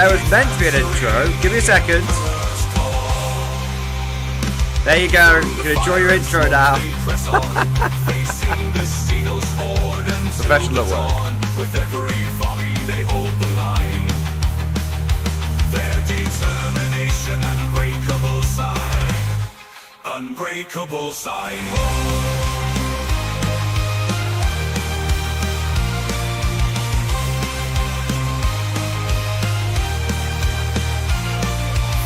there was meant to be an intro. Give me a second. There you go. You can enjoy your intro now. Professional work. With every volley they hold the line. Their determination, unbreakable sign. Unbreakable sign.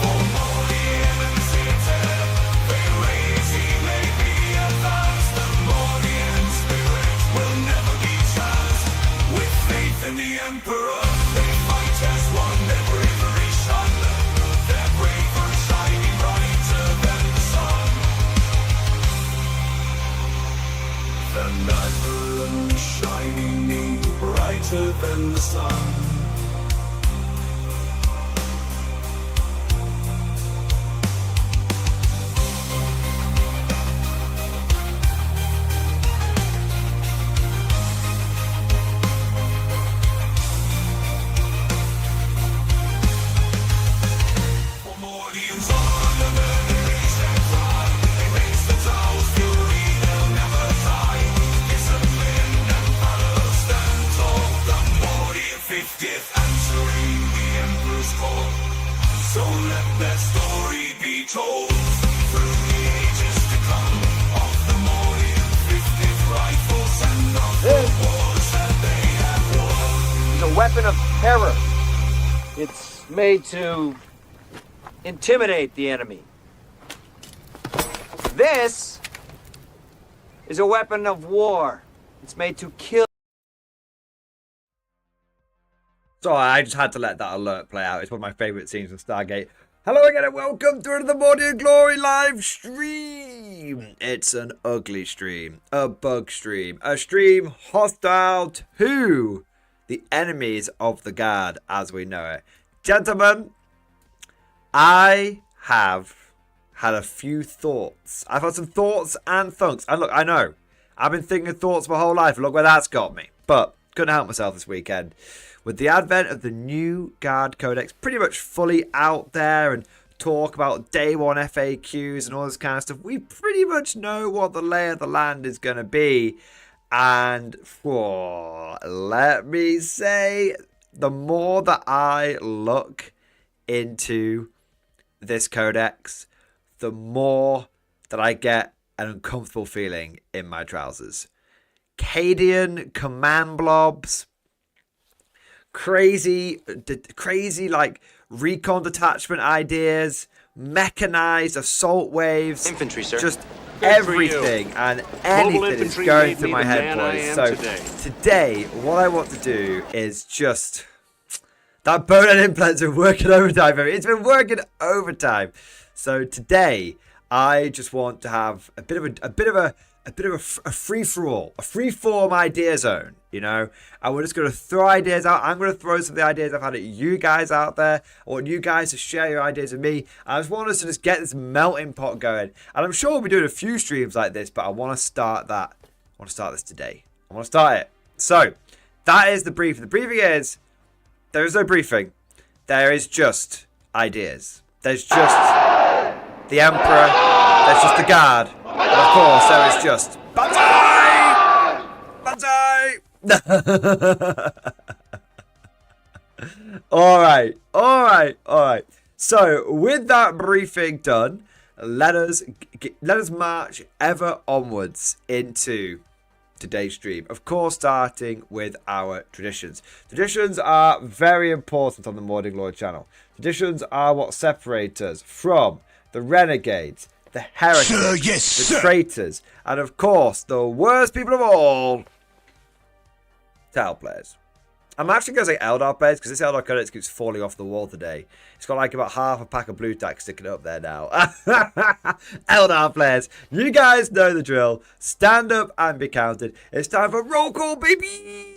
For Mordian and Satan, they raise, he may be advanced. The Mordian spirit will never be chance. With faith in the Emperor, they fight as one, their bravery shone. Their bravery shining brighter than the sun. The night shining brighter than the sun. So let that story be told through the ages to come of the Mordian 50th rifles and of the wars that they have won. It's a weapon of terror. It's made to intimidate the enemy. This is a weapon of war. It's made to kill. Sorry, I just had to let that alert play out. It's one of my favourite scenes in Stargate. Hello again and welcome to the Mordian Glory live stream. It's an ugly stream, a bug stream, a stream hostile to the enemies of the guard as we know it. Gentlemen, I have had a few thoughts. I've had some thoughts and thunks. And look, I know, I've been thinking thoughts my whole life. Look where that's got me. But couldn't help myself this weekend. With the advent of the new Guard Codex pretty much fully out there and talk about day one FAQs and all this kind of stuff, we pretty much know what the lay of the land is going to be. And let me say, the more that I look into this codex, the more that I get an uncomfortable feeling in my trousers. Cadian command blobs, crazy like recon detachment ideas, mechanized assault waves, infantry, sir. Just everything and anything is going through my head, boys. So today, what I want to do is just that bone and implants are working overtime. It's been working overtime. So today, I just want to have a bit of a free-for-all, a free-form idea zone, you know, and we're just going to throw ideas out. I'm going to throw some of the ideas I've had at you guys out there. I want you guys to share your ideas with me. I just want us to just get this melting pot going, and I'm sure we'll be doing a few streams like this, but I want to start that. I want to start this today. I want to start it. So, that is the briefing. The briefing is, there is no briefing. There is just ideas. There's just the Emperor. There's just the Guard. And of course, there is just Banzai! Banzai! Alright. So, with that briefing done, let us march ever onwards into today's stream. Of course, starting with our traditions. Traditions are very important on the Mordian Glory channel. Traditions are what separate us from the renegades, the heretics, the traitors, and of course, the worst people of all, Tell players. I'm actually going to say Eldar players because this Eldar Codex keeps falling off the wall today. It's got like about half a pack of blue tack sticking up there now. Eldar players, you guys know the drill. Stand up and be counted. It's time for roll call, baby!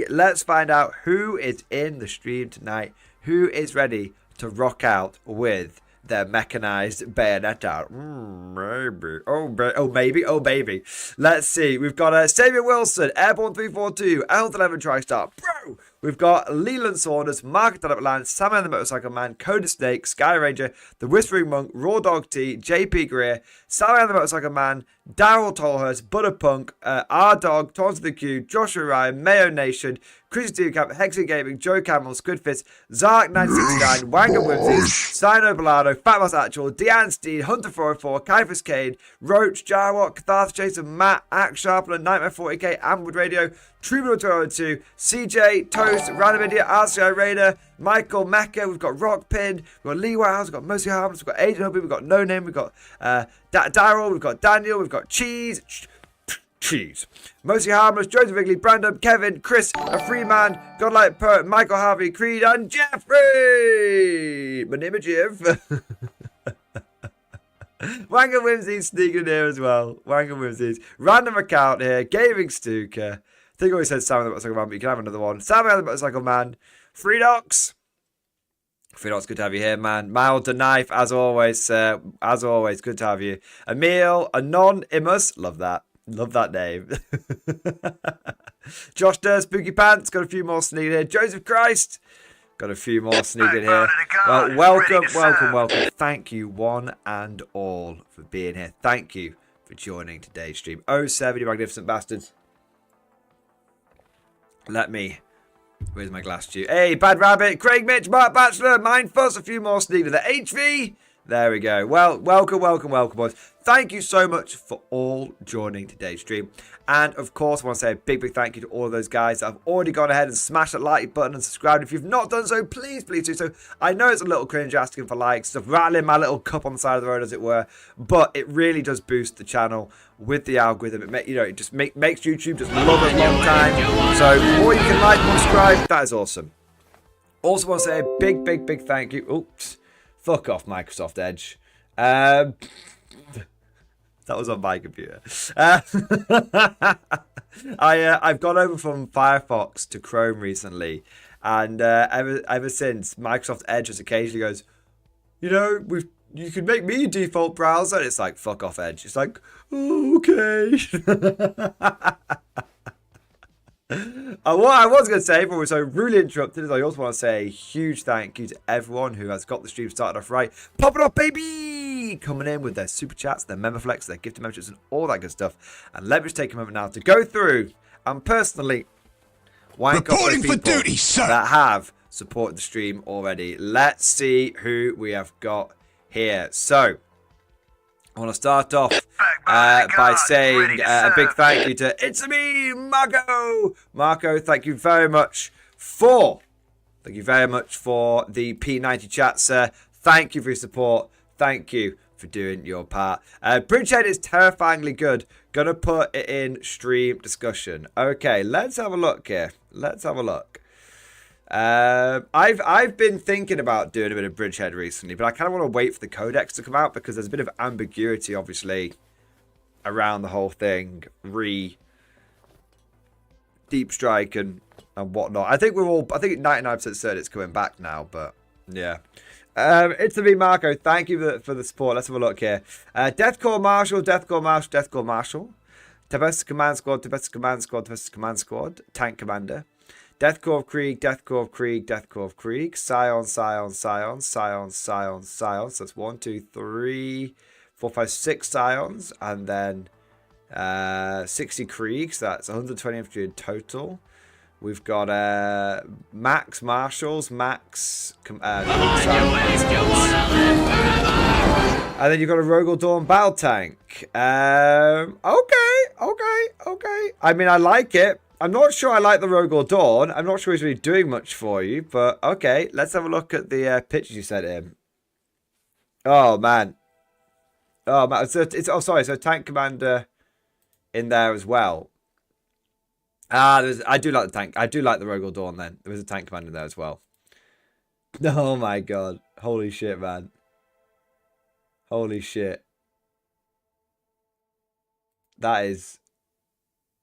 Let's find out who is in the stream tonight. Who is ready to rock out with their mechanized bayonet out. Maybe. Oh, baby. Let's see. We've got Saviour Wilson, Airborne 342, L11 TriStar. Bro, We've got Leland Saunders, Mark Land, Sam and the Motorcycle Man, Coda Snake, Sky Ranger, The Whispering Monk, Raw Dog T, JP Greer, Sam and the Motorcycle Man, Daryl Tolhurst, Butterpunk, R Dog, Taunts of the Q, Joshua Ryan, Mayo Nation, Chrissy Team Camp, Hexy Gaming, Joe Campbell, Squidfist, Zark969, Wanga Whimsies, Sino Bellado, Fatmoss Actual, Deanne Steed, Hunter404, Kaifus Cade, Roach, Jarwat, Catharth Jason, Matt, Axe Sharpener, Nightmare 40k, Amwood Radio, Troubadour 202, CJ, Toast, Random Idiot, RCI Raider, Michael, Mecca, we've got Rockpin, we've got Lee Wiles, we've got Mostly Harmless, we've got Aiden Hubby, we've got No Name, we've got Daryl, we've got Daniel, we've got Cheese, Mostly Harmless, Joseph Wrigley, Brandon, Kevin, Chris, A Free Man, Godlike Poet, Michael Harvey, Creed, and Jeffrey! My name is Jeff. Wanga Whimsies sneaking in here as well. Wanga Whimsies. Random account here. Gaming Stuka. I think I always said Sam the Motorcycle Man, but you can have another one. Sam the Motorcycle Man. Freedox. Freedox, good to have you here, man. Mild the Knife, as always. Good to have you. Emil, Anonymous. Love that. Love that name. Josh Durr, Spooky Pants. Got a few more sneaking here. Joseph Christ. Got a few more sneaking here. Well, welcome. Thank you, one and all, for being here. Thank you for joining today's stream. 07, you magnificent bastards. Where's my glass tube? Hey, Bad Rabbit, Craig Mitch, Mark Batchelor, Mind Fuss, a few more sneaking. The HV. There we go. Well, welcome, boys. Thank you so much for all joining today's stream. And, of course, I want to say a big thank you to all of those guys that have already gone ahead and smashed that like button and subscribed. If you've not done so, please do so. I know it's a little cringe asking for likes, stuff, rattling my little cup on the side of the road, as it were. But it really does boost the channel with the algorithm. It just makes YouTube just love us long time. So, the more you can like and subscribe, that is awesome. Also want to say a big thank you. Oops. Fuck off, Microsoft Edge. That was on my computer. I've gone over from Firefox to Chrome recently, and ever since, Microsoft Edge just occasionally goes, you can make me a default browser. And it's like, fuck off, Edge. It's like, oh, okay. What I was going to say, before we were so rudely interrupted, is I also want to say a huge thank you to everyone who has got the stream started off right. Pop it up, baby! Coming in with their super chats, their member flex, their gifted memberships, and all that good stuff. And let me just take a moment now to go through and personally wank off those people duty, that have supported the stream already. Let's see who we have got here. So, I want to start off by saying a big thank you to It's Me, Marco. Marco, thank you very much for the P90 chat, sir. Thank you for your support. Thank you for doing your part. Bridgehead is terrifyingly good. Gonna put it in stream discussion. Okay, let's have a look here. Let's have a look. I've been thinking about doing a bit of Bridgehead recently, but I kind of want to wait for the codex to come out because there's a bit of ambiguity, obviously, around the whole thing. Deep Strike and whatnot. I think 99% certain it's coming back now, but yeah. It's the me, Marco. Thank you for the support. Let's have a look here. Deathcore Marshal. Tempest Command Squad. Tank Commander. Deathcore of Krieg, Scion. So that's 1, 2, 3, 4, 5, 6 Scions, and then 60 Krieg, so that's 120 infantry in total. We've got Max Marshals, Max and then you've got a Rogel Dawn Battle Tank. Okay. I mean, I like it. I'm not sure I like the Rogel Dawn. I'm not sure he's really doing much for you, but okay. Let's have a look at the pictures you sent him. Oh, man. So Tank Commander in there as well. I do like the tank. I do like the Rogel Dawn then. There was a Tank Commander in there as well. Oh, my God. Holy shit, man. Holy shit. That is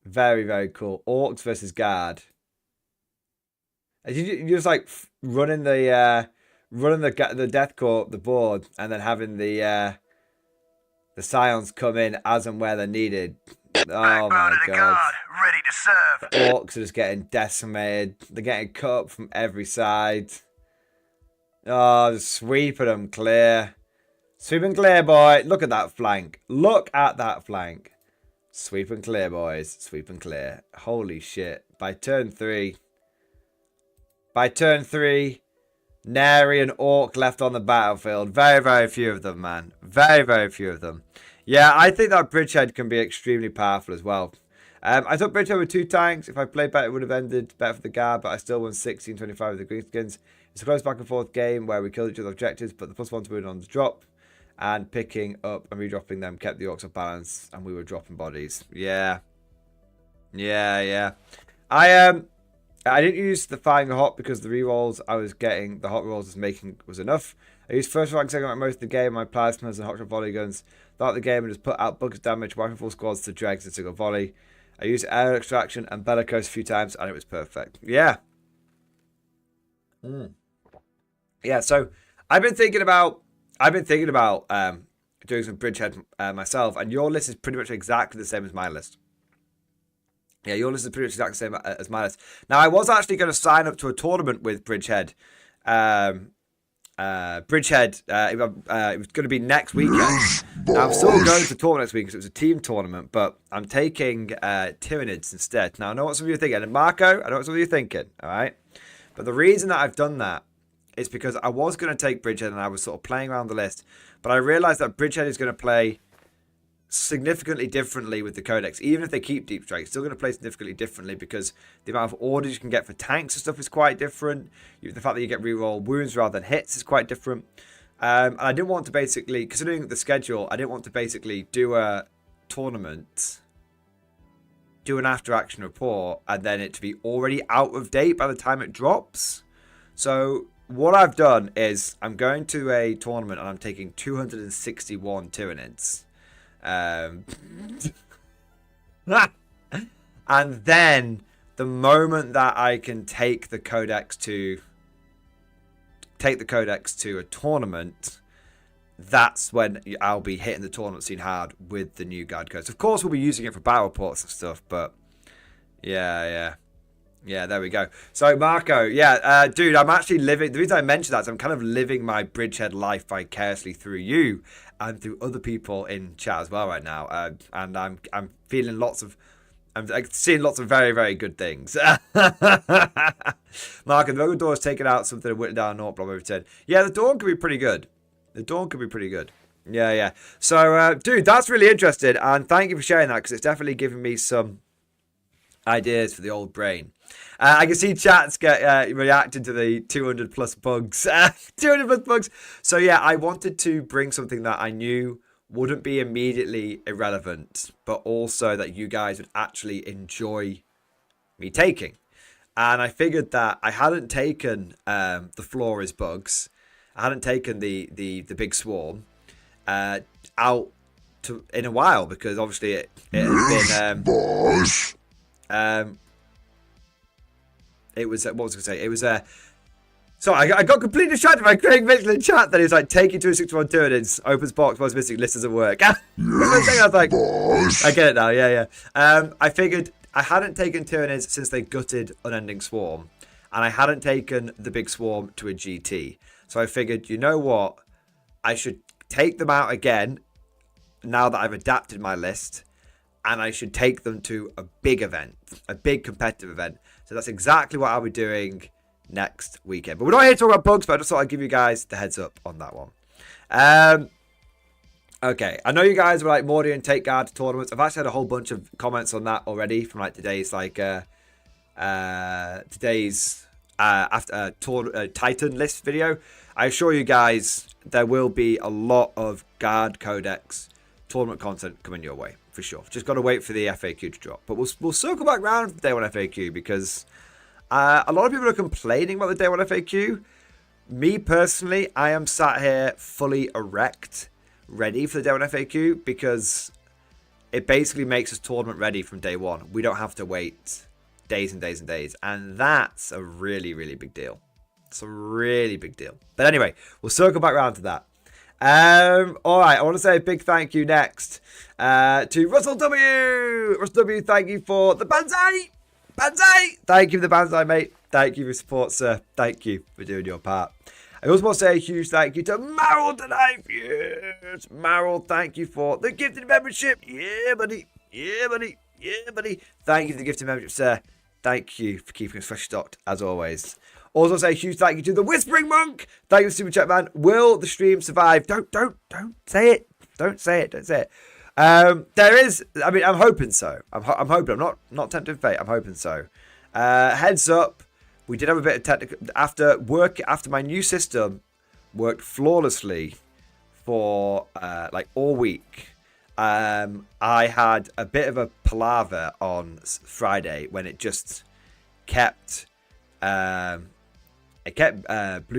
very, very cool. Orcs versus Guard. You just like running the Death Corps up the board and then having the Scions come in as and where they're needed. Oh my god. guard, ready to serve. The orcs are just getting decimated. They're getting cut up from every side. Oh, just sweeping them clear. Sweep and clear, boy. Look at that flank. Look at that flank. Sweep and clear, boys. Sweep and clear. Holy shit. By turn 3. Nary an orc left on the battlefield. Very, very few of them, man. Very, very few of them. Yeah, I think that bridgehead can be extremely powerful as well. I thought bridgehead with 2 tanks. If I played better, it would have ended better for the guard, but I still won 16-25 with the greenskins. It's a close back and forth game where we killed each other's objectives, but the +1 to win on the drop and picking up and redropping them kept the orcs off balance, and we were dropping bodies. Yeah. I didn't use the firing hot because the rerolls I was getting, the hot rolls was enough. I used first rank, second rank most of the game, my plasmas and hot shot volley guns. Throughout the game, I just put out bugs damage, wiping full squads to dregs in single volley. I used air extraction and bellicose a few times, and it was perfect. Yeah. Yeah, so I've been thinking about doing some bridgehead myself, and your list is pretty much exactly the same as my list. Yeah, your list is pretty much exactly the same as my list. Now, I was actually going to sign up to a tournament with Bridgehead. It was going to be next weekend. Now, I'm still going to the tournament next week because it was a team tournament, but I'm taking Tyranids instead. Now, I know what some of you are thinking. And Marco, I know what some of you are thinking, all right? But the reason that I've done that is because I was going to take Bridgehead and I was sort of playing around the list, but I realized that Bridgehead is going to play significantly differently with the codex. Even if they keep deep strike, it's still going to play significantly differently because the amount of orders you can get for tanks and stuff is quite different. The fact that you get reroll wounds rather than hits is quite different. And I didn't want to basically, considering the schedule, I didn't want to basically do a tournament, do an after action report, and then it to be already out of date by the time it drops. So what I've done is I'm going to a tournament and I'm taking 261 Tyranids. And then the moment that I can take the codex to a tournament, that's when I'll be hitting the tournament scene hard with the new guard codes. Of course, we'll be using it for battle reports and stuff, but yeah, there we go. So Marco, dude, I'm actually living. The reason I mentioned that is I'm kind of living my Bridgehead life vicariously through you and through other people in chat as well right now. And I'm feeling I'm seeing lots of very, very good things. Marco, the Rogue Door has taken out something and whittled down an orc blob over 10. Yeah, the Dawn could be pretty good. Yeah. So, dude, that's really interesting. And thank you for sharing that because it's definitely given me some ideas for the old brain. I can see chats get reacting to the 200 plus bugs. 200 plus bugs. So yeah, I wanted to bring something that I knew wouldn't be immediately irrelevant, but also that you guys would actually enjoy me taking. And I figured that I hadn't taken the Flores bugs. I hadn't taken the big swarm out in a while because obviously it had been it was what was I going to say? It was so I got completely distracted by Craig Mitchell in chat that he was like, taking 261 Tyranids, opens box, was missing, list doesn't work. I was like, I get it now, yeah. I figured I hadn't taken Tyranids since they gutted Unending Swarm, and I hadn't taken the big swarm to a GT. So I figured, you know what? I should take them out again now that I've adapted my list, and I should take them to a big event, a big competitive event. So that's exactly what I'll be doing next weekend. But we're not here to talk about bugs, but I just thought I'd give you guys the heads up on that one. Okay, I know you guys were like Mordian take guard to tournaments. I've actually had a whole bunch of comments on that already from like today's Titan list video. I assure you guys there will be a lot of guard codex tournament content coming your way for sure. Just got to wait for the FAQ to drop. But we'll circle back around to the day one FAQ because a lot of people are complaining about the day one FAQ. Me personally, I am sat here fully erect, ready for the day one FAQ because it basically makes us tournament ready from day one. We don't have to wait days and days and days. And that's a really, really big deal. It's a really big deal. But anyway, we'll circle back around to that. All right, I want to say a big thank you next to Russell W. Russell W, thank you for the Banzai. Banzai! Thank you for the Banzai, mate. Thank you for your support, sir. Thank you for doing your part. I also want to say a huge thank you to Maril tonight. Yes, Maril, thank you for the gifted membership. Yeah, buddy. Yeah, buddy. Yeah, buddy. Thank you for the gifted membership, sir. Thank you for keeping us fresh stocked, as always. Also say a huge thank you to the Whispering Monk. Thank you for Super Chat, man. Will the stream survive? Don't say it. Don't say it. Don't say it. There is, I mean, I'm hoping so. I'm hoping. I'm not tempting fate. I'm hoping so. Heads up, we did have a bit of technical, after my new system worked flawlessly for like all week. I had a bit of a palaver on Friday when it just kept blue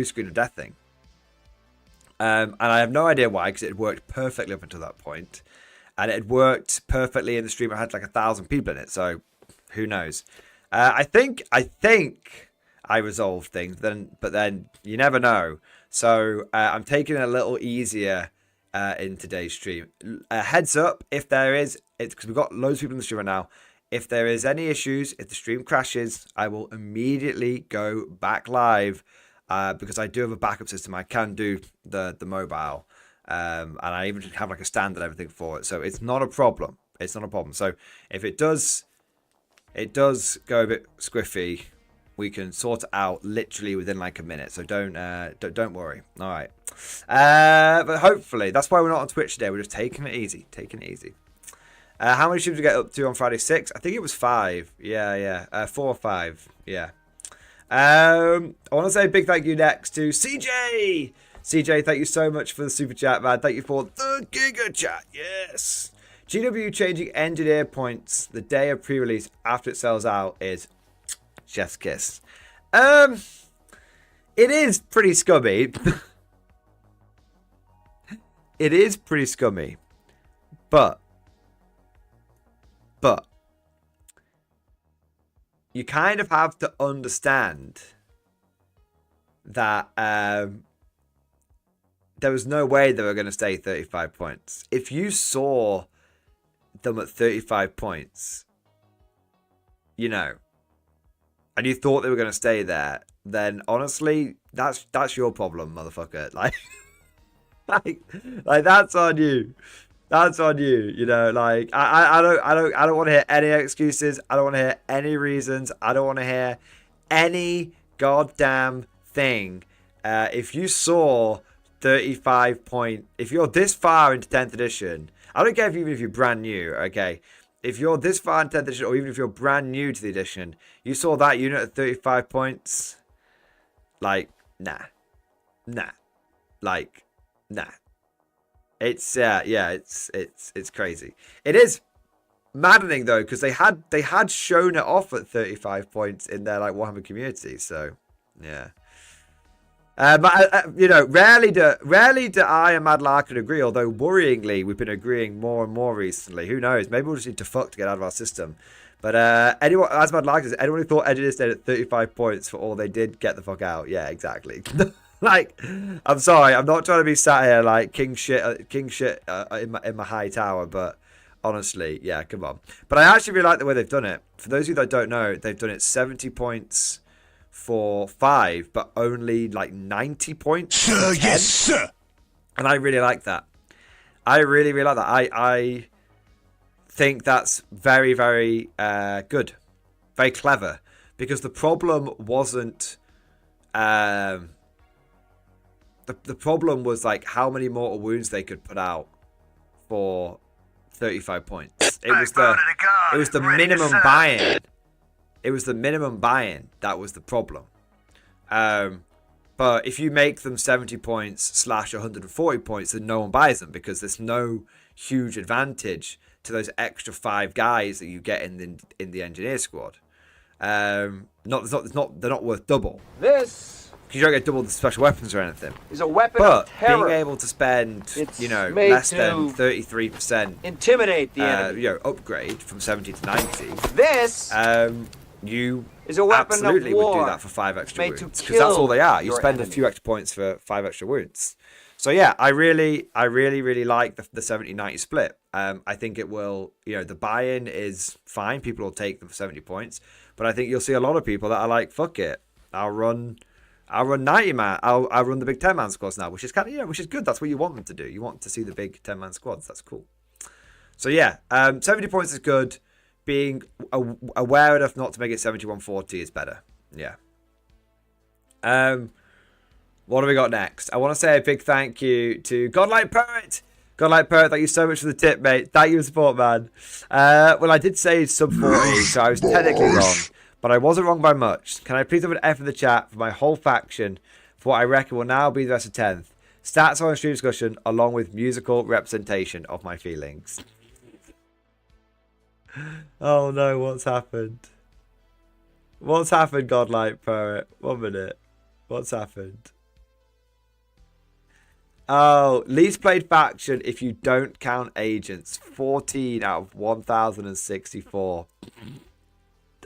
screen of death thing. And I have no idea why, because it had worked perfectly up until that point. And it had worked perfectly in the stream. I had like 1,000 people in it, so who knows? I think I resolved things, but then you never know. So I'm taking it a little easier in today's stream. Heads up, if there is, because we've got loads of people in the stream right now. If there is any issues, if the stream crashes, I will immediately go back live because I do have a backup system. I can do the mobile, and I even have like a stand and everything for it. So it's not a problem. It's not a problem. So if it does go a bit squiffy, we can sort it out literally within like a minute. So don't worry. All right. But hopefully that's why we're not on Twitch today. We're just taking it easy. How many streams did we get up to on Friday? 6? I think it was 5. Yeah. 4 or 5. Yeah. I want to say a big thank you next to CJ. CJ, thank you so much for the super chat, man. Thank you for the Giga Chat. Yes. GW changing engineer points the day of pre-release after it sells out is chef's kiss. It is pretty scummy. It is pretty scummy. But you kind of have to understand that there was no way they were going to stay 35 points. If you saw them at 35 points, you know, and you thought they were going to stay there, then honestly, that's your problem, motherfucker. Like that's on you. That's on you. You know, like I don't want to hear any excuses. I don't want to hear any reasons. I don't want to hear any goddamn thing. If you saw 35 point, if you're this far into 10th edition, I don't care if even if you're brand new, okay? If you're this far in 10th edition, or even if you're brand new to the edition, you saw that unit at 35 points, like, nah. It's it's crazy. It is maddening though, because they had shown it off at 35 points in their like Warhammer community. So yeah. But you know, rarely do I and Mad Larkin agree. Although worryingly, we've been agreeing more and more recently. Who knows? Maybe we'll just need to fuck to get out of our system. But anyone, as Mad Larkin says, anyone who thought Engineers stayed at 35 points for all they did, get the fuck out. Yeah, exactly. Like, I'm sorry, I'm not trying to be sat here like king shit in my high tower, but honestly, yeah, come on. But I actually really like the way they've done it. For those of you that don't know, they've done it 70 points for 5, but only like 90 points. Sir, yes, sir. And I really like that. I really like that. I think that's very, very good, very clever, because the problem wasn't. The problem was like how many mortal wounds they could put out for 35 points. It was the minimum buy-in. It was the minimum buy-in that was the problem. But if you make them 70 points / 140 points, then no one buys them, because there's no huge advantage to those extra 5 guys that you get in the engineer squad. They're not worth double. This. You don't get double the special weapons or anything. Is a weapon of terror. Being able to spend, less than 33%, intimidate the enemy. upgrade from 70 to 90. This you is a weapon absolutely of war would do that for 5 extra made to wounds, because that's all they are. You kill spend your a few extra points for 5 extra wounds. So yeah, I really like the 70-90 split. I think it will, the buy-in is fine. People will take them for 70 points, but I think you'll see a lot of people that are like, fuck it, I'll run 90 man. I'll run the big 10-man squads now, which is kind of which is good. That's what you want them to do. You want to see the big 10-man squads. That's cool. So yeah, 70 points is good. Being aware enough not to make it 71-40 is better. Yeah. What do we got next? I want to say a big thank you to Godlike Poet. Godlike Poet, thank you so much for the tip, mate. Thank you for the support, man. Well, I did say sub 40, so I was technically wrong. But I wasn't wrong by much. Can I please have an F in the chat for my whole faction for what I reckon will now be the rest of 10th? Stats on stream discussion along with musical representation of my feelings. Oh no, what's happened? What's happened, Godlike Poet? 1 minute. What's happened? Oh, least played faction if you don't count agents. 14 out of 1,064.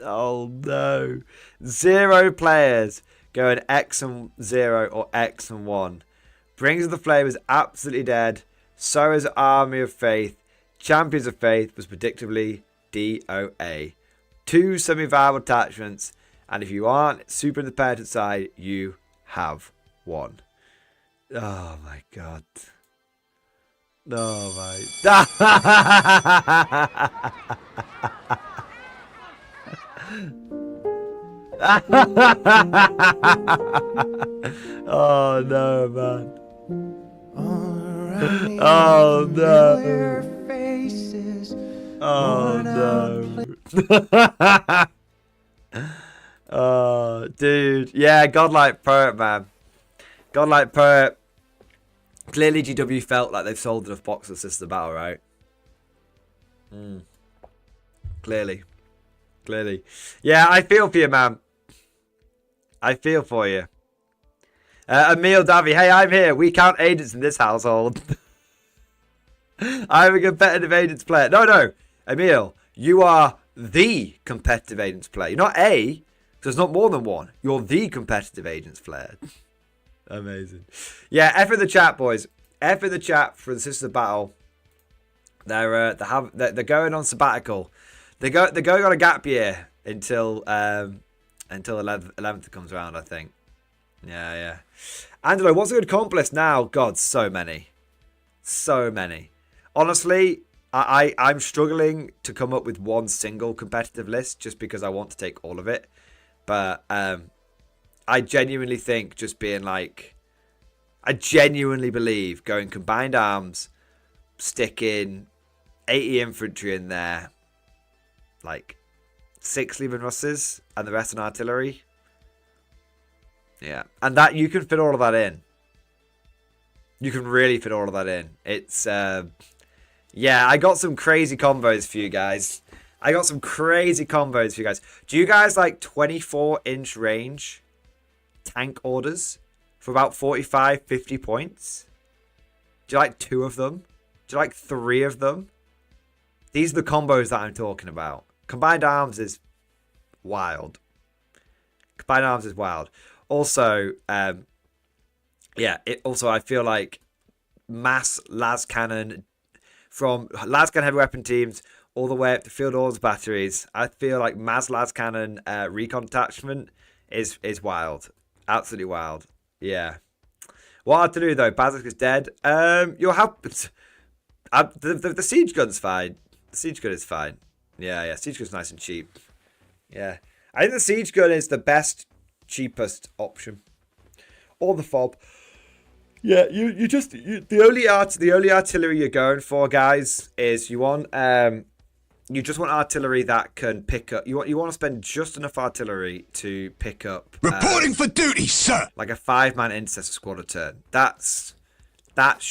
Oh no. 0 players going X and 0 or X and 1. Brings of the Flame is absolutely dead. So is Army of Faith. Champions of Faith was predictably DOA. 2 semi-viable attachments. And if you aren't super independent side, you have won. Oh my god. Oh my. Oh no, man. Oh no. Oh no. Oh, dude. Yeah, Godlike Poet, man. Godlike Poet. Clearly, GW felt like they've sold enough boxes of Sister Battle, right? Clearly. Yeah, I feel for you, man. I feel for you. Emil Davy, hey, I'm here. We count agents in this household. I'm a competitive agents player. No. Emil, you are the competitive agents player. You're not a, because there's not more than one. You're the competitive agents player. Amazing. Yeah, F in the chat, boys. F in the chat for the Sisters of Battle. They're going on sabbatical. They're going on a gap year until 11th comes around, I think. Yeah. Angelo, what's a good comp list now? God, so many. Honestly, I'm struggling to come up with one single competitive list just because I want to take all of it. But I genuinely think just being like, I genuinely believe going combined arms, sticking 80 infantry in there, like 6 Leman Russes and the rest in artillery. Yeah, and that you can fit all of that in. You can really fit all of that in. It's yeah, I got some crazy combos for you guys. Do you guys like 24-inch range tank orders for about 45, 50 points? Do you like 2 of them? Do you like 3 of them? These are the combos that I'm talking about. Combined arms is wild. Also, yeah, I feel like mass las cannon from las cannon heavy weapon teams all the way up to field orders batteries. I feel like mass las cannon recon attachment is wild. Absolutely wild. Yeah. What I have to do though, Basic is dead. You'll have the siege gun's fine. The siege gun is fine. Yeah, siege gun's nice and cheap. Yeah. I think the siege gun is the best, cheapest option. Or the fob. Yeah, the only artillery you're going for, guys, is you just want artillery that can pick up. You want to spend just enough artillery to pick up. Reporting for duty, sir. Like a 5-man intercessor squad a turn. That's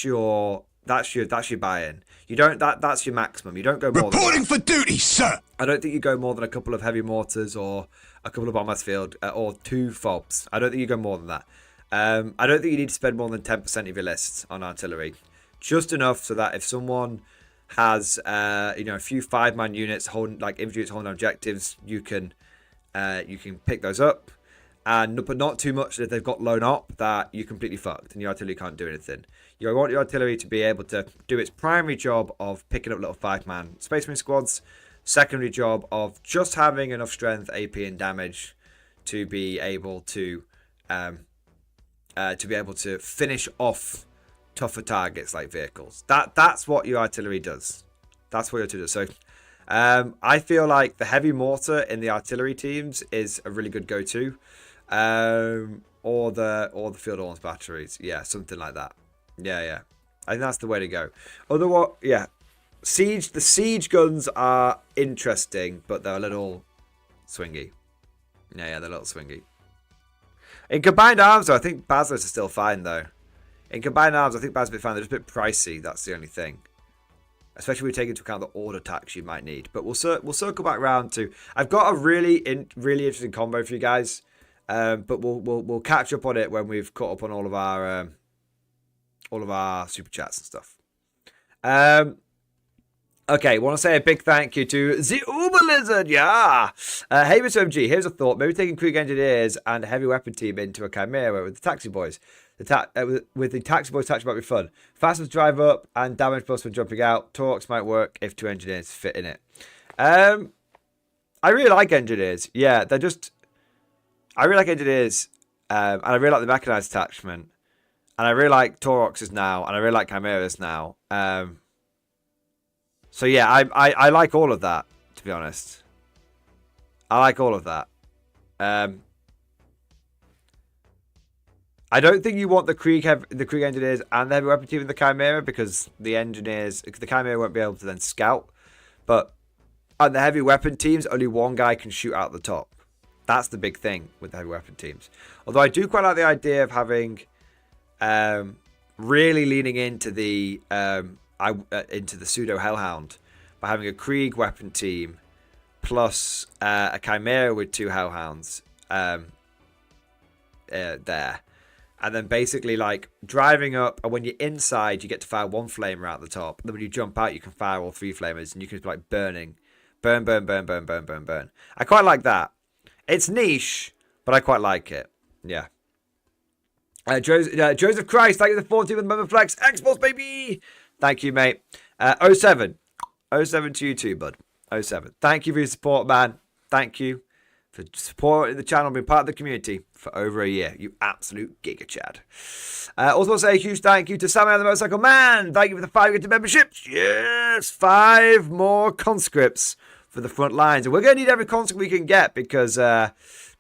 your buy-in. You don't. That's your maximum. You don't go more. Reporting for duty, sir. I don't think you go more than a couple of heavy mortars or a couple of bombers field or 2 fobs. I don't think you go more than that. I don't think you need to spend more than 10% of your lists on artillery. Just enough so that if someone has a few 5-man units holding, like infantry units holding objectives, you can you can pick those up, but not too much that if they've got loan op that you're completely fucked and your artillery can't do anything. You want your artillery to be able to do its primary job of picking up little 5-man Space Marine squads, secondary job of just having enough strength, AP, and damage to be able to finish off tougher targets like vehicles. That's what your artillery does. That's what your artillery does. So I feel like the heavy mortar in the artillery teams is a really good go-to, or the field arms batteries. Yeah, something like that. Yeah. I think that's the way to go. Otherwise, yeah, the siege guns are interesting, but they're a little swingy. Yeah, they're a little swingy. In combined arms, though, I think Basilisk is still fine, though. In combined arms, I think Basilisk is fine. They're just a bit pricey. That's the only thing. Especially when we take into account the order tax you might need. But we'll circle back round to. I've got a really interesting combo for you guys. But we'll catch up on it when we've caught up on all of our super chats and stuff. Okay, want to say a big thank you to the Uber Lizard, yeah! Hey, Mr. MG, here's a thought. Maybe taking Krieg Engineers and a heavy weapon team into a Chimera with the Taxi Boys. With the Taxi Boys tactic might be fun. Faster to drive up and damage plus when jumping out. Torques might work if 2 engineers fit in it. I really like engineers. Yeah, they're just... I really like engineers, and I really like the mechanized attachment. And I really like Toroxes now, and I really like Chimeras now. So yeah, I like all of that, to be honest. I like all of that. I don't think you want the Krieg engineers and the heavy weapon team in the Chimera, because the Chimera won't be able to then scout. But on the heavy weapon teams, only one guy can shoot out the top. That's the big thing with the heavy weapon teams. Although I do quite like the idea of having, really leaning into the pseudo Hellhound by having a Krieg weapon team plus a Chimera with 2 Hellhounds there. And then basically like driving up, and when you're inside, you get to fire 1 flamer out the top. And then when you jump out, you can fire all 3 flamers, and you can be like burning. Burn. I quite like that. It's niche, but I quite like it. Yeah. Joseph Christ, thank you for the 14 with Member Flex. Xbox, baby! Thank you, mate. 07 to you too, bud. 07. Thank you for your support, man. Thank you for supporting the channel, being part of the community for over a year. You absolute giga chad. Also want to say a huge thank you to Samuel the Motorcycle Man. Thank you for the 5 gifted memberships. Yes, 5 more conscripts for the front lines. And we're going to need every conscript we can get, because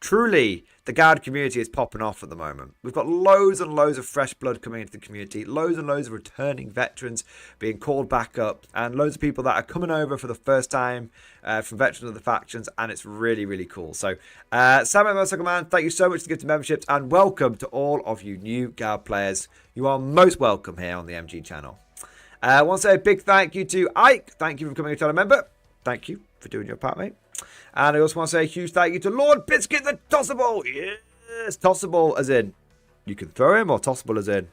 truly the guard community is popping off at the moment. We've got loads and loads of fresh blood coming into the community, loads and loads of returning veterans being called back up, and loads of people that are coming over for the first time from veterans of the factions, and it's really, really cool. So, Sam Motorcycle Man, thank you so much for gifting memberships, and welcome to all of you new guard players. You are most welcome here on the MG channel. I want to say a big thank you to Ike. Thank you for becoming a channel member. Thank you for doing your part, mate. And I also want to say a huge thank you to Lord Biscuit the Tossable. Yes, Tossable as in you can throw him, or Tossable as in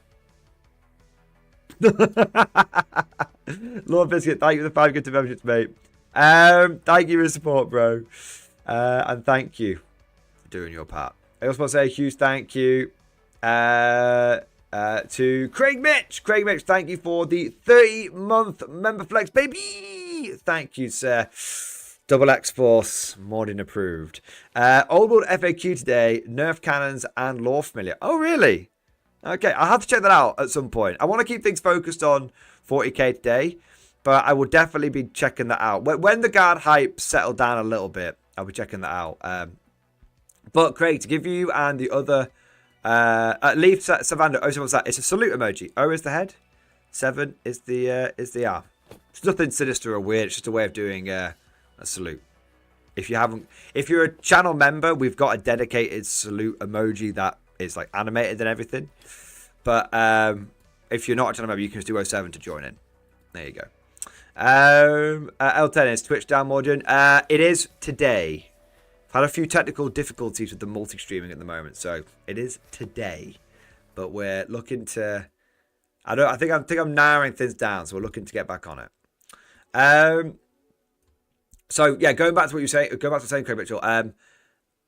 Lord Biscuit, thank you for the 5 gifted memberships, mate. Thank you for the support, bro. And thank you for doing your part. I also want to say a huge thank you to Craig Mitch. Craig Mitch, thank you for the 30-month member flex, baby. Thank you, sir. Double X Force, Mordian approved. Old World FAQ today, nerf cannons and lore familiar. Oh, really? Okay, I'll have to check that out at some point. I want to keep things focused on 40k today, but I will definitely be checking that out. When the guard hype settled down a little bit, I'll be checking that out. But Craig, to give you and the other... Leaf Savanda, oh, so what's that? It's a salute emoji. O is the head, 7 is the arm. It's nothing sinister or weird, it's just a way of doing... a salute. If you're a channel member, we've got a dedicated salute emoji that is like animated and everything. But if you're not a channel member, you can just do 07 to join in. There you go. L10 is Twitch down, Mordian. It is today. I've had a few technical difficulties with the multi-streaming at the moment, so it is today. But we're looking to... I think I'm narrowing things down, so we're looking to get back on it. So yeah, going back to what you say, going back to the same Craig Mitchell.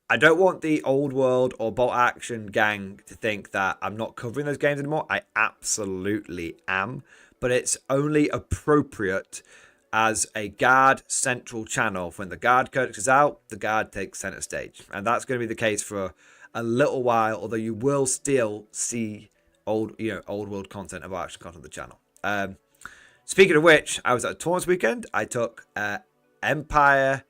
I don't want the Old World or Bolt Action gang to think that I'm not covering those games anymore. I absolutely am. But it's only appropriate as a Guard central channel. When the Guard Codex is out, the Guard takes center stage. And that's going to be the case for a little while, although you will still see old world content and action content on the channel. Speaking of which, I was at a tournament weekend. I took Empire...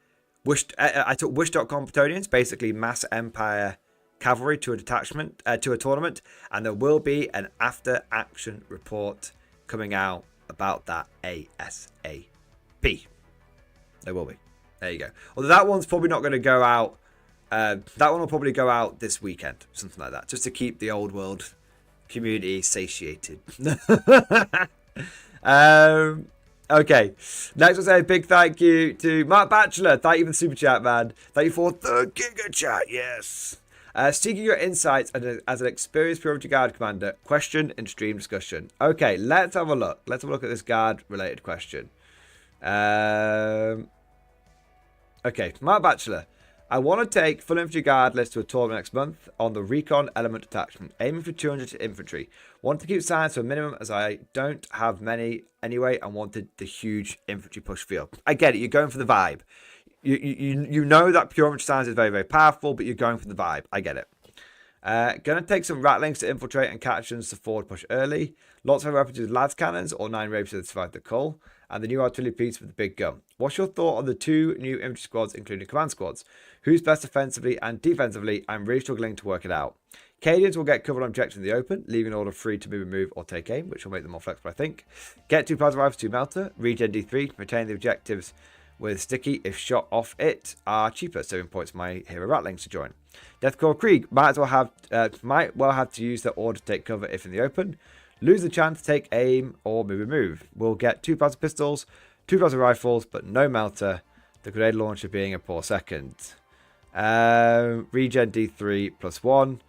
I took Wish.com Plutonians, basically Mass Empire Cavalry, to a detachment, to a tournament, and there will be an after-action report coming out about that ASAP. There will be. There you go. Although that one's probably not going to go out. That one will probably go out this weekend, something like that, just to keep the old world community satiated. Okay, next we'll say a big thank you to Mark Batchelor. Thank you for the super chat, man. Thank you for the giga chat, yes. Seeking your insights as an experienced Purity Guard commander, question and stream discussion. Okay, let's have a look. Let's have a look at this guard-related question. Okay, Mark Batchelor. I want to take full infantry guard list to a tournament next month on the recon element detachment, aiming for 200 infantry. Want to keep science to a minimum as I don't have many anyway and wanted the huge infantry push field. I get it, you're going for the vibe. You know that pure infantry science is very, very powerful, but you're going for the vibe. I get it. Gonna take some ratlings to infiltrate and catchings to forward push early. Lots of weapons with lads cannons or 9 rapes that survive the cull. And the new artillery piece with the big gun. What's your thought on the 2 new infantry squads, including command squads? Who's best offensively and defensively? I'm really struggling to work it out. Cadians will get covered on objectives in the open, leaving order free to move and move or take aim, which will make them more flexible, I think. Get 2 plasma rifles, 2 melter, regen D3, retain the objectives with sticky if shot off it are cheaper, 7 points for my hero ratlings to join. Deathcore Krieg might well have to use their order to take cover if in the open. Lose the chance to take aim or move and move. We'll get 2 plasma pistols, 2 plasma rifles, but no melter. The grenade launcher being a poor second. Regen D3 +1.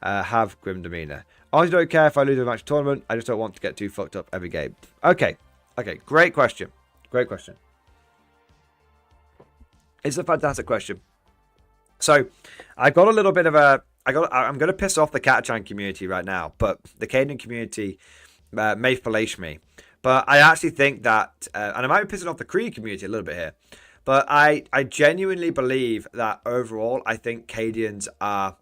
Have grim demeanor. I don't care if I lose a match tournament. I just don't want to get too fucked up every game. Okay. Great question. It's a fantastic question. So, I got a little bit of a... I'm going to piss off the Catachan community right now, but the Canadian community may fillet me. But I actually think that, and I might be pissing off the Cree community a little bit here, but I genuinely believe that overall, I think Cadians are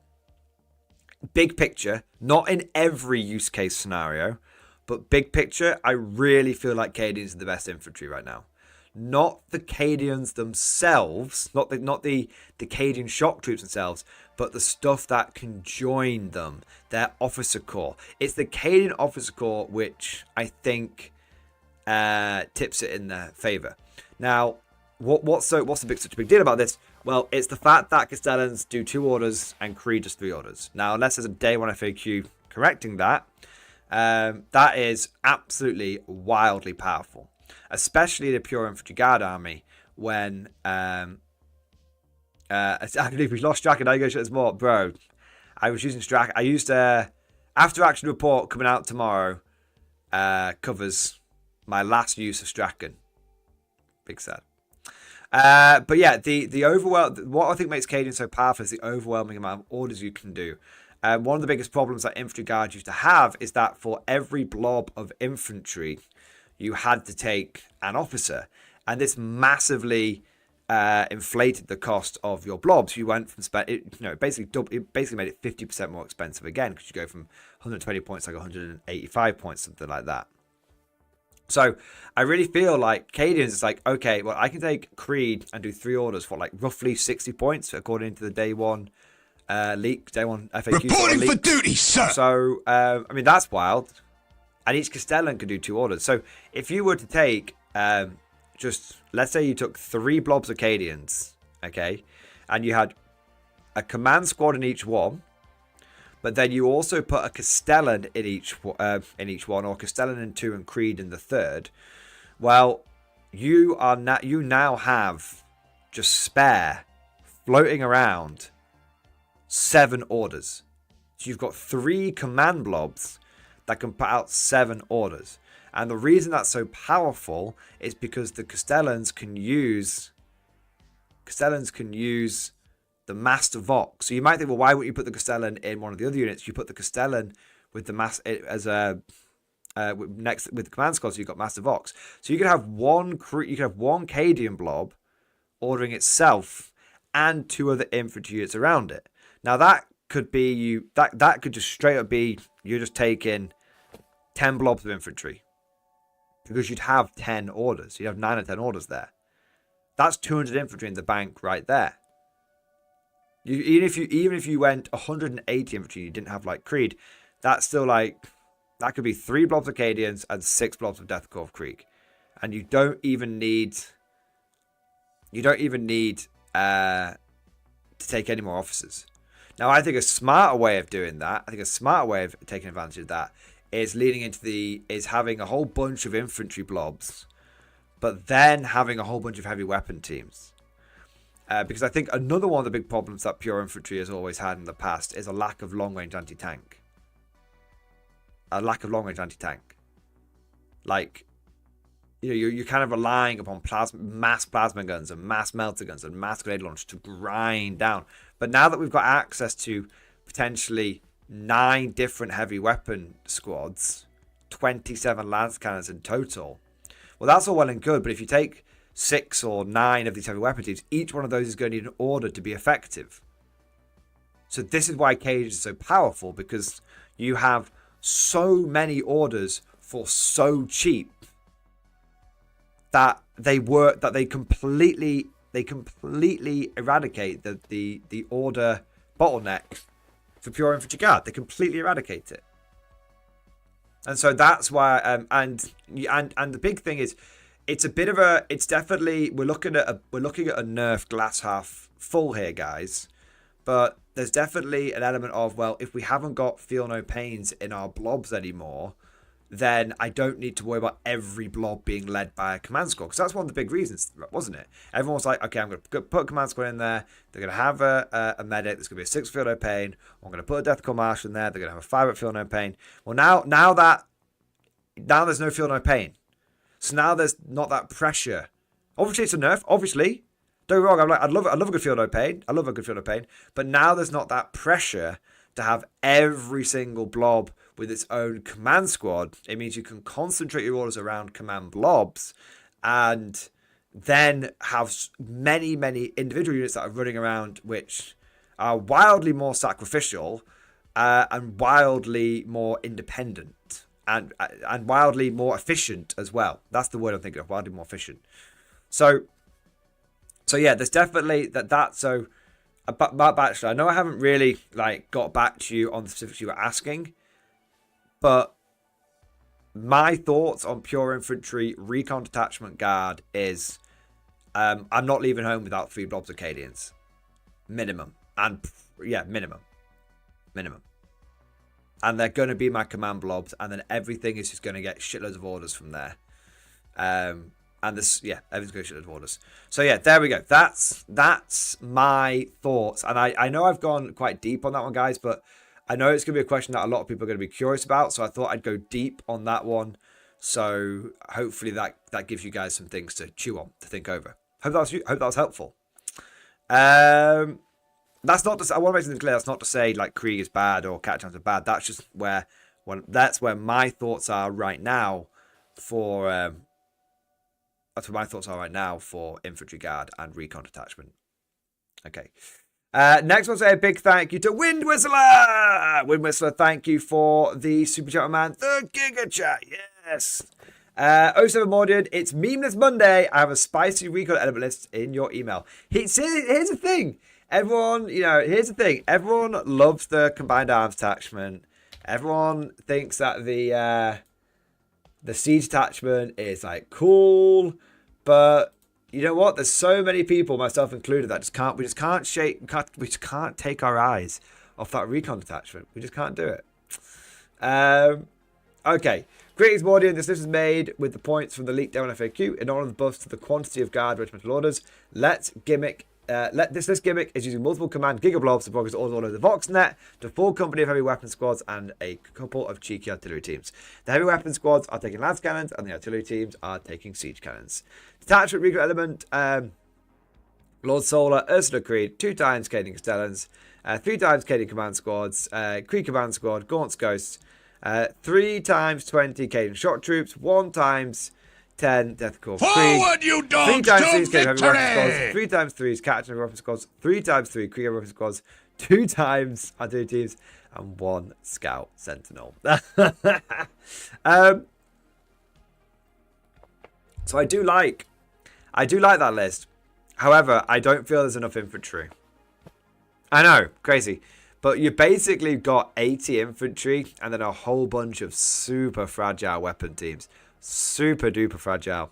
big picture, not in every use case scenario, but big picture, I really feel like Cadians are the best infantry right now. Not the Cadians themselves, not the Cadian shock troops themselves, but the stuff that can join them, their officer corps. It's the Cadian officer corps which I think tips it in their favour. Now, what's such a big deal about this? Well, it's the fact that Castellans do 2 orders and Creed does 3 orders. Now, unless there's a day 1 FAQ correcting that, that is absolutely wildly powerful. Especially the pure infantry guard army when I believe we lost Strack and I go shut this more, bro. I was using Strack. I used after action report coming out tomorrow covers my last use of Strachan. Big sad. But yeah, the what I think makes Cadian so powerful is the overwhelming amount of orders you can do. One of the biggest problems that infantry guards used to have is that for every blob of infantry, you had to take an officer, and this massively inflated the cost of your blobs. You went from it basically made it 50% more expensive again, because you go from 120 points like 185 points, something like that. So I really feel like Cadians is like, okay, well, I can take Creed and do 3 orders for like roughly 60 points according to the day 1 leak, day 1 FAQ. Reporting for duty, sir. So I mean, that's wild. And each Castellan could do 2 orders. So if you were to take just, let's say you took 3 blobs of Cadians, okay, and you had a command squad in each one, but then you also put a Castellan in each one, or Castellan in 2 and Creed in the 3rd. Well, you now have just spare floating around 7 orders. So you've got 3 command blobs that can put out 7 orders. And the reason that's so powerful is because the Castellans can use the Master Vox. So you might think, well, why wouldn't you put the Castellan in one of the other units? You put the Castellan with the as a next with the command squad, so you've got Master Vox. So you could have one Cadian blob ordering itself and 2 other infantry units around it. Now that could be that could just straight up be you're just taking 10 blobs of infantry, because you'd have 10 orders. You'd have 9 or 10 orders there. That's 200 infantry in the bank right there. Even if you went 180 infantry, you didn't have like Creed. That's still like that could be 3 blobs of Cadians and 6 blobs of Death Corps of Krieg, and you don't even need to take any more officers. Now, I think a smarter way of doing that, I think a smarter way of taking advantage of that is having a whole bunch of infantry blobs, but then having a whole bunch of heavy weapon teams. Because I think another one of the big problems that pure infantry has always had in the past is a lack of long-range anti-tank. Like, you're kind of relying upon mass plasma guns and mass melter guns and mass grenade launch to grind down. But now that we've got access to potentially 9 different heavy weapon squads, 27 lance cannons in total, well, that's all well and good. But if you take 6 or 9 of these heavy weapon teams, each one of those is going to need an order to be effective. So this is why Cage is so powerful, because you have so many orders for so cheap that they completely eradicate the order bottleneck for pure infantry guard. They completely eradicate it. And so that's why and the big thing is it's definitely we're looking at a nerf glass half full here, guys. But there's definitely an element of, well, if we haven't got feel no pains in our blobs anymore, then I don't need to worry about every blob being led by a command squad. Because that's one of the big reasons, wasn't it? Everyone was like, okay, I'm going to put a command squad in there. They're going to have a medic. There's going to be a 6 feel no pain. I'm going to put a Death Corps Marshal in there. They're going to have a 5 at feel no pain. Well, now there's no feel no pain. So now there's not that pressure. Obviously, it's a nerf. Obviously. Don't get me wrong, I'd love a good feel no pain. I love a good feel no pain. But now there's not that pressure to have every single blob with its own command squad. It means you can concentrate your orders around command blobs and then have many, many individual units that are running around which are wildly more sacrificial and wildly more independent and wildly more efficient as well. That's the word I'm thinking of, wildly more efficient. So yeah, there's definitely that. So about Bachelor, I know I haven't really got back to you on the specifics you were asking, but my thoughts on pure infantry recon detachment guard is I'm not leaving home without 3 blobs of Cadians, minimum, and yeah, minimum, and they're going to be my command blobs, and then everything is just going to get shitloads of orders from there. And this, yeah, everything's going to shitloads of orders. So yeah, there we go. That's my thoughts. And I know I've gone quite deep on that one, guys, but I know it's going to be a question that a lot of people are going to be curious about. So I thought I'd go deep on that one. So hopefully that gives you guys some things to chew on, to think over. Hope that was helpful. That's not to say, I want to make something clear. That's not to say Krieg is bad or Catachans are bad. That's just where my thoughts are right now for. That's what my thoughts are right now for infantry guard and recon detachment. Okay. Next, we'll say a big thank you to Wind Whistler. Wind Whistler, thank you for the super chat, man. The Giga Chat, yes. 07 Mordian, it's Memeless Monday. I have a spicy recon element list in your email. Here's the thing. Everyone loves the combined arms attachment. Everyone thinks that the siege attachment is cool, but you know what? There's so many people, myself included, that we just can't take our eyes off that recon detachment. We just can't do it. Okay. Greetings, Mordian. This list is made with the points from the leaked down FAQ in honor of the buffs to the quantity of guard regimental orders. This gimmick is using multiple command gigablobs to progress all over the VoxNet to full company of heavy weapon squads and a couple of cheeky artillery teams. The heavy weapon squads are taking lance cannons and the artillery teams are taking siege cannons. Detachment recon element Lord Solar, Ursula Creed, 2 times Caden Castellans, 3 times Caden Command Squads, Creed Command Squad, Gaunt's Ghosts, 3 times 20 Caden Shot Troops, 1 times 10 Death Corps Creed, Forward, you 3 dogs, times to 3 Caden Heavy Weapon Squads, victory! 3 times 3 Captain Weapon Squads, 3 times 3 Krieger Weapon Squads, 2 times Artillery Teams, and 1 Scout Sentinel. So I do like that list. However, I don't feel there's enough infantry. I know, crazy. But you basically got 80 infantry and then a whole bunch of super fragile weapon teams. Super duper fragile.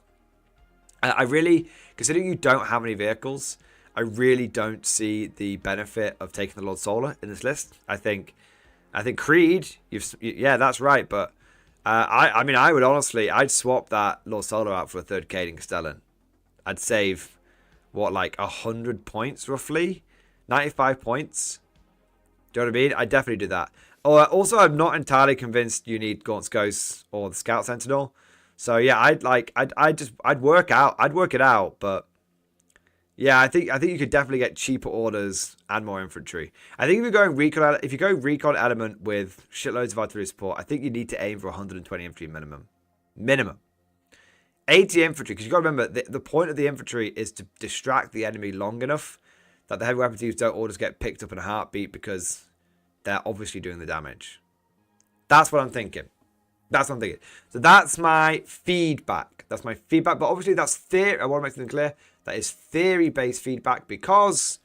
I really, considering you don't have any vehicles, I really don't see the benefit of taking the Lord Solar in this list. I think Creed, yeah, that's right. But I mean, I would honestly, I'd swap that Lord Solar out for a 3rd Caden Castellan. I'd save, what, like 100 points roughly? 95 points? Do you know what I mean? I'd definitely do that. Oh, also, I'm not entirely convinced you need Gaunt's Ghosts or the Scout Sentinel. So yeah, I'd work it out, but yeah, I think you could definitely get cheaper orders and more infantry. I think if you're going recon element with shitloads of artillery support, I think you need to aim for 120 infantry minimum. 80 infantry, because you got to remember the point of the infantry is to distract the enemy long enough that the heavy weapon teams don't all just get picked up in a heartbeat because they're obviously doing the damage. That's what I'm thinking. So that's my feedback. But obviously that's theory. I want to make something clear. That is theory-based feedback because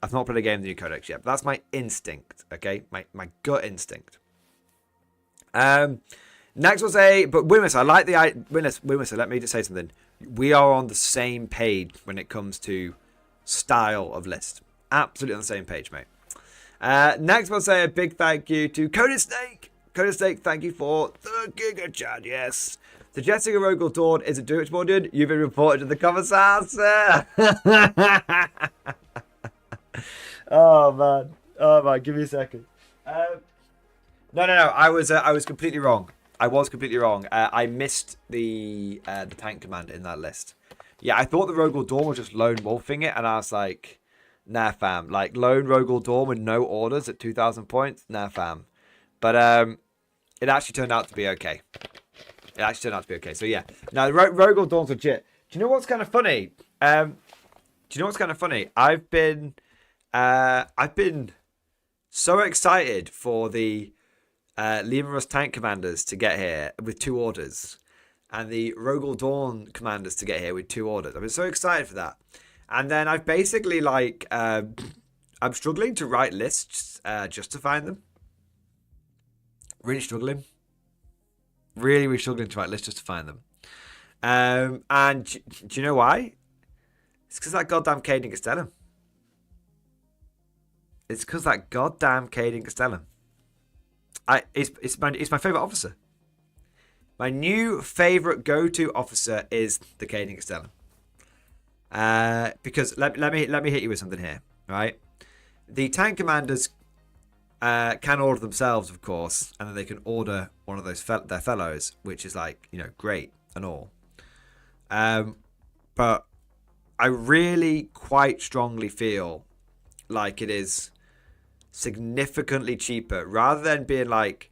I've not played a game in the new codex yet. But that's my instinct, okay? My gut instinct. Next was but Wimmis, I like the Wimmis, let me just say something. We are on the same page when it comes to style of list. Absolutely on the same page, mate. Next we'll say a big thank you to Coded Snake. Coded Snake, thank you for the Giga Chat, yes. Suggesting a Rogal Dawn is a do-it Mordian. You've been reported to the commissar, sir. Oh man, give me a second. No. I was completely wrong. I missed the tank command in that list. Yeah, I thought the Rogal Dawn was just lone wolfing it, and I was like, nah, fam. Like lone Rogal Dawn with no orders at 2,000 points, nah, fam. But it actually turned out to be okay. So yeah, now Rogal Dawn's legit. Do you know what's kind of funny? I've been so excited for the Lehman Russ tank commanders to get here with 2 orders, and the Rogal Dawn commanders to get here with 2 orders. I've been so excited for that, and then I've basically I'm struggling to write lists just to find them. Really struggling to write lists just to find them. And do you know why? It's because that goddamn Caden Castellan. It's my favorite officer. My new favorite go-to officer is the Caden Castellan. Because let me hit you with something here, right? The tank commanders can order themselves, of course, and then they can order one of those their fellows, which is great and all. But I really quite strongly feel like it is significantly cheaper, rather than being like,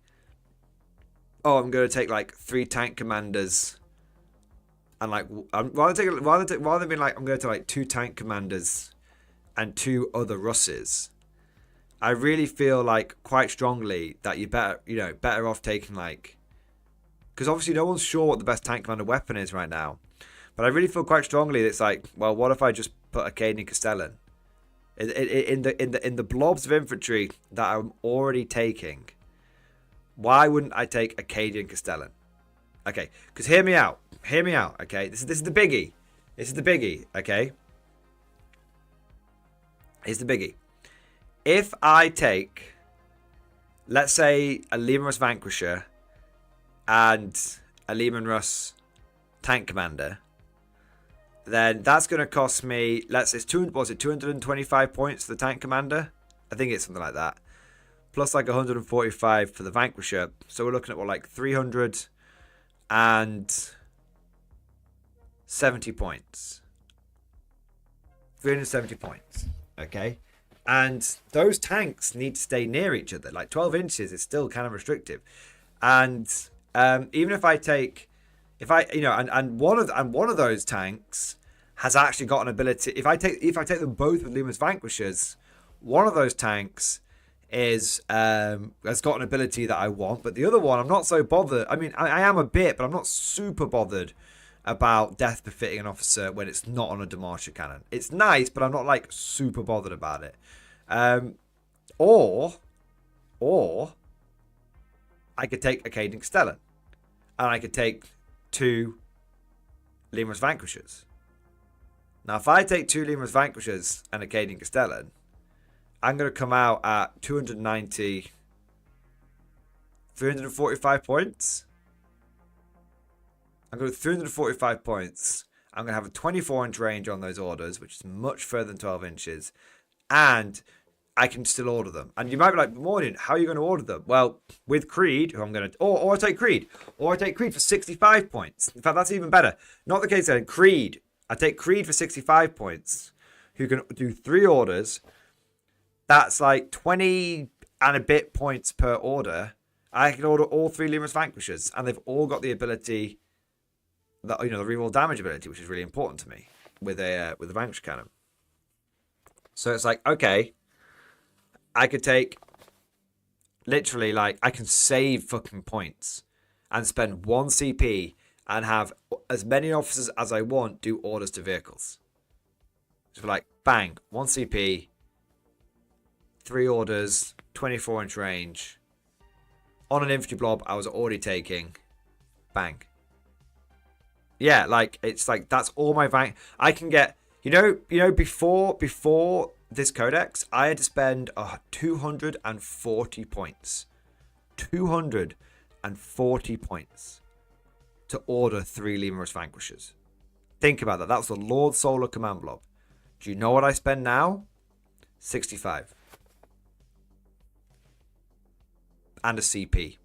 oh, I'm going to take 3 tank commanders, and rather than being like, I'm going to take 2 tank commanders and 2 other Russes. I really feel quite strongly that you're better off taking because obviously no one's sure what the best tank commander weapon is right now. But I really feel quite strongly that it's well, what if I just put a Caden Castellan in the blobs of infantry that I'm already taking? Why wouldn't I take a Caden Castellan? Okay, because hear me out. Okay, this is the biggie. Okay, here's the biggie. If I take, let's say, a Lehman Russ Vanquisher and a Lehman Russ tank commander, then that's going to cost me, it's 225 points for the tank commander? I think it's something like that. Plus 145 for the Vanquisher. So we're looking at 370 points. 370 points. Okay. And those tanks need to stay near each other. Like 12 inches is still kind of restrictive. And even if I take, and one of those tanks has actually got an ability. If I take them both with Luminous Vanquishers, one of those tanks has got an ability that I want, but the other one I'm not so bothered. I mean, I am a bit, but I'm not super bothered about death befitting an officer when it's not on a demolisher cannon. It's nice, but I'm not like super bothered about it. Or I could take a Cading Stellan, and I could take 2 Luminous Vanquishers. Now, if I take 2 Luminous Vanquishers and a Cading Stellan, I'm going to come out at 345 points. I'm going to 345 points. I'm going to have a 24-inch range on those orders, which is much further than 12 inches. And I can still order them. And you might be like, Mordian, how are you going to order them? Well, with Creed, who I'm going to... Or I take Creed. Or I take Creed for 65 points. In fact, that's even better. Not the case then. Creed. I take Creed for 65 points, who can do 3 orders. That's like 20 and a bit points per order. I can order all 3 Luminous Vanquishers, and they've all got the ability, the reroll damage ability, which is really important to me with a Vanquish cannon. So it's like, okay, I could take literally like I can save fucking points and spend 1 CP and have as many officers as I want do orders to vehicles. So like bang, 1 CP. 3 orders, 24-inch range. On an infantry blob, I was already taking. Bang. Yeah, like, it's like, that's all my vank. I can get, before this codex, I had to spend 240 points. 240 points to order 3 Luminous Vanquishers. Think about that. That was the Lord Solar command blob. Do you know what I spend now? 65. And a CP,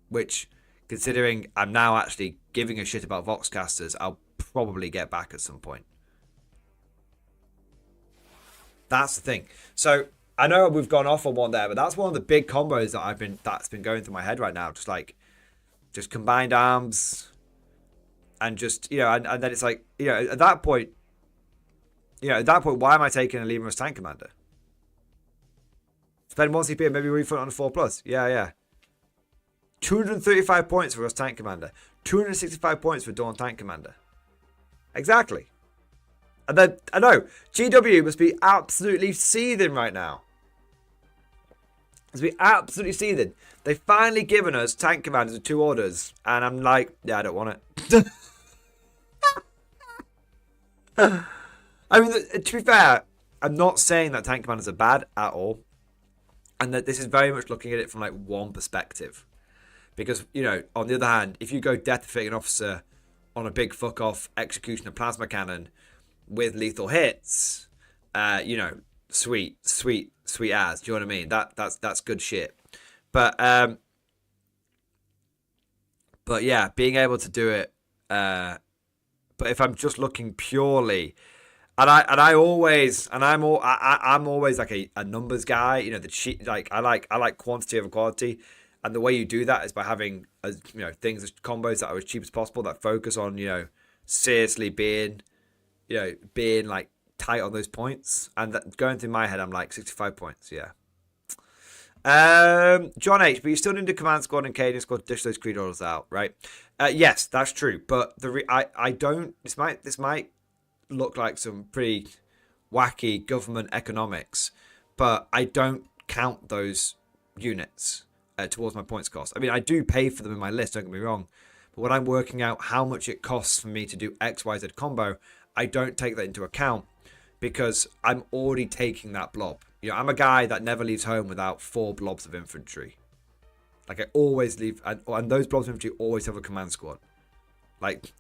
which, considering I'm now actually giving a shit about Voxcasters, I'll probably get back at some point. That's the thing. So I know we've gone off on one there, but that's one of the big combos that's been going through my head right now. Just combined arms, and just and then it's like at that point, why am I taking a Luminous Tank Commander? Spend 1 CP and maybe refund on a 4+. Yeah. 235 points for us Tank Commander. 265 points for Dawn Tank Commander. Exactly. And then, I know, GW must be absolutely seething right now. Must be absolutely seething. They've finally given us Tank Commanders with 2 orders. And I'm like, yeah, I don't want it. I mean, to be fair, I'm not saying that Tank Commanders are bad at all. And that this is very much looking at it from like one perspective. Because, on the other hand, if you go death befitting an officer on a big fuck off executioner plasma cannon with lethal hits, sweet as. Do you know what I mean? That's good shit. But yeah, being able to do it. But if I'm just looking purely. I'm always like a numbers guy. The cheat, like I like quantity over quality, and the way you do that is by having things as combos that are as cheap as possible that focus on seriously being like tight on those points. And that, going through my head, I'm like 65 points. Yeah. John H, but you still need a command squad and Cadence squad to dish those Creed orders out, right? Yes, that's true. But I don't. This might look like some pretty wacky government economics, but I don't count those units towards my points cost. I mean, I do pay for them in my list, don't get me wrong, but when I'm working out how much it costs for me to do XYZ combo, I don't take that into account because I'm already taking that blob. I'm a guy that never leaves home without 4 blobs of infantry. Like I always leave, and those blobs of infantry always have a command squad. Like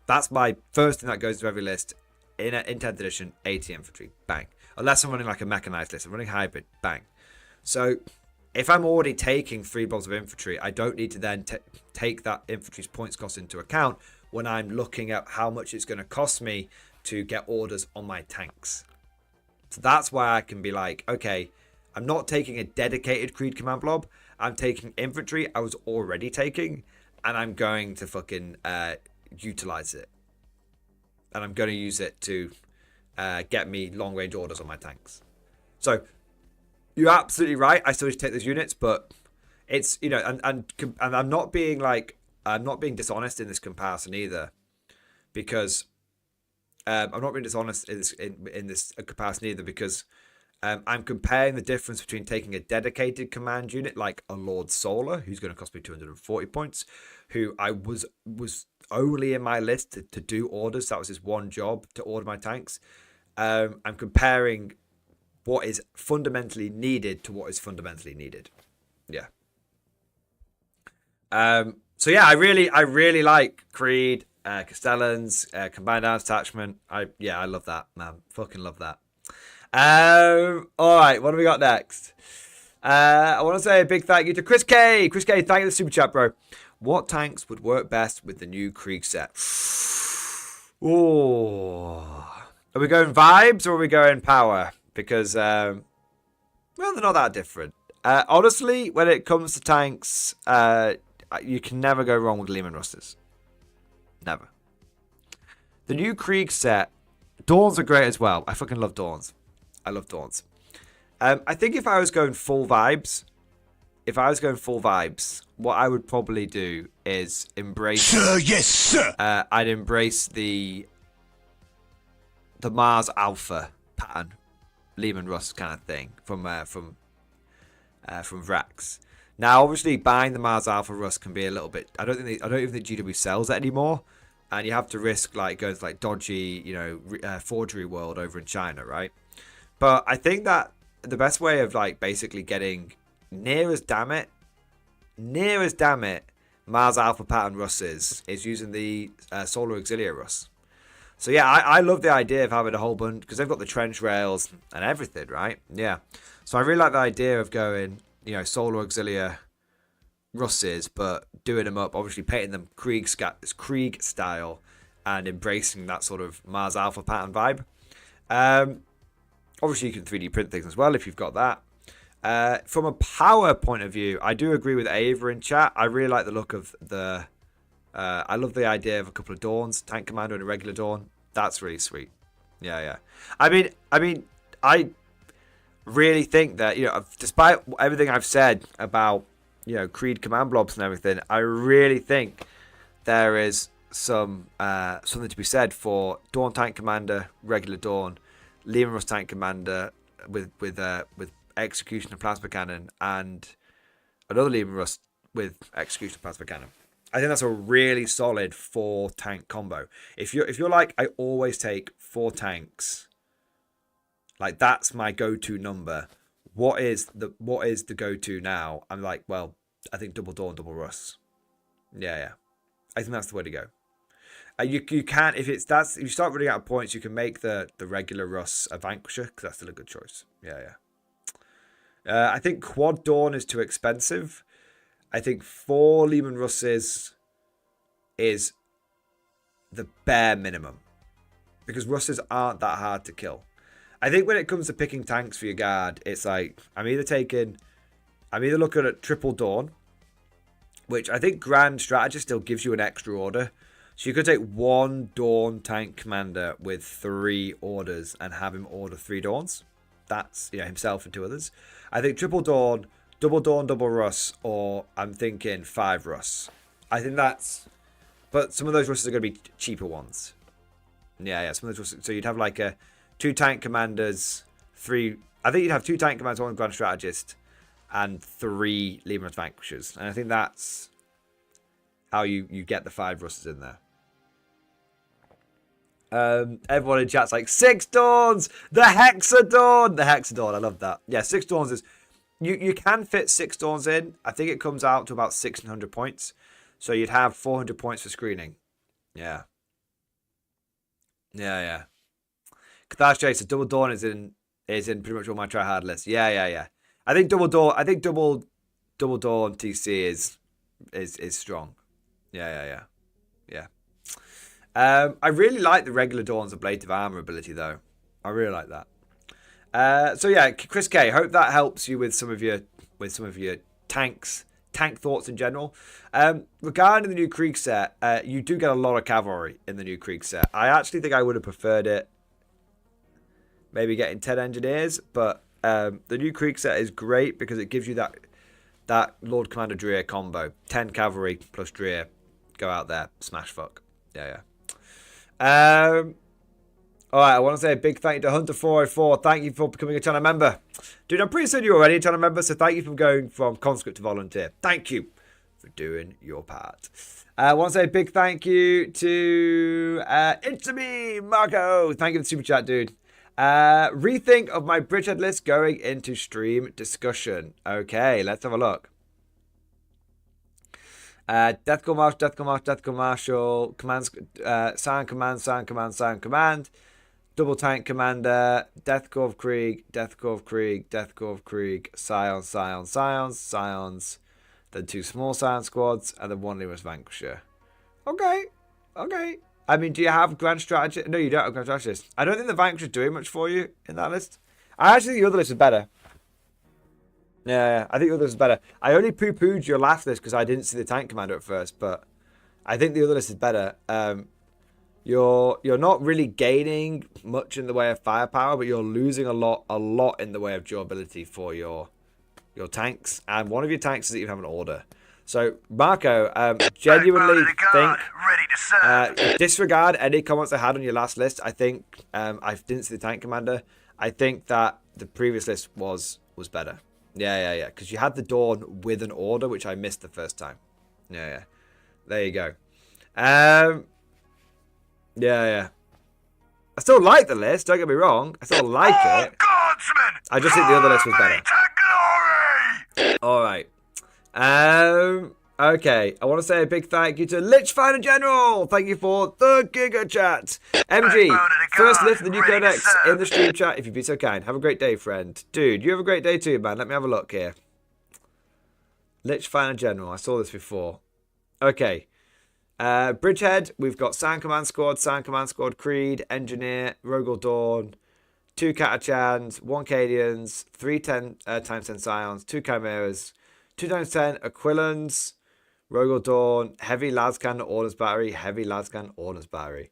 that's my first thing that goes to every list in 10th edition. 80 infantry, bang. Unless I'm running like a mechanized list, I'm running hybrid, bang. So if I'm already taking 3 blobs of infantry, I don't need to then take that infantry's points cost into account when I'm looking at how much it's going to cost me to get orders on my tanks. So that's why I can be like, okay, I'm not taking a dedicated Creed command blob. I'm taking infantry I was already taking, and I'm going to fucking utilize it. And I'm going to use it to get me long range orders on my tanks. So you're absolutely right. I still need to take those units, but it's, you know, and I'm not being like, I'm not being dishonest in this comparison either, because I'm not being dishonest in this comparison either, because I'm comparing the difference between taking a dedicated command unit like a Lord Solar, who's going to cost me 240 points, who I was only in my list to do orders. That was his one job, to order my tanks. I'm comparing what is fundamentally needed to what is fundamentally needed. Yeah. So yeah, I really like Creed, Castellans, Combined Arms Attachment. I love that, man. Fucking love that. All right, what do we got next? I want to say a big thank you to Chris K. Chris K, thank you for the super chat, bro. What tanks would work best with the new Krieg set? Oh, are we going vibes or are we going power? Because well, they're not that different. Honestly, when it comes to tanks, you can never go wrong with Lehman Rusters. Never. The new Krieg set, Dawns are great as well. I fucking love Dawns. I love Dawns. I think if I was going full vibes, what I would probably do is embrace. Sir, yes, sir. I'd embrace the Mars Alpha pattern, Lehman Russ kind of thing from Vrax. Now, obviously, buying the Mars Alpha Rust can be a little bit. I don't even think GW sells it anymore, and you have to risk like going to like dodgy, you know, forgery world over in China, right? But I think that the best way of like basically getting near as damn it Mars Alpha pattern Russes is using the Solar Auxilia Russ. So yeah, I love the idea of having a whole bunch, because they've got the trench rails and everything, right? Yeah. So I really like the idea of going, you know, Solar Auxilia Russes, but doing them up, obviously painting them Krieg style and embracing that sort of Mars Alpha pattern vibe. Obviously, you can 3D print things as well if you've got that. From a power point of view, I do agree with Ava in chat. I really like the look of the... I love the idea of a couple of Dawns, Tank Commander and a regular Dawn. That's really sweet. Yeah. I mean, I really think that, you know, despite everything I've said about, you know, Creed command blobs and everything, I really think there is something to be said for Dawn Tank Commander, regular Dawn, Lehman Russ Tank Commander with Execution and Plasma Cannon, and another Lehman Russ with Execution and Plasma Cannon. I think that's a really solid 4 tank combo. If you're like, I always take 4 tanks, like that's my go-to number. What is the go-to now? I'm like, well, I think double Dawn, double Russ. Yeah. I think that's the way to go. You can, if you start running out of points, you can make the regular Russ a Vanquisher, because that's still a good choice. Yeah. I think Quad Dawn is too expensive. I think 4 Lehman Russes is the bare minimum, because Russes aren't that hard to kill. I think when it comes to picking tanks for your guard, it's like I'm either looking at Triple Dawn, which I think Grand Strategist still gives you an extra order. So you could take 1 Dawn Tank Commander with 3 orders and have him order 3 Dawns. That's, you know, himself and 2 others. I think Triple Dawn, double Russ, or I'm thinking 5 Russ. I think that's... But some of those Russes are going to be cheaper ones. Yeah, some of those Russes. So you'd have like 2 Tank Commanders, 3... I think you'd have 2 Tank Commanders, 1 Grand Strategist, and 3 Lehman Russ Vanquishers. And I think that's how you get the 5 Russes in there. Everyone in chat's like, 6 Dawns! The Hexadawn! The Hexadawn, I love that. Yeah, 6 Dawns is... You can fit 6 Dawns in. I think it comes out to about 1,600 points. So you'd have 400 points for screening. Yeah. Catharsis J says double Dawn is in pretty much all my try hard lists. Yeah. I think double Dawn TC is strong. Yeah. I really like the regular Dawn's ablative armor ability though. I really like that. So yeah, Chris K, hope that helps you with some of your tank thoughts in general. Regarding the new Krieg set, you do get a lot of cavalry in the new Krieg set. I actually think I would have preferred it maybe getting 10 engineers, but the new Krieg set is great because it gives you that Lord Commander Dreer combo. 10 cavalry plus Dreer. Go out there, smash fuck. Yeah. Alright, I want to say a big thank you to Hunter404. Thank you for becoming a channel member. Dude, I'm pretty certain you're already a channel member, so thank you for going from conscript to volunteer. Thank you for doing your part. I want to say a big thank you to It's Me, Marco. Thank you for the super chat, dude. Rethink of my bridgehead list going into stream discussion. Okay, let's have a look. Deathcore Marshal, commands, Sound Command, Double Tank Commander, Deathcore of Krieg, Scions, then 2 small Scion squads, and then 1 Lewis Vanquisher. Okay. I mean, do you have Grand Strategist? No, you don't have Grand Strategist. I don't think the Vanquisher is doing much for you in that list. I actually think the other list is better. Yeah, I think the other list is better. I only poo-pooed your last list because I didn't see the Tank Commander at first, but I think the other list is better. You're not really gaining much in the way of firepower, but you're losing a lot in the way of durability for your tanks. And one of your tanks doesn't even have an order. So, Marco, genuinely think, disregard any comments I had on your last list. I think I didn't see the Tank Commander. I think that the previous list was better. Yeah. Because you had the Dawn with an order, which I missed the first time. Yeah. There you go. Yeah. I still like the list, don't get me wrong. I still like it. I just think the other list was better. Alright. Okay. I want to say a big thank you to Lich Fighter General. Thank you for the Giga Chat. MG, first lift the new codex in the stream chat if you'd be so kind. Have a great day, friend. Dude, you have a great day too, man. Let me have a look here. Lich Fighter General. I saw this before. Okay. Bridgehead, we've got Sound Command Squad, Creed, Engineer, Rogel Dawn, 2 Catachans, 1 Cadians, 3 10 times 10 Scions, 2 Chimeras, 2 times 10 Aquilans, Rogel Dawn, Heavy Lascan Ordnance Battery,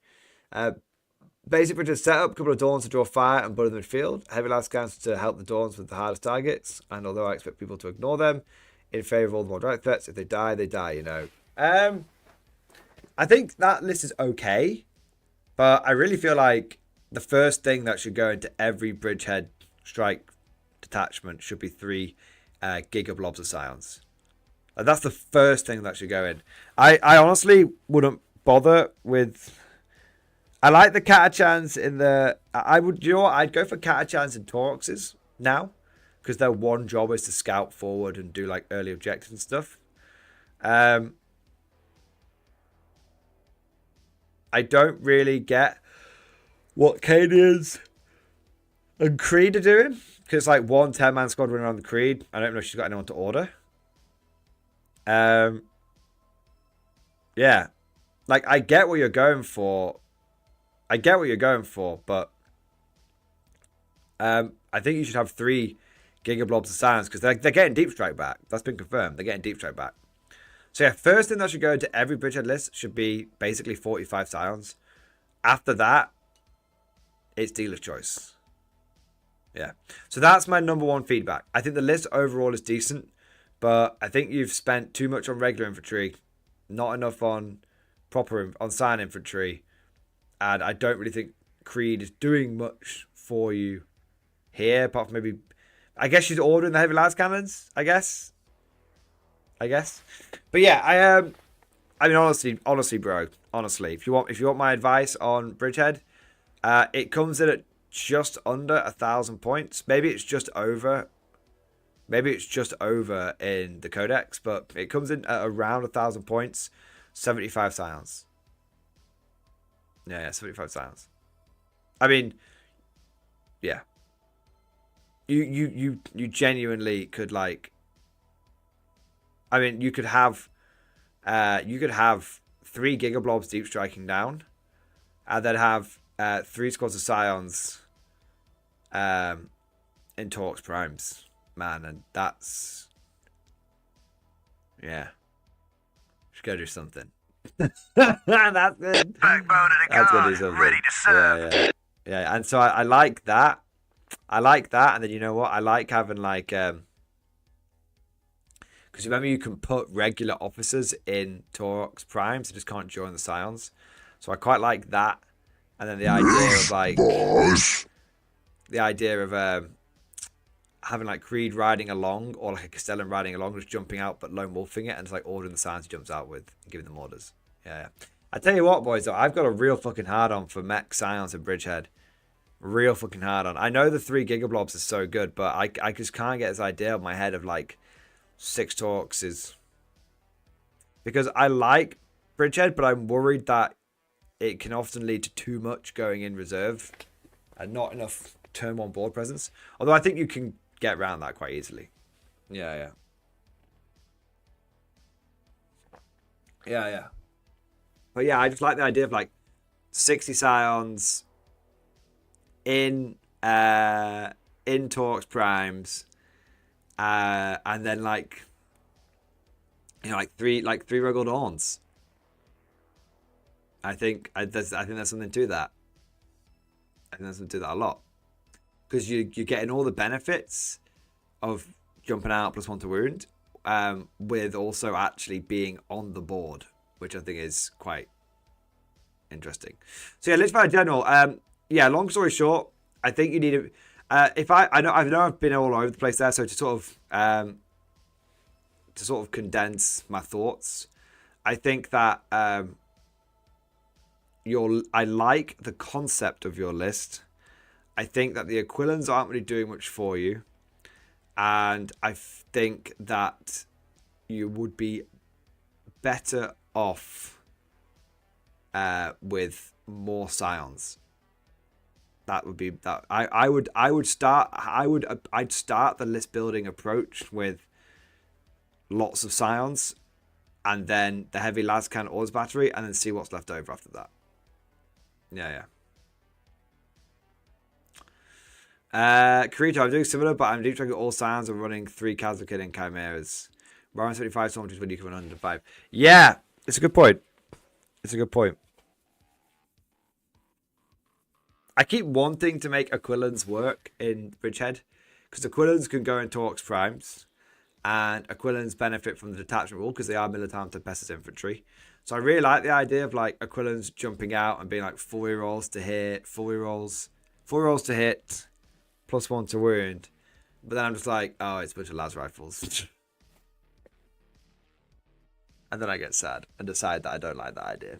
Basic Bridgehead setup, a couple of Dawns to draw fire and butter them in field, Heavy Lascans to help the Dawns with the hardest targets, and although I expect people to ignore them, in favour of all the more direct threats, if they die, you know. I think that list is okay, but I really feel like the first thing that should go into every Bridgehead strike detachment should be 3 Giga Blobs of Scions. That's the first thing that should go in. I honestly wouldn't bother with... I like the Catachans in the... I'd go for Catachans and Tauruxes now, because their one job is to scout forward and do like early objectives and stuff. I don't really get what Cadians and Creed are doing. Because it's like 1 10-man squad running around the Creed. I don't know if she's got anyone to order. Yeah. Like, I get what you're going for. But I think you should have 3 Giga Blobs of Science. Because they're getting Deep Strike back. That's been confirmed. They're getting Deep Strike back. So yeah, first thing that should go into every Bridgehead list should be basically 45 Scions. After that, it's dealer's choice. Yeah. So that's my number 1 feedback. I think the list overall is decent, but I think you've spent too much on regular infantry, not enough on Scion infantry, and I don't really think Creed is doing much for you here, apart from maybe, I guess she's ordering the heavy las cannons, I guess. But yeah, I mean, honestly, bro, if you want my advice on Bridgehead, it comes in at just under 1,000 points. Maybe it's just over in the codex, but it comes in at around 1,000 points, 75 Scions. Yeah, 75 Scions. I mean, yeah. You genuinely could like. I mean, you could have 3 Giga Blobs deep striking down, and then have 3 squads of Scions in Torx Primes, man, and that's should go do something. That's good. Backbone of the That's guard, gonna do something. ready to serve. Yeah. And so I like that. I like that, and then you know what? I like having like because remember you can put regular officers in Torx Primes, so just can't join the Scions. So I quite like that, and then the idea of like having like Creed riding along or like a Castellan riding along, just jumping out but lone wolfing it and just like ordering the Scions he jumps out with and giving them orders. Yeah. I tell you what, boys, though, I've got a real fucking hard on for mech Scions and Bridgehead. Real fucking hard on. I know the 3 gigablobs is so good, but I just can't get this idea in my head of like 6 Torx is because I like Bridgehead, but I'm worried that it can often lead to too much going in reserve and not enough turn 1 board presence. Although I think you can get around that quite easily. Yeah. But yeah, I just like the idea of like 60 Scions in Torx Primes, and then like like three Regal Dawns. I think there's something to that. I think there's something to that a lot. Because you're getting all the benefits of jumping out +1 to wound, with also actually being on the board, which I think is quite interesting. So yeah, let's find a general. Long story short, I think you need I know I've been all over the place there, so to sort of condense my thoughts, I think that I like the concept of your list. I think that the Aquilans aren't really doing much for you. And I think that you would be better off with more Scions. That would be that. I'd start the list building approach with lots of Scions, and then the heavy Lascan Ores battery, and then see what's left over after that. Yeah. Kirito, I'm doing similar, but I'm deep tracking all Scions and running 3 Kazakhin and Chimeras. Warhammer 75 so much when you can run under 5. Yeah, it's a good point. I keep wanting to make Aquilans work in Bridgehead, because Aquilans can go in Torx Primes, and Aquilans benefit from the detachment rule because they are Militant Tempestus infantry. So I really like the idea of like Aquilans jumping out and being like 4 rerolls to hit, 4 rerolls to hit, +1 to wound. But then I'm just like, oh, it's a bunch of las rifles. And then I get sad and decide that I don't like that idea.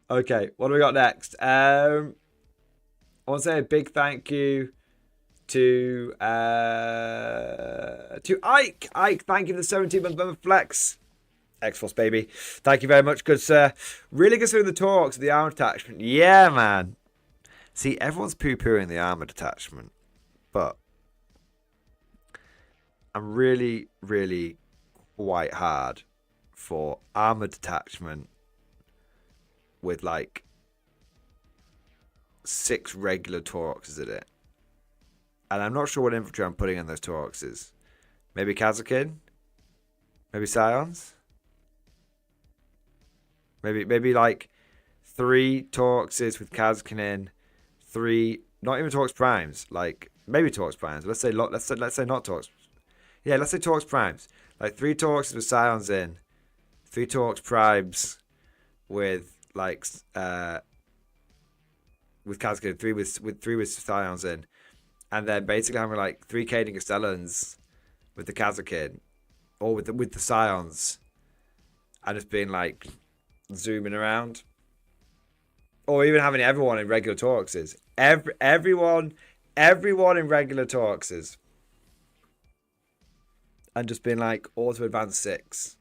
Okay, what do we got next? I want to say a big thank you to Ike. Ike, thank you for the 17-month member flex. X-Force, baby. Thank you very much, good sir. Really considering the talks of the armor detachment. Yeah, man. See, everyone's poo-pooing the armor detachment, but I'm really, really quite hard for armor detachment with like 6 regular Tauroxes in it. And I'm not sure what infantry I'm putting in those Tauroxes. Maybe Kazakhin? Maybe Scions? Maybe like 3 Tauroxes with Kazakhin in, 3, not even Torx Primes, like maybe Torx Primes. Let's say not Torx. Yeah, let's say Torx Primes. Like 3 Tauroxes with Scions in, 3 Torx Primes with like with Kazakhin, 3 with Scions in, and then basically having like 3 Caden Castellans with the Kazakhin or with the Scions, and just being like zooming around. Or even having everyone in regular Tauroxes. Everyone in regular Tauroxes. And just being like, auto advance 6.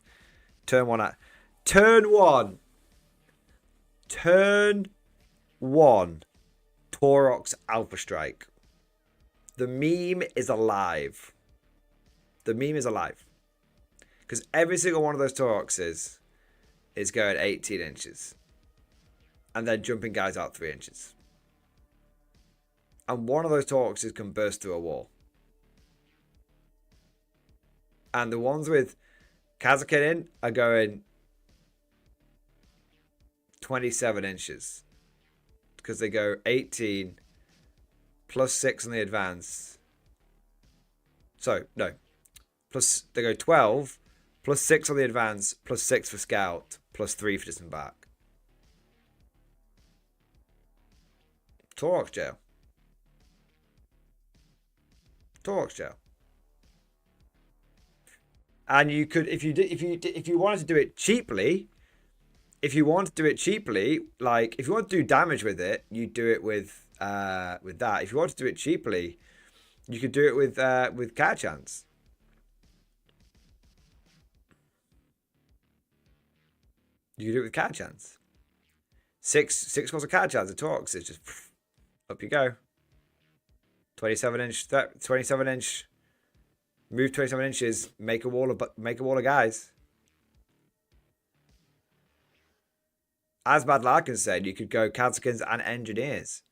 Turn 1. Taurox Alpha Strike. The meme is alive. Because every single one of those Tauroxes is going 18 inches. And then jumping guys out 3 inches. And one of those Torxes can burst through a wall. And the ones with Kazakin in are going 27 inches. Because they go 18 plus 6 on the advance. So, no. Plus, they go 12 plus 6 on the advance, plus 6 for scout, plus 3 for disembark. Torx jail. Torx jail. And you could, if you wanted to do it cheaply, like if you want to do damage with it, you do it with that. If you want to do it cheaply, you could do it with cat chance. You could do it with cat chance. Six was a cat chance. The Torx is just up you go. 27 inch, 27 inch. Move 27 inches. Make a wall of guys. As Bad Larkin said, you could go Kazakins and engineers.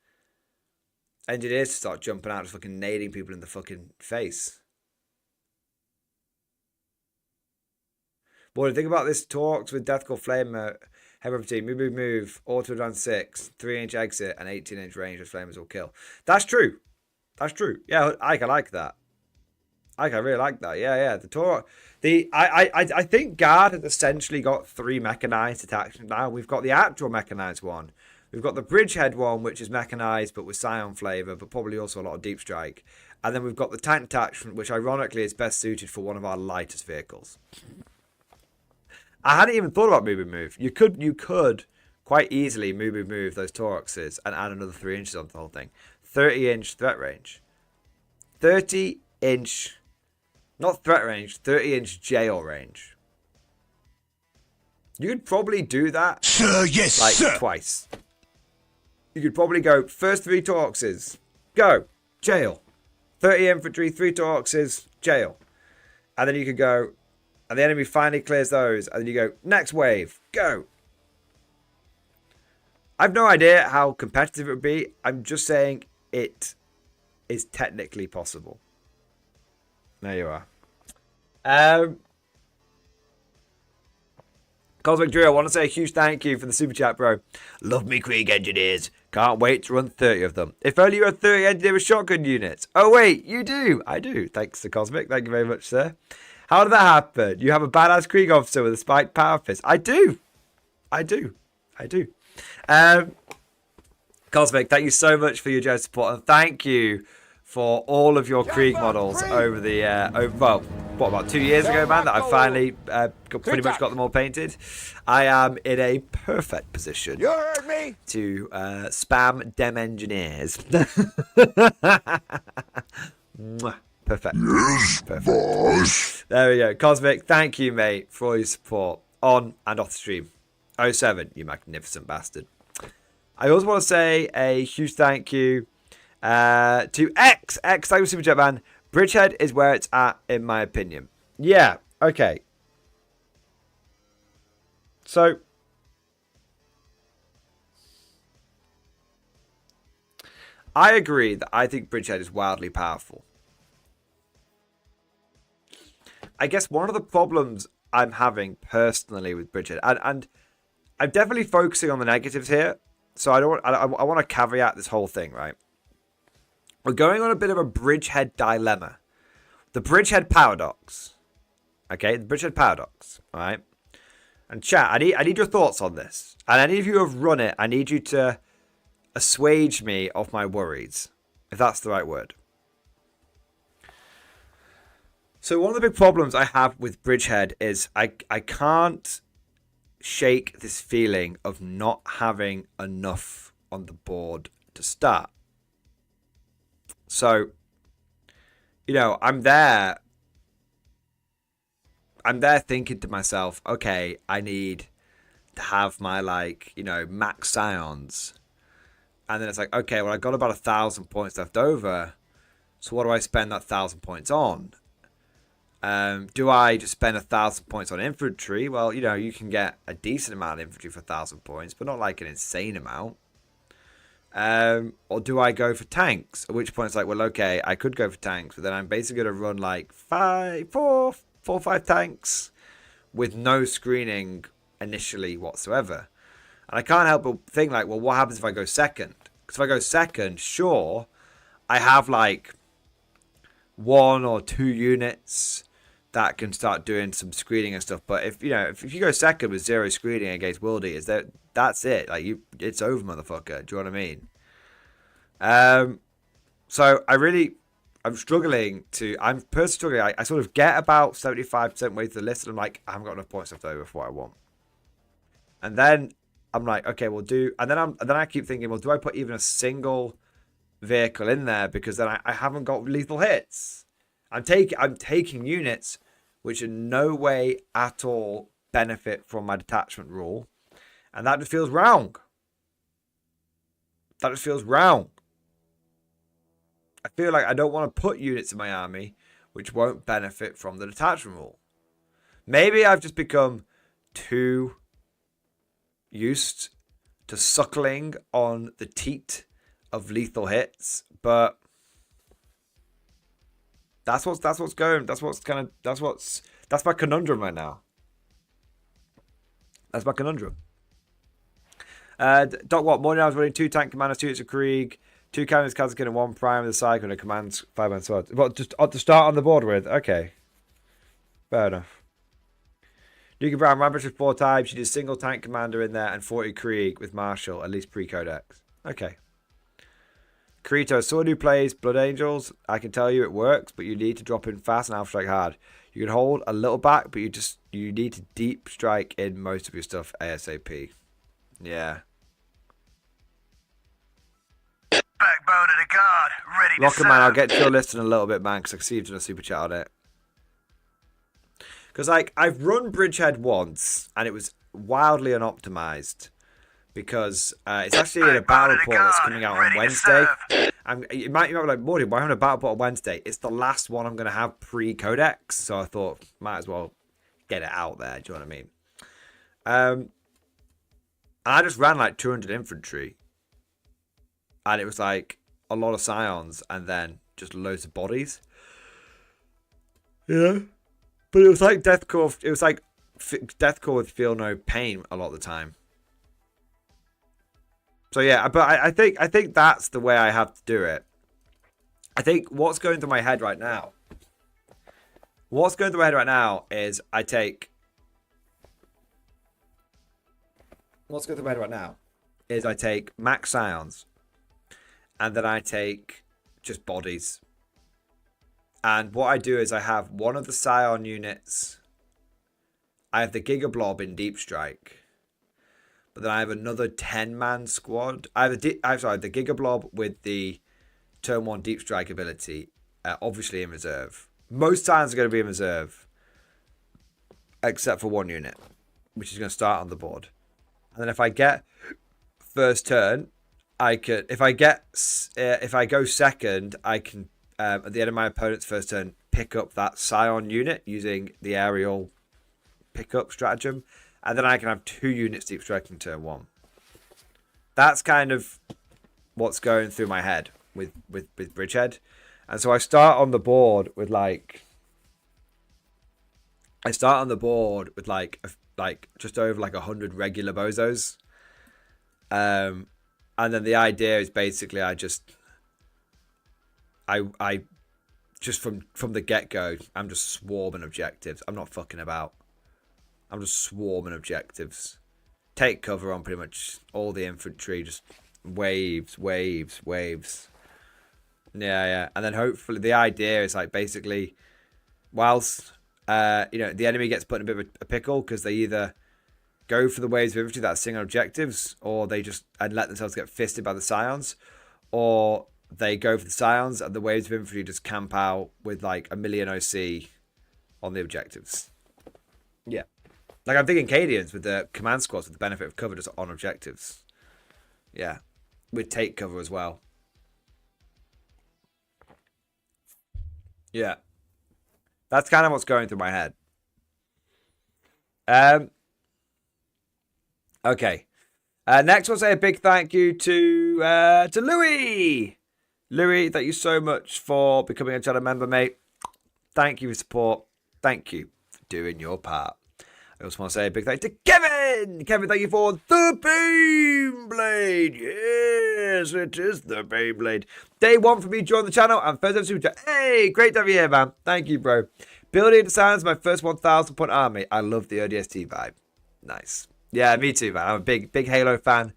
Engineers start jumping out, just fucking nading people in the fucking face. Boy, think about this Torx with Deathcore Flame, heavy team, move, auto advance 6, 3-inch exit, and 18-inch range with flamers will kill. That's true. That's true. Yeah, I like that. I really like that. Yeah. The Torx. I think Guard has essentially got 3 mechanized attacks now. We've got the actual mechanized one. We've got the Bridgehead one, which is mechanized but with Scion flavor, but probably also a lot of deep strike. And then we've got the tank attachment, which ironically is best suited for one of our lightest vehicles. I hadn't even thought about move. You could quite easily move those Torxes and add another 3 inches onto the whole thing. 30-inch threat range. 30-inch, not threat range, 30-inch jail range. You could probably do that. Sir, yes, like sir. Twice. You could probably go first 3 Torxes, go, jail. 30 infantry, 3 Torxes, jail. And then you could go, and the enemy finally clears those, and then you go, next wave, go. I've no idea how competitive it would be. I'm just saying it is technically possible. There you are. Cosmic Drew, I want to say a huge thank you for the super chat, bro. Love me Krieg engineers. Can't wait to run 30 of them. If only you had 30 engineer with shotgun units. Oh wait, you do. I do. Thanks to Cosmic. Thank you very much, sir. How did that happen? You have a badass Krieg officer with a spiked power fist. I do. Cosmic, thank you so much for your generous support, and thank you for all of your Krieg models over the about 2 years ago, man, that I finally pretty much got them all painted. I am in a perfect position. You heard me? To spam dem engineers. Perfect. Yes, perfect. boss. There we go. Cosmic, thank you, mate, for all your support on and off the stream. 07, you magnificent bastard. I also want to say a huge thank you to X. Thank you, Super Jet Man. Bridgehead is where it's at, in my opinion. Yeah, okay. So, I agree that I think Bridgehead is wildly powerful. I guess one of the problems I'm having personally with Bridgehead, and I'm definitely focusing on the negatives here, so I want to caveat this whole thing, right? We're going on a bit of a Bridgehead dilemma. The Bridgehead paradox. Okay, the Bridgehead paradox, all right? And chat, I need your thoughts on this. And any of you who have run it, I need you to assuage me of my worries, if that's the right word. So one of the big problems I have with Bridgehead is I can't shake this feeling of not having enough on the board to start. So, you know, I'm there thinking to myself, okay, I need to have my, like, you know, max scions. And then it's like, okay, well, I got about 1,000 points left over. So what do I spend that 1,000 points on? Do I just spend 1,000 points on infantry? Well, you know, you can get a decent amount of infantry for 1,000 points, but not like an insane amount. Or do I go for tanks? At which point it's like, well, okay, I could go for tanks, but then I'm basically going to run like four or five tanks with no screening initially whatsoever. And I can't help but think like, well, what happens if I go second? Because if I go second, sure, I have like 1 or 2 units that can start doing some screening and stuff. But if you go second with 0 screening against World Eaters, that's it. Like it's over, motherfucker. Do you know what I mean? So I'm struggling to. I'm personally struggling. I sort of get about 75% way to the list, and I'm like, I haven't got enough points left over for what I want. And then I'm like, okay, we'll do. And then I keep thinking, well, do I put even a single vehicle in there, because then I haven't got lethal hits. I'm taking units which in no way at all benefit from my detachment rule, and that just feels wrong. That just feels wrong. I feel like I don't want to put units in my army which won't benefit from the detachment rule. Maybe I've just become too used to suckling on the teat of lethal hits, but that's my conundrum right now. That's my conundrum. Doc Watt, Mordian, I was running 2 tank commanders, 2 hits of Krieg, 2 cannons, Kazakin, and 1 prime with a cycle, and a command 5-man sword. Well, just to start on the board with. Okay. Fair enough. Duke Brown, Rampage with 4 types. She did single tank commander in there and 40 Krieg with Marshall, at least pre-codex. Okay. Krito, someone who plays Blood Angels, I can tell you it works, but you need to drop in fast and alpha strike hard. You can hold a little back, but you need to deep strike in most of your stuff ASAP. Yeah. Backbone of the guard, ready to serve. Rocket Man, I'll get to your list in a little bit, man, because I see you've done a super chat on it. Because, like, I've run Bridgehead once, and it was wildly unoptimized. Because it's actually in a battle report that's coming out on Wednesday. You might be like, Mordian, why having a battle report on Wednesday? It's the last one I'm going to have pre-codex. So I thought, might as well get it out there. Do you know what I mean? And I just ran like 200 infantry. And it was like a lot of scions and then just loads of bodies. Yeah. But it was like Deathcore. It was like Deathcore with Feel No Pain a lot of the time. So yeah, but I think that's the way I have to do it. I think what's going through my head right now. What's going through my head right now is I take. What's going through my head right now is I take max scions, and then I take just bodies. And what I do is I have one of the scion units. I have the Giga Blob in Deep Strike. But then I have another 10-man squad. I have the Giga Blob with the turn 1 Deep Strike ability, obviously in reserve. Most times are going to be in reserve, except for 1 unit, which is going to start on the board. And then if I get first turn, I could. If I go second, I can at the end of my opponent's first turn pick up that scion unit using the aerial pickup stratagem. And then I can have 2 units deep striking turn 1. That's kind of what's going through my head with Bridgehead. And so I start on the board with like just over like 100 regular bozos. And then the idea is basically I just from the get-go, I'm just swarming objectives. I'm not fucking about. I'm just swarming objectives. Take cover on pretty much all the infantry. Just waves. Yeah. And then hopefully the idea is like basically whilst the enemy gets put in a bit of a pickle because they either go for the waves of infantry that are single objectives, or they just let themselves get fisted by the scions, or they go for the scions and the waves of infantry just camp out with like a million OC on the objectives. Yeah. Like I'm thinking Cadians with the command squads with the benefit of cover just on objectives. Yeah. With take cover as well. Yeah. That's kind of what's going through my head. Okay. Next, we'll say a big thank you to Louis. Louis, thank you so much for becoming a channel member, mate. Thank you for support. Thank you for doing your part. I also want to say a big thank you to Kevin. Kevin, thank you for the Beyblade. Yes, it is the Beyblade. Day 1 for me joining the channel and first ever super chat. Hey, great to have you here, man. Thank you, bro. Building the sounds of my first 1,000 point army. I love the ODST vibe. Nice. Yeah, me too, man. I'm a big Halo fan.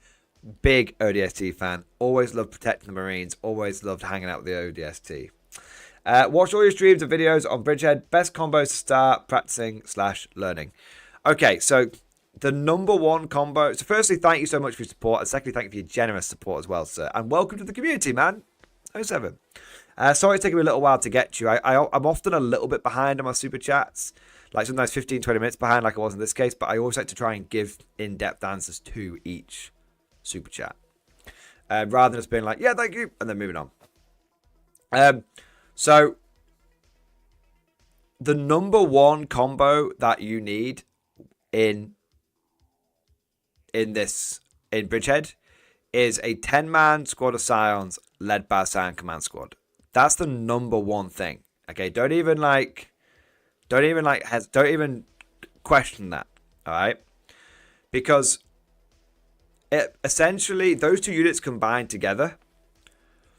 Big ODST fan. Always loved protecting the Marines. Always loved hanging out with the ODST. Watch all your streams and videos on Bridgehead. Best combos to start practicing / learning. Okay, so the number 1 combo. So firstly, thank you so much for your support. And secondly, thank you for your generous support as well, sir. And welcome to the community, man. 07. Sorry it's taking me a little while to get to you. I'm often a little bit behind on my super chats. Like sometimes 15, 20 minutes behind like I was in this case. But I always like to try and give in-depth answers to each super chat. Rather than just being like, yeah, thank you. And then moving on. So the number 1 combo that you need in Bridgehead is a 10-man squad of Scions led by a Scion command squad. That's the number 1 thing. Okay, don't even question that. All right, because essentially those 2 units combine together.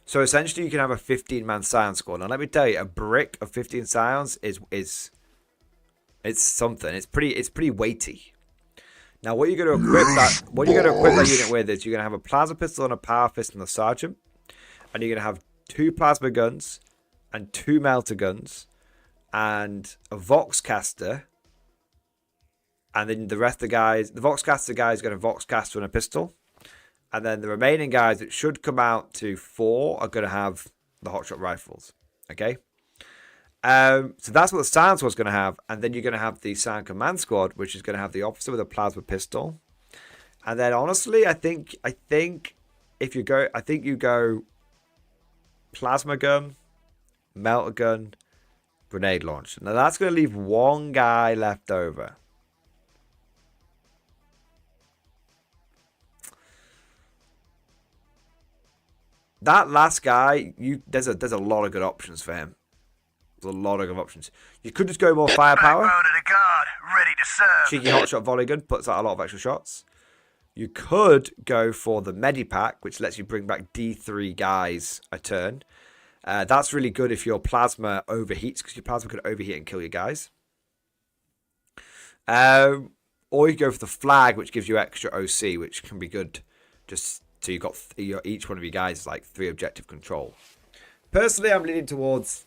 So essentially you can have a 15-man Scion squad. Now let me tell you, a brick of 15 Scions is it's something. It's pretty weighty. Now what you're going to equip that unit with is you're going to have a plasma pistol and a power fist and a sergeant, and you're going to have 2 plasma guns and 2 melter guns and a Voxcaster. And then the rest of the guys, the Voxcaster guy is going to Voxcaster and a pistol. And then the remaining guys that should come out to 4 are going to have the hotshot rifles. Okay? So that's what the Scion Squad's going to have. And then you're going to have the Scion Command Squad, which is going to have the officer with a plasma pistol. And then honestly, I think if you go, you go plasma gun, melter gun, grenade launcher. Now that's going to leave 1 guy left over. That last guy, there's a lot of good options for him. There's a lot of good options. You could just go more firepower. Backbone of the guard, ready to serve. Cheeky hotshot volley gun puts out a lot of extra shots. You could go for the Medipack, which lets you bring back D3 guys a turn. That's really good if your plasma overheats, because your plasma could overheat and kill your guys. Or you go for the flag, which gives you extra OC, which can be good. Just so you've got each one of you guys is like 3 objective control. Personally, I'm leaning towards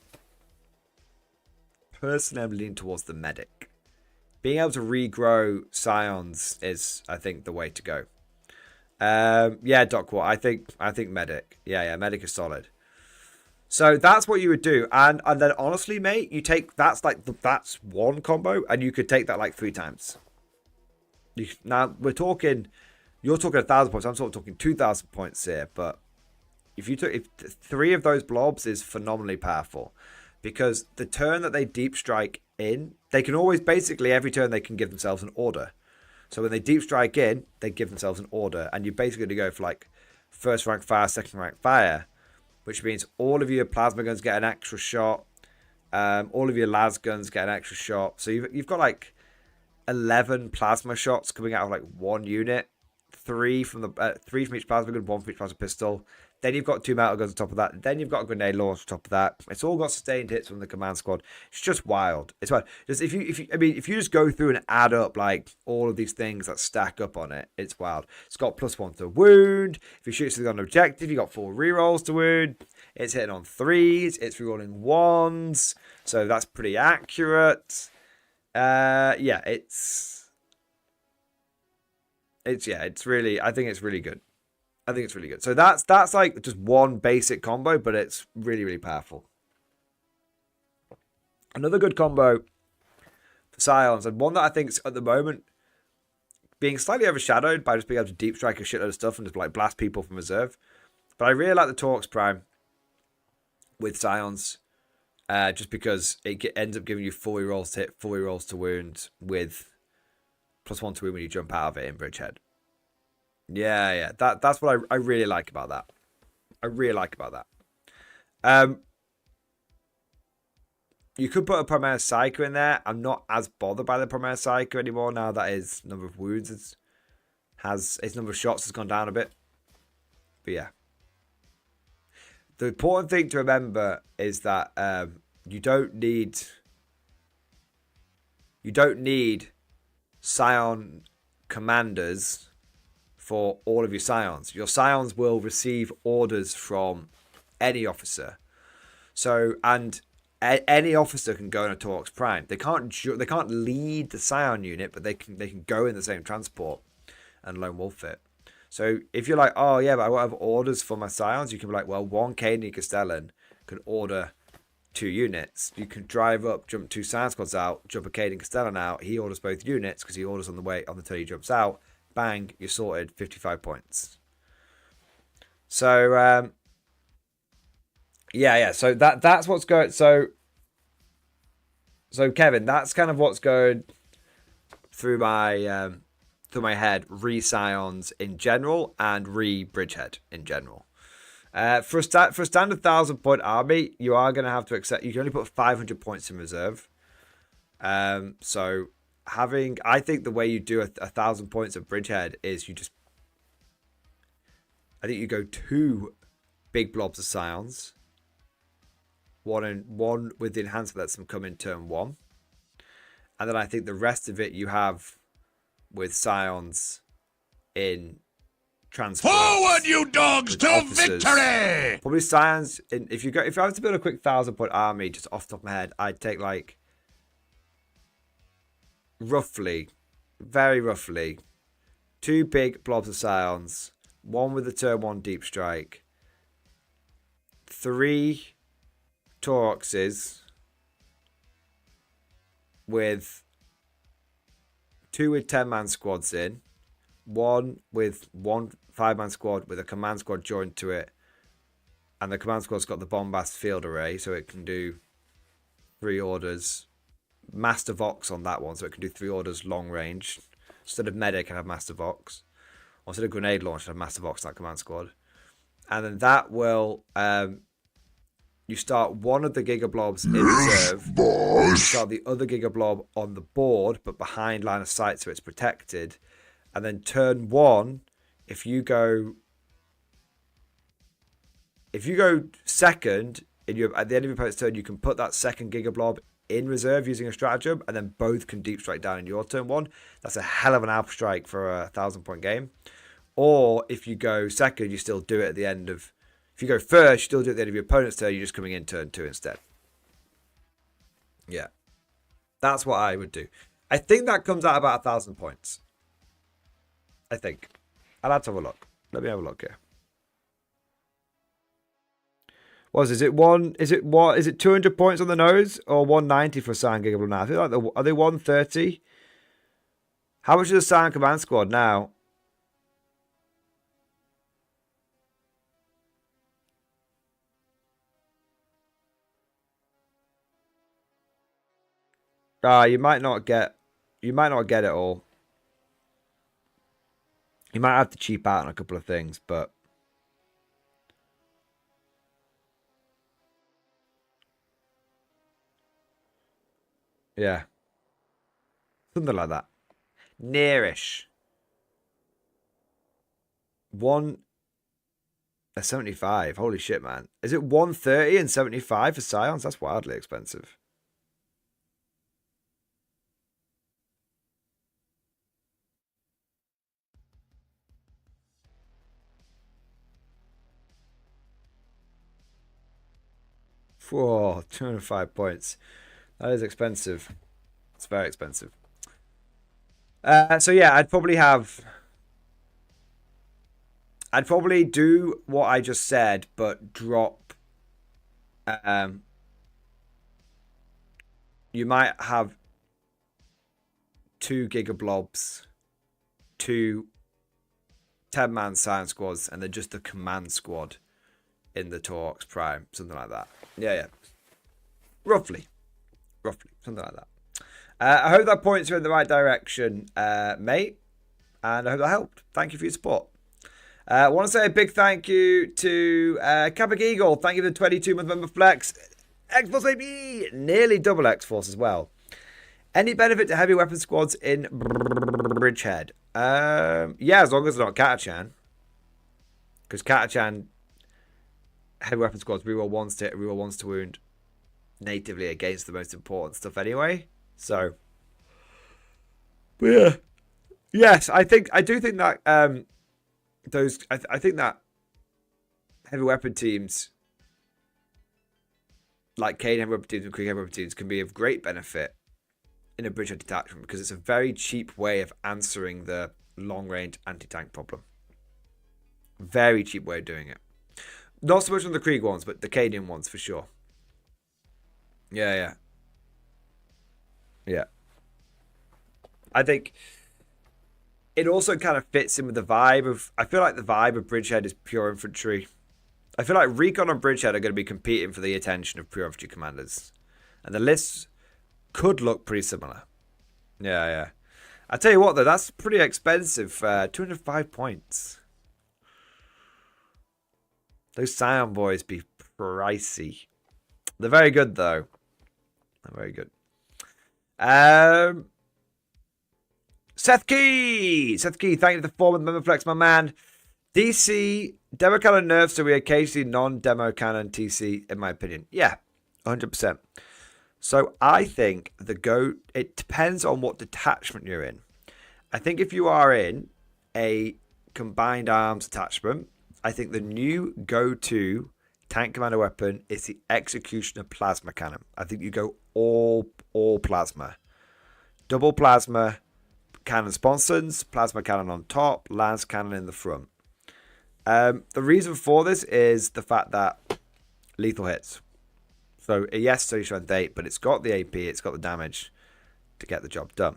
the medic. Being able to regrow Scions is, I think, the way to go. Yeah, Doc, what I think medic. Yeah, medic is solid. So that's what you would do, and then honestly, mate, you take that's 1 combo, and you could take that like 3 times. Now you're talking 1,000 points. I'm sort of talking 2,000 points here, but if 3 of those blobs is phenomenally powerful, because the turn that they deep strike in, they can always basically every turn they can give themselves an order. So when they deep strike in, they give themselves an order, and you're basically going to go for like first rank fire, second rank fire, which means all of your plasma guns get an extra shot, all of your las guns get an extra shot. So you've got like 11 plasma shots coming out of like 1 unit. 3 from each plasma gun, 1 from each plasma pistol. Then you've got 2 metal guns on top of that. Then you've got a grenade launcher on top of that. It's all got sustained hits from the command squad. It's just wild. It's wild. Just if you just go through and add up like all of these things that stack up on it, it's wild. It's got +1 to wound. If you shoot something on an objective, you got 4 rerolls to wound. It's hitting on 3s. It's rerolling 1s. So that's pretty accurate. Yeah, it's really, I think it's really good. So that's like just 1 basic combo, but it's really, really powerful. Another good combo for Scions, and one that I think is at the moment being slightly overshadowed by just being able to deep strike a shitload of stuff and just like blast people from reserve. But I really like the Torx Prime with Scions. just because it ends up giving you 4 rolls to hit, 4 rolls to wound with +1 to wound when you jump out of it in Bridgehead. Yeah. That's what I really like about that. I really like about that. You could put a Primaire Psycho in there. I'm not as bothered by the Primaire Psycho anymore now that his number of wounds his number of shots has gone down a bit. But yeah. The important thing to remember is that you don't need Scion commanders for all of your Scions. Your Scions will receive orders from any officer. So, and any officer can go in a Torx Prime. They can't lead the Scion unit, but they can go in the same transport and lone wolf it. So if you're like, oh yeah, but I won't have orders for my Scions, you can be like, well, one Caden Castellan can order 2 units. You can drive up, jump 2 Scion squads out, jump a Caden Castellan out. He orders both units because he orders on the turn he jumps out. Bang, you're sorted. 55 points. So yeah. So that's what's going. So Kevin, that's kind of what's going through my head. Re-Scions in general and re-Bridgehead in general. For a standard 1,000-point army, you are going to have to accept. You can only put 500 points in reserve. So I think the way you do 1,000 points at Bridgehead is I think you go 2 big blobs of Scions. One with the enhancement lets them come in turn 1. And then I think the rest of it you have with Scions in transport. Forward, you dogs, to officers. victory! Probably Scions. If I was to build a quick 1,000-point army, just off the top of my head, I'd take like very roughly, 2 big blobs of Scions, 1 with the turn 1 deep strike, 3 Tauroxes with 2 with 10-man squads in, 1 with 1 5-man squad with a command squad joined to it, and the command squad's got the bombast field array, so it can do 3 orders. Master Vox on that one, so it can do 3 orders long range. Instead of medic, I have Master Vox. Or instead of grenade launch, I have Master Vox on that command squad. And then that will you start one of the Giga Blobs in reserve. You start the other Giga Blob on the board, but behind line of sight, so it's protected. And then turn 1, if you go second at the end of your opponent's turn, you can put that second Giga Blob in reserve using a stratagem, and then both can deep strike down in your turn 1. That's a hell of an alpha strike for a 1,000-point game. Or if you go second, you still do it at the end of. If you go first, you still do it at the end of your opponent's turn. You're just coming in turn 2 instead. Yeah, that's what I would do. I think that comes out about 1,000 points. I think. I'll have to have a look. Let me have a look here. Is it 200 points on the nose or 190 for Scion Giga Blob now? I feel like are they 130? How much is the Scion Command Squad now? You might not get it all. You might have to cheap out on a couple of things, but yeah. Something like that. Nearish. 175. Holy shit, man. Is it 130 and 75 for Scions? That's wildly expensive. Whoa, 205 points. That is expensive. It's very expensive. So yeah, I'd probably do what I just said, but drop. You might have 2 Giga Blobs, 2 10-man Scion squads, and then just the command squad in the Torx Prime, something like that. Yeah. Roughly, something like that. I hope that points you in the right direction, mate. And I hope that helped. Thank you for your support. I want to say a big thank you to Cabig Eagle. Thank you for the 22-month member flex. X-Force AB, nearly double X-Force as well. Any benefit to heavy weapon squads in Bridgehead? Yeah, as long as it's not Katachan. Because Katachan, heavy weapon squads, reroll 1s to hit, reroll 1s to wound natively against the most important stuff anyway. So, but yeah. Yes, I do think that I think that heavy weapon teams like Kane heavy weapon teams and Krieg heavy weapon teams can be of great benefit in a bridgehead detachment because it's a very cheap way of answering the long range anti-tank problem. Very cheap way of doing it. Not so much on the Krieg ones, but the Cadian ones for sure. Yeah. I think it also kind of fits in with the vibe of... I feel like the vibe of Bridgehead is pure infantry. I feel like Recon and Bridgehead are going to be competing for the attention of pure infantry commanders. And the lists could look pretty similar. Yeah. I tell you what, though, that's pretty expensive. 205 points. Those Scion boys be pricey. They're very good, though. They're very good. Seth Key, thank you for the 4-month member flex, my man. DC demo cannon nerfs, so we occasionally non-demo cannon TC, in my opinion. Yeah, 100%. So I think it depends on what detachment you're in. I think if you are in a combined arms detachment, I think the new go-to tank commander weapon is the Executioner plasma cannon. I think you go all plasma. Double plasma, cannon sponsons, plasma cannon on top, lance cannon in the front. The reason for this is the fact that lethal hits. So yes, so strength 8, but it's got the AP, it's got the damage to get the job done.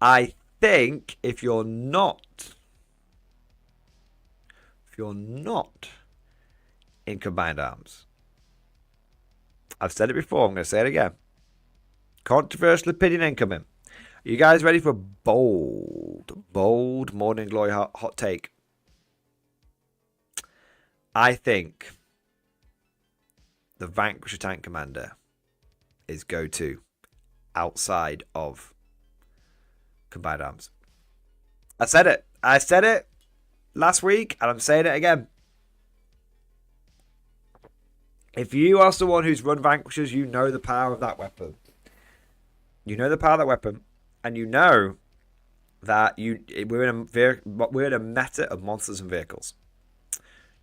I think if you're not in combined arms, I've said it before, I'm going to say it again. Controversial opinion incoming. Are you guys ready for a bold Morning Glory hot take? I think the Vanquisher Tank Commander is go-to outside of combined arms. I said it last week, and I'm saying it again. If you are someone who's run Vanquishers, you know the power of that weapon. You know the power of that weapon, and you know that we're in a meta of monsters and vehicles.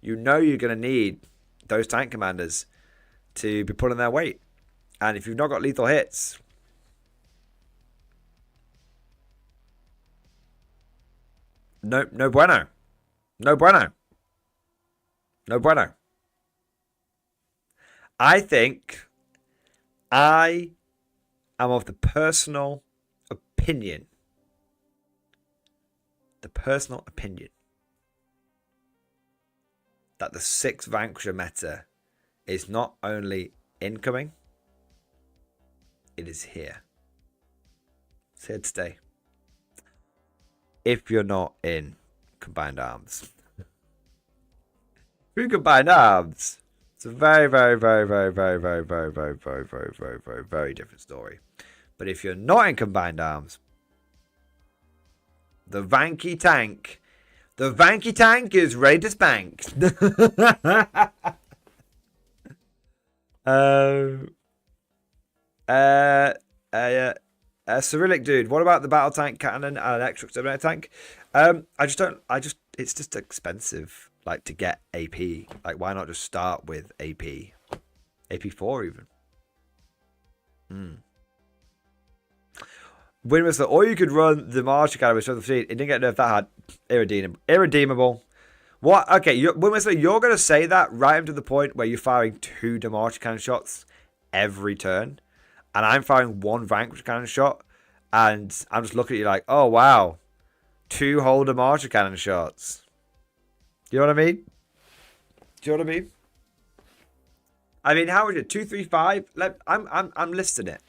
You know you're going to need those tank commanders to be pulling their weight. And if you've not got lethal hits, no bueno. No bueno. No bueno. I think I am of the personal opinion. That the 6 Vanquisher meta is not only incoming, it is here. It's here to stay. If you're not in combined arms. Through combined arms, it's a very, very, very, very, very, very, very, very, very, very, very, very, very different story. But if you're not in combined arms, the Vanky tank is ready to spank. Cyrillic dude, what about the battle tank cannon and an extra exterminator tank? It's just expensive, like, to get AP. Like, why not just start with AP? AP4 even. Windwhistle, or you could run the March Academy with Strength of 15. It didn't get nerfed that hard. Irredeemable. What? Okay, Windwhistle, you're going to say that right up to the point where you're firing 2 Demarch cannon shots every turn, and I'm firing 1 Vanquish cannon shot, and I'm just looking at you like, oh wow, 2 whole Demarch cannon shots. Do you know what I mean? I mean, how is it? 235? I'm listing it.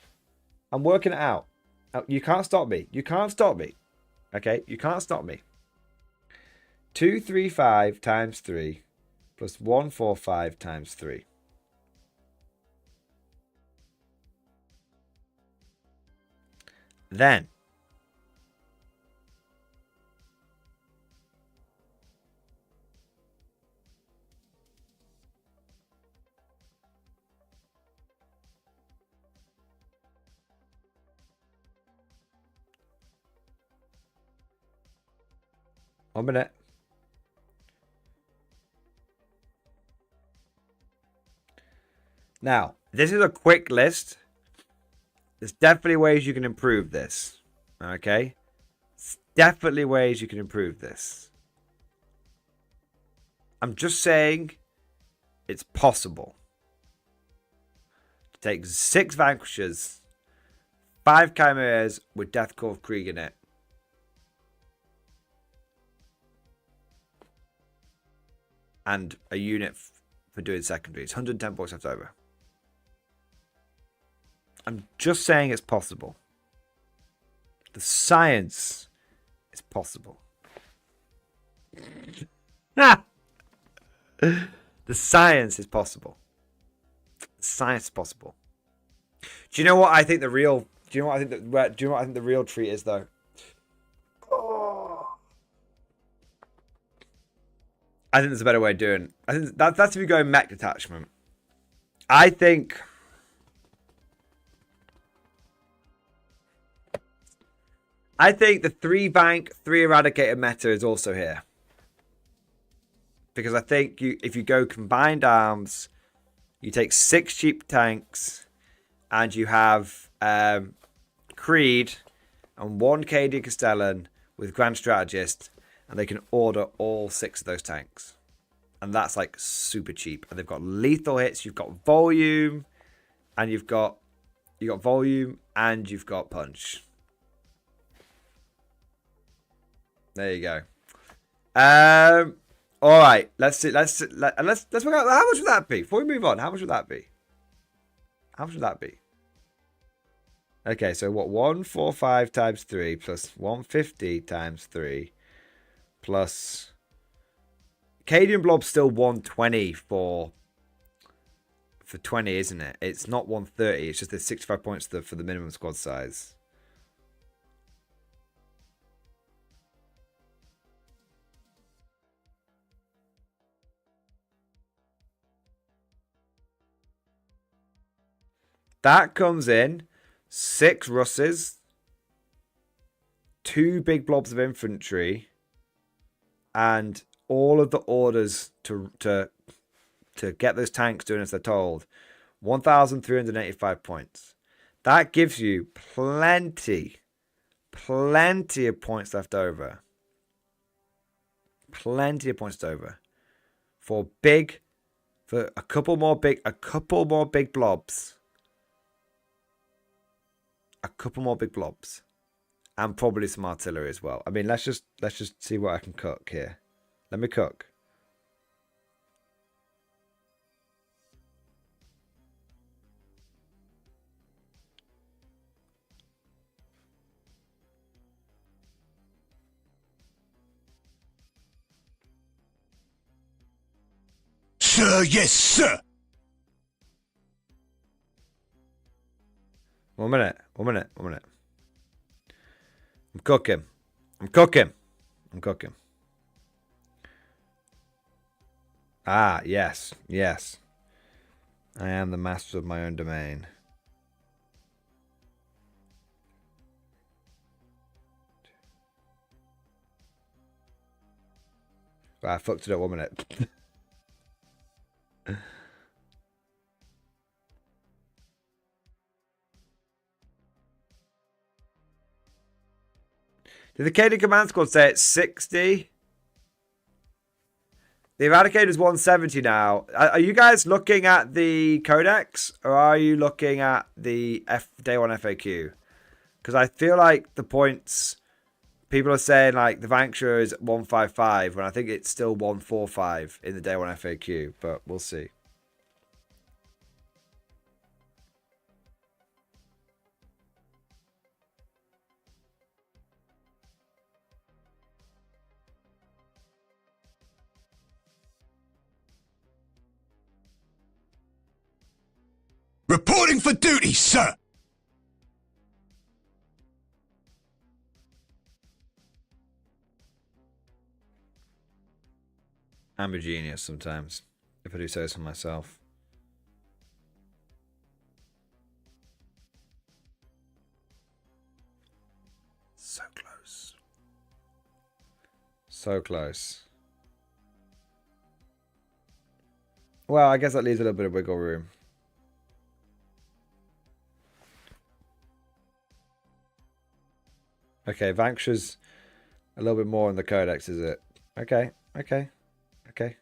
I'm working it out. You can't stop me. You can't stop me. Okay? You can't stop me. 235 times 3 plus 145 times 3. Then 1 minute. Now, this is a quick list. There's definitely ways you can improve this. Okay? There's definitely ways you can improve this. I'm just saying it's possible. To take 6 Vanquishers, 5 Chimeras with Deathcore Krieg in it. And a unit for doing secondaries. 110 points left over. I'm just saying it's possible. The science is possible. The science is possible. The science is possible. Do you know what I think the real? Do you know what I think that? Do you know what I think the real treat is though? I think there's a better way of doing it. I think that's if you go mech detachment. I think the 3 bank, 3 eradicator meta is also here. Because I think if you go combined arms, you take 6 cheap tanks, and you have Creed and 1 KD Castellan with Grand Strategist, and they can order all 6 of those tanks. And that's like super cheap. And they've got lethal hits, you've got volume, and you've got volume and you've got punch. There you go. All right, let's work out how much would that be before we move on. How much would that be? How much would that be? Okay, so what? 145 times 3 plus 150 times 3 plus Cadian Blob's still 120 for 20, isn't it? It's not 130. It's just the 65 points for the minimum squad size. That comes in 6 Russes, 2 big blobs of infantry, and all of the orders to get those tanks doing as they're told. 1,385 points. That gives you plenty of points left over. Plenty of points over for a couple more big blobs. A couple more big blobs, and probably some artillery as well. I mean, let's just see what I can cook here. Let me cook. Sir, yes, sir. 1 minute. 1 minute. 1 minute. I'm cooking. I'm cooking. I'm cooking. Ah, yes. Yes. I am the master of my own domain. Right, I fucked it up. 1 minute. Did the KD Command Squad say it's 60? The Eradicator's 170 now. Are you guys looking at the Codex, or are you looking at the Day 1 FAQ? Because I feel like the points, people are saying like the Vanquisher is 155, when I think it's still 145 in the Day 1 FAQ, but we'll see. Reporting for duty, sir. I'm a genius sometimes, if I do say so myself. So close. So close. Well, I guess that leaves a little bit of wiggle room. Okay, Vanquisher's a little bit more in the codex, is it? Okay, okay, okay.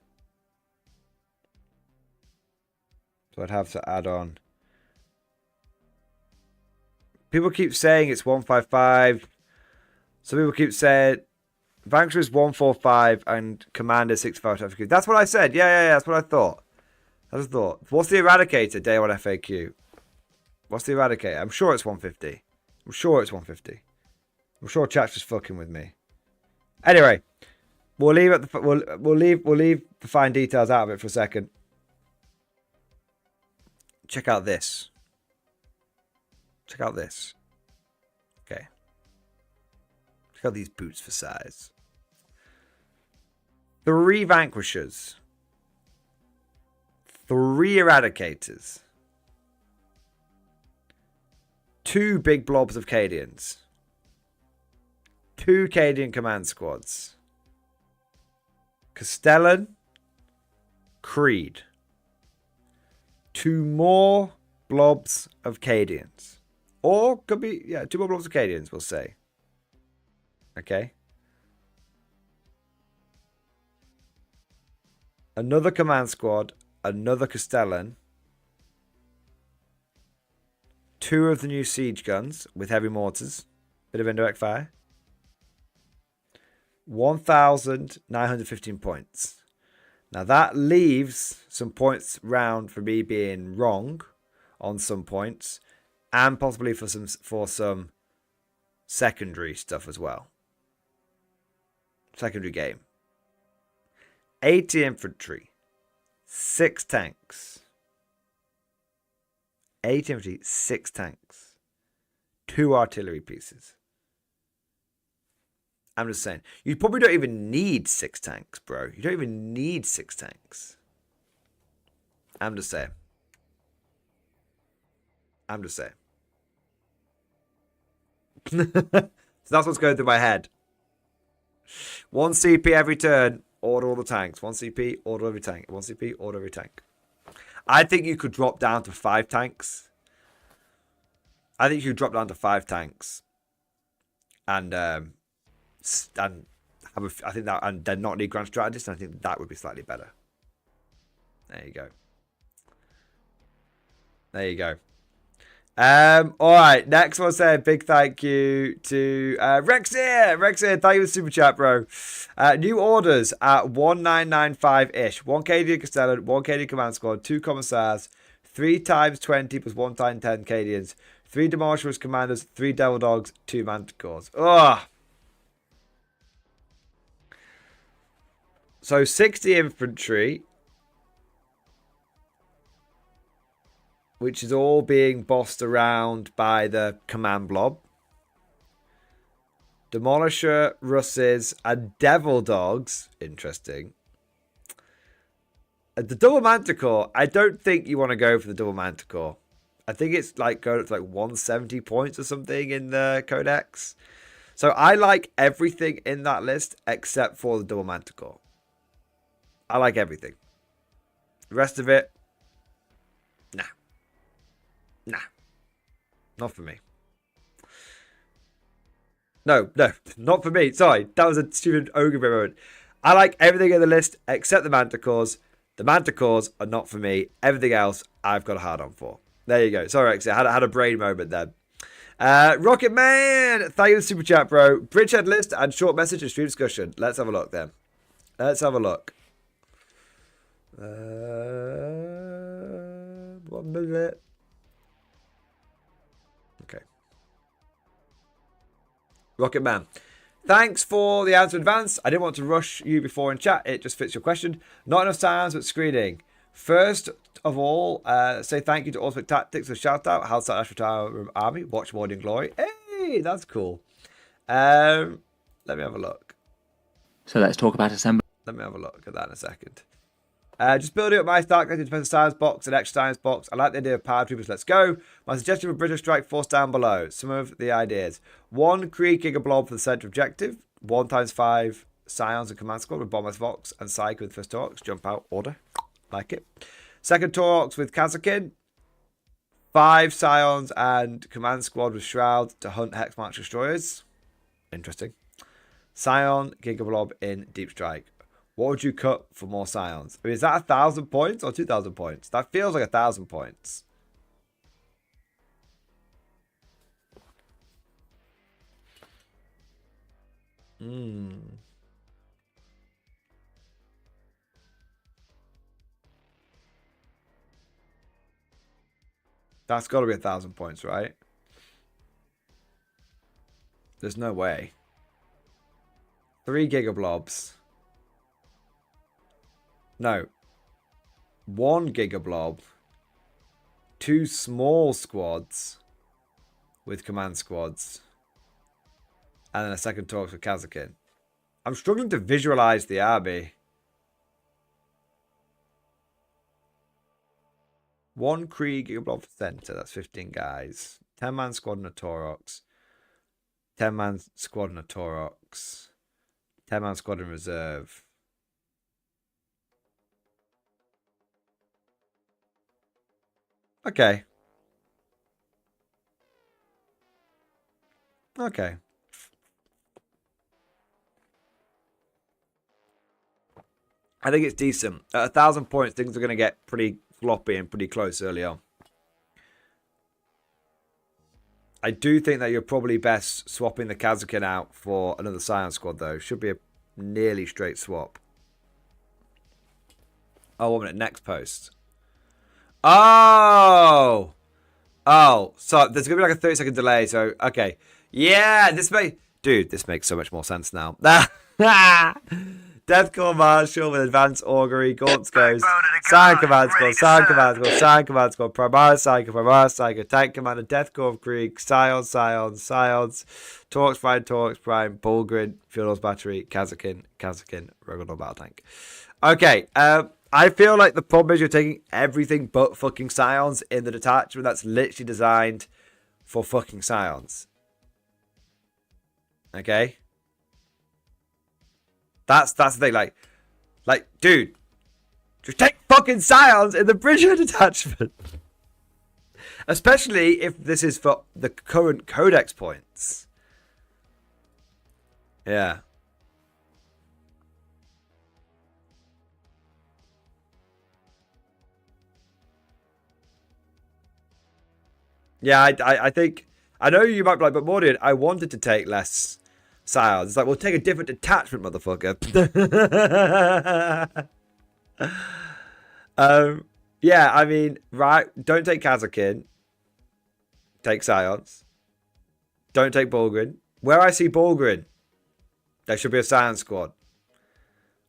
So I'd have to add on. People keep saying it's 155. Some people keep saying Vanquisher is 145 and Commander 65. That's what I said. Yeah, that's what I thought. That's what I thought. What's the Eradicator? Day 1 FAQ. What's the Eradicator? I'm sure it's 150. I'm sure it's 150. I'm sure chat's just fucking with me. Anyway, we'll leave it. We'll leave the fine details out of it for a second. Check out this. Check out this. Okay. Check out these boots for size. 3 Vanquishers. 3 Eradicators. 2 big blobs of Cadians. 2 Cadian command squads. Castellan. Creed. 2 more blobs of Cadians. Or could be, yeah, 2 more blobs of Cadians, we'll say. Okay. Another command squad. Another Castellan. 2 of the new siege guns with heavy mortars. Bit of indirect fire. 1,915 points. Now that leaves some points round for me being wrong on some points, and possibly for some secondary stuff as well. Secondary game. 80 infantry, 6 tanks. 8 infantry, 6 tanks, 2 artillery pieces. I'm just saying, you probably don't even need 6 tanks, bro. You don't even need 6 tanks. I'm just saying. I'm just saying. So that's what's going through my head. 1 CP every turn, order all the tanks. 1 CP, order every tank. 1 CP, order every tank. I think you could drop down to 5 tanks. I think you could drop down to 5 tanks. And have I think that, and then not need grand strategist, and I think that would be slightly better. There you go. There you go. All right, next one saying big thank you to Rexier. Rexier, thank you for the super chat, bro. New orders at 1995-ish. 1 Cadian Castellan, 1 Cadian Command Squad, 2 Commissars, 3 times 20 plus 1 times 10 Cadians, 3 Demolisher's Commanders, 3 Devil Dogs, 2 Manticores. Ugh. So 60 infantry, which is all being bossed around by the command blob. Demolisher, Russes, and Devil Dogs. Interesting. The double Manticore, I don't think you want to go for the double Manticore. I think it's like going up to like 170 points or something in the Codex. So I like everything in that list except for the double Manticore. I like everything. The rest of it, nah. Nah. Not for me. No, not for me. Sorry, that was a stupid ogre moment. I like everything in the list except the Manticores. The Manticores are not for me. Everything else, I've got a hard on for. There you go. Sorry, Rex. I had a brain moment there. Rocket Man, thank you for the super chat, bro. Bridgehead list and short message and stream discussion. Let's have a look then. Let's have a look. 1 minute. Okay. Rocket Man. Thanks for the answer in advance. I didn't want to rush you before in chat. It just fits your question. Not enough times, but screening. First of all, say thank you to Automatic Tactics. A shout out. How's that Retire Army? Watch Mordian Glory. Hey, that's cool. Let me have a look. So let's talk about assembly. Let me have a look at that in a second. Just building up my start going to defensive science box and extra science box. I like the idea of power troopers. Let's go. My suggestion for British strike force down below. Some of the ideas. 1 Krieg Gigablob for the center objective. 1 times 5 Scions and command squad with Bombers Vox and Psyche with first Torx. Jump out order. Like it. Second Torx with Kazakin. 5 Scions and command squad with Shroud to hunt Hex March destroyers. Interesting. Scion Gigablob in deep strike. What would you cut for more Scions? I mean, is that 1,000 points or 2,000 points? That feels like 1,000 points. That's got to be 1,000 points, right? There's no way. 3 Gigablobs. No. 1 Gigablob. 2 small squads with command squads. And then a second Torx with Kazakin. I'm struggling to visualize the army. 1 Krieg Gigablob center. That's 15 guys. 10-man squad and a Torox. 10-man squad and a Torox. 10-man squad in reserve. Okay. Okay. I think it's decent. At 1,000 points, things are going to get pretty floppy and pretty close early on. I do think that you're probably best swapping the Kazakin out for another Scion squad, though. Should be a nearly straight swap. Oh, 1 minute. Next post. Oh! Oh, so there's going to be like a 30-second delay, so, okay. Yeah, this makes so much more sense now. Deathcore Marshal with Advanced Augury, Gaunt's Ghost, Scion Command Squad, Scion Command Squad, Scion Command Squad, Primaris Psycho, Tank Commander, Deathcore of Krieg, Scions, Torx Prime, Bulgrin, Fjordor's Battery, Kazakin, Rogodor Battle Tank. Okay, I feel like the problem is you're taking everything but fucking Scions in the detachment that's literally designed for fucking Scions. Okay? That's the thing, like, dude, just take fucking Scions in the Bridgehead detachment. Especially if this is for the current Codex points. Yeah. Yeah, I think, I know you might be like, but Mordian, I wanted to take less Scions. It's like, we'll take a different detachment, motherfucker. Yeah, I mean, right, don't take Kazakin. Take Scions. Don't take Bulgrin. Where I see Bulgrin, there should be a Scion squad.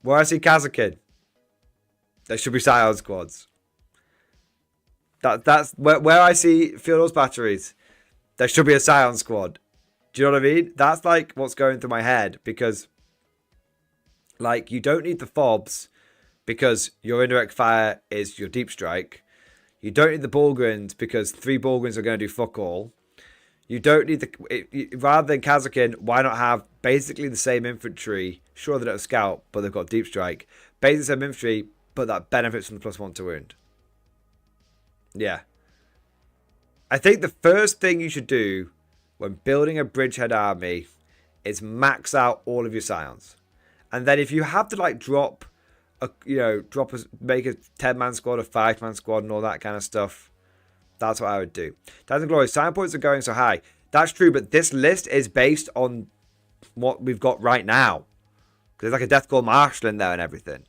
Where I see Kazakin, there should be Scion squads. That's where I see Fjordor's batteries, there should be a Scion squad. Do you know what I mean? That's like what's going through my head, because like you don't need the FOBs because your indirect fire is your deep strike. You don't need the Bulgrins because 3 Bulgrins are going to do fuck all. You don't need rather than Kazakin, why not have basically the same infantry? Sure, they don't have scout, but they've got deep strike. Basically the same infantry, but that benefits from the +1 to wound. Yeah. I think the first thing you should do when building a Bridgehead army is max out all of your Scions. And then if you have to like make a 10-man squad, a 5-man squad and all that kind of stuff, that's what I would do. Titans and Glory, Scion points are going so high. That's true, but this list is based on what we've got right now. Because there's like a Deathcore Marshal in there and everything.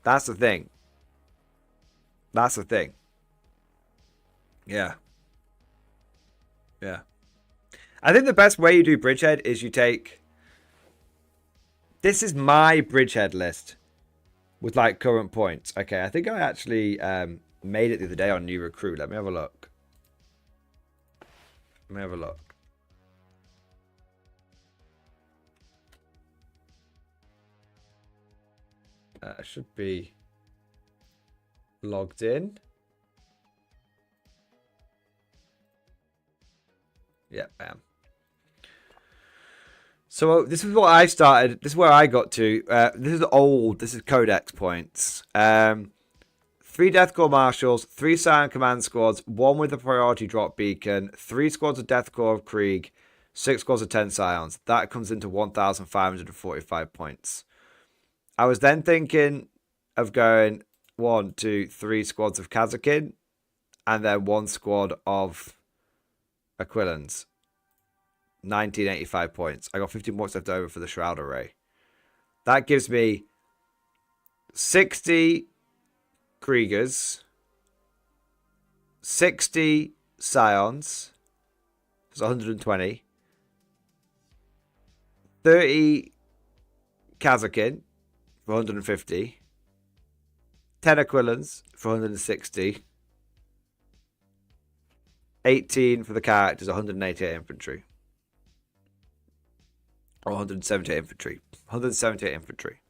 That's the thing. That's the thing. Yeah. Yeah. I think the best way you do Bridgehead is you take... This is my Bridgehead list. with like current points. Okay, I think I actually made it the other day on New Recruit. Let me have a look. Let me have a look. I should be logged in. Yeah, bam. So this is what I started. This is where I got to. This is old. This is Codex points. 3 Death Corps Marshals, 3 Scion Command Squads, 1 with a priority drop beacon, 3 squads of Death Corps of Krieg, 6 squads of 10 Scions. That comes into 1,545 points. I was then thinking of going 1, 2, 3 squads of Kazakin, and then 1 squad of Aquilans. 1985 points. I got 15 points left over for the Shroud Array. That gives me 60 Kriegers, 60 Scions, that's 120, 30 Kazakin for 150, 10 Aquilans for 160, 18 for the characters, 188 infantry. Or 178 infantry. 178 infantry.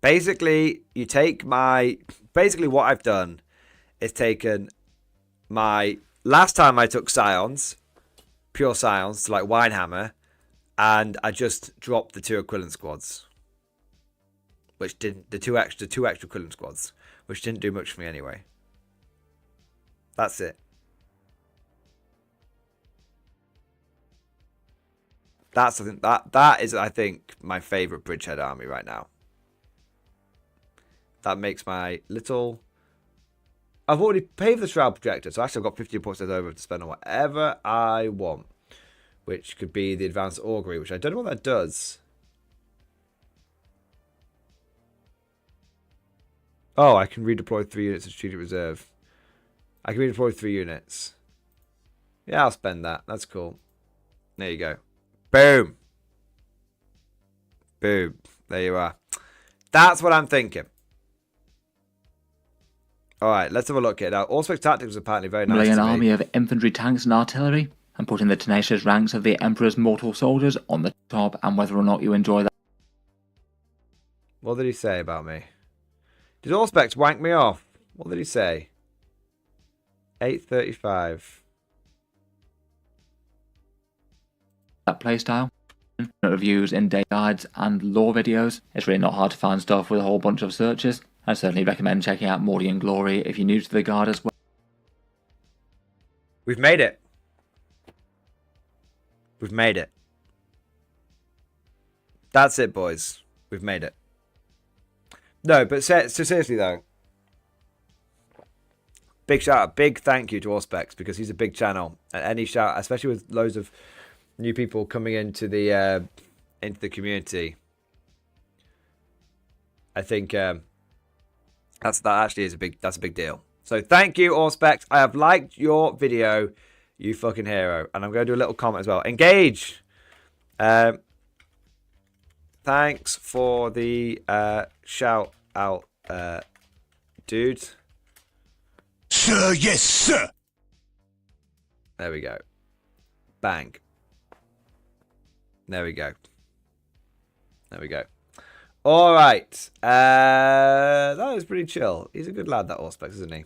Basically, you take my... Basically, what I've done is taken my... Last time I took Scions, pure Scions, to like Winehammer, and I just dropped the 2 Aquilin squads. Which didn't... The two extra Aquilin squads. Which didn't do much for me anyway. That's it. That's that is, I think, my favorite bridgehead army right now. That makes my little... I've already paid for the Shroud Projector, so actually I've got 50 points left over to spend on whatever I want. Which could be the Advanced Augury, which I don't know what that does. Oh, I can redeploy 3 units of Strategic Reserve. I can redeploy 3 units. Yeah, I'll spend that. That's cool. There you go. Boom. Boom. There you are. That's what I'm thinking. Alright, let's have a look at it. Now, Allspec Tactics is apparently very nice. An army of infantry, tanks, and artillery, and putting the tenacious ranks of the Emperor's mortal soldiers on the top, and whether or not you enjoy that. What did he say about me? Did Allspecs wank me off? What did he say? 835. That playstyle, reviews, in-day guides, and lore videos. It's really not hard to find stuff with a whole bunch of searches. I certainly recommend checking out Mordian Glory if you're new to the guard as well. We've made it. We've made it. That's it, boys. We've made it. No, but so seriously though, big shout out, big thank you to Allspecs, because he's a big channel, and any shout, especially with loads of new people coming into the community. I think that actually is a big deal. So thank you, Allspecs. I have liked your video, you fucking hero, and I'm going to do a little comment as well. Engage. Thanks for the shout out, dude. Sir, yes, sir. There we go. Bang. There we go. There we go. All right. That was pretty chill. He's a good lad, that Allspecs, isn't he?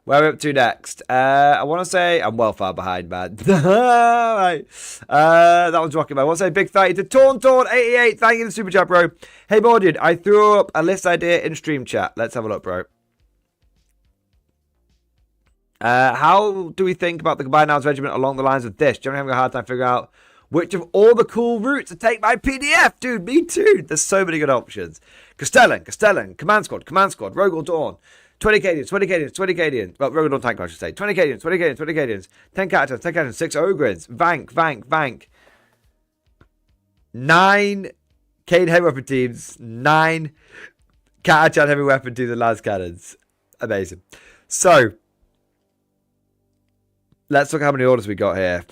Where are we up to next? I want to say I'm well far behind, man. All right. That was Rocket Man. I want to say big thank you to Torn88. Thank you for the super chat, bro. Hey, Mordian, I threw up a list idea in stream chat. Let's have a look, bro. How do we think about the Combined Arms Regiment along the lines of this? Generally having a hard time figuring out which of all the cool routes to take my PDF. Dude, me too. There's so many good options. Castellan, Command Squad, Rogue or Dawn. 20 Cadians, 20 Cadians, 20 Cadians. Well, Rogue or Dawn tank, I should say. 20 Cadians, 20 Cadians, 20 Cadians. 10 Captains, 6 Ogrins. Vank. 9 Cade heavy weapon teams. 9 Catachan heavy weapon teams and Lance Cannons. Amazing. So, let's look at how many orders we got here.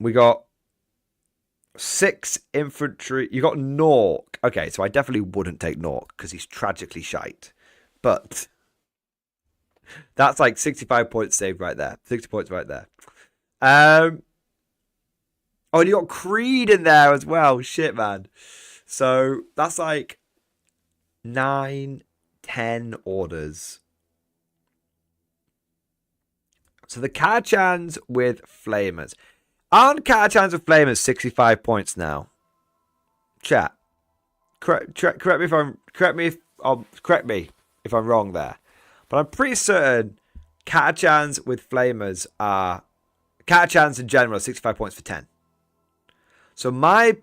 We got 6 infantry. You got Nork. Okay, so I definitely wouldn't take Nork because he's tragically shite. But that's like 65 points saved right there. 60 points right there. Oh, and you got Creed in there as well. Shit, man. So that's like 9, 10 orders. So the Katachans with Flamers. Aren't Katachans with Flamers 65 points now? Chat. Correct me if I'm wrong there. But I'm pretty certain Katachans with Flamers are... Katachans in general are 65 points for 10. So my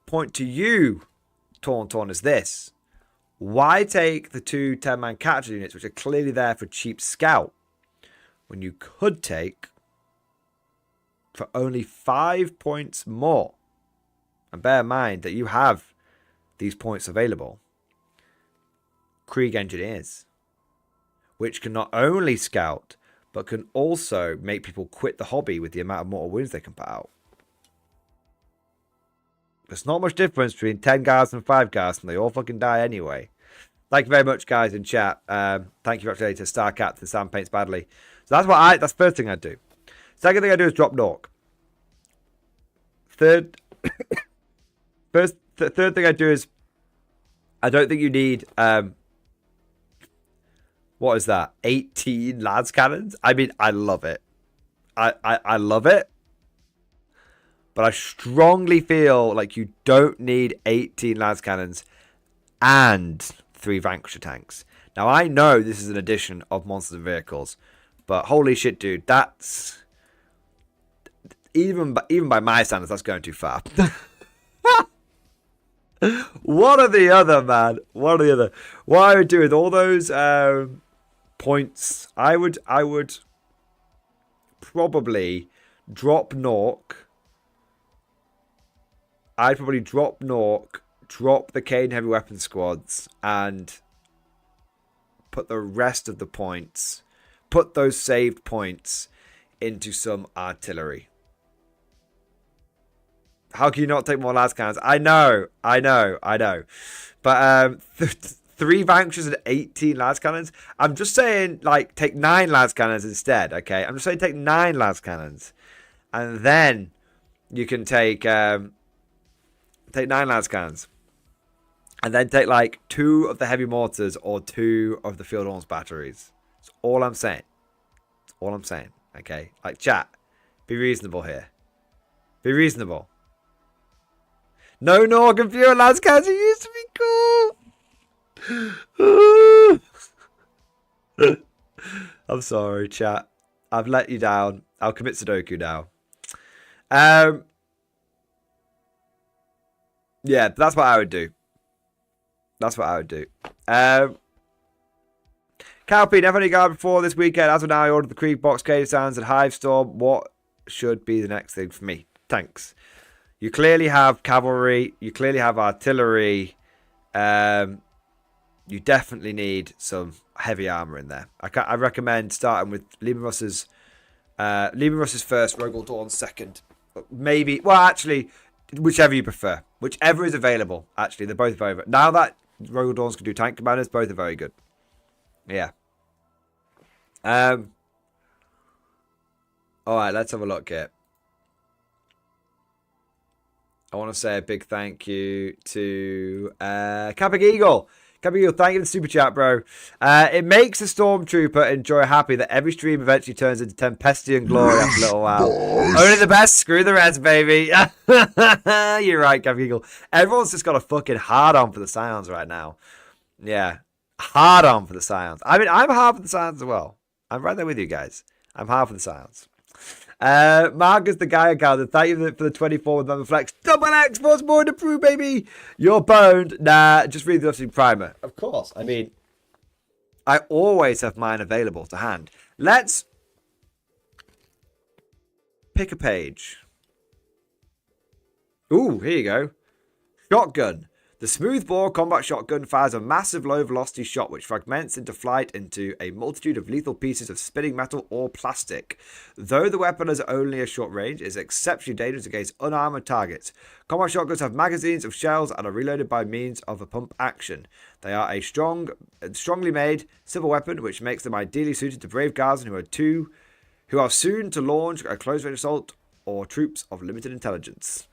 point to you, Torn, is this. Why take the 2 10-man Katachan units, which are clearly there for cheap scout, when you could take for only 5 points more? And bear in mind that you have these points available. Krieg Engineers, which can not only scout, but can also make people quit the hobby with the amount of mortal wounds they can put out. There's not much difference between 10 guards and 5 guards, and they all fucking die anyway. Thank you very much, guys, in chat. Thank you actually to Star Captain Sam Paints Badly. So that's the first thing I'd do. Second thing I do is drop Nork. Third thing I do is I don't think you need what is that? 18 lads cannons? I mean, I love it. I love it. But I strongly feel like you don't need 18 lads cannons and 3 Vanquisher tanks. Now I know this is an addition of monsters and vehicles, but holy shit, dude, that's even by my standards, that's going too far. What are the other, man? What are the other? What I would do with all those points, I would probably drop Nork. I'd probably drop Nork, drop the Cane Heavy Weapon Squads, and put the rest of the points, put those saved points into some artillery. How can you not take more las cannons? I know. But 3 Vanquishers and 18 las cannons. I'm just saying, like, take 9 las cannons instead, okay? I'm just saying take 9 las cannons. And then you can take 9 las cannons. And then take, like, 2 of the heavy mortars or 2 of the field arms batteries. That's all I'm saying. That's all I'm saying, okay? Like, chat, be reasonable here. Be reasonable. No Nork and fewer lads cannons. It used to be cool. I'm sorry, chat. I've let you down. I'll commit Sudoku now. Yeah, that's what I would do. That's what I would do. Calpy, never any guard before this weekend. As of now, I ordered the Krieg box, Cave Sands, and Hive Storm. What should be the next thing for me? Tanks. You clearly have cavalry. You clearly have artillery. You definitely need some heavy armor in there. I recommend starting with Lehman Russ's first, Rogel Dawn second. Maybe, well, actually, whichever you prefer. Whichever is available. Actually, they're both very good. Now that Rogel Dawns can do tank commanders, both are very good. Yeah. Alright, let's have a look here. I want to say a big thank you to Capic Eagle. Capic Eagle, thank you for the super chat, bro. It makes a stormtrooper enjoy happy that every stream eventually turns into Tempestian glory after a little while. Only the best, screw the rest, baby. You're right, Capic Eagle. Everyone's just got a fucking hard on for the Scions right now. Yeah, hard on for the Scions. I mean, I'm hard for the Scions as well. I'm right there with you guys. I'm hard for the Scions. Marcus the Gaia Calendar, thank you for the 24 with Member Flex. Double X, what's more to prove, baby? You're boned. Nah, just read the Dusty Primer. Of course. I mean, I always have mine available to hand. Let's pick a page. Ooh, here you go. Shotgun. The smoothbore combat shotgun fires a massive low-velocity shot which fragments into flight into a multitude of lethal pieces of spinning metal or plastic. Though the weapon has only a short range, it is exceptionally dangerous against unarmored targets. Combat shotguns have magazines of shells and are reloaded by means of a pump action. They are a strongly made, simple weapon which makes them ideally suited to brave guardsmen who are soon to launch a close-range assault or troops of limited intelligence.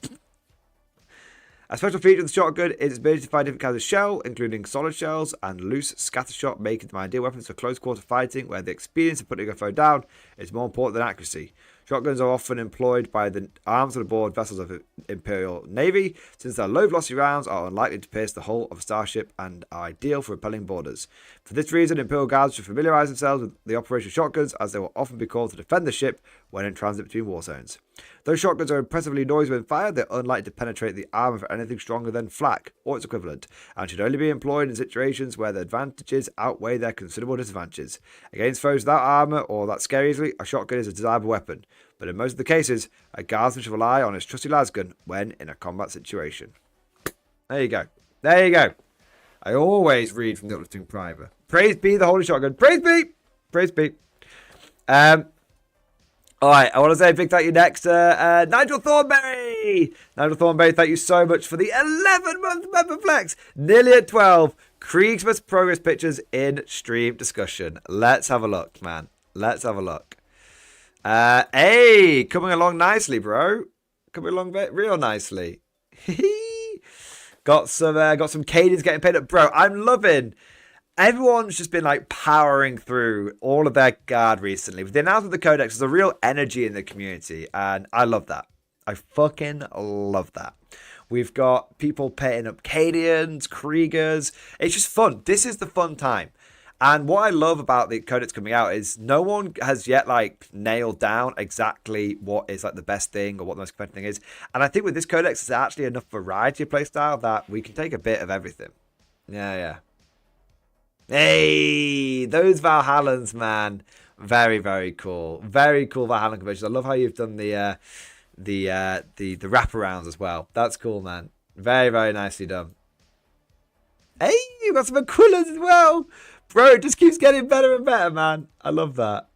A special feature of the shotgun is its ability to fire different kinds of shell, including solid shells and loose scatter shot, making them ideal weapons for close quarter fighting, where the experience of putting a foe down is more important than accuracy. Shotguns are often employed by the arms and aboard vessels of the Imperial Navy, since their low-velocity rounds are unlikely to pierce the hull of a starship and are ideal for repelling boarders. For this reason, Imperial Guards should familiarise themselves with the operation of shotguns, as they will often be called to defend the ship when in transit between war zones. Though shotguns are impressively noisy when fired, they're unlikely to penetrate the armour for anything stronger than flak, or its equivalent, and should only be employed in situations where the advantages outweigh their considerable disadvantages. Against foes without armour or that scare easily, a shotgun is a desirable weapon, but in most of the cases, a guardsman should rely on his trusty lasgun when in a combat situation. There you go. There you go. I always read from the uplifting primer. Praise be the holy shotgun. Praise be! Praise be. Alright, I want to say a big thank you next to Nigel Thornberry. Nigel Thornberry, thank you so much for the 11-month member flex. Nearly at 12. Kriegsmas progress pictures in stream discussion. Let's have a look, man. Let's have a look. Hey, coming along nicely, bro. Coming along real nicely. got some Cadians getting paid up. Bro, I'm loving... Everyone's just been like powering through all of their guard recently. With the announcement of the Codex, there's a real energy in the community, and I love that. I fucking love that. We've got people paying up Cadians, Kriegers. It's just fun. This is the fun time. And what I love about the Codex coming out is no one has yet like nailed down exactly what is like the best thing or what the most competitive thing is. And I think with this Codex, there's actually enough variety of playstyle that we can take a bit of everything. Yeah. Hey, those Valhallans, man. Very, very cool. Very cool Valhalla conversions. I love how you've done the wraparounds as well. That's cool, man. Very, very nicely done. Hey, you got some Aquilans as well. Bro, it just keeps getting better and better, man. I love that.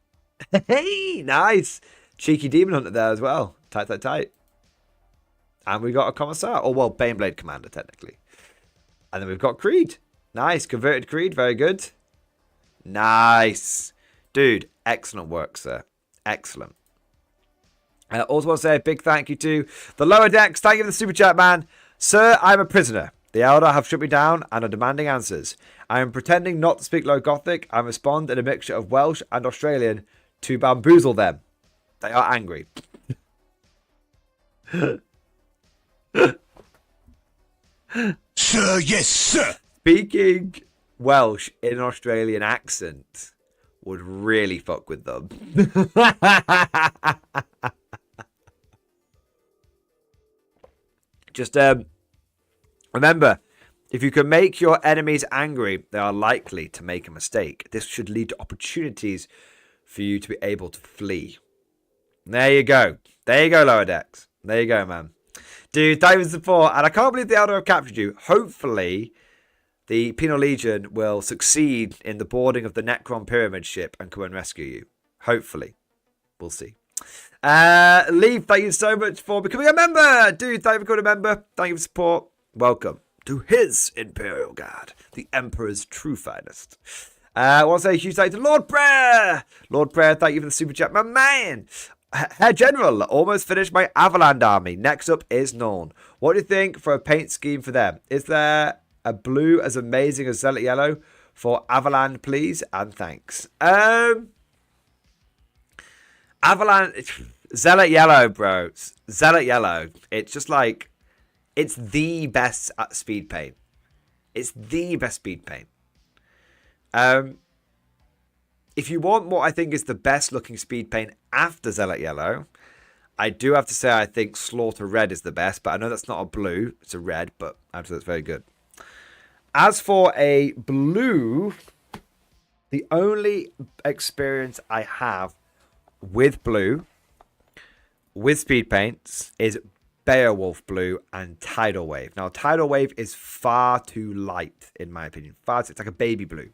Hey, nice. Cheeky Demon Hunter there as well. Tight. And we got a Commissar. Or, well, Baneblade Commander, technically. And then we've got Creed. Nice. Converted Creed. Very good. Nice. Dude, excellent work, sir. Excellent. I also want to say a big thank you to the Lower Decks. Thank you for the super chat, man. Sir, I'm a prisoner. The Elder have shut me down and are demanding answers. I am pretending not to speak Low Gothic and respond in a mixture of Welsh and Australian to bamboozle them. They are angry. Sir, yes, sir. Speaking Welsh in an Australian accent would really fuck with them. Just remember, if you can make your enemies angry, they are likely to make a mistake. This should lead to opportunities for you to be able to flee. There you go. There you go, Lower Decks. There you go, man. Dude, thank you for the support. And I can't believe the Elder have captured you. Hopefully, the Penal Legion will succeed in the boarding of the Necron Pyramid ship and come and rescue you. Hopefully. We'll see. Leaf, thank you so much for becoming a member. Dude, thank you for becoming a member. Thank you for support. Welcome to his Imperial Guard, the Emperor's true finest. I want to say a huge thank you to Lord Prayer. Lord Prayer, thank you for the super chat. My man. Herr General, almost finished my Avaland army. Next up is Norn. What do you think for a paint scheme for them? Is there a blue as amazing as Zealot Yellow for Avaland, please? And thanks. Avaland, Zealot Yellow, bro. Zealot Yellow. It's just like, it's the best at speed paint. It's the best speed paint. If you want what I think is the best looking speed paint after Zealot Yellow, I do have to say I think Slaughter Red is the best, but I know that's not a blue, it's a red, but actually that's very good. As for a blue, the only experience I have with blue, with speed paints, is Beowulf Blue, and Tidal Wave. Now, Tidal Wave is far too light, in my opinion. It's like a baby blue.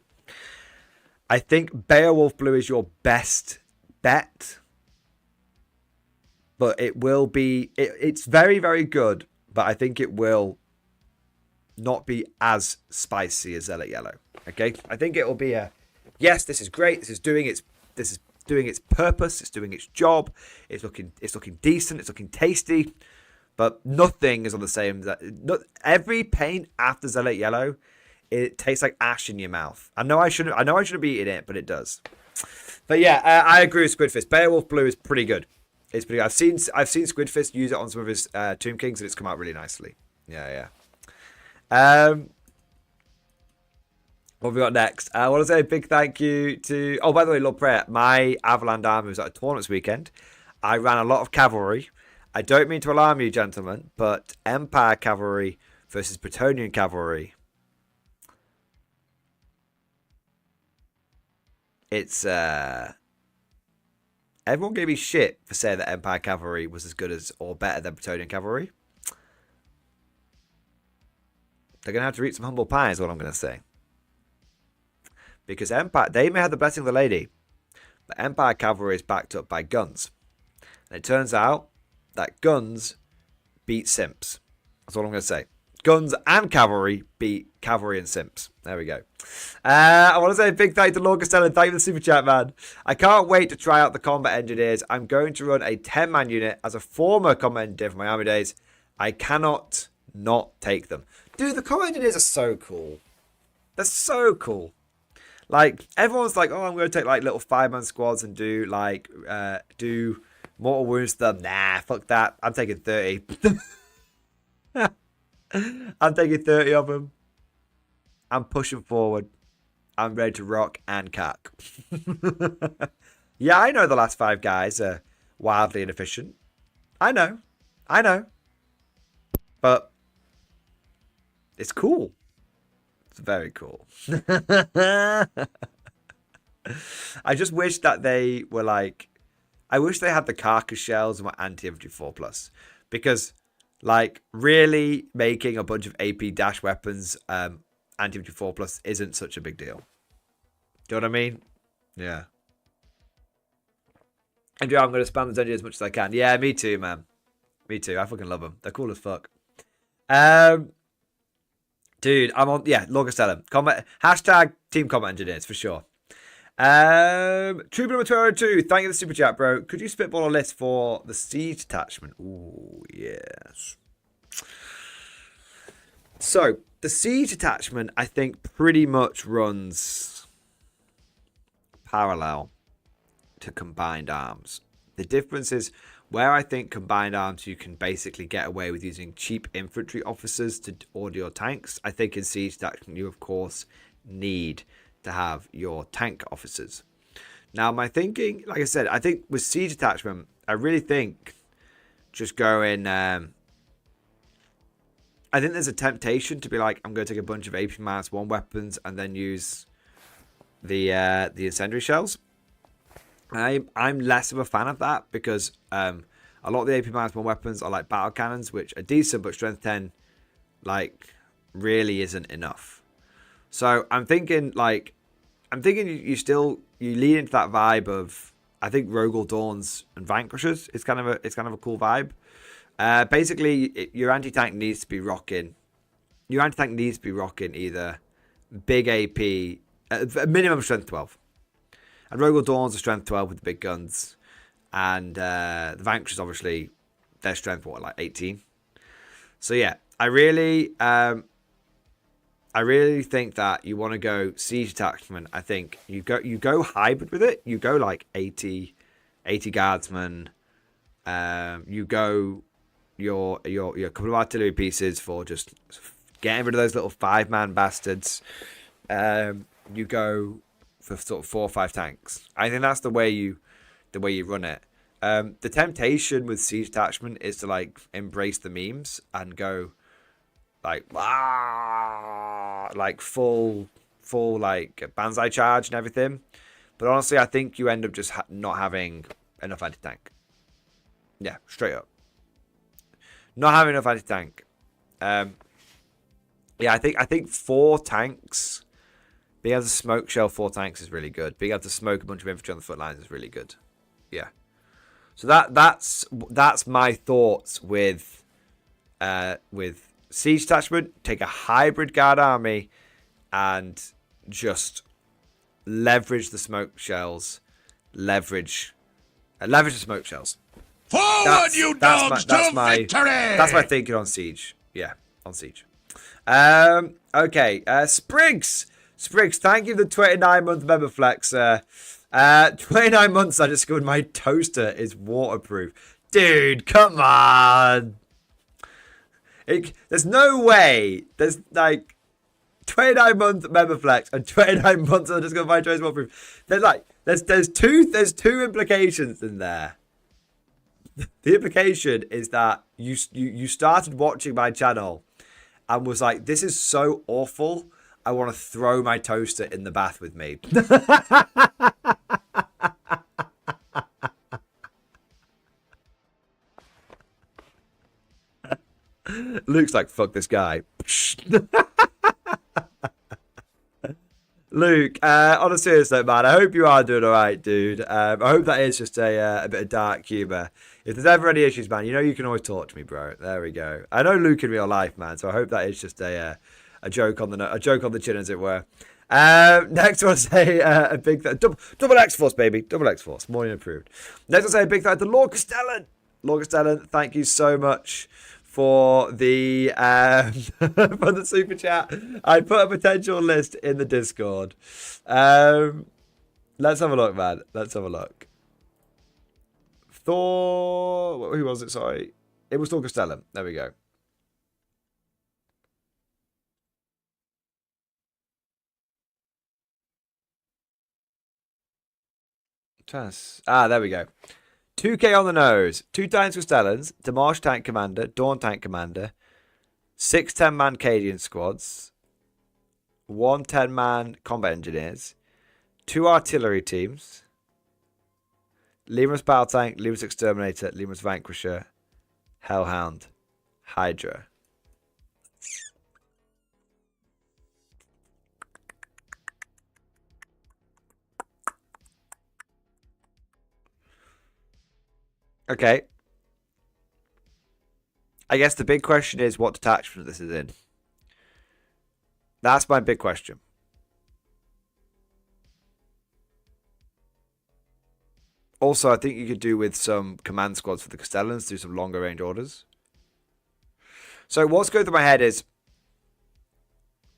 I think Beowulf Blue is your best bet. But it will be... It's very, very good. But I think it will not be as spicy as Zealot Yellow. Okay? I think it will be a... Yes, this is great. This is doing its purpose. It's doing its job. It's looking decent. It's looking tasty. But nothing is on the same. Every paint after Zealot Yellow, it tastes like ash in your mouth. I know I shouldn't be eating it, but it does. But yeah, I agree with Squidfist. Beowulf Blue is pretty good. It's pretty good. I've seen Squidfist use it on some of his Tomb Kings, and it's come out really nicely. Yeah. What have we got next? I want to say a big thank you to... Oh, by the way, Lord Prayer, my Avaland army was at a tournament this weekend. I ran a lot of cavalry. I don't mean to alarm you, gentlemen, but Empire Cavalry versus Bretonnian Cavalry. It's, everyone gave me shit for saying that Empire Cavalry was as good as or better than Bretonnian Cavalry. They're going to have to eat some humble pie is what I'm going to say. Because Empire, they may have the blessing of the lady, but Empire Cavalry is backed up by guns. And it turns out that guns beat simps. That's all I'm going to say. Guns and cavalry beat cavalry and simps. There we go. I want to say a big thank you to Lord Costello. Thank you for the super chat, man. I can't wait to try out the combat engineers. I'm going to run a 10-man unit as a former combat engineer from my army days. I cannot not take them. Dude, the combat engineers are so cool. They're so cool. Like, everyone's like, oh, I'm going to take, like, little 5-man squads and do, like, do mortal wounds to them. Nah, fuck that. I'm taking 30. I'm taking 30 of them. I'm pushing forward. I'm ready to rock and cack. Yeah, I know the last 5 guys are wildly inefficient. I know. But it's cool. It's very cool. I just wish that they were like... I wish they had the carcass shells and were anti-infantry 4+. Because, like, really making a bunch of AP dash weapons anti-infantry 4+ isn't such a big deal. Do you know what I mean? Yeah. And yeah, I'm going to spam the dungeon as much as I can. Yeah, me too, man. Me too. I fucking love them. They're cool as fuck. Dude, I'm on... Yeah, Lord Costello. Hashtag Team Combat Engineers, for sure. Trooper number 202. Thank you for the super chat, bro. Could you spitball a list for the siege detachment? Ooh, yes. So, the siege detachment, I think, pretty much runs parallel to combined arms. The difference is where I think combined arms you can basically get away with using cheap infantry officers to order your tanks. I think in siege detachment you of course need to have your tank officers. Now my thinking, like I said, I think with siege detachment, I really think just going I think there's a temptation to be like, I'm going to take a bunch of AP-1 weapons and then use the incendiary shells. I'm less of a fan of that because a lot of the AP-1 weapons are like battle cannons, which are decent, but strength 10 like really isn't enough. So I'm thinking you lean into that vibe of, I think Rogal Dawns and Vanquishers is kind of a cool vibe. Basically, your anti-tank needs to be rocking. Your anti-tank needs to be rocking either big AP, minimum strength 12. And Rogal Dawns are strength 12 with the big guns. And the Vanquishers, obviously, their strength, like 18. So yeah, I really think that you want to go siege detachment. I think you go hybrid with it. You go like 80 guardsmen. You go your couple of artillery pieces for just getting rid of those little 5-man bastards. You go for sort of 4 or 5 tanks. I think that's the way you run it. The temptation with siege detachment is to like embrace the memes and go like full like banzai charge and everything. But honestly, I think you end up just not having enough anti-tank. Yeah, straight up. Not having enough anti-tank. Yeah, I think 4 tanks. Being able to smoke shell 4 tanks is really good. Being able to smoke a bunch of infantry on the front lines is really good. Yeah. So that's my thoughts with siege detachment. Take a hybrid guard army and just leverage the smoke shells. Leverage the smoke shells. Forward, you dogs, to victory! That's my thinking on siege. Yeah, on siege. Okay, Spriggs, thank you for the 29-month member flex. 29 months I discovered my toaster is waterproof. Dude, come on. There's no way. There's like 29-month member flex and 29 months I discovered my toaster is waterproof. There's two implications in there. The implication is that you started watching my channel and was like, this is so awful, I want to throw my toaster in the bath with me. Luke's like, fuck this guy. Luke, on a serious note, man, I hope you are doing all right, dude. I hope that is just a bit of dark humour. If there's ever any issues, man, you know you can always talk to me, bro. There we go. I know Luke in real life, man, so I hope that is just a joke on the chin, as it were. Next, I want to say a big double X Force, baby, double X Force, morning approved. Next, I'll say a big thank you to Lord Castellan. Lord Castellan, thank you so much for the for the super chat. I put a potential list in the Discord. Let's have a look, man. Let's have a look. Thor, who was it? Sorry, it was Thor Castellan. There we go. There we go. 2k on the nose. 2 times Castellans, Demarche Tank Commander, Dawn Tank Commander, 6 10-man Cadian squads, 1 10-man Combat Engineers, 2 artillery teams, Lemur's Battle Tank, Lemur's Exterminator, Lemur's Vanquisher, Hellhound, Hydra. Okay. I guess the big question is what detachment this is in. That's my big question. Also, I think you could do with some command squads for the Castellans, do some longer range orders. So what's going through my head is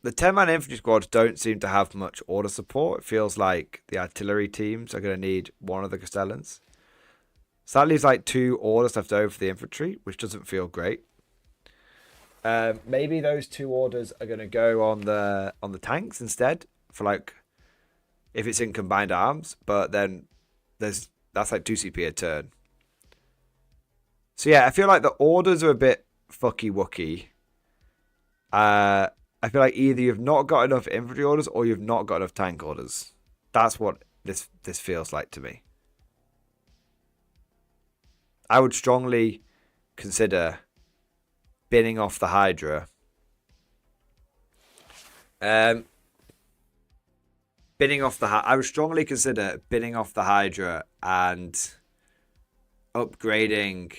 the 10-man infantry squads don't seem to have much order support. It feels like the artillery teams are going to need one of the Castellans. So that leaves like 2 orders left over for the infantry, which doesn't feel great. Maybe those 2 orders are going to go on the tanks instead for like if it's in combined arms, but then that's like 2 CP a turn. So yeah, I feel like the orders are a bit fucky wooky. I feel like either you've not got enough infantry orders or you've not got enough tank orders. That's what this feels like to me. I would strongly consider binning off the Hydra. I would strongly consider binning off the Hydra and upgrading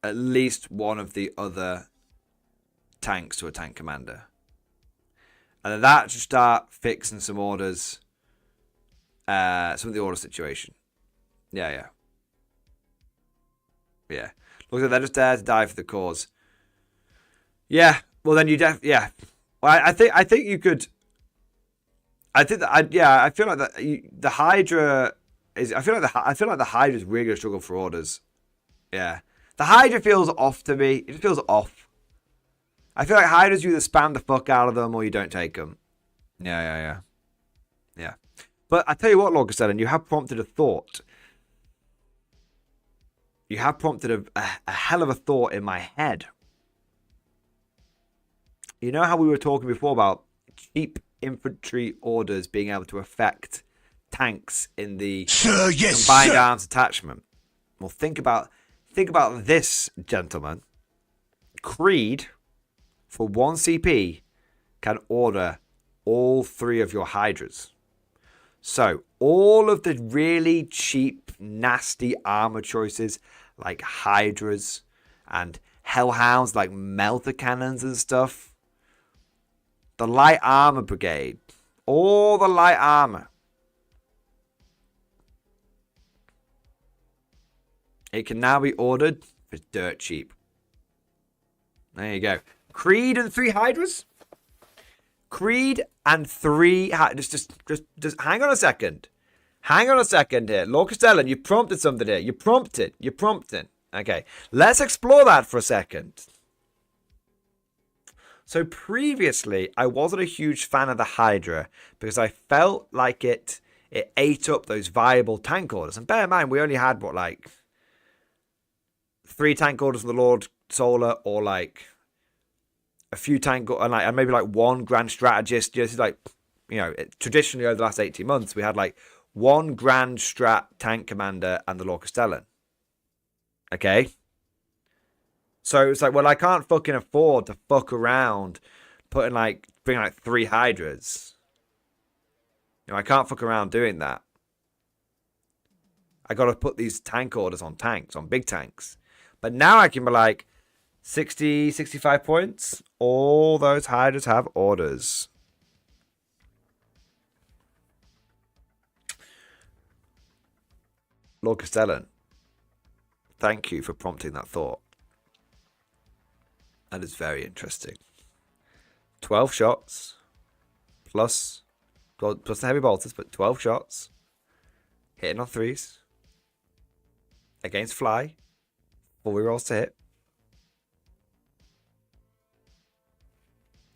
at least one of the other tanks to a tank commander. And then that should start fixing some orders. Some of the order situation. Yeah. Looks like they're just there to die for the cause. Yeah. Well, then you yeah. Well, I think you could. I feel like the Hydra is. I feel like the Hydra is really gonna struggle for orders. Yeah. The Hydra feels off to me. It just feels off. I feel like Hydras, you either spam the fuck out of them or you don't take them. Yeah. But I tell you what, Lord Castellan, you have prompted a thought. You have prompted a hell of a thought in my head. You know how we were talking before about cheap infantry orders being able to affect tanks in the combined arms attachment? Well, think about think about this, gentlemen. Creed, for 1 CP, can order all 3 of your Hydras. So, all of the really cheap, nasty armor choices, like Hydras and Hellhounds, like Melter Cannons and stuff. The Light Armor Brigade. All the light armor. It can now be ordered for dirt cheap. There you go. Creed and 3 Hydras? Creed and 3... Just hang on a second. Hang on a second here. Lord Castellan, you prompted something here. You prompted. Okay. Let's explore that for a second. So previously, I wasn't a huge fan of the Hydra because I felt like it ate up those viable tank orders. And bear in mind, we only had, 3 tank orders from the Lord Solar, or like a few tank, and maybe like 1 Grand Strategist. Just like, traditionally over the last 18 months, we had like 1 Grand Strat tank commander and the Lord Castellan. Okay? So it's like, well, I can't fucking afford to fuck around bring 3 Hydras. I can't fuck around doing that. I got to put these tank orders on tanks, on big tanks. But now I can be like, 60, 65 points. All those Hydras have orders. Lord Castellan, thank you for prompting that thought. That is very interesting. 12 shots plus the heavy bolters, but 12 shots. Hitting on 3s. Against fly. 4 rerolls to hit.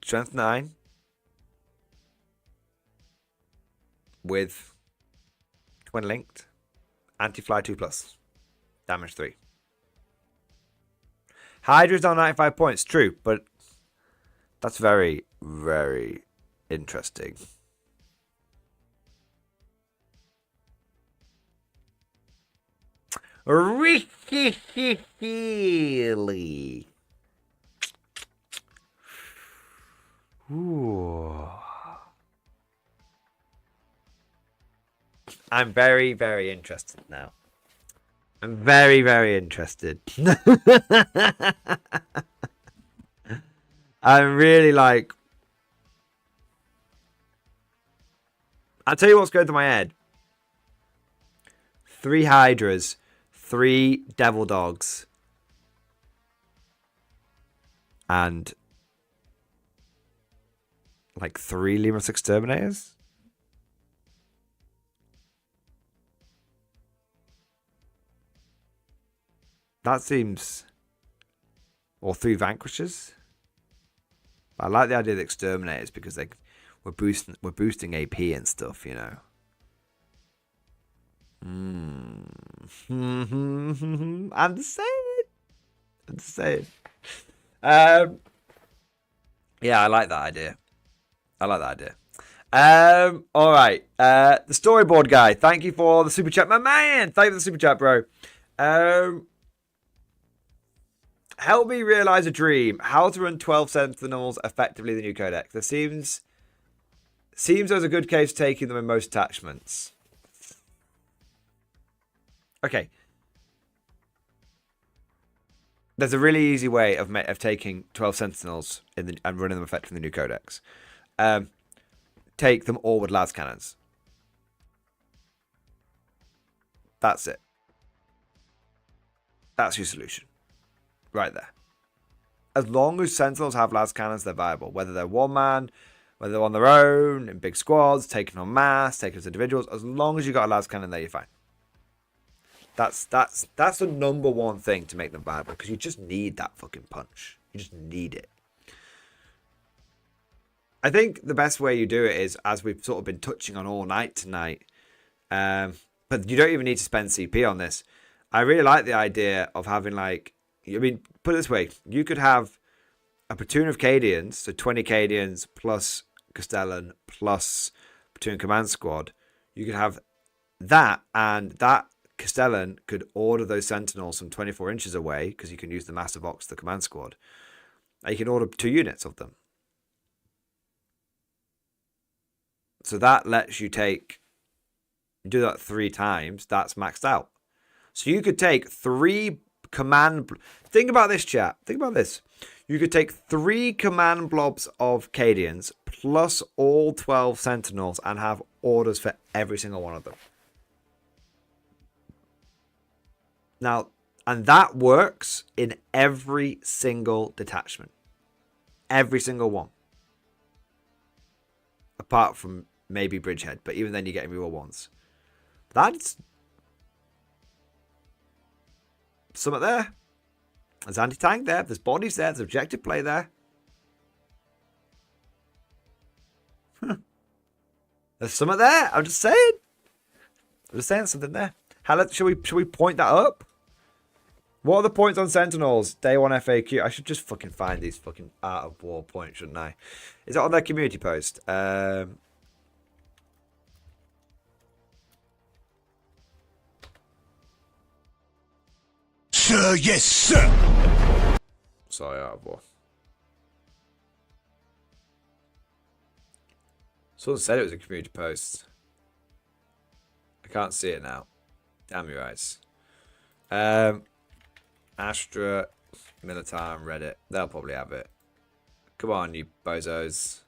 Strength 9. With twin linked. Anti-fly 2+. Damage 3. Hydra's down 95 points, true, but that's very, very interesting. Really? Ooh. I'm very, very interested now. I'm very, very interested. I'm really like... I'll tell you what's going through my head. 3 Hydras, 3 Devil Dogs, and like 3 Lemurus Exterminators. That seems... Or 3 Vanquishers. I like the idea of the Exterminators because we're boosting AP and stuff, I'm just saying. Yeah, I like that idea. All right. The storyboard guy. Thank you for the super chat, my man. Thank you for the super chat, bro. Help me realize a dream. How to run 12 Sentinels effectively in the new codex. There seems there's a good case taking them in most attachments. Okay. There's a really easy way of taking 12 Sentinels and running them effectively in the new codex. Take them all with las cannons. That's it. That's your solution. Right there. As long as Sentinels have las cannons, they're viable. Whether they're one man, whether they're on their own, in big squads, taken on mass, taken as individuals, as long as you got a las cannon there, you're fine. That's the #1 thing to make them viable, because you just need that fucking punch. You just need it. I think the best way you do it is, as we've sort of been touching on all night tonight, but you don't even need to spend CP on this. I really like the idea of having put it this way, you could have a platoon of Cadians, so 20 Cadians plus Castellan plus platoon command squad. You could have that, and that Castellan could order those Sentinels from 24 inches away, because you can use the Master Box, the command squad. And you can order 2 units of them. So that lets you do that 3 times. That's maxed out. So you could take 3 command... Think about this, chat. Think about this. You could take 3 command blobs of Cadians plus all 12 Sentinels and have orders for every single one of them. Now, and that works in every single detachment. Every single one. Apart from maybe Bridgehead, but even then you're getting real ones. That's something there. There's anti-tank there. There's bodies there. There's objective play there. There's something there. I'm just saying. I'm just saying something there. Should we point that up? What are the points on Sentinels? Day 1 FAQ. I should just fucking find these fucking Art of War points, shouldn't I? Is it on their community post? Sir, yes, sir. Sorry, Art of War. Someone said it was a community post. I can't see it now. Damn your eyes. Astra, Militar, and Reddit. They'll probably have it. Come on, you bozos.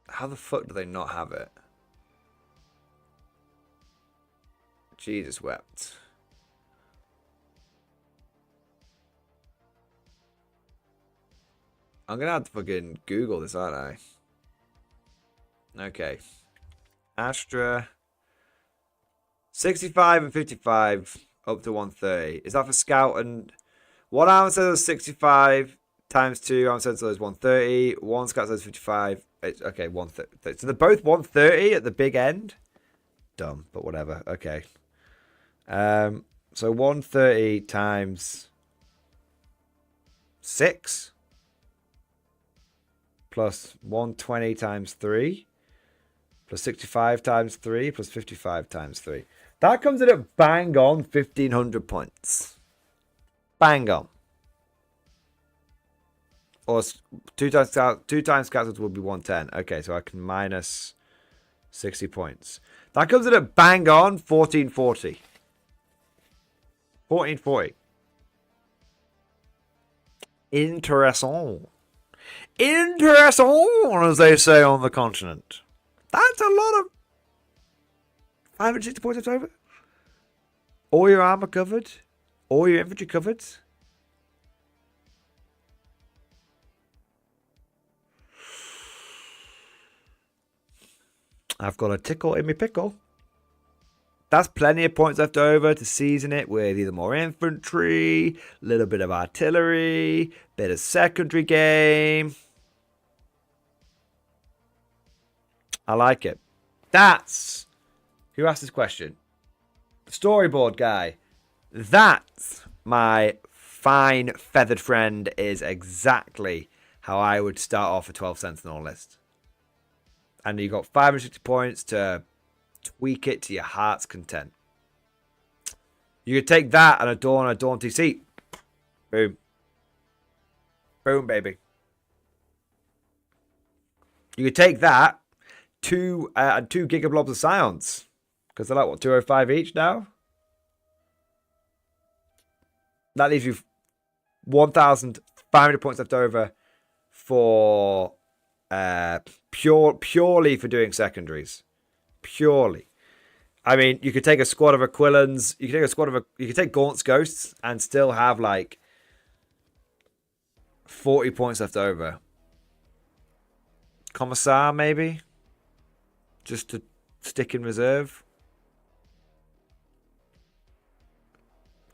How the fuck do they not have it? Jesus wept. I'm gonna have to fucking Google this, aren't I? Okay. Astra. 65 and 55 up to 130. Is that for Scout and... One armor says it's 65 times 2. Armor says it's 130. One Scout says 55. It's, okay, 130. So they're both 130 at the big end? Dumb, but whatever. Okay. So 130 times 6 plus 120 times 3 plus 65 times 3 plus 55 times 3. That comes in at bang on 1,500 points. Bang on. Or 2 times scouted will be 110. Okay, so I can minus 60 points. That comes in at bang on 1440. 1440. Interessant. Interessant, as they say on the continent. That's a lot of 560 points left over. All your armor covered. All your infantry covered. I've got a tickle in my pickle. That's plenty of points left over to season it with either more infantry, a little bit of artillery, bit of secondary game. I like it. That's... Who asked this question? Storyboard guy. That, my fine feathered friend, is exactly how I would start off a 12 Sentinel list. And you got 560 points to tweak it to your heart's content. You could take that and adorn a Daunty seat. Boom. Boom, baby. You could take that, and 2 gigablobs of Scions. Because they're like, what, 205 each now? That leaves you 1,500 points left over for purely for doing secondaries. Purely. I mean, you could take a squad of Aquilans, you could take Gaunt's Ghosts and still have like 40 points left over. Commissar, maybe? Just to stick in reserve.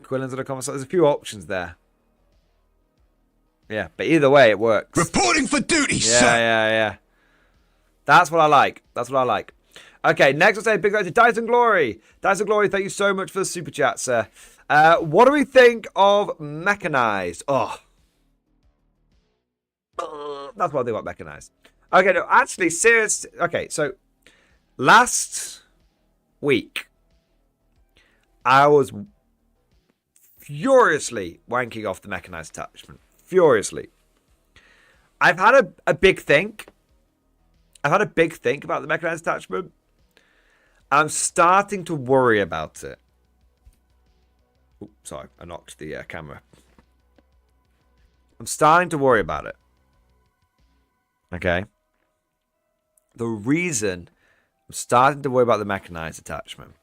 Aquilans and a Commissar. There's a few options there. Yeah, but either way, it works. Reporting for duty, sir. Yeah. That's what I like. That's what I like. Okay, next I'll say big thanks to Dyson Glory. Dyson Glory, thank you so much for the super chat, sir. What do we think of Mechanized? Oh. That's why they got mechanized. Okay, no, actually, serious. Okay, so last week, I was furiously wanking off the mechanized attachment. Furiously. I've had a big think. I've had a big think about the mechanized attachment. I'm starting to worry about it. Oops, sorry, I knocked the camera. I'm starting to worry about it. Okay? The reason I'm starting to worry about the mechanized attachment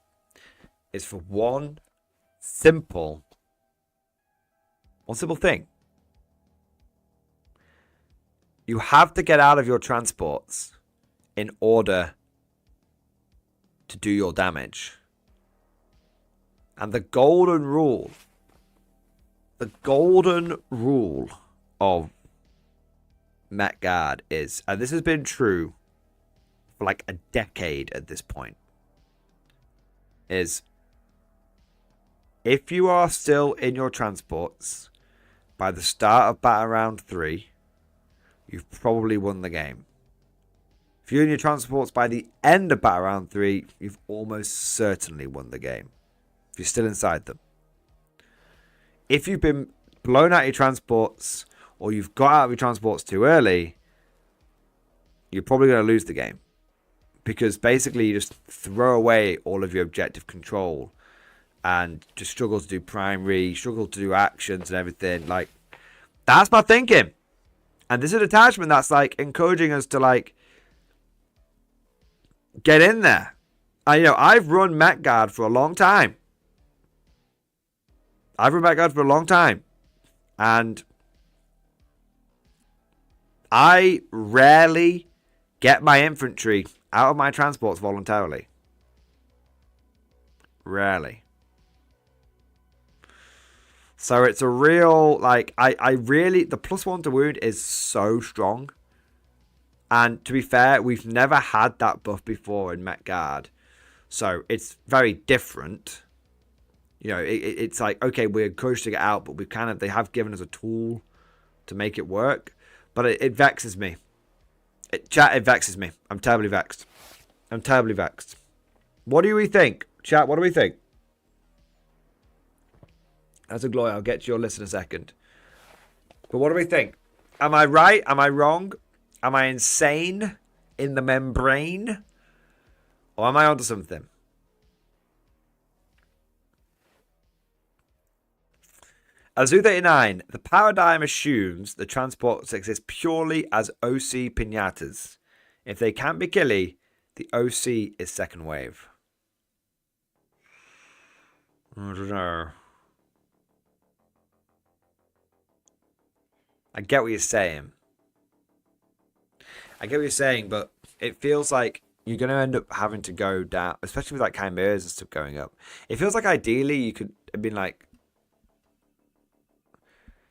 is for one simple thing. You have to get out of your transports in order to do your damage. And the golden rule of Met Guard is, and this has been true for like a decade at this point, is if you are still in your transports by the start of battle round 3, you've probably won the game. If you're in your transports by the end of battle round 3, you've almost certainly won the game. If you're still inside them. If you've been blown out of your transports, or you've got out of your transports too early, you're probably going to lose the game. Because basically you just throw away all of your objective control and just struggle to do primary, struggle to do actions and everything. Like, that's my thinking. And this is an attachment that's like encouraging us to like get in there. And, I've run Met Guard for a long time. And I rarely get my infantry out of my transports voluntarily. Rarely. So it's a real, like, I really, the +1 to wound is so strong. And to be fair, we've never had that buff before in Met Guard. So it's very different. It's like, okay, we're encouraged to get out, but they have given us a tool to make it work. But it vexes me. It vexes me. I'm terribly vexed. What do we think? Chat, what do we think? As a glory, I'll get to your list in a second. But what do we think? Am I right? Am I wrong? Am I insane in the membrane? Or am I onto something? Azu39, the paradigm assumes the transports exist purely as OC pinatas. If they can't be killy, the OC is second wave. I don't know. I get what you're saying. But it feels like you're going to end up having to go down, especially with like chimeras and stuff going up. It feels like ideally you could have been like,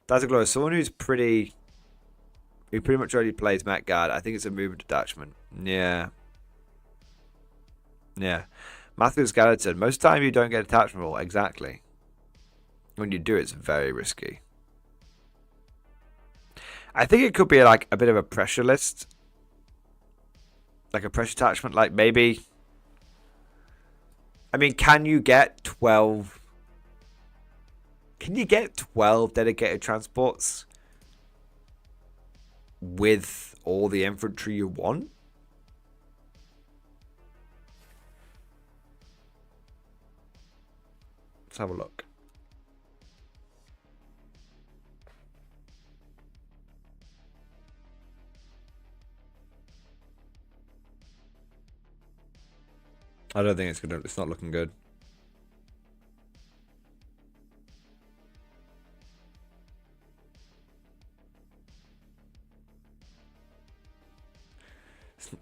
that's a glow. Someone who pretty much already plays Met Guard. I think it's a movement detachment. Yeah. Matthew Skeleton. Most of the time you don't get attachment roll. Exactly. When you do, it's very risky. I think it could be like a bit of a pressure list. Like a pressure attachment. Like maybe. I mean, can you get 12? Can you get 12 dedicated transports with all the infantry you want? Let's have a look. I don't think it's not looking good.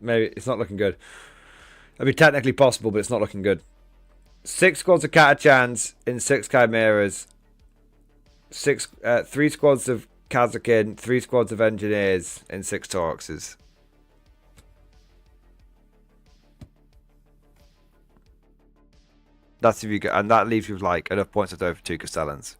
Maybe it's not looking good. It'd be technically possible, but it's not looking good. 6 squads of Catachans in 6 Chimeras. 3 squads of Kazakin, 3 squads of Engineers in 6 Tauruxes. That's if you go, and that leaves you with like enough points left over for 2 Castellans.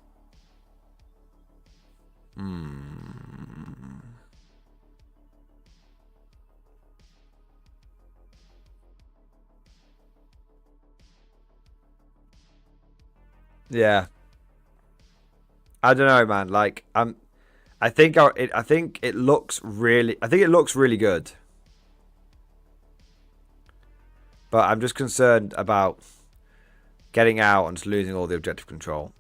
Yeah. I don't know, man. Like, I think it looks really good. But I'm just concerned about getting out and just losing all the objective control.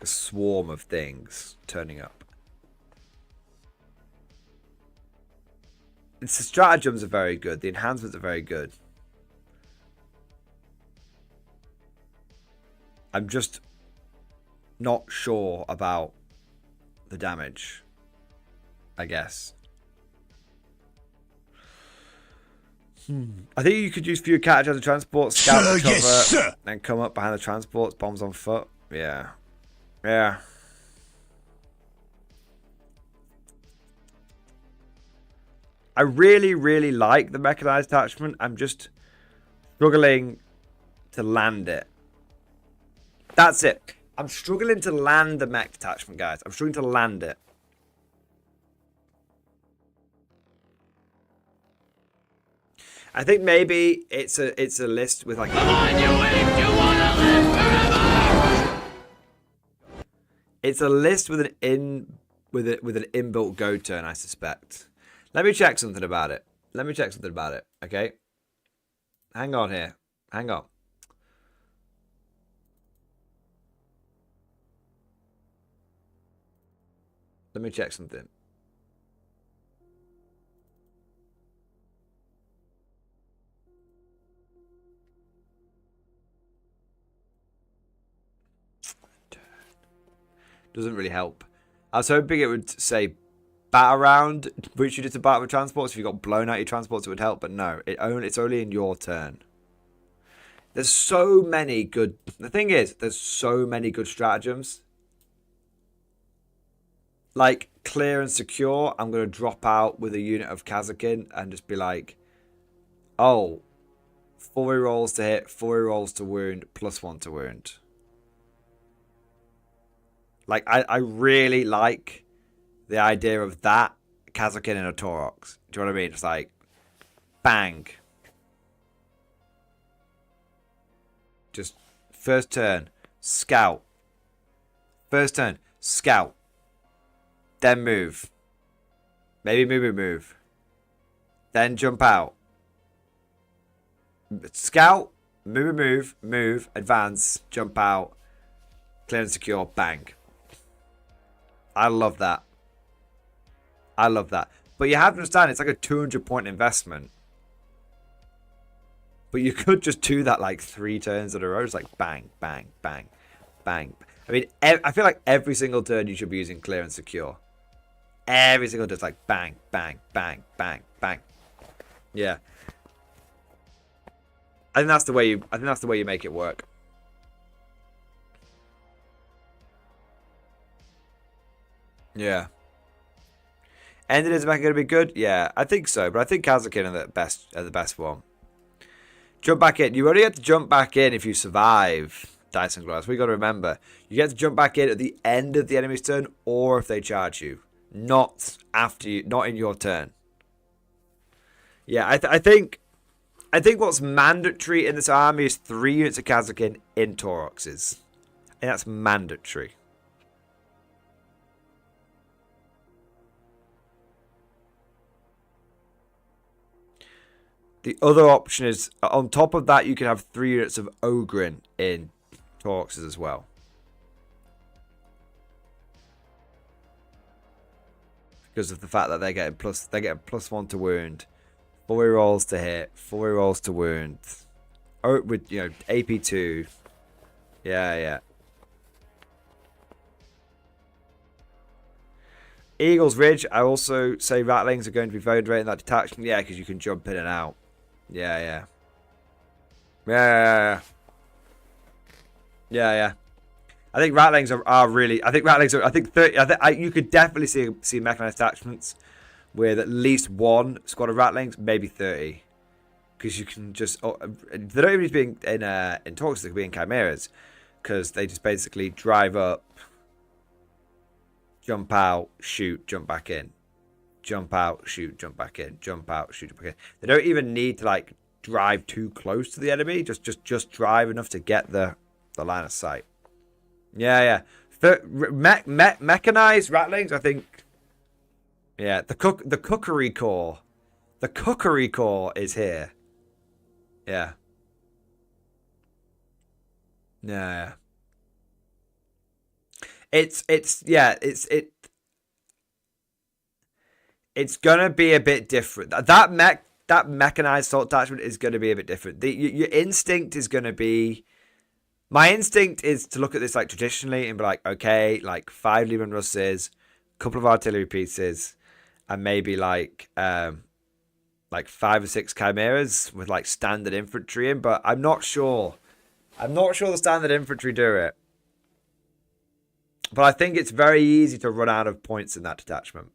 A swarm of things turning up. The stratagems are very good. The enhancements are very good. I'm just not sure about the damage, I guess. I think you could use fewer catch as a transport, scout the cover, yes, and come up behind the transports, bombs on foot. Yeah. Yeah. I really, really like the mechanized attachment. I'm just struggling to land it. That's it. I'm struggling to land the mech attachment, guys. I'm struggling to land it. I think maybe it's a list with like. It's a list with an inbuilt go turn, I suspect. Let me check something about it. Okay. Hang on here. Hang on. Let me check something. Doesn't really help. I was hoping it would say bat around, which you did to bat with transports. If you got blown out your transports, it would help. But no, it's only in your turn. There's so many good. The thing is, there's so many good stratagems. Like clear and secure. I'm gonna drop out with a unit of Kazakin and just be like, oh, 4 rolls to hit, 4 rolls to wound, +1 to wound. Like, I really like the idea of that, Kazakin and a Taurox. Do you know what I mean? It's like, bang. Just, first turn, scout. First turn, scout. Then move. Maybe move. Then jump out. Scout, move, advance, jump out, clear and secure, bang. I love that. But you have to understand, it's like a 200-point investment. But you could just do that like 3 turns in a row. It's like bang, bang, bang, bang. I mean, I feel like every single turn you should be using clear and secure. Every single turn, it's like bang, bang, bang, bang, bang. Yeah. I think that's the way you make it work. Yeah. Ended is going to be good? Yeah, I think so. But I think Kazakin are the best one. Jump back in. You only have to jump back in if you survive Dice and Glass. We got to remember. You get to jump back in at the end of the enemy's turn or if they charge you. Not after you. Not in your turn. Yeah, I think what's mandatory in this army is 3 units of Kazakin in Tauroxes. And that's mandatory. The other option is, on top of that, you can have 3 units of Ogrin in Tauroxes as well. Because of the fact that they're getting +1 to wound, 4 rolls to hit, 4 rolls to wound. Oh, with AP2. Yeah. Eagle's Ridge. I also say Rattlings are going to be very great in that detachment. Yeah, because you can jump in and out. Yeah. I think Rattlings are really. I think Rattlings are. I think 30. You could definitely see mechanized attachments with at least 1 squad of Rattlings, maybe 30, because you can just. They don't even need to be in talks. They could be in Chimeras, because they just basically drive up, jump out, shoot, jump back in. jump out, shoot, jump back in, jump out, shoot, jump back in. They don't even need to like drive too close to the enemy. Just drive enough to get the line of sight. Yeah. Mechanized rattlings, I think. Yeah, the cookery core. The cookery core is here. Yeah. Yeah. It's gonna be a bit different. That mechanized assault attachment is gonna be a bit different. Your instinct is gonna be. My instinct is to look at this like traditionally and be like, okay, like 5 Leman Russes, couple of artillery pieces, and maybe like 5 or 6 chimeras with like standard infantry in. But I'm not sure. I'm not sure the standard infantry do it. But I think it's very easy to run out of points in that detachment.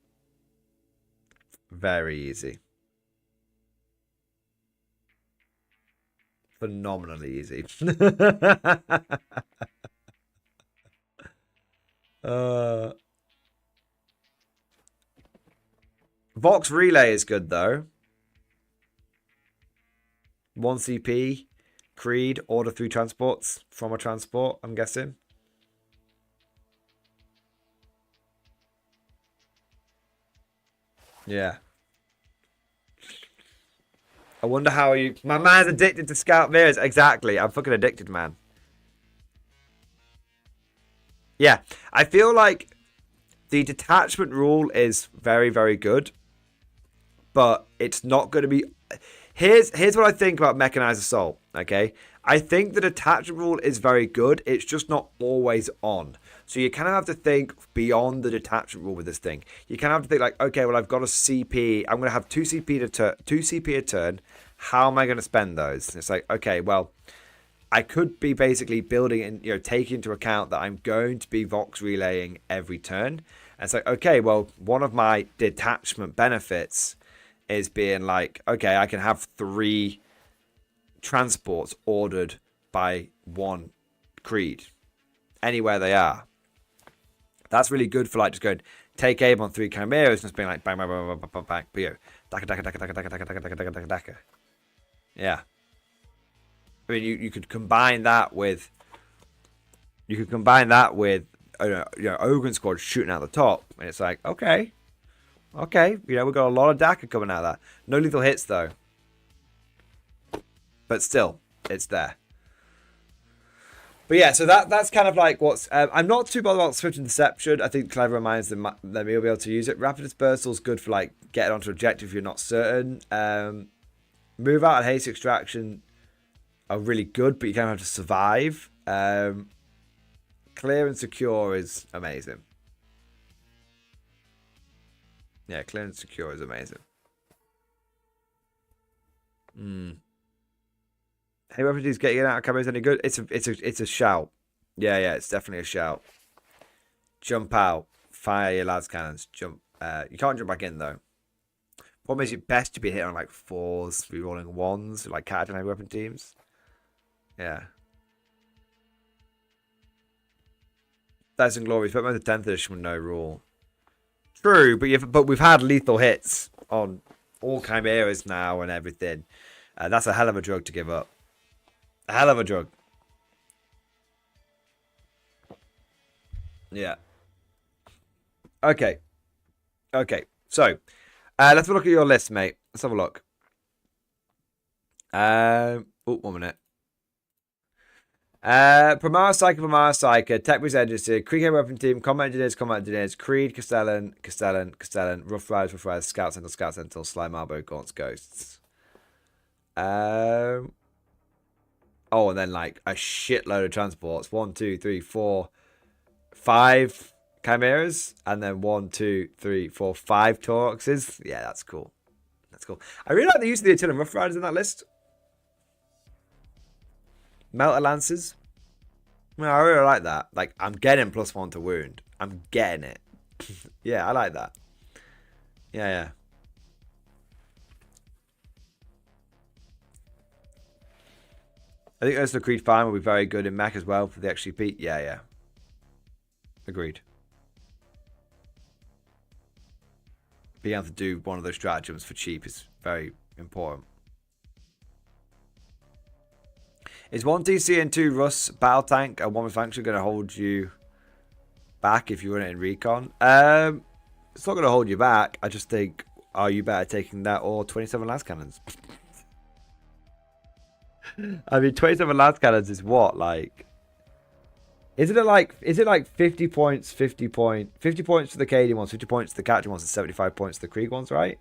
Very easy. Phenomenally easy. Vox Relay is good though. 1 CP. Creed. Order 3 transports from a transport, I'm guessing. Yeah. I wonder how you... My man's addicted to scout mirrors. Exactly. I'm fucking addicted, man. Yeah. I feel like the detachment rule is very, very good. But it's not going to be... Here's what I think about mechanized assault, okay? I think the detachment rule is very good. It's just not always on. So you kind of have to think beyond the detachment rule with this thing. You kind of have to think like, okay, well, I've got a CP. I'm going to have 2 CP a turn. How am I going to spend those? And it's like, okay, well, I could be basically building and taking into account that I'm going to be Vox relaying every turn. And it's like, okay, well, one of my detachment benefits is being like, okay, I can have 3 transports ordered by 1 Creed, anywhere they are. That's really good for like just going take aim on 3 chimeras and just being like bang bang bang bang bang bang, daka. Yeah, I mean you could combine that with Ogren squad shooting out the top, and it's like okay, we've got a lot of daka coming out of that. No lethal hits though, but still it's there. But yeah, so that's kind of like what's... I'm not too bothered about Swift Interception. I think clever reminds them that we'll be able to use it. Rapid Dispersal is good for like getting onto objective if you're not certain. Move Out and Haste Extraction are really good, but you kind of have to survive. Clear and Secure is amazing. Yeah, Clear and Secure is amazing. Hey, refugees getting out of cameras any good? It's a shout. Yeah, it's definitely a shout. Jump out, fire your lads cannons. Jump. You can't jump back in though. Problem is, it's best to be hit on like 4s, rerolling 1s, like cat and heavy weapon teams. Yeah. That's in glory. But the 10th edition with no rule. True, but we've had lethal hits on all chimeras now and everything. That's a hell of a drug to give up. A hell of a drug. Yeah. Okay. So, let's have a look at your list, mate. Let's have a look. 1 minute. Primara Psyker, Tech Boost Agency, Creed Weapon Team, Combat Engineers, Creed, Castellan, Rough Riders, Scout Sentinel, Sly Marbo, Gaunts, Ghosts. Oh, and then like a shitload of transports. 1, 2, 3, 4, 5 chimeras, and then 1, 2, 3, 4, 5 Tauruxes. Yeah, that's cool. I really like the use of the artillery Rough Riders in that list. Melter Lancers. Well, I really like that. Like, I'm getting +1 to wound. I'm getting it. Yeah, I like that. Yeah. I think Ursula Creed Fine will be very good in mech as well for the XGP. Yeah. Agreed. being able to do one of those stratagems for cheap is very important. Is 1 TC and 2 Russ battle tank and 1 function going to hold you back if you run it in recon? It's not going to hold you back. I just think, are you better taking that or 27 last cannons? I mean, 27 last cannons is what, like? Is it like 50 points, 50 points for the Cadian ones, 50 points for the Catching ones, and 75 points for the Krieg ones, right?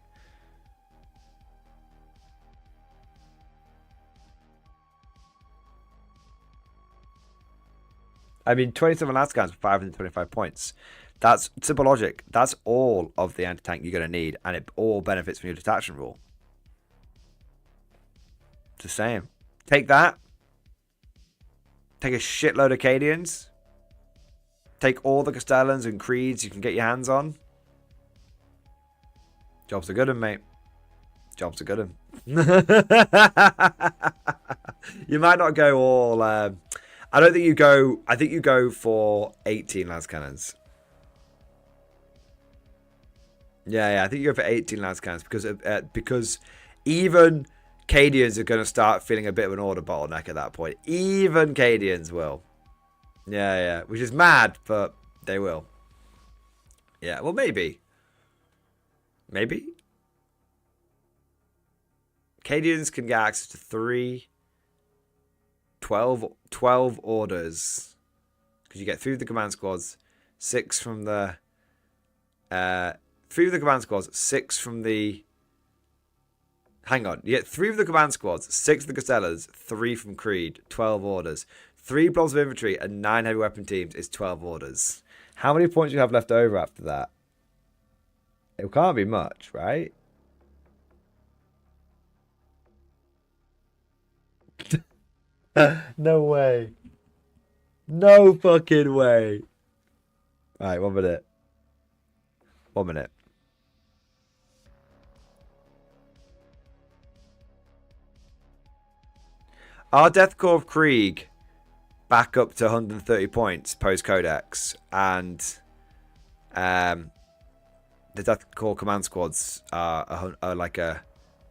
I mean, 27 last cannons for 525 points. That's simple logic. That's all of the anti-tank you're going to need, and it all benefits from your detachment rule. Just saying. Take that. Take a shitload of Cadians. Take all the Castellans and Creeds you can get your hands on. Jobs are good 'un, mate. Jobs are good 'un. You might not go all... I don't think you go... I think you go for 18 lance cannons. Yeah, I think you go for 18 lance cannons because even Cadians are going to start feeling a bit of an order bottleneck at that point. Even Cadians will. Yeah, which is mad, but they will. Yeah, well, maybe. Maybe? Cadians can get access to 12 orders. Because you get 3 of the command squads, 6 from the... 3 of the command squads, 6 from the... Hang on. You get 3 of the command squads, 6 of the Castellas, 3 from Creed, 12 orders. 3 blobs of infantry and 9 heavy weapon teams is 12 orders. How many points do you have left over after that? It can't be much, right? No way. No fucking way. Alright, 1 minute. 1 minute. Our Death Corps of Krieg back up to 130 points post Codex, and the Death Corps command squads are like a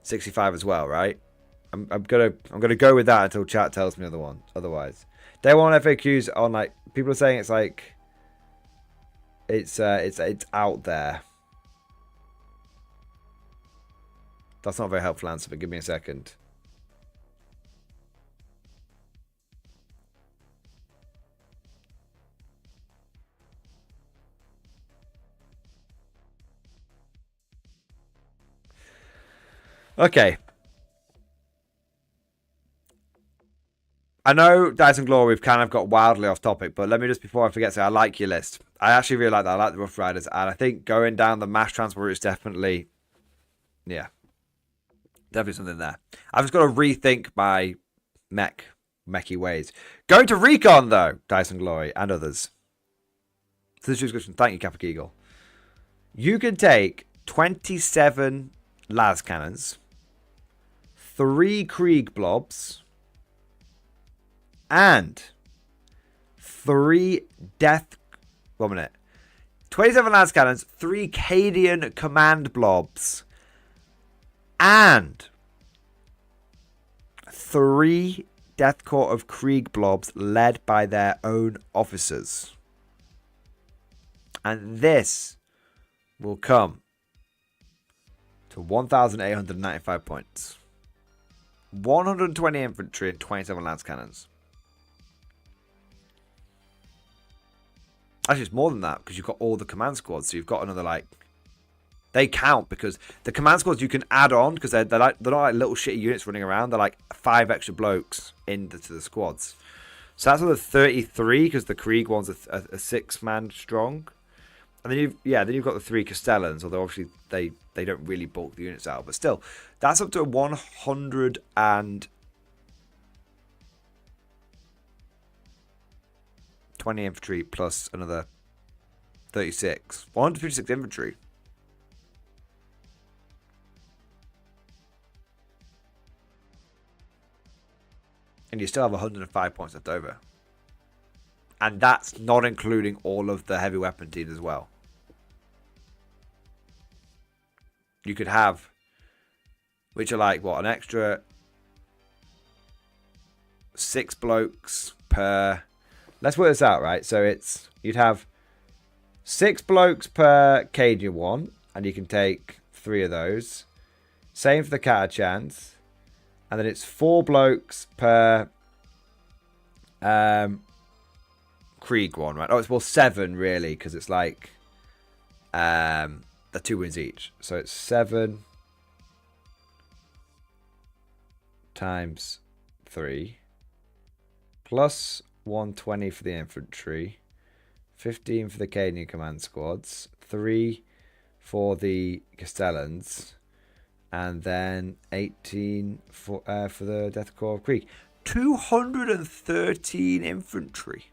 65 as well, right? I'm gonna go with that until chat tells me otherwise. Day 1 FAQs on, like, people are saying it's like it's out there. That's not a very helpful answer, but give me a second. Okay. I know, Dice and Glory, we've kind of got wildly off topic, but let me just, before I forget, say I like your list. I actually really like that. I like the Rough Riders, and I think going down the mass transport route is definitely, yeah, definitely something there. I've just got to rethink my mechy ways. Going to Recon, though, Dice and Glory, and others. So this description, thank you, Capic Eagle. You can take 27 las cannons, 3 Krieg blobs, and 3 death... 1 minute. 27 las cannons, 3 Cadian command blobs, and 3 Death Corps of Krieg blobs led by their own officers. And this will come to 1,895 points. 120 infantry and 27 lance cannons. Actually, it's more than that because you've got all the command squads. So you've got another, like... They count because the command squads you can add on because they're not like little shitty units running around. They're like 5 extra blokes into the squads. So that's another 33 because the Krieg one's a 6-man strong. And then you've got the 3 Castellans, although obviously they don't really bulk the units out. But still, that's up to 120 infantry plus another 36. 156 infantry. And you still have 105 points left over. And that's not including all of the heavy weapon teams as well. you could have, which are like, what, an extra 6 blokes per... Let's work this out, right? So it's, you'd have 6 blokes per Cajun one, and you can take 3 of those. Same for the Catachans. And then it's 4 blokes per Krieg one, right? Oh, it's, well, 7 really, because it's like the 2 wins each. So it's 7 times 3 plus 120 for the infantry, 15 for the Canadian command squads, 3 for the Castellans, and then 18 for the Death Corps of Krieg. 213 infantry,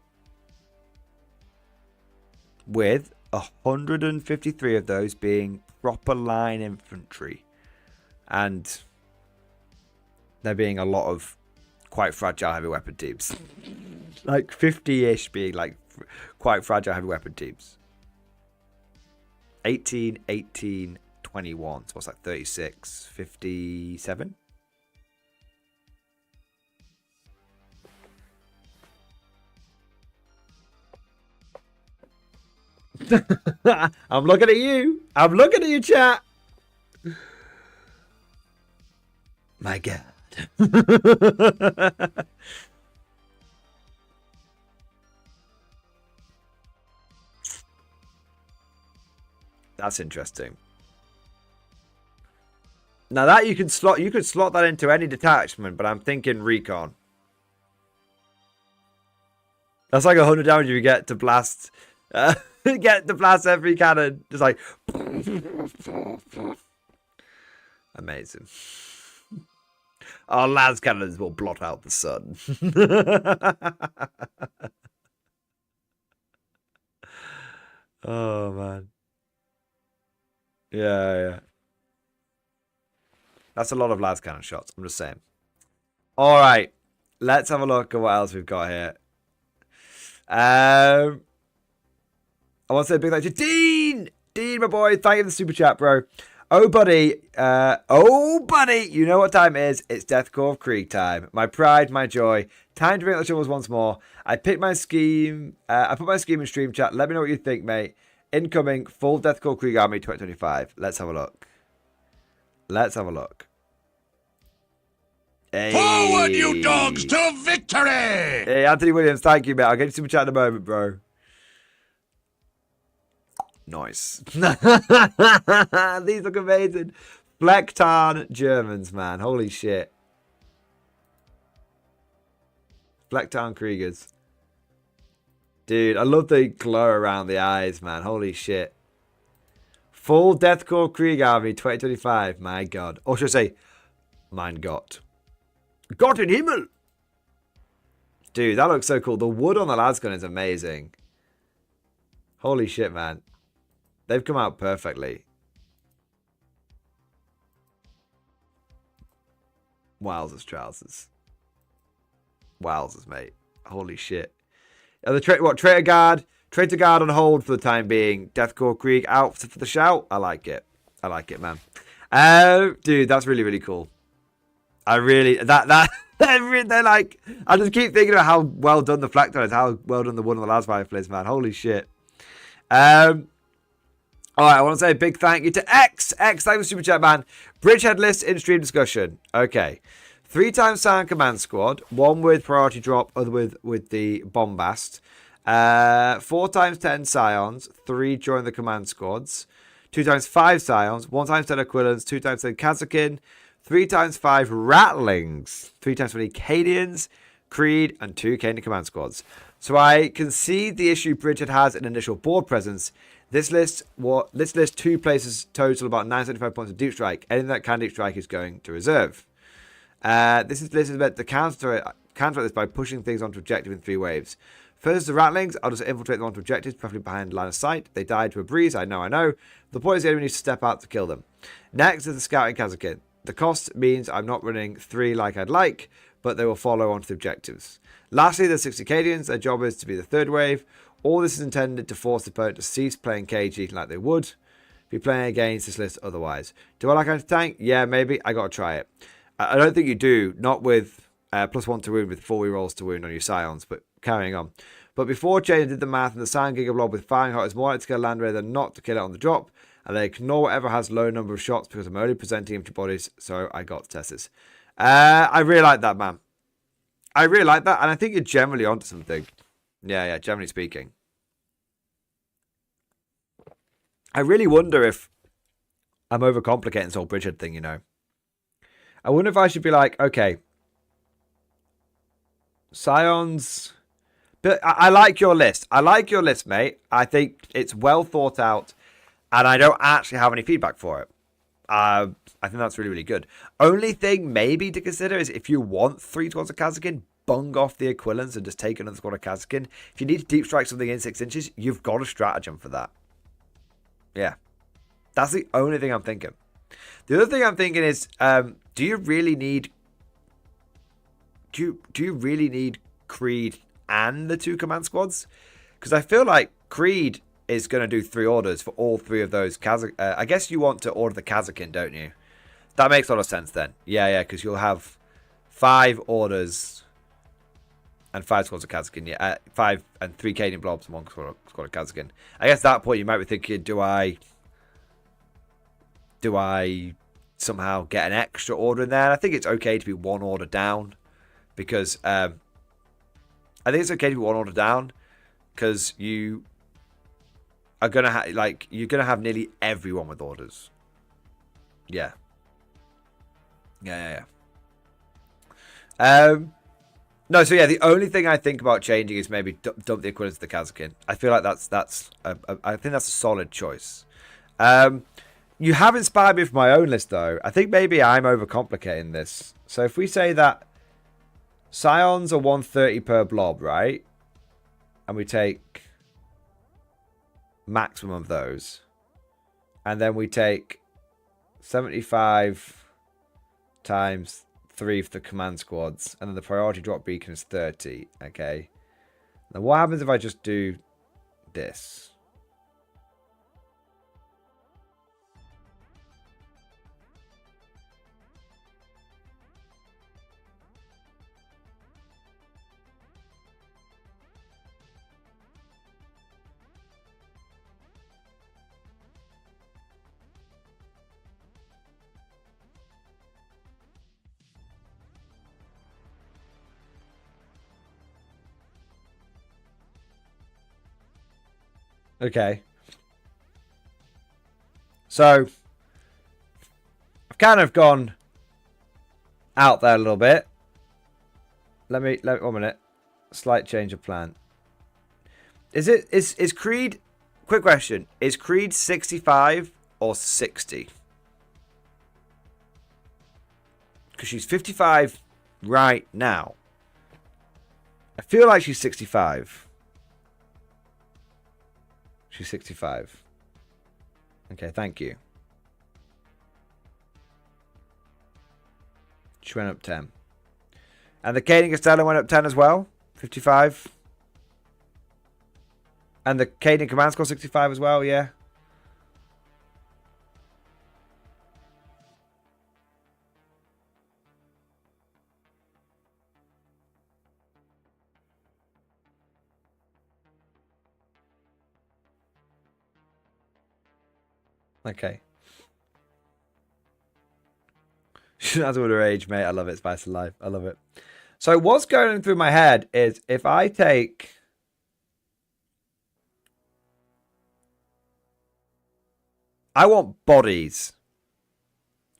with 153 of those being proper line infantry, and there being a lot of quite fragile heavy weapon teams. Like 50-ish being like quite fragile heavy weapon teams. 18, 18, 21. So what's that? 36, 57? I'm looking at you. I'm looking at you, chat. My God. That's interesting. Now that you could slot that into any detachment, but I'm thinking recon. That's like 100 damage you get to blast get to blast every cannon. Just like amazing. Our las cannons will blot out the sun. Oh man. Yeah. That's a lot of las cannon shots. I'm just saying. All right, let's have a look at what else we've got here. I want to say a big thank you to Dean. Dean, my boy, thank you for the super chat, bro. Oh, buddy. You know what time it is. It's Death Corps of Krieg time. My pride, my joy. Time to bring out the shovels once more. I picked my scheme. I put my scheme in stream chat. Let me know what you think, mate. Incoming full Death Corps Krieg Army 2025. Let's have a look. Let's have a look. Hey. Forward, you dogs, to victory! Hey, Anthony Williams, thank you, mate. I'll get you super chat in a moment, bro. Nice. These look amazing. Flecktarn Germans, man. Holy shit. Flecktarn Kriegers. Dude, I love the glow around the eyes, man. Holy shit. Full Death Corps Krieg Army 2025. My God. Or should I say, mein Gott. Gott in Himmel. Dude, that looks so cool. The wood on the lasgun is amazing. Holy shit, man. They've come out perfectly. Wowzers trousers. Wowzers, mate. Holy shit. The Traitor Guard? Traitor Guard on hold for the time being. Death Corps Krieg out for the shout. I like it. I like it, man. Dude, that's really, really cool. I really... They're like... I just keep thinking about how well done the Flecktarn is. How well done the one on the last fireplace, man. Holy shit. Alright, I want to say a big thank you to X. X, thank you for super chat, man. Bridgehead list in stream discussion. Okay. 3 times Scion Command Squad. 1 with priority drop, other with the Bombast. 4 times 10 Scions. 3 join the command squads. 2 times 5 Scions. 1 times 10 Aquilans. 2 times 10 Kazakin. 3 times 5 Rattlings. 3 times 20 Cadians. Creed, and 2 Canadian command squads. So I concede the issue Bridgehead has in initial board presence. This list 2 places total about 975 points of deep strike. Anything that can deep strike is going to reserve. This is meant to counter this by pushing things onto objective in 3 waves. First is the Rattlings. I'll just infiltrate them onto objectives, preferably behind line of sight. They died to a breeze. I know. The point is the enemy needs to step out to kill them. Next is the scouting Kazakin. The cost means I'm not running 3 like I'd like, but they will follow onto the objectives. Lastly, the 60 Cadians. Their job is to be the 3rd wave. All this is intended to force the opponent to cease playing KG like they would. be playing against this list otherwise. Do I like anti-tank? Yeah, maybe. I got to try it. I don't think you do. Not with +1 to wound with 4 rerolls to wound on your Scions, but carrying on. But before change, I did the math, and the Scion Giga Blob with Firing Heart is more likely to kill a land raider than not to kill it on the drop, and they ignore whatever has low number of shots because I'm only presenting empty bodies, so I got to test this. I really like that, man. I really like that, and I think you're generally onto something. Yeah, generally speaking. I really wonder if I'm overcomplicating this whole Bridgehead thing, you know. I wonder if I should be like, okay, Scions... But I like your list. I like your list, mate. I think it's well thought out, and I don't actually have any feedback for it. I think that's really, really good. Only thing maybe to consider is if you want 3 squads of Kazakin, bung off the Aquilans and just take another squad of Kazakin. If you need to deep strike something in 6 inches, you've got a stratagem for that. Yeah. That's the only thing I'm thinking. The other thing I'm thinking is, do you really need... Do you really need Creed and the 2 command squads? Because I feel like Creed is going to do 3 orders for all 3 of those I guess you want to order the Kazakin, don't you? That makes a lot of sense then. Yeah, because you'll have 5 orders and 5 squads of Kazakin. Yeah, 5 and 3 Cadian blobs and 1 squad of Kazakin. I guess at that point you might be thinking, do I somehow get an extra order in there? And I think it's okay to be 1 order down, because I think it's okay to be 1 order down, because you are gonna have you're gonna have nearly everyone with orders. Yeah. No, so yeah, the only thing I think about changing is maybe dump the equivalent to the Kazakin. I feel like I think that's a solid choice. You have inspired me for my own list though. I think maybe I'm overcomplicating this. So if we say that Scions are 130 per blob, right? And we take maximum of those. And then we take 75 times 3 for the command squads. And then the priority drop beacon is 30. Okay. Now what happens if I just do this? Okay. So, I've kind of gone out there a little bit. Let me 1 minute. Slight change of plan. Is Creed, quick question, is Creed 65 or 60? Because she's 55 right now. I feel like she's 65. She's 65. Okay, thank you. She went up 10. And the Cadian Castellan went up 10 as well. 55. And the Cadian Command Squad 65 as well, yeah. Okay. That's what her age, mate. I love it. Spice of life. I love it. So what's going through my head is if I take... I want bodies.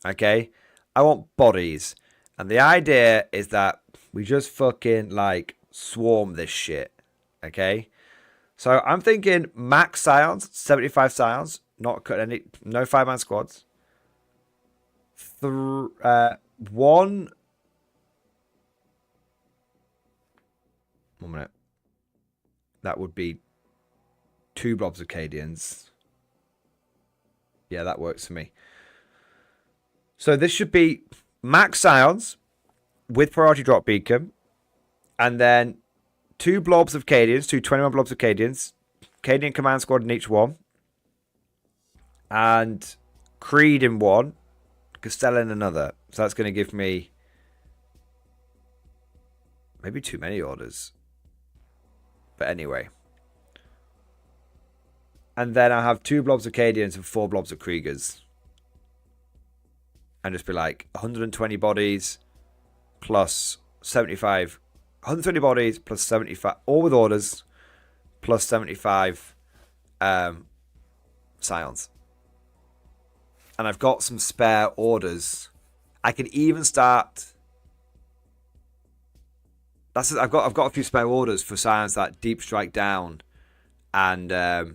Okay? I want bodies. And the idea is that we just fucking, like, swarm this shit. Okay? So I'm thinking max Scions, 75 Scions. Not cut any, no 5-man squads. 1. One minute. That would be 2 blobs of Cadians. Yeah, that works for me. So this should be max Scions with priority drop beacon. And then 2 blobs of Cadians, 21 blobs of Cadians. Cadian command squad in each one. and Creed in one, Castella in another. So that's going to give me maybe too many orders. But anyway. And then I have 2 blobs of Cadians and 4 blobs of Kriegers. And just be like 120 bodies plus 75. 120 bodies plus 75. All with orders plus 75 Scions. And I've got some spare orders. I can even start. I've got a few spare orders for Scions that deep strike down and then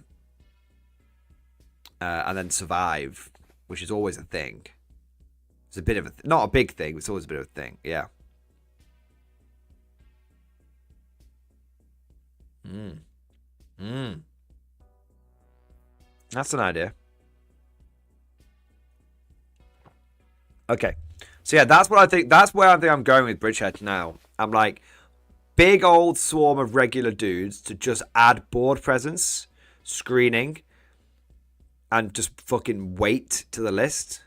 survive, which is always a thing. It's a bit of a not a big thing, but it's always a bit of a thing. Yeah. That's an idea. Okay. So yeah, that's what I think. That's where I think I'm going with Bridgehead now. I'm like, big old swarm of regular dudes to just add board presence, screening, and just fucking wait to the list.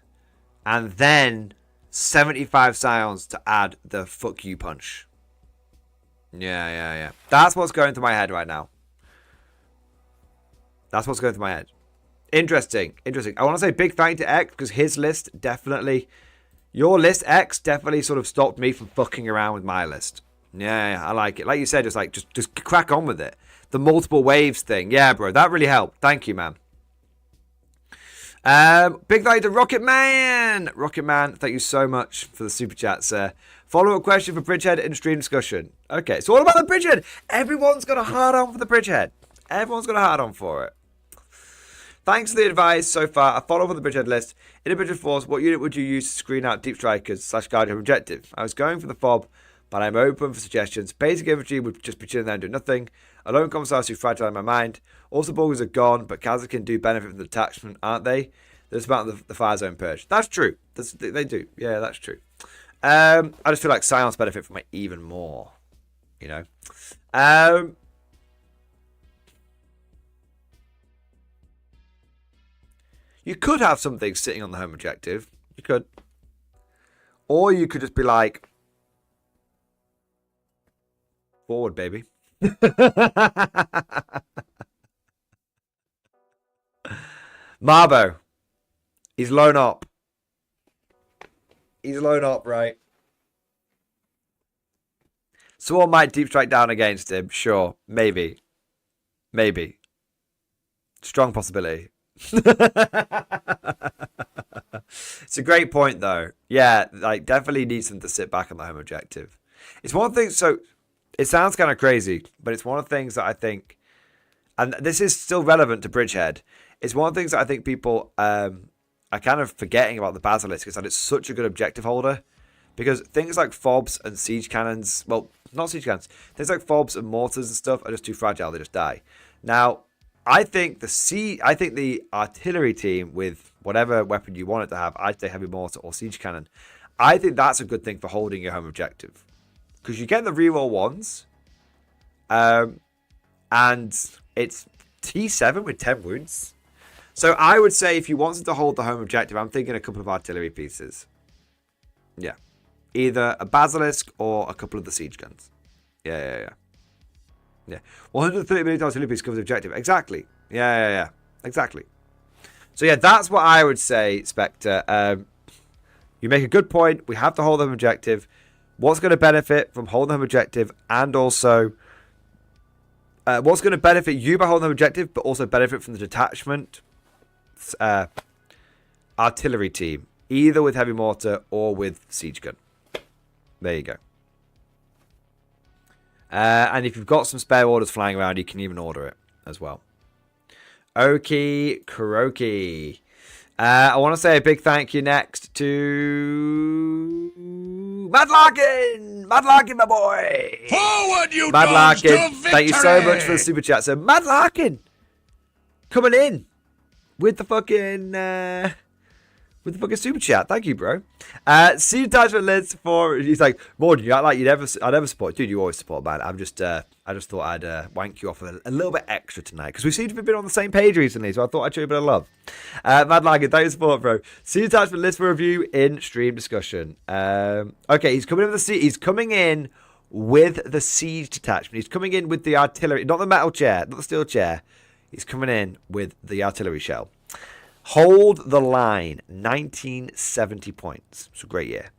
And then 75 Scions to add the fuck you punch. Yeah. That's what's going through my head right now. That's what's going through my head. Interesting. I want to say big thank you to X because his list definitely, your list X definitely sort of stopped me from fucking around with my list. Yeah, I like it. Like you said, just crack on with it. The multiple waves thing. Yeah, bro, that really helped. Thank you, man. Big thank you to Rocket Man. Rocket Man, thank you so much for the super chat, sir. Follow-up question for Bridgehead in stream discussion. Okay, it's all about the Bridgehead. Everyone's got a hard on for the Bridgehead. Everyone's got a hard on for it. Thanks for the advice so far. I follow up on the Bridgehead list. In a Bridgehead force, what unit would you use to screen out deep strikers / guard your objective? I was going for the fob, but I'm open for suggestions. Basic infantry would just be chilling there and do nothing. Alone commissars who fragile in my mind. Also, Bulgars are gone, but Kazakhstan do benefit from the detachment, aren't they? There's about the fire zone purge. That's true. They do. Yeah, that's true. I just feel like Scions benefit from it even more. You know? You could have something sitting on the home objective. You could. Or you could just be like, forward, baby. Marbo. He's low up. He's low up, right? Someone might deep strike down against him. Sure. Maybe. Strong possibility. It's a great point, though. Yeah, like, definitely needs them to sit back on the home objective. It's one thing, so it sounds kind of crazy, but it's one of the things that I think, and this is still relevant to Bridgehead, it's one of the things that I think people are kind of forgetting about the Basilisk, is that it's such a good objective holder. Because things like fobs and siege cannons, well, not siege cannons, things like fobs and mortars and stuff are just too fragile, they just die. Now, I think the artillery team with whatever weapon you want it to have, I'd say heavy mortar or siege cannon, I think that's a good thing for holding your home objective. Because you get the reroll ones, and it's T7 with 10 wounds. So I would say if you wanted to hold the home objective, I'm thinking a couple of artillery pieces. Yeah. Either a Basilisk or a couple of the siege guns. Yeah. 130 million artillery piece covers the objective. Exactly. Yeah. Exactly. So yeah, that's what I would say, Spectre. You make a good point. We have to hold the home objective. What's going to benefit from holding the home objective, and also what's going to benefit you by holding the home objective, but also benefit from the detachment artillery team, either with heavy mortar or with siege gun. There you go. And if you've got some spare orders flying around, you can even order it as well. Okie Kuroki. I want to say a big thank you next to Matt Larkin, my boy. Forward, you Matt dogs, Larkin, to thank you so victory! much for the super chat. So Matt Larkin coming in with the fucking with the fucking super chat. Thank you, bro. See attachment list for. He's like, Mordian, you act like I never support. Dude, you always support, man. I just thought I'd wank you off a little bit extra tonight because we seem to have been on the same page recently, so I thought I'd show you a bit of love. Mad Lagging, thanks for support, bro. See attachment list for review in stream discussion. Okay, he's coming in with He's coming in with the siege detachment. He's coming in with the artillery, not the metal chair, not the steel chair. He's coming in with the artillery shell. Hold the line, 1970 points. It's a great year.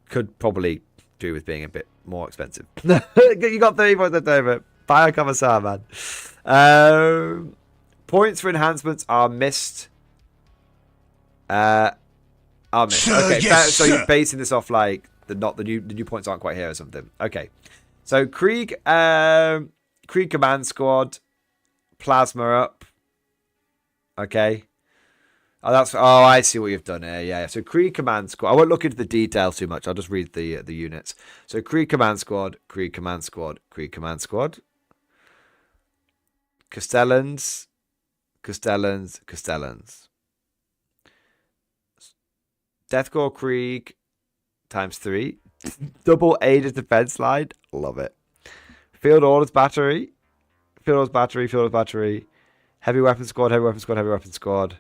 Could probably do with being a bit more expensive. You got 30 points left over. Buy a commissar, man. Points for enhancements are missed. Okay, yes, so you're basing this off like the new points aren't quite here or something. Okay, so Krieg command squad, plasma up. Okay. Oh, I see what you've done here. Yeah. So Krieg command squad. I won't look into the details too much. I'll just read the units. So Krieg command squad, Krieg command squad, Krieg command squad. Castellans. Deathcore Krieg ×3. Double Aegis defense line. Love it. Field orders battery. Heavy weapon squad. Heavy weapon squad.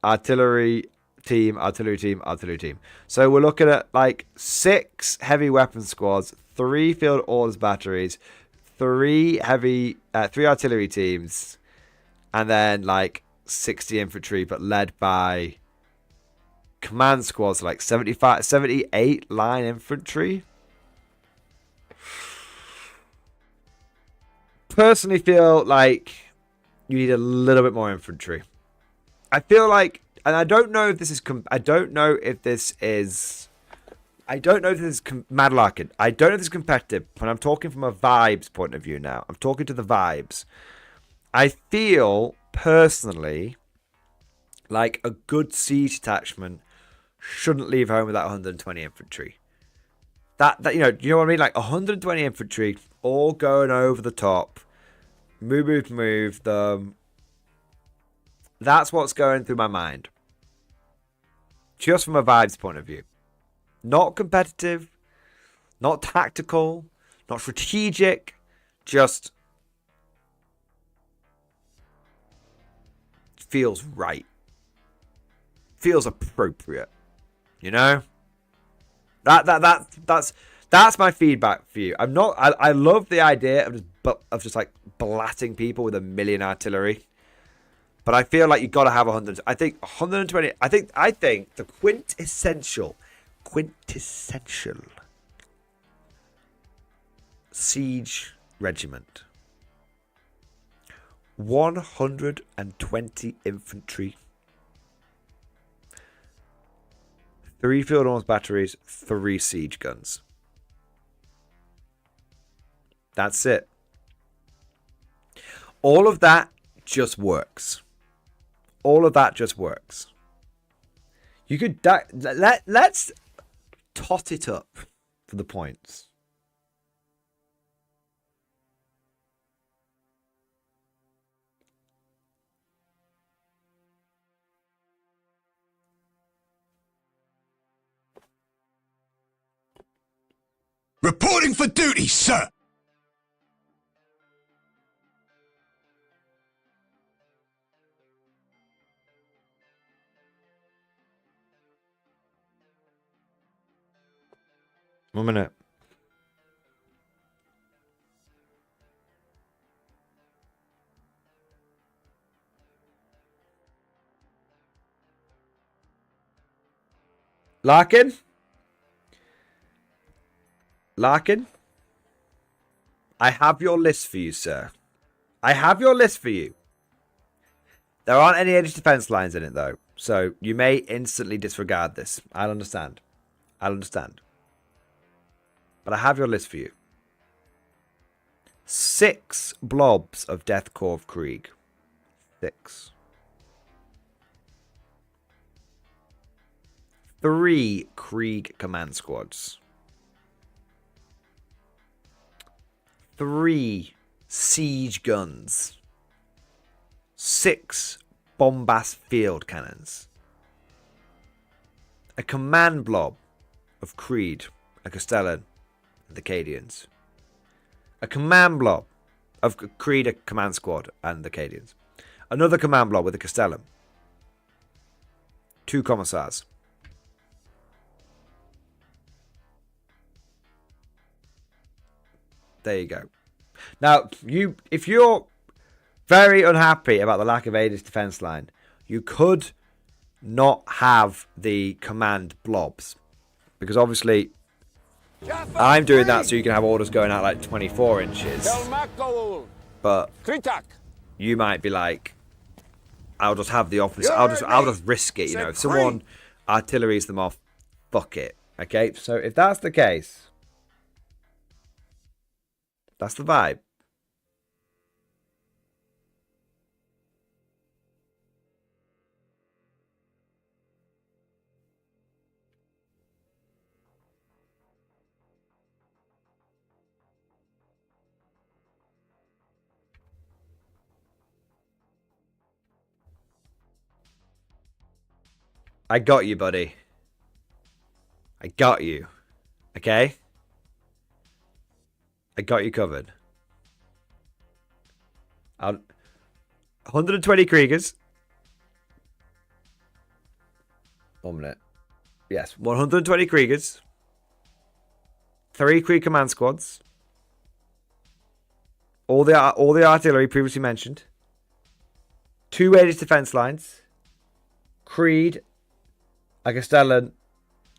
Artillery team. So we're looking at like 6 heavy weapon squads, 3 field orders batteries, 3 artillery teams, and then like 60 infantry, but led by command squads like 78 line infantry. Personally feel like you need a little bit more infantry. I feel like, and I don't know if this is Mad Larkin. I don't know if this is competitive, but I'm talking from a vibes point of view now. I'm talking to the vibes. I feel personally like a good siege detachment shouldn't leave home without 120 infantry. That you know what I mean? Like 120 infantry all going over the top. Move them. That's what's going through my mind. Just from a vibes point of view. Not competitive, not tactical, not strategic, just feels right. Feels appropriate. You know? That's my feedback for you. I love the idea of just like blatting people with 1 million artillery. But I feel like you got to have 100. I think 120. I think the quintessential siege regiment. 120 infantry. 3 field arms batteries, 3 siege guns. That's it. All of that just works. You could let's tot it up for the points. Reporting for duty, sir! One minute. Larkin? I have your list for you, sir. I have your list for you. There aren't any edge defense lines in it, though. So you may instantly disregard this. I'll understand. But I have your list for you. 6 blobs of Death Corps of Krieg. 6. 3 Krieg command squads. 3 siege guns. 6 bombast field cannons, a command blob of Creed, a Castellan, and the Cadians, a command blob of Creed, a command squad, and the Cadians, another command blob with a Castellan, 2 commissars. There you go. Now, if you're very unhappy about the lack of Aegis defense line, you could not have the command blobs, because obviously I'm doing that so you can have orders going out like 24 inches. But you might be like, I'll just have the officer. I'll just risk it. You know, if someone artilleries them off, fuck it. Okay, so if that's the case, that's the vibe. I got you, buddy. I got you. Okay? I got you covered. 120 Kriegers. 1 minute. Yes, 120 Kriegers. 3 Krieg command squads. All the artillery previously mentioned. 2 Aegis defense lines. Creed, a Castellan,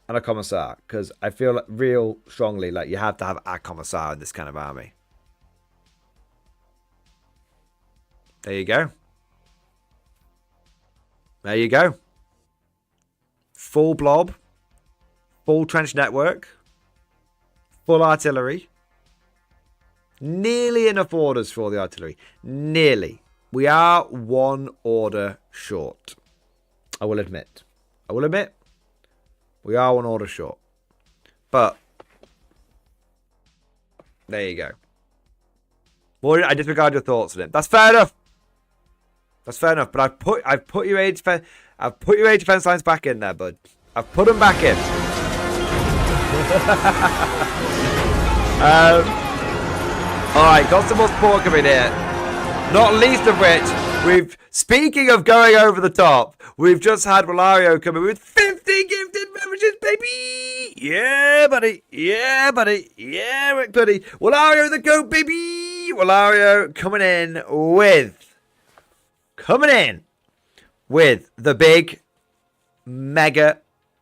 and a commissar, because I feel real strongly like you have to have a commissar in this kind of army. There you go. There you go. Full blob, full trench network, full artillery. Nearly enough orders for all the artillery. Nearly. We are 1 order short. I will admit. We are 1 order short. But there you go. Mordian, I disregard your thoughts on it. That's fair enough. But I've put your aid defense lines back in there, bud. I've put them back in. Alright, got some more support coming here. Not least of which, speaking of going over the top, we've just had Walario come in with 50 gifted memberships, baby! Yeah, buddy. Yeah, buddy. Walario the GOAT, baby! Walario coming in with the big mega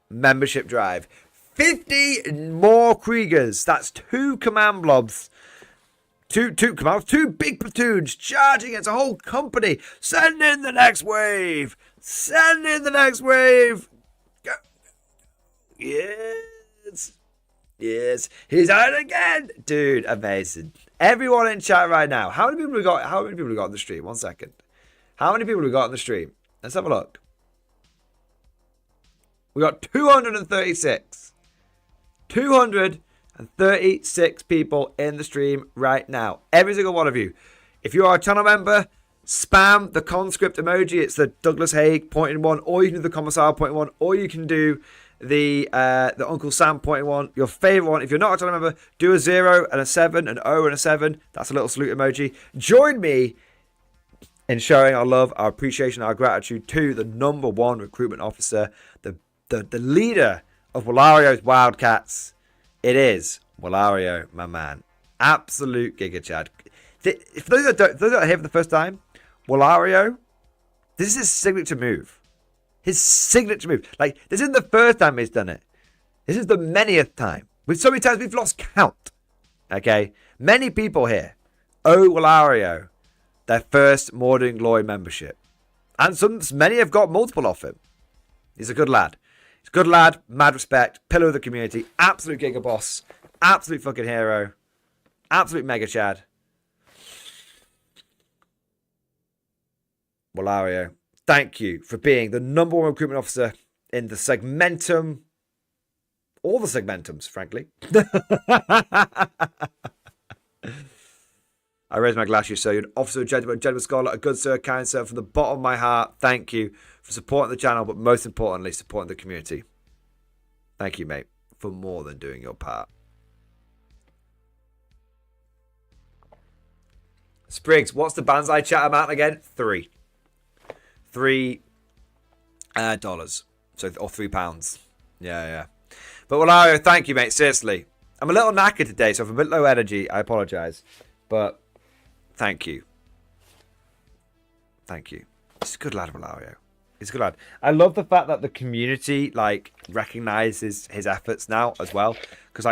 membership drive. 50 more Kriegers. That's 2 command blobs. Two big platoons charging against a whole company. Send in the next wave. Go. Yes. He's out again. Dude, amazing. Everyone in chat right now. How many people we got? How many people we got on the stream? 1 second. How many people we got on the stream? Let's have a look. We got 236. 236 people in the stream right now. Every single one of you. If you are a channel member, spam the conscript emoji. It's the Douglas Haig pointing one, or you can do the Commissar pointing one, or you can do the Uncle Sam pointing one. Your favorite one. If you're not a channel member, do a 0 and a 7, an O and a 7. That's a little salute emoji. Join me in showing our love, our appreciation, our gratitude to the #1 recruitment officer, the leader of Walario's Wildcats. It is Walario, my man. Absolute Giga Chad. For those that are here for the first time, Walario, this is his signature move. Like, this isn't the first time he's done it. This is the manyth time. With so many times we've lost count. Okay? Many people here owe Walario their first Mordian Glory membership. And many have got multiple off him. He's a good lad. Mad respect, pillar of the community, absolute Giga Boss, absolute fucking hero, absolute Mega Chad. Walario, thank you for being the #1 recruitment officer in the segmentum, all the segmentums, frankly. I raise my glass, you sir. You're an officer, a gentleman scholar, a good sir, a kind sir. From the bottom of my heart, thank you for supporting the channel, but most importantly, supporting the community. Thank you, mate, for more than doing your part. Spriggs, what's the Banzai chat amount again? $3. $3 dollars. So, or £3. Yeah. But Walario, thank you, mate. Seriously. I'm a little knackered today, so if I'm a bit low energy, I apologise. But thank you. Thank you. He's a good lad, Walario. He's a good lad. I love the fact that the community, like, recognises his efforts now as well. Because,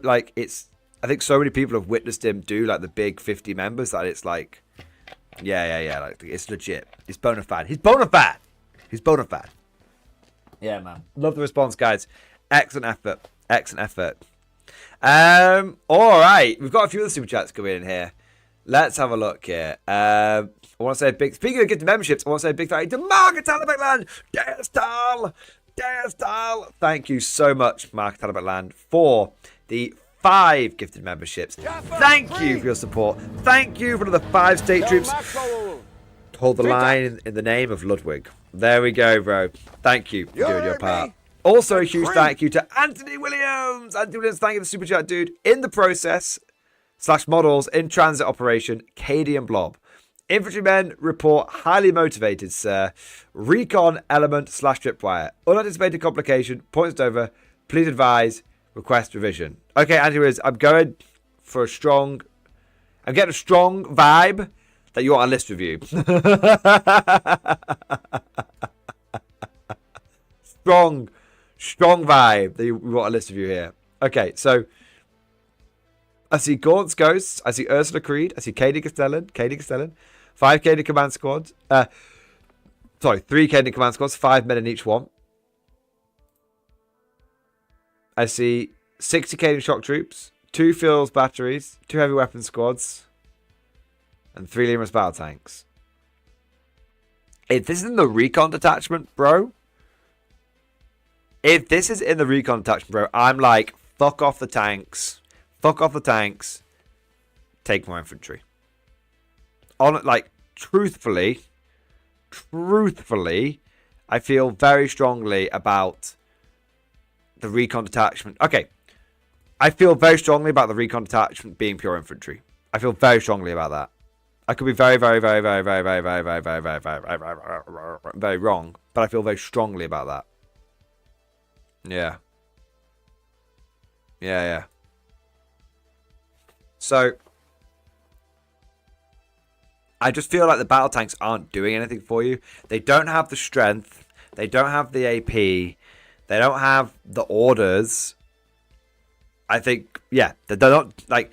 like, I think so many people have witnessed him do, like, the big 50 members that it's like, yeah. Like, it's legit. It's bona fide. He's bona fide. He's bona fide. Yeah, man. Love the response, guys. Excellent effort. Excellent effort. All right. We've got a few other super chats coming in here. Let's have a look here. I want to say a big... Speaking of gifted memberships, I want to say a big thank you to Margaret Talabekland. Destal. Thank you so much, Margaret Talabekland, for the 5 gifted memberships. Thank you for your support. Thank you for the 5 state troops. Hold the line in the name of Ludwig. There we go, bro. Thank you for doing your part. Also, a huge thank you to Anthony Williams. Anthony Williams, thank you for the super chat, dude. In the process / models in transit operation, Cady and Blob. Infantrymen report highly motivated, sir. Recon element / tripwire. Unanticipated complication. Points over. Please advise. Request revision. Okay, Anthony Williams, I'm going for I'm getting a strong vibe that you want a list review. Strong vibe that you want a list review here. Okay, so I see Gaunt's Ghosts. I see Ursula Creed. I see Cady Castellan. 5 Cady command squads. 3 Cady command squads. 5 men in each one. I see 60 Cady shock troops. 2 Fields batteries. 2 heavy weapon squads. And 3 Lemurus battle tanks. If this is in the recon detachment, bro. If this is in the recon detachment, bro, I'm like, fuck off the tanks. Fuck off the tanks. Take more infantry. Truthfully, I feel very strongly about the recon detachment. Okay. I feel very strongly about the recon detachment being pure infantry. I feel very strongly about that. I could be very wrong, but I feel very strongly about that. Yeah. So, I just feel like the battle tanks aren't doing anything for you. They don't have the strength. They don't have the AP. They don't have the orders. I think, yeah, they're not, like,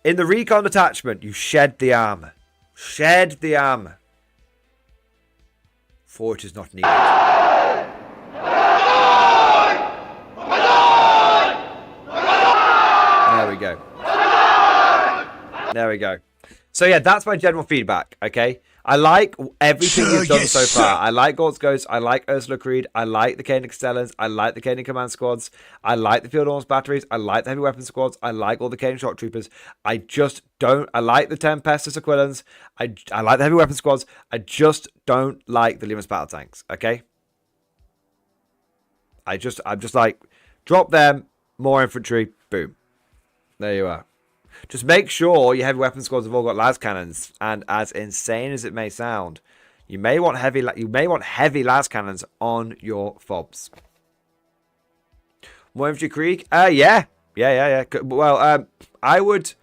in the recon detachment, you shed the armor. Shed the armor. For it is not needed. There we go. So yeah, that's my general feedback, okay? I like everything you've done so far. I like Gaunt's Ghost. I like Ursula Creed. I like the Cady Castellans. I like the Cady Command Squads. I like the Field Arms Batteries. I like the Heavy Weapon Squads. I like all the Cady Shock Troopers. I like the Tempestus Aquilans. I like the Heavy Weapon Squads. I just don't like the Lemurus Battle Tanks, okay? I'm just like, drop them, more infantry, boom. There you are. Just make sure your heavy weapon squads have all got las cannons, and as insane as it may sound, you may want heavy las cannons on your fobs. More infantry Krieg? Yeah. Well, I would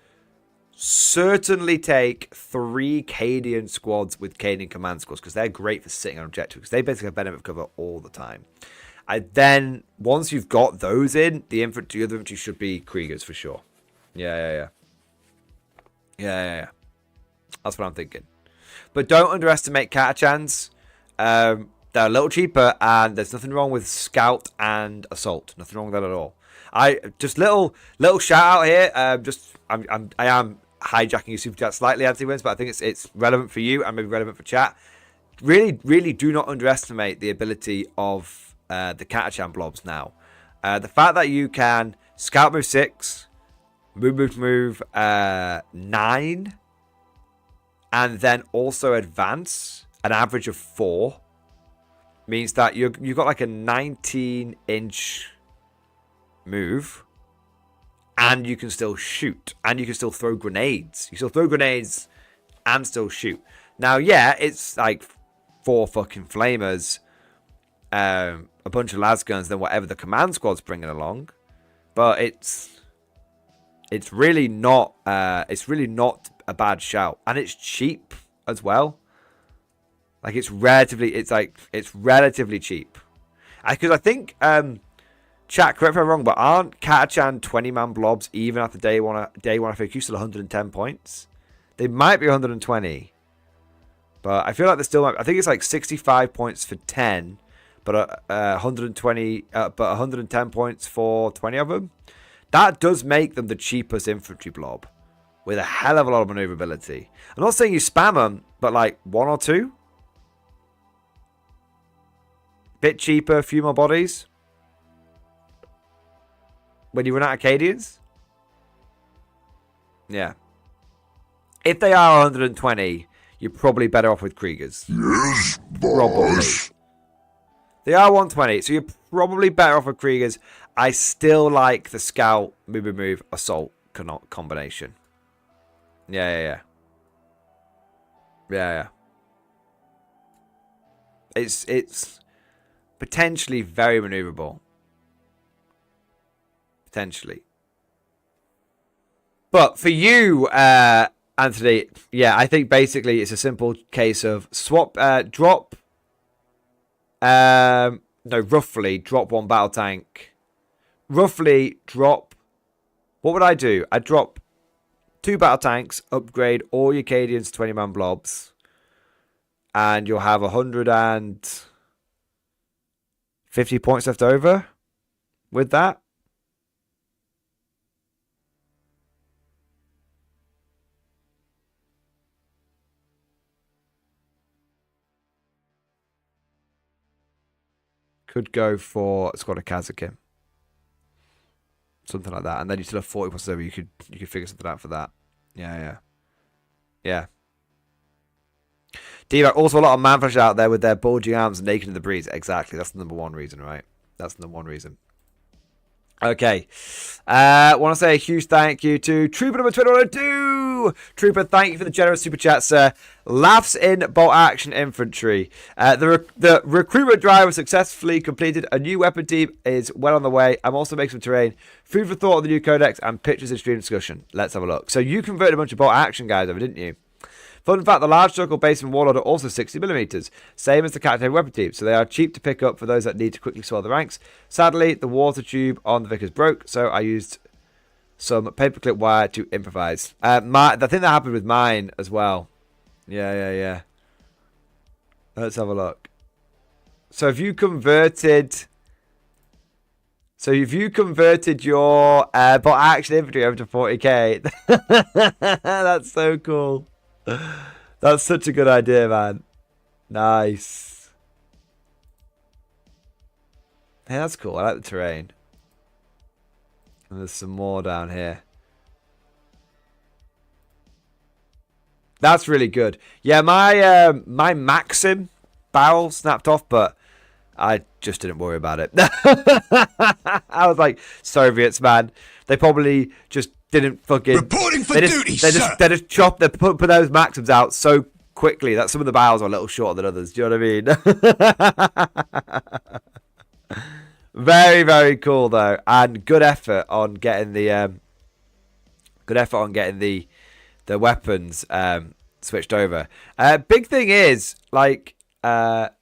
certainly take 3 Cadian squads with Cadian command squads, because they're great for sitting on objectives, because they basically have benefit cover all the time. Then once you've got those in, the other infantry should be Kriegers for sure. Yeah. That's what I'm thinking. But don't underestimate Catachans. They're a little cheaper, and there's nothing wrong with Scout and Assault. Nothing wrong with that at all. Just little shout out here. I am hijacking your super chat slightly, Anthony Wins, but I think it's relevant for you and maybe relevant for chat. Really do not underestimate the ability of the Catachan blobs now. The fact that you can Scout move 6. Move 9. and then also advance, an average of 4, means that you've got like a 19-inch move, and you can still shoot, and you can still throw grenades. You can still throw grenades and still shoot. Now, yeah, it's like 4 fucking flamers, a bunch of las guns, then whatever the command squad's bringing along, but it's really not a bad shout, and it's cheap as well. Like it's relatively cheap, because I think chat, correct me if I'm wrong, but aren't Katachan 20-man blobs even after day one FAQ still 110 points? They might be 120, but I feel like they're still. I think it's like 65 points for 10, but 120, but 110 points for 20 of them. That does make them the cheapest infantry blob, with a hell of a lot of maneuverability. I'm not saying you spam them, but like 1 or 2. Bit cheaper, a few more bodies. When you run out of Acadians? Yeah. If they are 120, you're probably better off with Kriegers. Yes, Probably. boss. They are 120, so you're probably better off with Kriegers. I still like the Scout, move, Assault combination. Yeah. It's potentially very maneuverable. Potentially. But for you, Anthony, yeah, I think basically it's a simple case of swap, drop, roughly drop 1 battle tank. Roughly drop, what would I do? I'd drop 2 battle tanks, upgrade all your Acadians to 20-man blobs, and you'll have 150 points left over with that. Could go for a squad of Kazakin. Something like that. And then you still have 40 points over. You could figure something out for that. Yeah. D-Mac, also a lot of manflash out there with their bulging arms naked in the breeze. Exactly. That's the number one reason, right? That's the number one reason. Okay. Want to say a huge thank you to Trooper number 2102. Trooper, thank you for the generous super chat, sir. Laughs in bolt action infantry. The recruitment drive was successfully completed. A new weapon team is well on the way. I'm also making some terrain. Food for thought on the new codex and pictures in stream discussion. Let's have a look. So you converted a bunch of bolt action guys over, didn't you? Fun fact, the large circle basement warlord are also 60mm, same as the captain weapon team, so they are cheap to pick up for those that need to quickly swell the ranks. Sadly, the water tube on the Vickers broke, so I used some paperclip wire to improvise. The thing that happened with mine as well. Yeah. Let's have a look. So if you converted your bolt action infantry over to 40k, that's so cool. That's such a good idea, man. Nice. Hey, that's cool. I like the terrain. And there's some more down here. That's really good. Yeah, my Maxim barrel snapped off, but I just didn't worry about it. I was like, Soviets, man. They probably just didn't fucking... Reporting for duty, sir! They put those Maxims out so quickly that some of the barrels are a little shorter than others. Do you know what I mean? Very, very cool, though. And good effort on getting the... the weapons switched over. Big thing is, like... the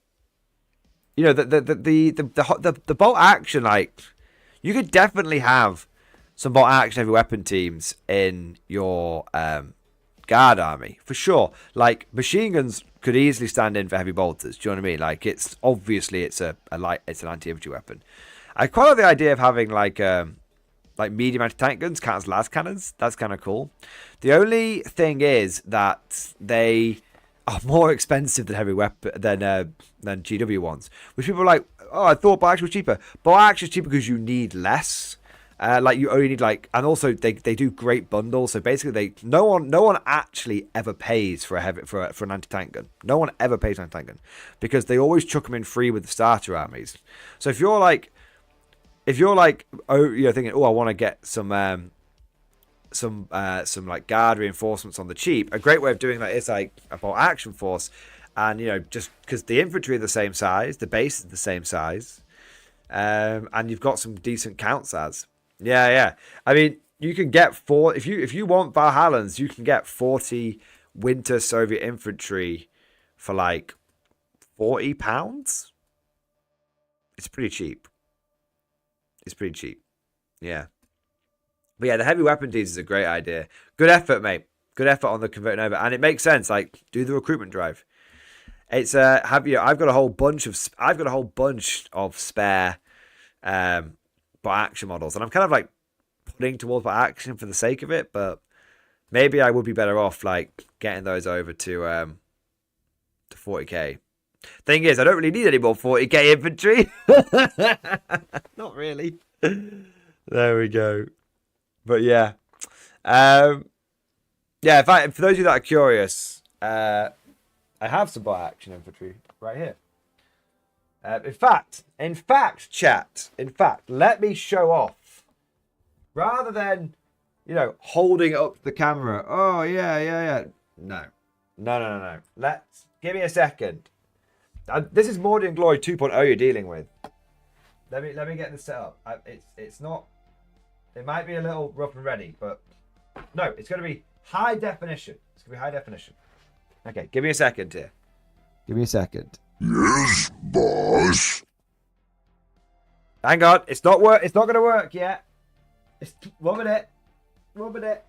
bolt action, like... You could definitely have some bolt action heavy weapon teams in your guard army for sure. Like machine guns could easily stand in for heavy bolters. Do you know what I mean? Like it's obviously it's an anti-infantry weapon. I quite like the idea of having like medium anti-tank guns count as las cannons. That's kind of cool. The only thing is that they are more expensive than heavy weapon than GW ones, which people are like, oh, I thought bolt action was cheaper. Bolt action is cheaper because you need less. Like you only need like, and also they do great bundles. So basically, no one actually ever pays for an anti-tank gun. No one ever pays for an anti-tank gun because they always chuck them in free with the starter armies. So if you're like, oh, you're thinking, oh, I want to get some like guard reinforcements on the cheap. A great way of doing that is like a bolt action force, and just because the infantry are the same size, the base is the same size, and you've got some decent counts as. Yeah. I mean, you can get if you want Valhallans, you can get 40 Winter Soviet infantry for like £40. It's pretty cheap. Yeah. But yeah, the heavy weapon teas is a great idea. Good effort, mate. Good effort on the converting over, and it makes sense. Like, do the recruitment drive. It's I've got a whole bunch of spare bot action models, and I'm kind of like putting towards bot action for the sake of it, but maybe I would be better off like getting those over to 40k. Thing is, I don't really need any more 40k infantry. Not really. There we go. But yeah, for those of you that are curious, I have some bot action infantry right here. In fact, chat. Let me show off rather than holding up the camera. Oh yeah. No. Give me a second. This is Mordian Glory 2.0 you're dealing with. Let me get this set up. It's not. It might be a little rough and ready, but no, it's going to be high definition. It's going to be high definition. Okay, give me a second here. Give me a second. Yes, boss. Hang on, it's not going to work yet. It's 1 minute. 1 minute.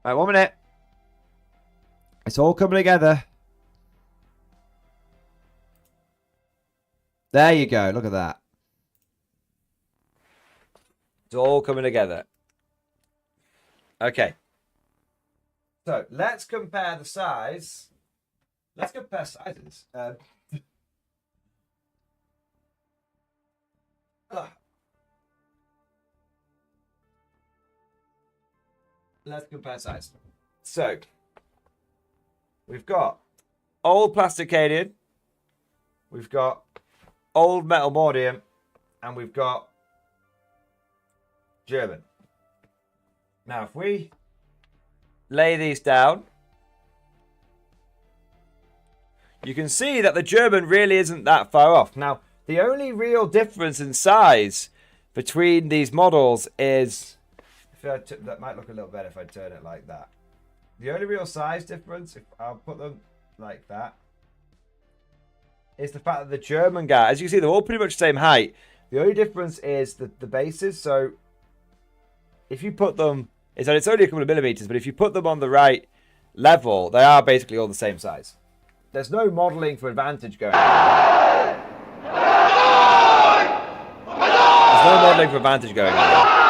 Right, 1 minute. It's all coming together. There you go. Look at that. It's all coming together. Okay. So let's compare the size. Let's compare sizes. Let's compare size. So we've got old plasticated, we've got old metal Mordian, and we've got German. Now, if we lay these down, you can see that the German really isn't that far off. Now, the only real difference in size between these models is, that might look a little better if I turn it like that. The only real size difference, if I'll put them like that, is the fact that the German guy, as you can see, they're all pretty much the same height. The only difference is the bases. So if you put them, it's only a couple of millimeters, but if you put them on the right level, they are basically all the same size. There's no modeling for advantage going on. There's no modeling for advantage going on.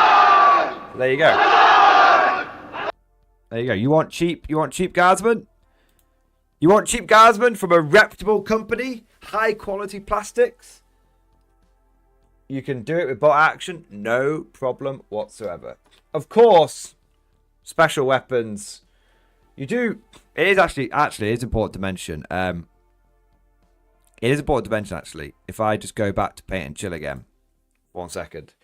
So there you go. There you go. You want cheap guardsmen? You want cheap guardsmen from a reputable company? High quality plastics? You can do it with bot action. No problem whatsoever. Of course, special weapons. You do. It is actually it is important to mention. It is important to mention actually. If I just go back to paint and chill again, 1 second.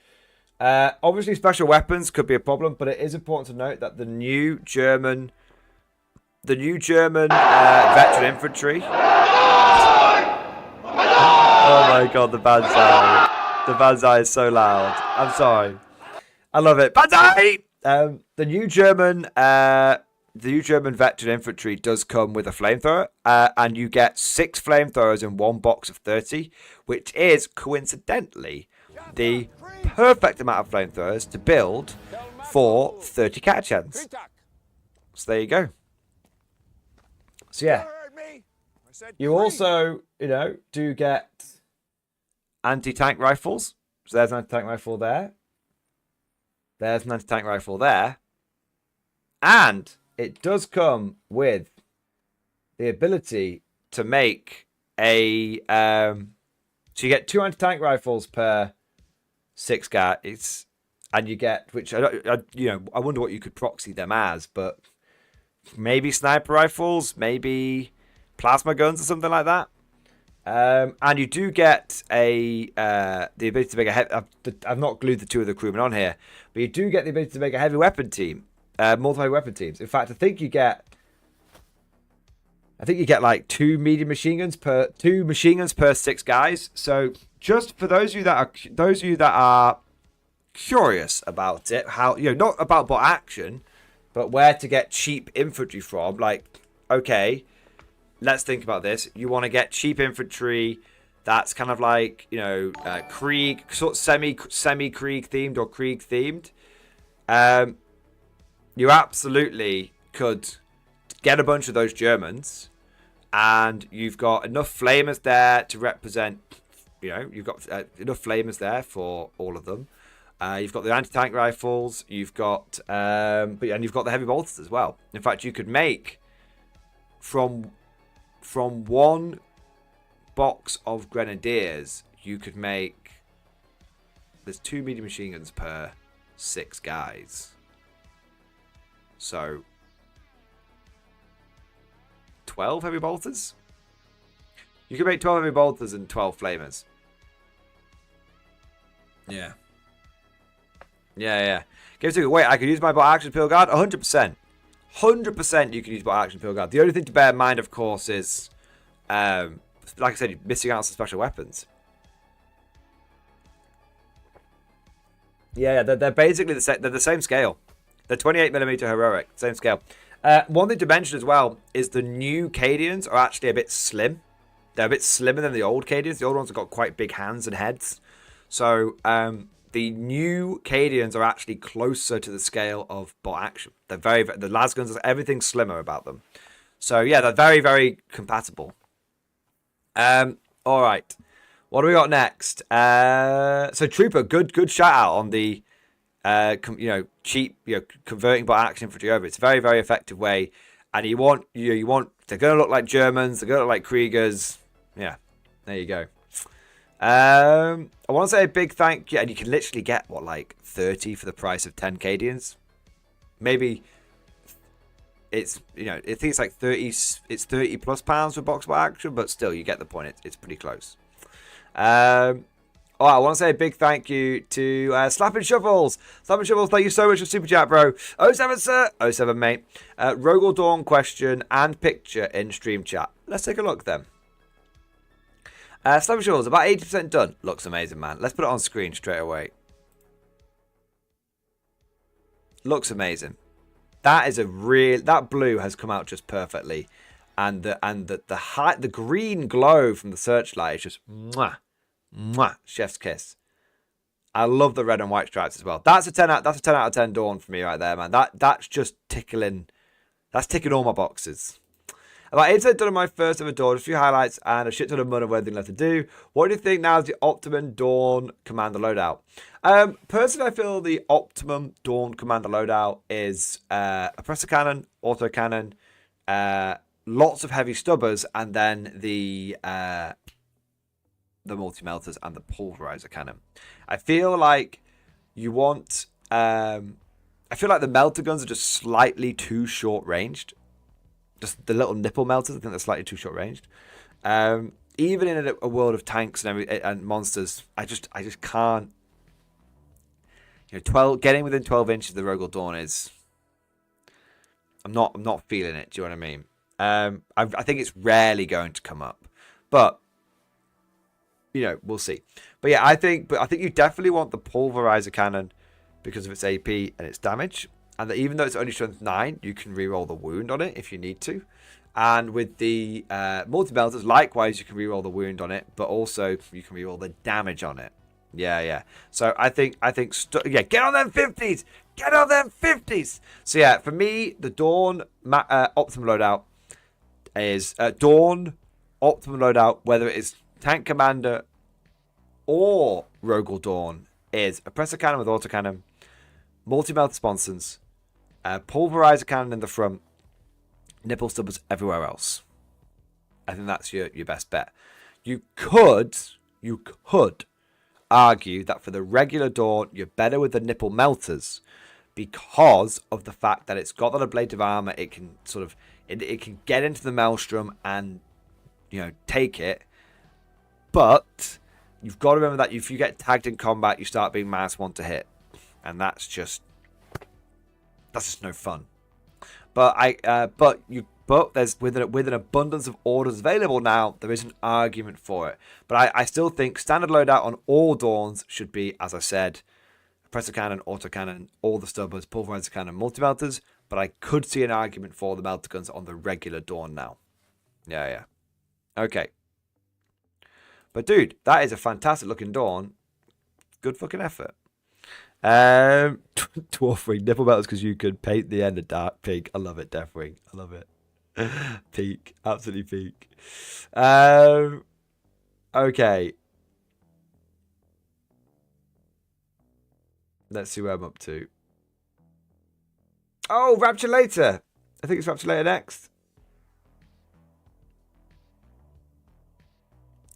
Obviously, special weapons could be a problem, but it is important to note that the new German veteran infantry. Oh my god, the Banzai! The Banzai is so loud. I'm sorry. I love it. Banzai! The new German veteran infantry does come with a flamethrower, and you get 6 flamethrowers in one box of 30, which is coincidentally the perfect amount of flamethrowers to build for 30 Katachans. So there you go. So yeah, you also, do get anti-tank rifles. So there's an anti-tank rifle there. There's an anti-tank rifle there. And it does come with the ability to make a so you get 2 anti-tank rifles per 6 guys, and you get, which I wonder what you could proxy them as, but maybe sniper rifles, maybe plasma guns or something like that. And you do get the ability to make a I've not glued the 2 of the crewmen on here, but you do get the ability to make a heavy weapon team, multiple weapon teams. In fact, I think you get like 2 medium machine guns per 6 guys. So just for those of you that are curious about it, how, not about bot action, but where to get cheap infantry from, like, okay, let's think about this. You want to get cheap infantry that's kind of like, Krieg, sort of semi-Krieg themed or Krieg themed. You absolutely could get a bunch of those Germans, and you've got enough flamers there to represent, you've got enough flamers there for all of them. You've got the anti-tank rifles, you've got, and you've got the heavy bolters as well. In fact, you could make from 1 box of grenadiers, you could make, there's 2 medium machine guns per 6 guys. So 12 heavy bolters? You can make 12 heavy bolters and 12 flamers. Yeah. Yeah. Wait, I could use my bot action pill guard? 100%. 100% you can use bot action pill guard. The only thing to bear in mind, of course, is, like I said, you're missing out on some special weapons. Yeah, they're basically they're the same scale. They're 28mm heroic, same scale. One thing to mention as well is the new Cadians are actually a bit slim. They're a bit slimmer than the old Cadians. The old ones have got quite big hands and heads. So the new Cadians are actually closer to the scale of bot action. They're the lasguns, everything's slimmer about them. So yeah, they're very, very compatible. All right, what do we got next? So Trooper, good shout out on the cheap, converting bot action infantry over. It's a very, very effective way. And you want they're going to look like Germans, they're going to look like Kriegers. Yeah, there you go. I want to say a big thank you, and you can literally get like 30 for the price of 10 Cadians. Maybe it's I think it's like 30. It's 30 plus pounds for box bot action, but still you get the point. It's pretty close. I want to say a big thank you to Slapping Shovels. Slapping Shovels, thank you so much for Super Chat, bro. 07, sir. 07, mate. Rogel Dawn question and picture in stream chat. Let's take a look then. Slapping Shovels, about 80% done. Looks amazing, man. Let's put it on screen straight away. Looks amazing. That is that blue has come out just perfectly. And the green glow from the searchlight is just mwah. Mwah, chef's kiss. I love the red and white stripes as well. That's a 10 out of 10 Dawn for me right there, man. That's just tickling. That's ticking all my boxes. About 8% done on my first ever Dawn, a few highlights and a shit ton of money of worthy left to do. What do you think now is the optimum Dawn commander loadout? Personally, I feel the optimum Dawn commander loadout is oppressor cannon, autocannon, lots of heavy stubbers, and then the multi-melters and the pulverizer cannon. I feel like you want I feel like the melter guns are just slightly too short ranged. Just the little nipple melters, I think they're slightly too short ranged. Even in a world of tanks and monsters, I just can't. 12 within 12 inches of the Rogel Dawn is. I'm not feeling it. Do you know what I mean? I think it's rarely going to come up, but we'll see. But yeah, I think you definitely want the pulverizer cannon because of its AP and its damage. And that even though it's only strength 9, you can reroll the wound on it if you need to. And with the multi-melters, likewise, you can reroll the wound on it, but also you can reroll the damage on it. Yeah. So I think, get on them 50s! Get on them 50s! So yeah, for me, the Dawn optimum loadout is Dawn optimum loadout, whether it is Tank Commander or Rogel Dawn, is oppressor cannon with autocannon, multi-melter sponsons, pulverizer cannon in the front, nipple stubbers everywhere else. I think that's your best bet. You could argue that for the regular Dawn, you're better with the nipple melters because of the fact that it's got that ablative armor. It can sort of it can get into the maelstrom and take it. But you've got to remember that if you get tagged in combat, you start being -1 to hit, and that's just no fun. But there's with an abundance of orders available now, there is an argument for it. But I still think standard loadout on all Dawns should be, as I said, pressure cannon, autocannon, all the stubbers, pulverizer cannon, multi-melters. But I could see an argument for the melter guns on the regular Dawn now. Yeah. Okay. But dude, that is a fantastic looking Dawn. Good fucking effort. Dwarfwing nipple melters because you could paint the end of dark pink. I love it, Deathwing. I love it. Peak, absolutely peak. Okay. Let's see where I'm up to. Oh, Rapture later. I think it's Rapture later next.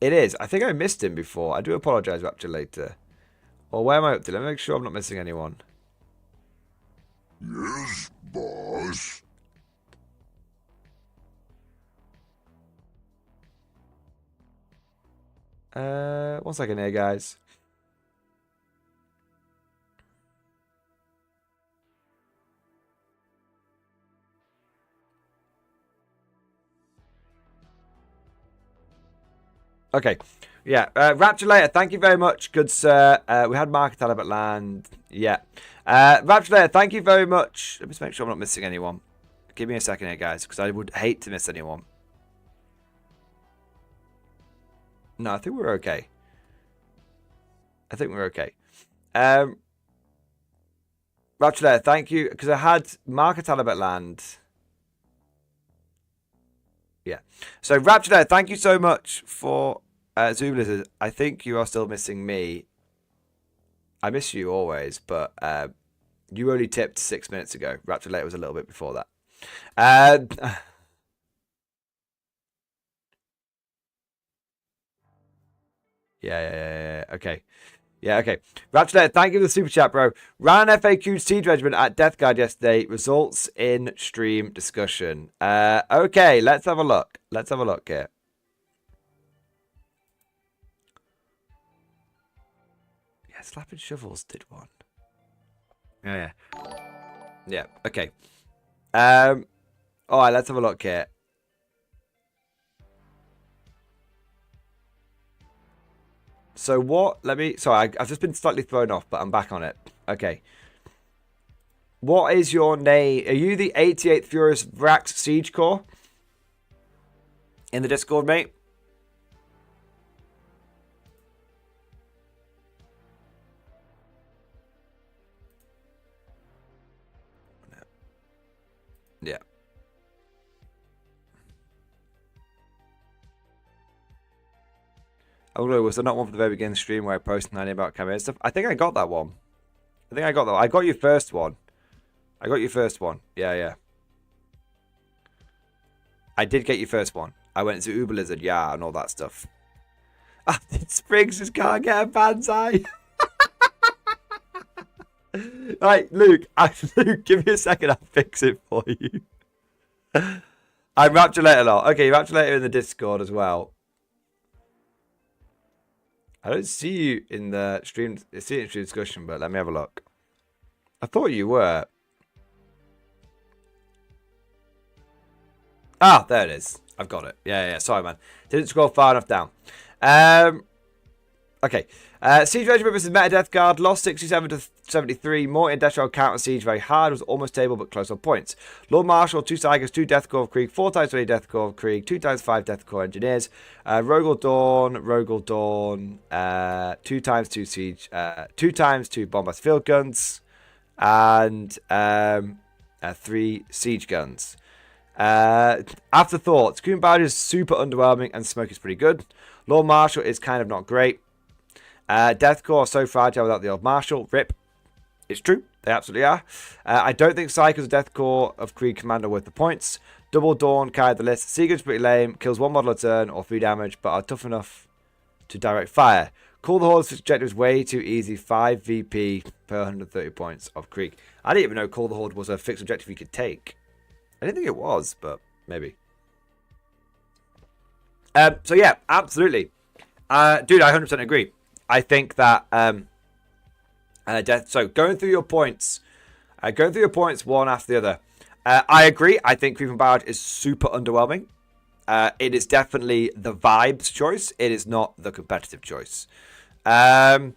It is. I think I missed him before. I do apologize, Rapture later. Or where am I up to? Let me make sure I'm not missing anyone. Yes, boss. 1 second here, guys. Okay. Yeah. Rapture later. Thank you very much, good sir. We had Market Talbot land. Yeah. Rapture later. Thank you very much. Let me just make sure I'm not missing anyone. Give me a second here, guys, because I would hate to miss anyone. No, I think we're okay. Rapture later. Thank you, because I had Market Talbot land. Yeah. So, Rapture later. Thank you so much for Zoom Lizard. I think you are still missing me. I miss you always, but you only tipped 6 minutes ago. Rapture later was a little bit before that. Yeah. Okay. Yeah, okay. Rapture later, thank you for the super chat, bro. Ran an FAQ siege regiment at Death Guard yesterday. Results in stream discussion. Okay, let's have a look. Let's have a look here. Yeah, Slapping Shovels did one. Yeah. Yeah, okay. Alright, let's have a look here. So what? Sorry, I've just been slightly thrown off, but I'm back on it. Okay. What is your name? Are you the 88th Furious Vrax Siege Corps? In the Discord, mate? Yeah. Oh, no, was there not one from the very beginning of the stream where I posted 90 about camera stuff? I think I got that one. I got your first one. Yeah. I did get your first one. I went to Uber Lizard, yeah, and all that stuff. Spriggs just can't get a banzai. Right, Luke, give me a second, I'll fix it for you. I'm Rapture later a lot. Okay, Rapture later in the Discord as well. I don't see you in the stream discussion, but let me have a look. I thought you were. Ah, there it is. I've got it. Yeah. Sorry, man. Didn't scroll far enough down. Okay. Siege Regiment versus Meta Death Guard. Lost 67 to 73. Mordian Death Roll counter siege very hard. Was almost stable but close on points. Lord Marshal, 2 Tigers, 2 Death Corps of Krieg, 4 times 20 Death Corps of Krieg, 2 times 5 Death Corps Engineers. Rogel Dawn, 2 times 2 siege, 2 times 2 Bombast Field Guns, and 3 siege guns. Afterthoughts. Coon Barrage is super underwhelming and Smoke is pretty good. Lord Marshal is kind of not great. Death Corps so fragile without the old Marshal. Rip. It's true. They absolutely are. I don't think Psycho's Deathcore of Krieg Commander worth the points. Double Dawn carried the list. Seagull's pretty lame. Kills 1 model a turn or 3 damage, but are tough enough to direct fire. Call the Horde's objective is way too easy. 5 VP per 130 points of Krieg. I didn't even know Call the Horde was a fixed objective you could take. I didn't think it was, but maybe. So yeah, absolutely. Dude, I 100% agree. I think that so going through your points one after the other. I agree. I think Creeping Barrage is super underwhelming. It is definitely the vibes choice. It is not the competitive choice. And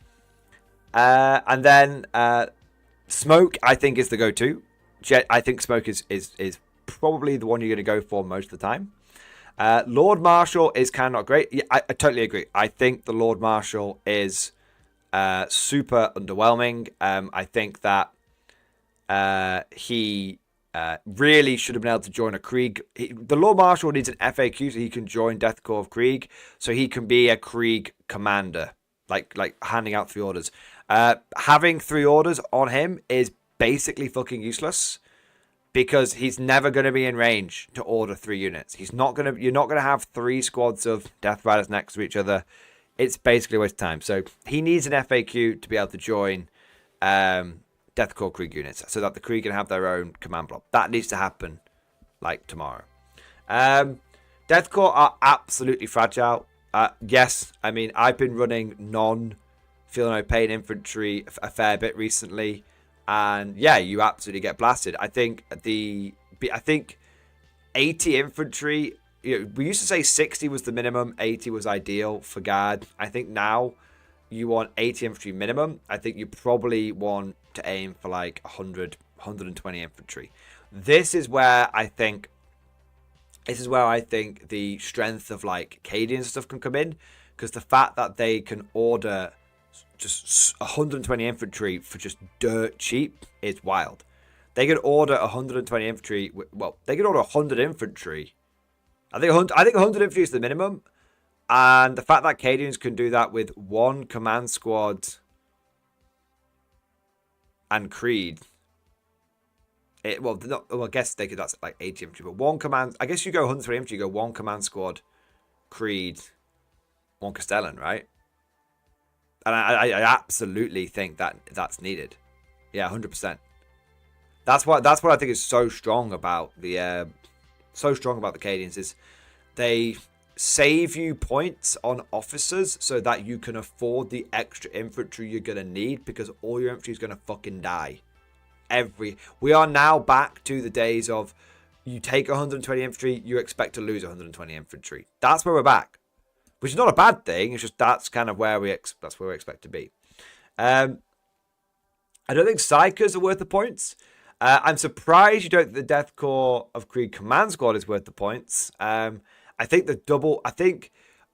then Smoke, I think, is the go-to. I think Smoke is probably the one you're going to go for most of the time. Lord Marshal is kind of not great. Yeah, I totally agree. I think the Lord Marshal is super underwhelming. I think that he really should have been able to join a Krieg. The Lord Marshal needs an FAQ so he can join Deathcore of Krieg, so he can be a Krieg commander, like handing out 3 orders. Having 3 orders on him is basically fucking useless because he's never going to be in range to order 3 units. You're not going to have 3 squads of Death Riders next to each other. It's basically a waste of time. So he needs an FAQ to be able to join Deathcore Krieg units so that the Krieg can have their own command block. That needs to happen like tomorrow. Deathcore are absolutely fragile. Yes, I mean, I've been running non-Feel No Pain infantry a fair bit recently. And yeah, you absolutely get blasted. I think 80 infantry, we used to say 60 was the minimum, 80 was ideal for guard. I think now you want 80 infantry minimum. I think you probably want to aim for like 100, 120 infantry. This is where I think the strength of like Cadians and stuff can come in, because the fact that they can order just 120 infantry for just dirt cheap is wild. They can order 120 infantry. Well, they can order 100 infantry. I think 100 infantry is the minimum. And the fact that Cadians can do that with 1 command squad and Creed. I guess they could. That's like 80 infantry, but 1 command. I guess you go 120 infantry. You go 1 command squad, Creed, 1 Castellan, right? And I absolutely think that that's needed. Yeah, 100%. That's what I think is so strong about the Cadians is they save you points on officers so that you can afford the extra infantry you're gonna need, because all your infantry is gonna fucking die. We are now back to the days of you take 120 infantry, you expect to lose 120 infantry. That's where we're back. Which is not a bad thing. It's just that's kind of where we expect to be. I don't think Psychers are worth the points. I'm surprised you don't think the Deathcore of Krieg Command Squad is worth the points. I think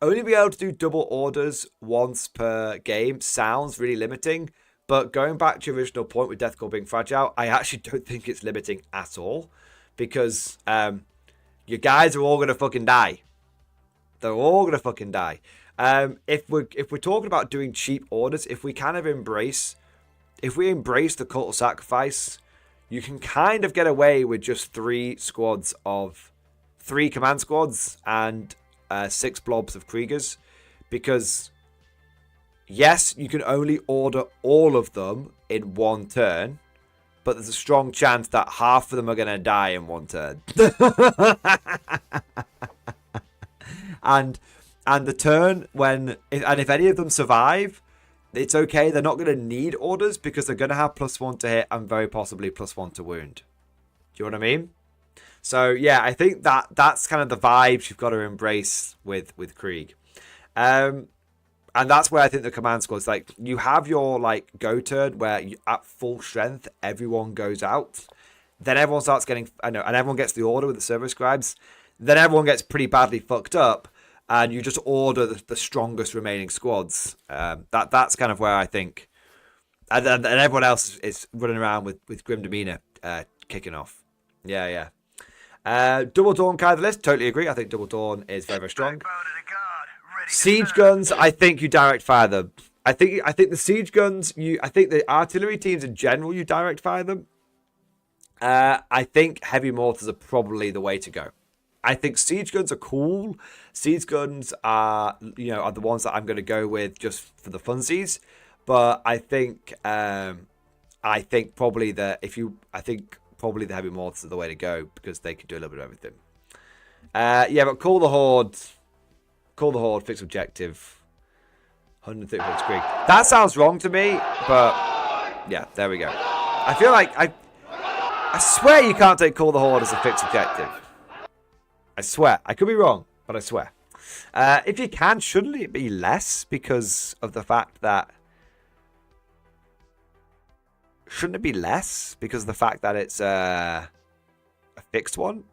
only being able to do double orders once per game sounds really limiting. But going back to your original point with Deathcore being fragile, I actually don't think it's limiting at all, because your guys are all gonna fucking die. They're all going to fucking die. If we're talking about doing cheap orders, if we embrace the Cult of Sacrifice, you can kind of get away with just 3 command squads and 6 blobs of Kriegers, because yes, you can only order all of them in 1 turn, but there's a strong chance that half of them are going to die in 1 turn. And the turn if any of them survive, it's okay. They're not going to need orders because they're going to have +1 to hit and very possibly +1 to wound. Do you know what I mean? So yeah, I think that's kind of the vibes you've got to embrace with Krieg. And that's where I think the command squad's like, you have your like go turn where at full strength everyone goes out, then everyone starts getting and everyone gets the order with the servo scribes, then everyone gets pretty badly fucked up. And you just order the strongest remaining squads. That's kind of where I think, and everyone else is running around with Grim Demeanor kicking off. Yeah. Double Dawn kind of the list. Totally agree. I think Double Dawn is very, very strong. Siege guns, I think you direct fire them. I think the siege guns, I think the artillery teams in general, you direct fire them. I think heavy mortars are probably the way to go. I think siege guns are cool. Siege guns are the ones that I'm going to go with just for the funsies. But I think probably the heavy mortars are the way to go because they can do a little bit of everything. Yeah, but call the horde, fix objective. 130 points Greek. That sounds wrong to me, but yeah, there we go. I feel like I swear you can't take call the horde as a fixed objective. I swear. I could be wrong, but I swear. If you can, shouldn't it be less because of the fact that... Shouldn't it be less because of the fact that it's a fixed one?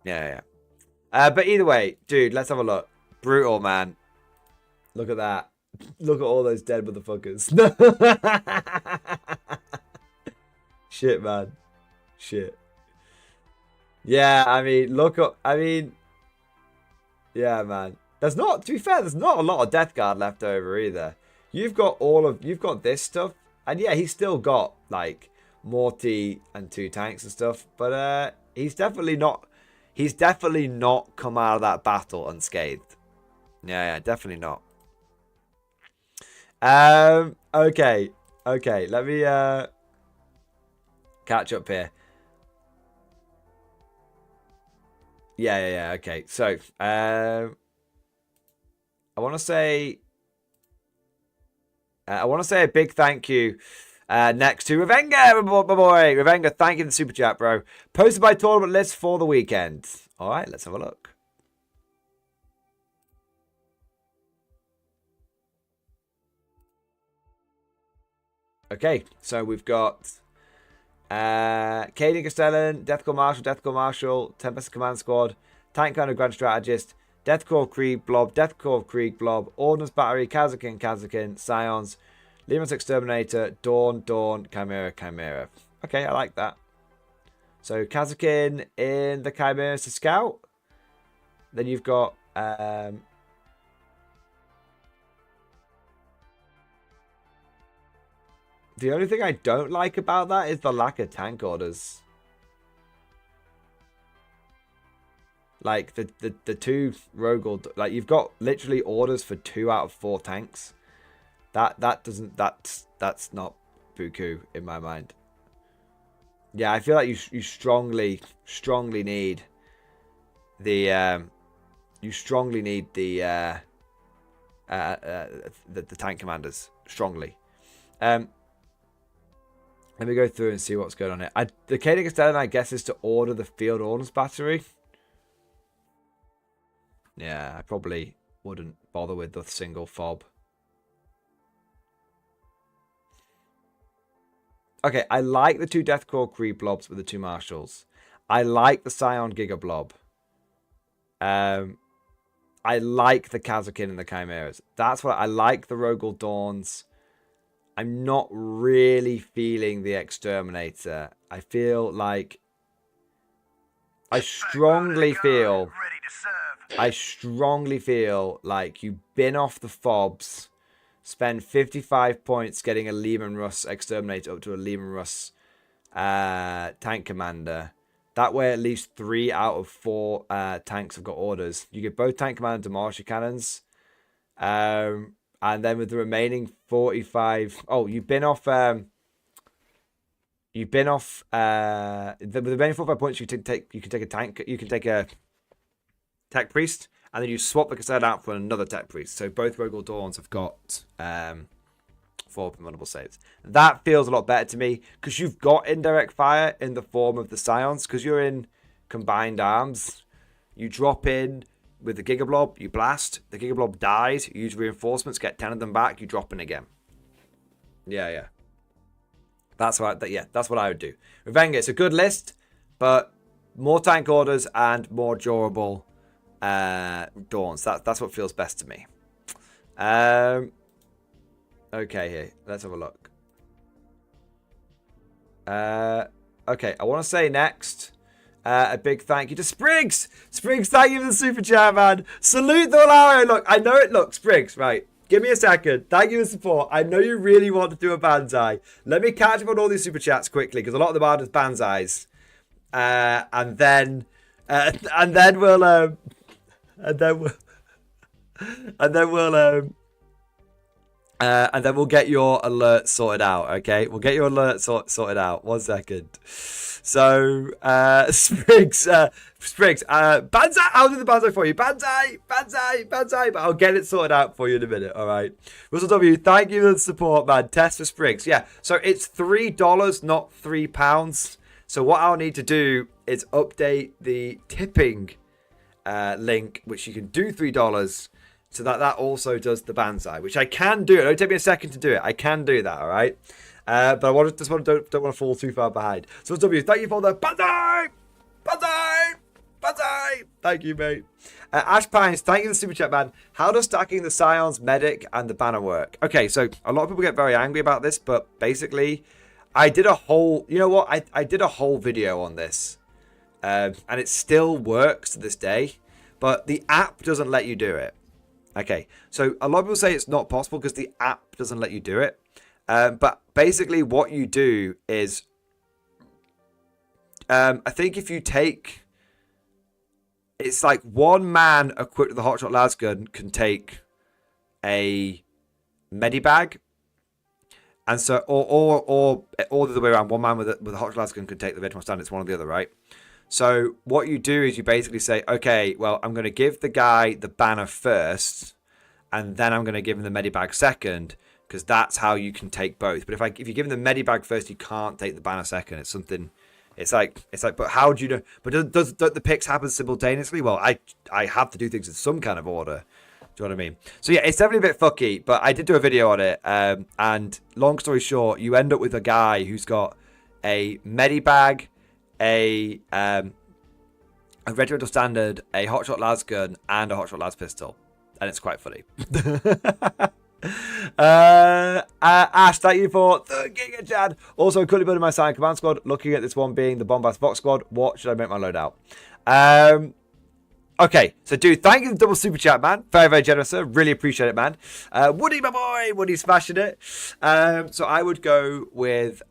Yeah. But either way, dude, let's have a look. Brutal, man. Look at that. Look at all those dead motherfuckers. Shit, man. Shit. Yeah, I mean, yeah, man. To be fair, there's not a lot of Death Guard left over either. You've got this stuff, and yeah, he's still got like Morty and 2 tanks and stuff, but he's definitely not come out of that battle unscathed. Yeah, definitely not. Okay, let me catch up here. Yeah, okay. So, I want to say a big thank you next to Revenga, my boy. Revenga, thank you for the super chat, bro. Posted by tournament list for the weekend. All right, let's have a look. Okay, so we've got Caden Castellan, Deathcore Marshal, Tempest Command Squad, Tank Gunner Grand Strategist, Deathcore Krieg Blob, Ordnance Battery, Kazakin, Scions, Lemus Exterminator, Dawn, Chimera. Okay, I like that. So Kazakin in the Chimeras to scout. Then you've got the only thing I don't like about that is the lack of tank orders. Like the 2 Rogel, like you've got literally orders for 2 out of 4 tanks. That's not buku in my mind. Yeah, I feel like you strongly need the the tank commanders strongly. Let me go through and see what's going on here. The Caden Castellan, I guess, is to order the Field Ordnance Battery. Yeah, I probably wouldn't bother with the single fob. Okay, I like the 2 Deathcore Creed blobs with the 2 Marshals. I like the Scion Giga blob. I like the Kazakin and the Chimeras. That's what I like. The Rogel Dawns. I'm not really feeling the Exterminator. I feel like I strongly feel like you bin off the fobs, spend 55 points getting a Lehman Russ Exterminator up to a Lehman Russ tank commander. That way at least 3 out of 4 tanks have got orders. You get both tank commander and demolisher cannons. And then with the remaining 45, you bin off the remaining 45 points. You can take a tank. You can take a tech priest, and then you swap the cassette out for another tech priest. So both Rogel Dawns have got 4 vulnerable saves. That feels a lot better to me because you've got indirect fire in the form of the Scions. Because you're in combined arms, you drop in. With the Giga Blob, you blast. The Giga Blob dies. You use reinforcements, get 10 of them back. You drop in again. Yeah. That's what I would do. Revenga, it's a good list, but more tank orders and more durable Dawns. That's what feels best to me. Okay, here. Let's have a look. Okay, I want to say next... a big thank you to Spriggs. Spriggs, thank you for the super chat, man. Salute the Olaro. Look, I know it. Look, Spriggs, right. Give me a second. Thank you for the support. I know you really want to do a banzai. Let me catch up on all these super chats quickly because a lot of them are just banzais. And then we'll get your alert sorted out. Okay, we'll get your alert sorted out. 1 second. So, Spriggs, banzai. I'll do the banzai for you. Banzai. But I'll get it sorted out for you in a minute. All right. Russell W, thank you for the support, man. Test for Spriggs. Yeah. So it's $3, not £3. So what I'll need to do is update the tipping link, which you can do $3, so that also does the banzai, which I can do. It only take me a second to do it. I can do that. All right. But I don't want to fall too far behind. So W, thank you for the banzai. Thank you, mate. Ash Pines, thank you for the super chat, man. How does stacking the Scions, Medic, and the banner work? Okay, so a lot of people get very angry about this, but basically, I did a whole, you know what? I did a whole video on this, and it still works to this day, but the app doesn't let you do it. Okay, so a lot of people say it's not possible because the app doesn't let you do it. But basically what you do is, I think if you take, it's like one man equipped with a hotshot lasgun can take a medibag. And so, or the other way around, one man with a hotshot lasgun can take the veteran stand. It's one or the other, right? So what you do is you basically say, okay, well, I'm going to give the guy the banner first, and then I'm going to give him the medibag second, because that's how you can take both. But if you give him the medibag first, you can't take the banner second. It's something. It's like. But how do you know? But don't the picks happen simultaneously? Well, I have to do things in some kind of order. Do you know what I mean? So yeah, it's definitely a bit fucky. But I did do a video on it. And long story short, you end up with a guy who's got a medibag, a regimental standard, a hotshot lasgun, and a hotshot las pistol, and it's quite funny. Ash, thank you for the Giga Chad. Also, currently building my Scion Command Squad, looking at this one being the Bombast Box Squad. What should I make my loadout? Okay, so dude, thank you for the double super chat, man. Very, very generous, sir. Really appreciate it, man. Woody, my boy, Woody's smashing it. So I would go with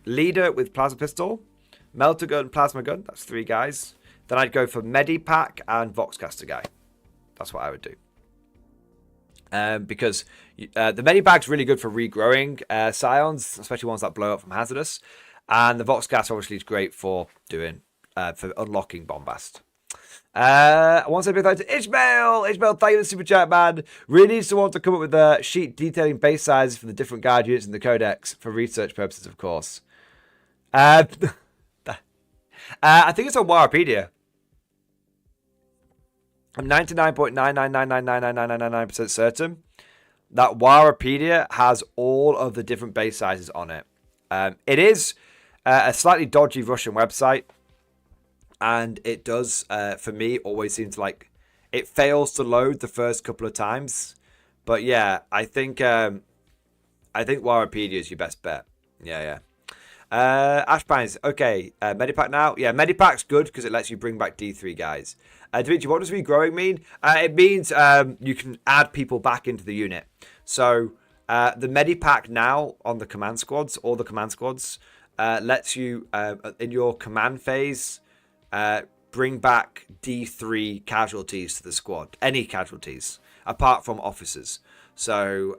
leader with plasma pistol, melter gun, plasma gun. That's 3 guys. Then I'd go for medipack and voxcaster guy. That's what I would do. Because the medibag's really good for regrowing scions, especially ones that blow up from hazardous. And the voxcaster obviously is great for doing for unlocking bombast. I want to say a big thank you to Ishmael. Ishmael, thank you for the super chat, man. Really needs to want to come up with a sheet detailing base sizes for the different guard units in the codex for research purposes, of course. I think it's on Wikipedia. I'm 99.999999999% certain that Wikipedia has all of the different base sizes on it. It is a slightly dodgy Russian website, and it does, for me, always seem to like it fails to load the first couple of times. But yeah, I think Wikipedia is your best bet. Yeah. Ash Pines, okay. Medipack now. Yeah, Medipack's good because it lets you bring back D3 guys. Dimitri, what does regrowing mean? It means you can add people back into the unit. So the Medipack now on the command squads, all the command squads, lets you, in your command phase, bring back D3 casualties to the squad. Any casualties, apart from officers. So,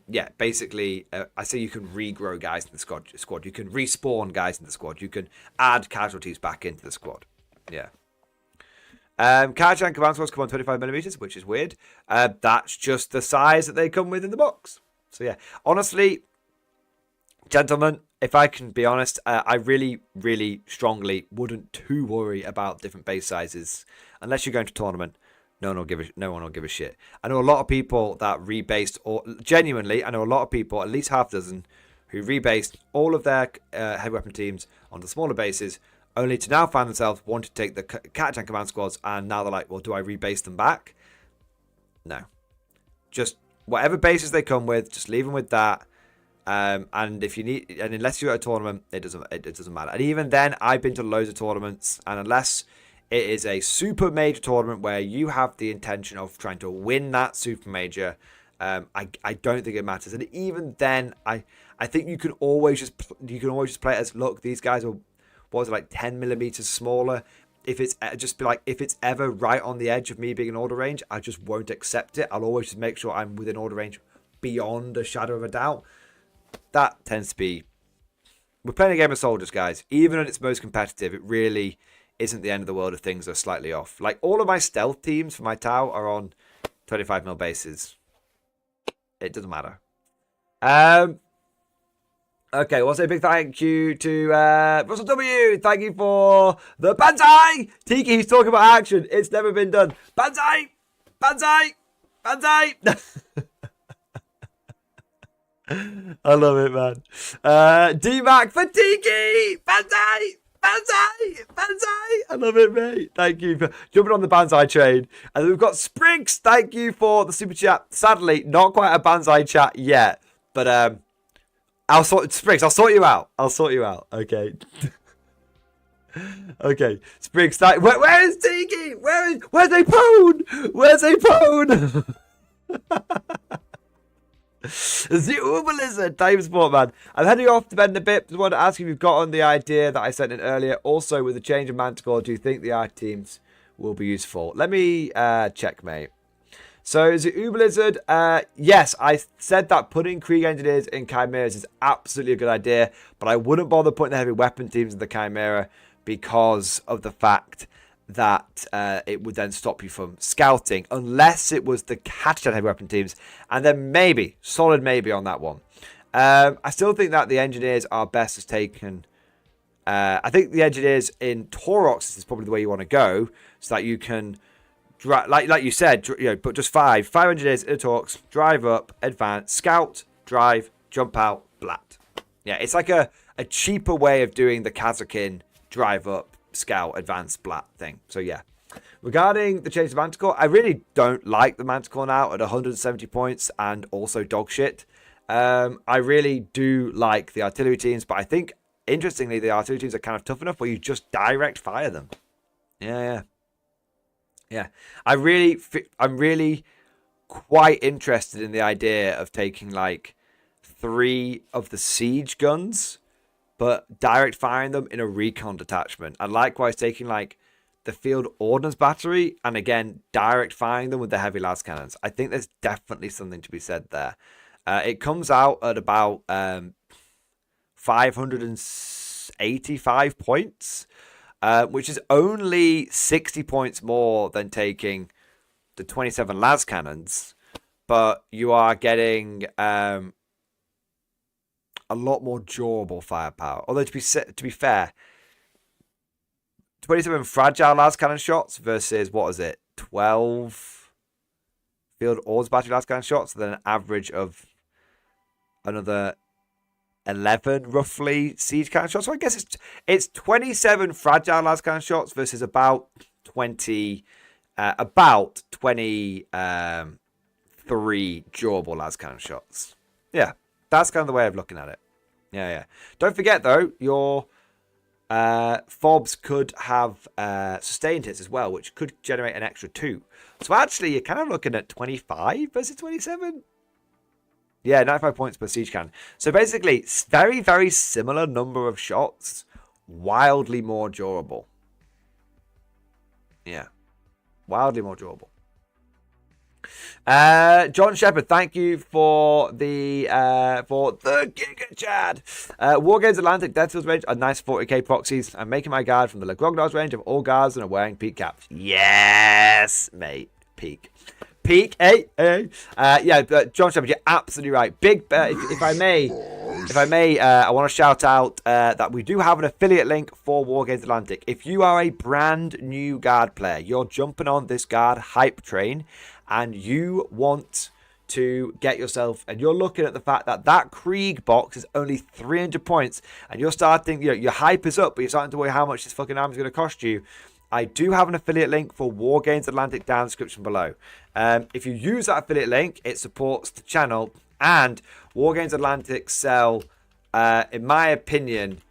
yeah, basically, I say you can regrow guys in the squad. You can respawn guys in the squad. You can add casualties back into the squad. Yeah. Catch and command squads come on 25mm, which is weird. That's just the size that they come with in the box. So, yeah. Honestly, gentlemen, if I can be honest, I really, really strongly wouldn't too worry about different base sizes. Unless you're going to a tournament. No one will give a shit. I know a lot of people that rebased, or genuinely, I know a lot of people, at least half a dozen, who rebased all of their heavy weapon teams onto smaller bases, only to now find themselves wanting to take the Cat and Command Squads, and now they're like, well, do I rebase them back? No. Just whatever bases they come with, just leave them with that. And if you need, and unless you're at a tournament, it doesn't matter. And even then, I've been to loads of tournaments, and unless it is a super major tournament where you have the intention of trying to win that super major. I don't think it matters, and even then, I think you can always just play it as, look, these guys are, what was it, like 10 millimeters smaller. If it's just be like, if it's ever right on the edge of me being in order range, I just won't accept it. I'll always just make sure I'm within order range beyond a shadow of a doubt. That tends to be, we're playing a game of soldiers, guys. Even at its most competitive, it really isn't the end of the world if things are slightly off. Like, all of my stealth teams for my Tau are on 25mm bases. It doesn't matter. Okay, we'll say a big thank you to Russell W. Thank you for the Banzai! Tiki, he's talking about action. It's never been done. Banzai! Banzai! Banzai! I love it, man. D-Mac for Tiki! Banzai! Banzai! Banzai! I love it, mate. Thank you for jumping on the Banzai train. And we've got Spriggs. Thank you for the super chat. Sadly, not quite a Banzai chat yet, but I'll sort you out. I'll sort you out. Okay. Okay. Spriggs, where is Tiki? Where's Apone? Where's Apone? The Uber Lizard, Time Sport, man. I'm heading off to bed in a bit. Just wanted to ask if you've got on the idea that I sent in earlier. Also, with the change of Manticore, do you think the art teams will be useful? Let me check, mate. So, is it Uber Lizard? Yes, I said that putting Krieg Engineers in Chimeras is absolutely a good idea, but I wouldn't bother putting the heavy weapon teams in the Chimera because of the fact that it would then stop you from scouting, unless it was the Catachan heavy weapon teams, and then maybe, solid maybe on that one. I still think that the Engineers are best as taken. I think the Engineers in Taurox is probably the way you want to go, so that you can, like you said, but just five Engineers in Taurox, drive up, advance, scout, drive, jump out, blat. Yeah, it's like a cheaper way of doing the Kazakin drive up, scout, advance, blat thing. So yeah, regarding the change of Manticore, I really don't like the Manticore now at 170 points and also dog shit. I really do like the artillery teams, but I think interestingly the artillery teams are kind of tough enough where you just direct fire them. Yeah. I'm really quite interested in the idea of taking like 3 of the siege guns, but direct firing them in a recon detachment. And likewise taking like the field ordnance battery and again direct firing them with the heavy las cannons. I think there's definitely something to be said there. It comes out at about 585 points, which is only 60 points more than taking the 27 las cannons, but you are getting a lot more durable firepower. Although to be fair, 27 fragile las cannon shots versus, what is it, 12 field ordnance battery las cannon shots, then an average of another 11 roughly siege cannon shots. So I guess it's 27 fragile las cannon shots versus about 23 durable las cannon shots. Yeah, that's kind of the way of looking at it. Yeah. Don't forget though, your fobs could have sustained hits as well, which could generate an extra 2. So actually, you're kind of looking at 25 versus 27. Yeah, 95 points per siege cannon. So basically, very, very similar number of shots, wildly more durable. Yeah, wildly more durable. John Shepard, thank you for the Giga Chad. Wargames Atlantic Deathfields range are nice 40k proxies. I'm making my guard from the Legrognar's range of all guards and are wearing peak caps. Yes, mate, peak, hey. Yeah, John Shepard, you're absolutely right. Big, if I may, I want to shout out that we do have an affiliate link for Wargames Atlantic. If you are a brand new guard player, you're jumping on this guard hype train, and you want to get yourself, and you're looking at the fact that that Krieg box is only 300 points, and you're starting, your hype is up, but you're starting to worry how much this fucking arm is going to cost you. I do have an affiliate link for Wargames Atlantic down in the description below. If you use that affiliate link, it supports the channel, and Wargames Atlantic sell, in my opinion,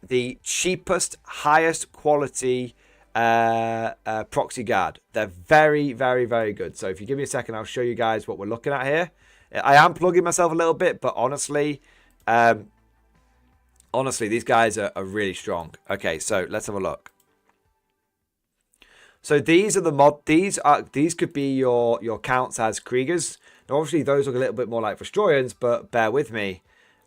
the cheapest, highest quality proxy guard. They're very, very, very good. So if you give me a second, I'll show you guys what we're looking at here. I am plugging myself a little bit, but honestly, these guys are really strong. Okay, so let's have a look. So these are the these could be your counts as Kriegers. Now obviously those look a little bit more like Destroyers, but bear with me,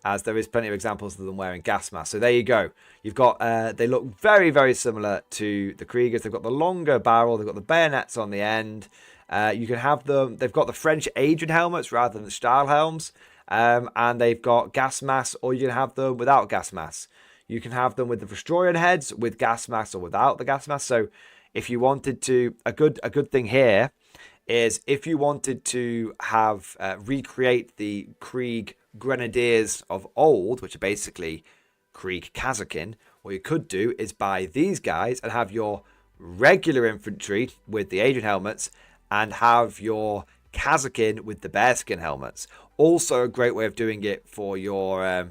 as there is plenty of examples of them wearing gas masks. So there you go. You've got they look very, very similar to the Kriegers. They've got the longer barrel, they've got the bayonets on the end. You can have them. They've got the French Adrian helmets rather than the Stahl helms, and they've got gas masks, or you can have them without gas masks. You can have them with the Destroyer heads, with gas masks, or without the gas masks. So if you wanted to, a good thing here is if you wanted to have recreate the Krieg Grenadiers of old, which are basically Krieg Kazakin, what you could do is buy these guys and have your regular infantry with the Adrian helmets and have your Kazakin with the bearskin helmets. Also a great way of doing it for your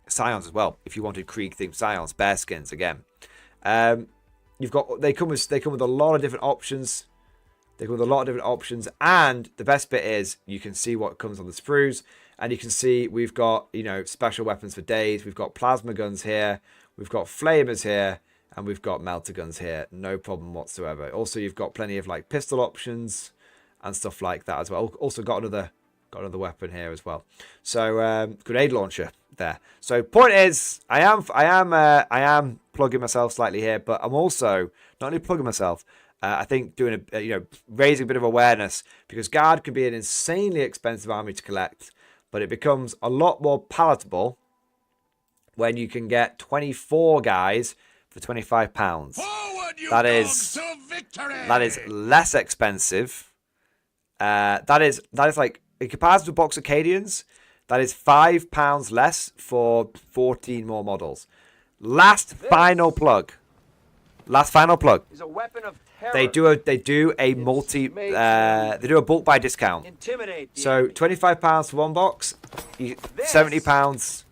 Scions as well. If you wanted Krieg themed Scions, bearskins again. They come with a lot of different options. And the best bit is you can see what comes on the sprues, and you can see we've got, you know, special weapons for days. We've got plasma guns here, we've got flamers here, and we've got melter guns here. No problem whatsoever. Also, you've got plenty of like pistol options and stuff like that as well. Also got another weapon here as well. So grenade launcher there. So point is, I am plugging myself slightly here, but I'm also not only plugging myself. I think doing raising a bit of awareness, because guard can be an insanely expensive army to collect, but it becomes a lot more palatable when you can get 24 guys for £25. That is less expensive. That is like, in comparison to box Acadians, that is £5 less for 14 more models. Last final plug. Is a weapon of terror. They do a bulk buy discount. Intimidate. So £25 for one box, £70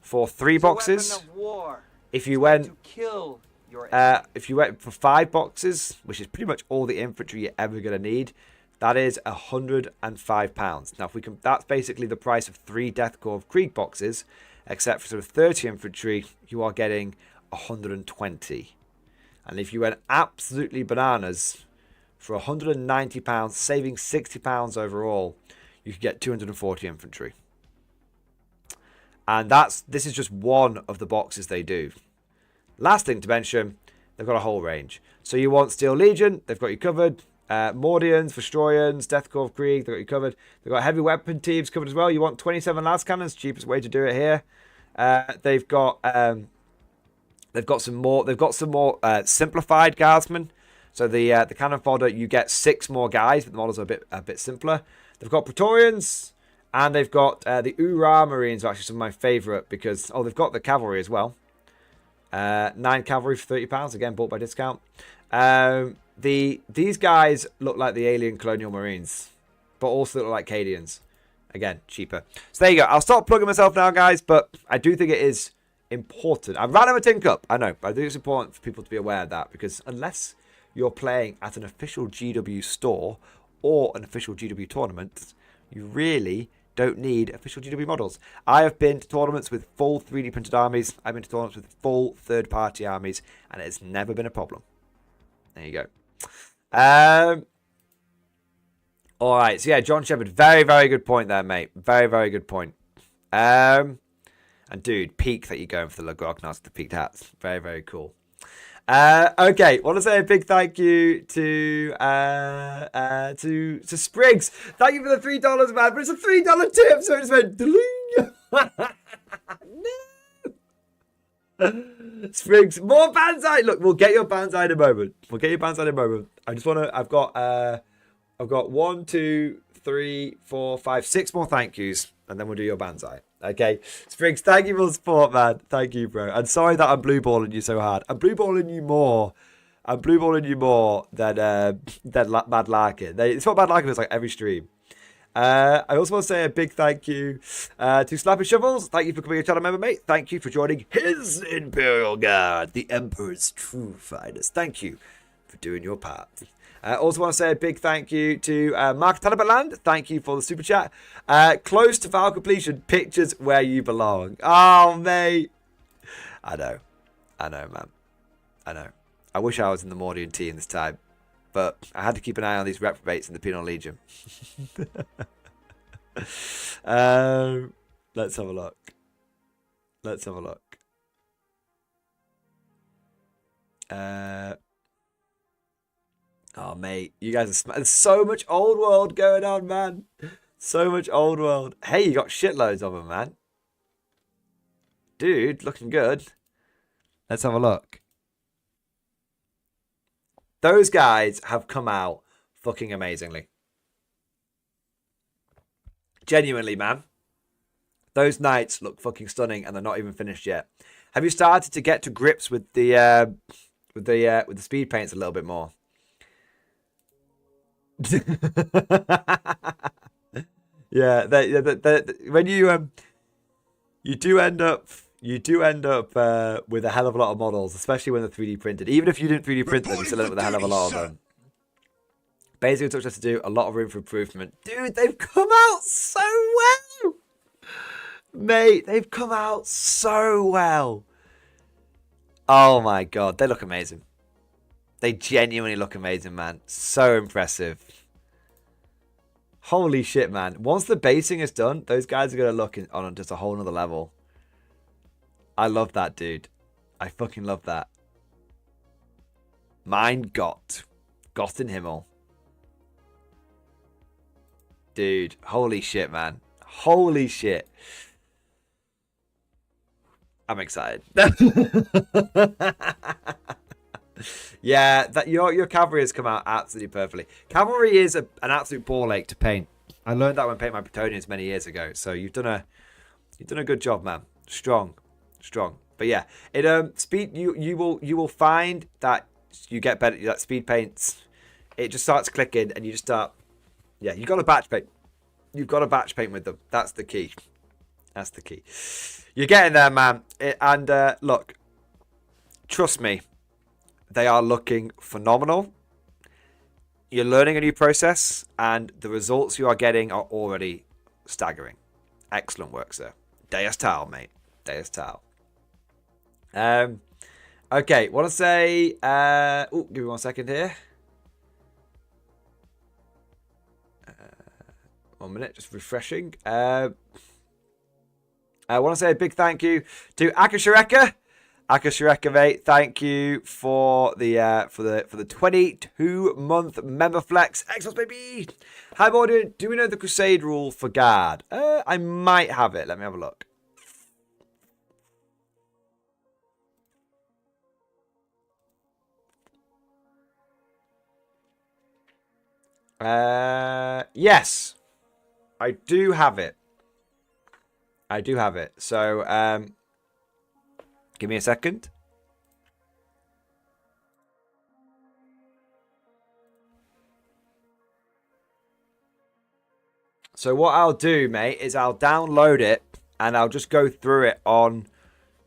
for 3 boxes. Of war. If you went To kill your for 5 boxes, which is pretty much all the infantry you're ever gonna need, that is £105. Now, if we can, that's basically the price of 3 Death Corps of Krieg boxes, except for sort of 30 infantry, you are getting 120. And if you went absolutely bananas for £190, saving £60 overall, you could get 240 infantry. And this is just one of the boxes they do. Last thing to mention, they've got a whole range. So you want Steel Legion, they've got you covered. Mordians, Destroyers, Death Corps of Krieg, they've got you covered. They've got heavy weapon teams covered as well. You want 27 las cannons, cheapest way to do it here. They've got some more simplified guardsmen. So the cannon fodder, you get 6 more guys, but the models are a bit simpler. They've got Praetorians, and they've got the Ura Marines, are actually some of my favourite, because they've got the cavalry as well. 9 cavalry for £30, again bought by discount. These guys look like the alien colonial marines, but also look like Cadians. Again, cheaper. So there you go. I'll stop plugging myself now, guys, but I do think it is important. I'd rather have a tin cup, I know, but I think it's important for people to be aware of that, because unless you're playing at an official GW store or an official GW tournament, you really don't need official GW models. I have been to tournaments with full 3D printed armies. I've been to tournaments with full third-party armies, and it's never been a problem. There you go. All right, so yeah, John Shepard, very, very good point there, mate. Very, very good point. And dude, peak that you're going for the Grognards, the peaked hats. Very, very cool. Okay, want to say a big thank you to Spriggs. Thank you for the $3, man. But it's a $3 tip, so it just went dling. No. Spriggs, more Banzai. Look, we'll get your Banzai in a moment. I just want to. I've got 1, 2, 3, 4, 5, 6 more thank yous, and then we'll do your Banzai. Okay, Spriggs, thank you for the support, man. Thank you, bro. And sorry that I'm blue balling you so hard. I'm blue balling you more. than Mad Larkin. It's what Mad Larkin is like every stream. I also want to say a big thank you to Slappy Shovels. Thank you for becoming a channel member, mate. Thank you for joining his Imperial Guard, the Emperor's true finest. Thank you for doing your part. Also want to say a big thank you to Mark Talibaland. Thank you for the super chat. Close to Val completion, pictures where you belong. Oh, mate. I know, man. I know. I wish I was in the Mordian team this time, but I had to keep an eye on these reprobates in the Penal Legion. Let's have a look. Let's have a look. Oh, mate, you guys are there's so much old world going on, man. So much old world. Hey, you got shitloads of them, man. Dude, looking good. Let's have a look. Those guys have come out fucking amazingly. Genuinely, man. Those knights look fucking stunning, and they're not even finished yet. Have you started to get to grips with the speed paints a little bit more? Yeah, when you do end up with a hell of a lot of models, especially when they're 3D printed. Even if you didn't 3D print them, you still end up with a hell of a lot of them. Basically, Touch has to do a lot of room for improvement. Dude, they've come out so well, mate. They've come out so well. Oh my god, they look amazing. They genuinely look amazing, man. So impressive. Holy shit, man. Once the basing is done, those guys are going to look on just a whole nother level. I love that, dude. I fucking love that. Mein Gott. Gott in Himmel. Dude, holy shit, man. Holy shit. I'm excited. Yeah, that your cavalry has come out absolutely perfectly. Cavalry is an absolute ball ache to paint. I learned that when painting my Bretonians many years ago. So you've done a good job, man. Strong. But yeah, it speed you will find that you get better. That speed paints, it just starts clicking, and you just start. Yeah, you got to batch paint. You've got to batch paint with them. That's the key. That's the key. You're getting there, man. Look, trust me. They are looking phenomenal. You're learning a new process, and the results you are getting are already staggering. Excellent work, sir. Deus Tal, mate. Deus Tal. Okay, want to say... give me 1 second here. 1 minute, just refreshing. I want to say a big thank you to Akashareka. Akashareka, mate, thank you for the 22-month member flex. Xbox, baby. Hi, Mordian. Do we know the Crusade rule for guard? I might have it. Let me have a look. Yes, I do have it. I do have it. So, give me a second. So what I'll do, mate, is I'll download it and I'll just go through it on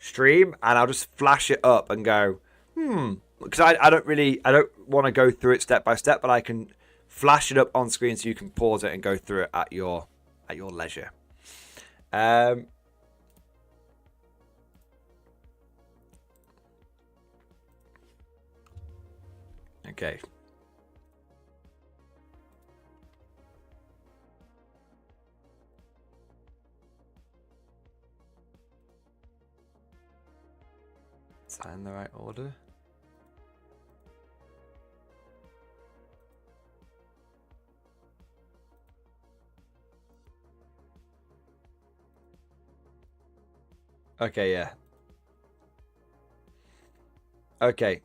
stream and I'll just flash it up and go, because I don't want to go through it step by step, but I can flash it up on screen so you can pause it and go through it at your leisure. Okay. Is that in the right order? Okay, yeah. Okay.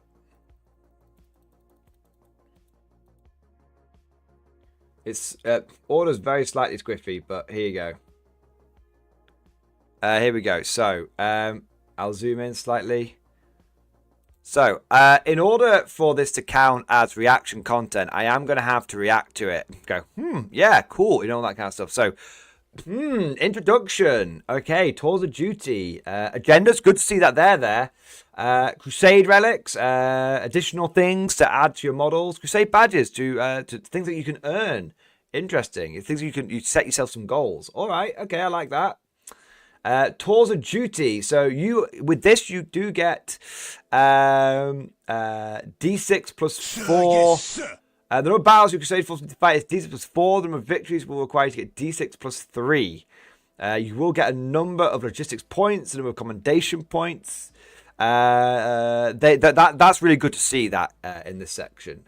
It's order's very slightly squiffy, but here you go. Here we go. So I'll zoom in slightly. So, in order for this to count as reaction content, I am going to have to react to it. Go, yeah, cool, you know, all that kind of stuff. So, introduction. Okay, tours of duty. Agendas, good to see that they're there. Crusade relics, additional things to add to your models. Crusade badges to things that you can earn. Interesting. Things you set yourself some goals. All right, okay, I like that. Tours of duty. So with this you do get D6 plus 4. The number of battles you Crusade forces to fight is D6 plus 4. The number of victories will require you to get D6 plus 3. You will get a number of logistics points, a number of commendation points. That's really good to see that in this section.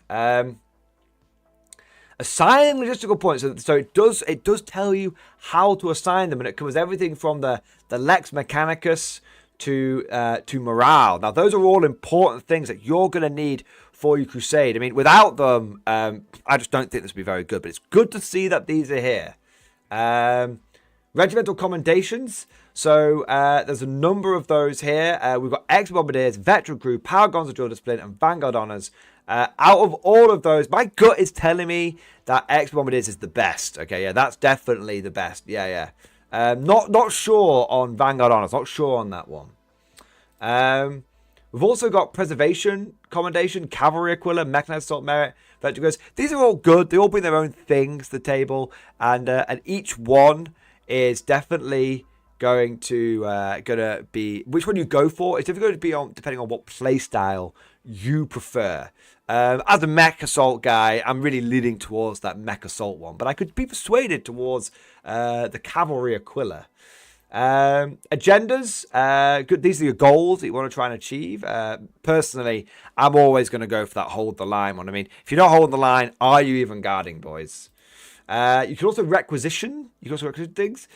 Assigning logistical points, so it does tell you how to assign them, and it covers everything from the Lex Mechanicus to morale. Now, those are all important things that you're going to need for your crusade. I mean, without them, I just don't think this would be very good. But it's good to see that these are here. Regimental commendations. So there's a number of those here. We've got ex-bombardiers, veteran crew, Paragons of Drill Discipline, and Vanguard honors. Out of all of those, my gut is telling me that ex-bombardiers is the best. Okay, yeah, that's definitely the best. Yeah. Not sure on Vanguard honors. Not sure on that one. We've also got preservation, commendation, cavalry aquila, mechanized assault merit, veteran goes. These are all good. They all bring their own things to the table, and each one is definitely going to be which one you go for. It's difficult to be on depending on what play style you prefer. As a mech assault guy, I'm really leaning towards that mech assault one, but I could be persuaded towards the cavalry aquila. Agendas, good. These are your goals that you want to try and achieve. Personally, I'm always going to go for that hold the line one. I mean, if you're not holding the line, are you even guarding, boys? You can also requisition. You can also requisition things.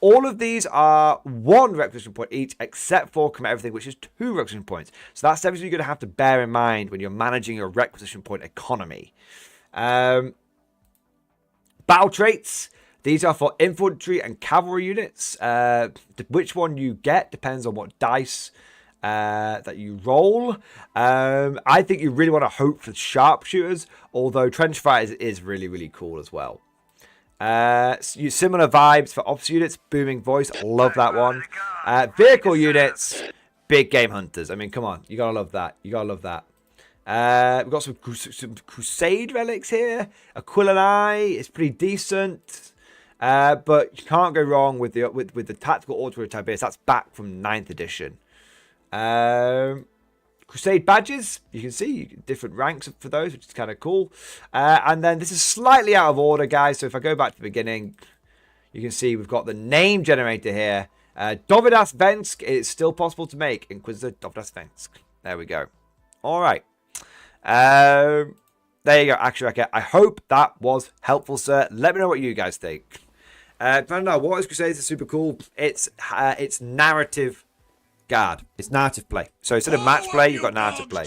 All of these are 1 requisition point each, except for commit everything, which is 2 requisition points. So that's everything you're going to have to bear in mind when you're managing your requisition point economy. Battle traits. These are for infantry and cavalry units. Which one you get depends on what dice that you roll. I think you really want to hope for sharpshooters, although trench fighters is really, really cool as well. Similar vibes for officer units. Booming voice, love that one. Vehicle units, big game hunters. I mean, come on, you gotta love that. We've got some crusade relics here. Aquilinae is pretty decent, but you can't go wrong with the tactical auto Tiberius. That's back from 9th edition. Crusade badges, you can see different ranks for those, which is kind of cool. And then this is slightly out of order, guys. So if I go back to the beginning, you can see we've got the name generator here. Dovidas Vensk is still possible to make. Inquisitor Dovidas Vensk. There we go. All right. There you go. Actually, okay. I hope that was helpful, sir. Let me know what you guys think. I don't know. What is Crusades is super cool. It's narrative guard. It's narrative play. So instead of match play, you've got narrative play.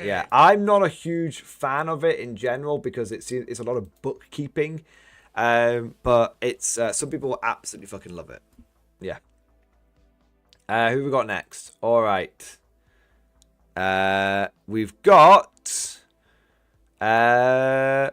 Yeah, I'm not a huge fan of it in general because it's a lot of bookkeeping. But it's some people absolutely fucking love it. Yeah. Who have we got next? All right. We have got X,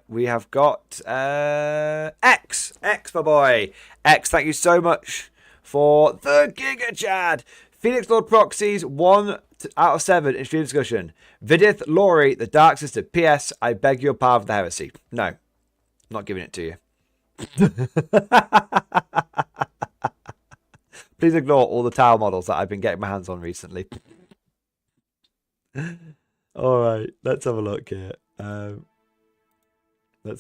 my boy. X, thank you so much for the Giga Chad. Phoenix Lord Proxies, 1 out of 7 in stream discussion. Vidith Laurie, the Dark Sister. P.S. I beg your pardon for the heresy. No, I'm not giving it to you. Please ignore all the towel models that I've been getting my hands on recently. All right, let's have a look here. Let's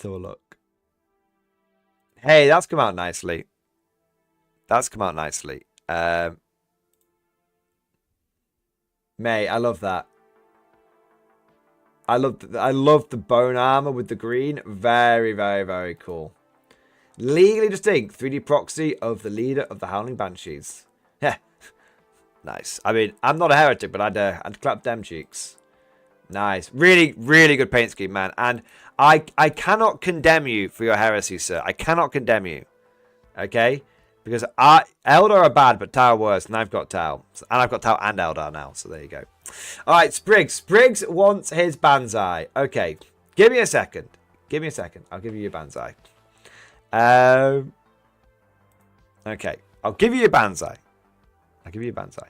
have a look. Hey, that's come out nicely. Mate, I love that. I love the bone armor with the green. Very, very, very cool. Legally distinct 3D proxy of the leader of the Howling Banshees. Yeah, nice. I mean, I'm not a heretic, but I'd clap them cheeks. Nice. Really, really good paint scheme, man. And I cannot condemn you for your heresy, sir. I cannot condemn you. Okay? Because Eldar are bad, but Tau are worse. And I've got Tau. And I've got Tau and Eldar now. So there you go. All right, Spriggs. Spriggs wants his Banzai. Okay. Give me a second. Give me a second. I'll give you your Banzai. Okay. I'll give you your Banzai. I'll give you your Banzai.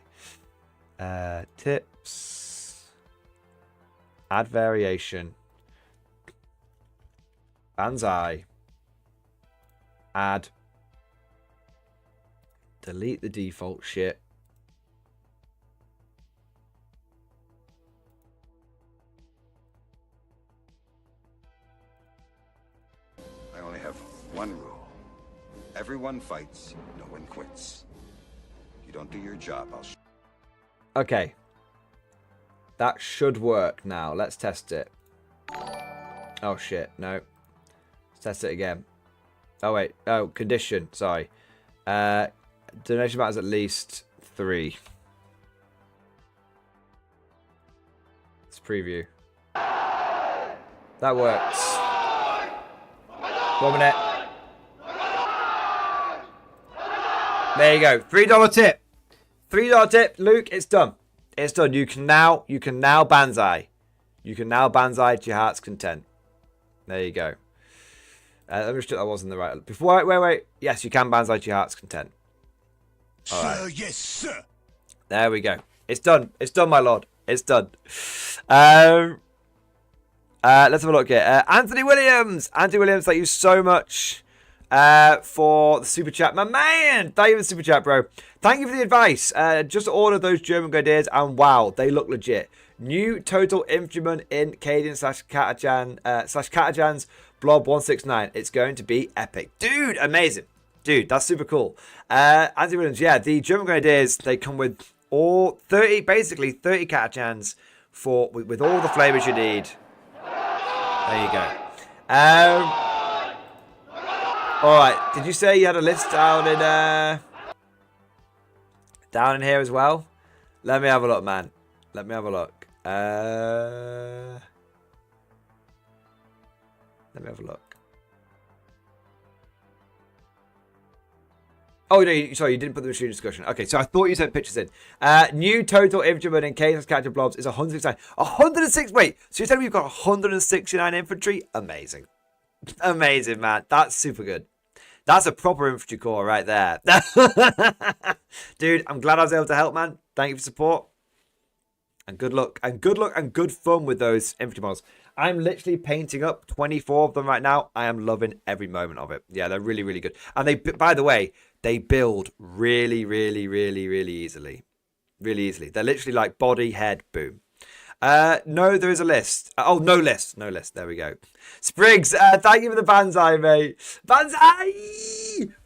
Tips. Add variation. Banzai. Add. Delete the default shit. I only have one rule. Everyone fights, no one quits. If you don't do your job, I'll... Okay. That should work now. Let's test it. Oh, shit. No. Let's test it again. Oh, wait. Oh, condition. Sorry. Donation matters at least 3. Let's preview. That works. 1 minute. There you go. $3 tip. $3 tip. Luke, it's done. It's done. You can now Banzai. You can now Banzai to your heart's content. There you go. Let me just check that wasn't the right. Before, wait. Yes, you can Banzai to your heart's content. All right. Yes, sir. There we go. It's done. It's done, my lord. It's done. Let's have a look here. Anthony Williams. Anthony Williams, thank you so much for the super chat. My man. Thank you for the super chat, bro. Thank you for the advice. Just ordered those German grenadiers, and wow, they look legit. New total infantryman in Cadian /Katajan's Blob 169. It's going to be epic. Dude, amazing. Dude, that's super cool. Anthony Williams, yeah, the German grenadiers, they come with all 30 Katajans with all the flavors you need. There you go. All right. Did you say you had a list down in here as well? Let me have a look, man. Let me have a look. Let me have a look. Oh, no, sorry, you didn't put the machine discussion. Okay, so I thought you sent pictures in. New total infantrymen in case of character blobs is 169. 106, wait, so you're telling me you've got 169 infantry? Amazing. Amazing, man. That's super good. That's a proper infantry corps right there. Dude, I'm glad I was able to help, man. Thank you for support. And good luck. And good luck and good fun with those infantry models. I'm literally painting up 24 of them right now. I am loving every moment of it. Yeah, they're really, really good. And they, by the way, they build really, really, really, really easily. Really easily. They're literally like body, head, boom. No, there is a list. Oh, no list. No list. There we go. Spriggs, thank you for the Banzai, mate. Banzai!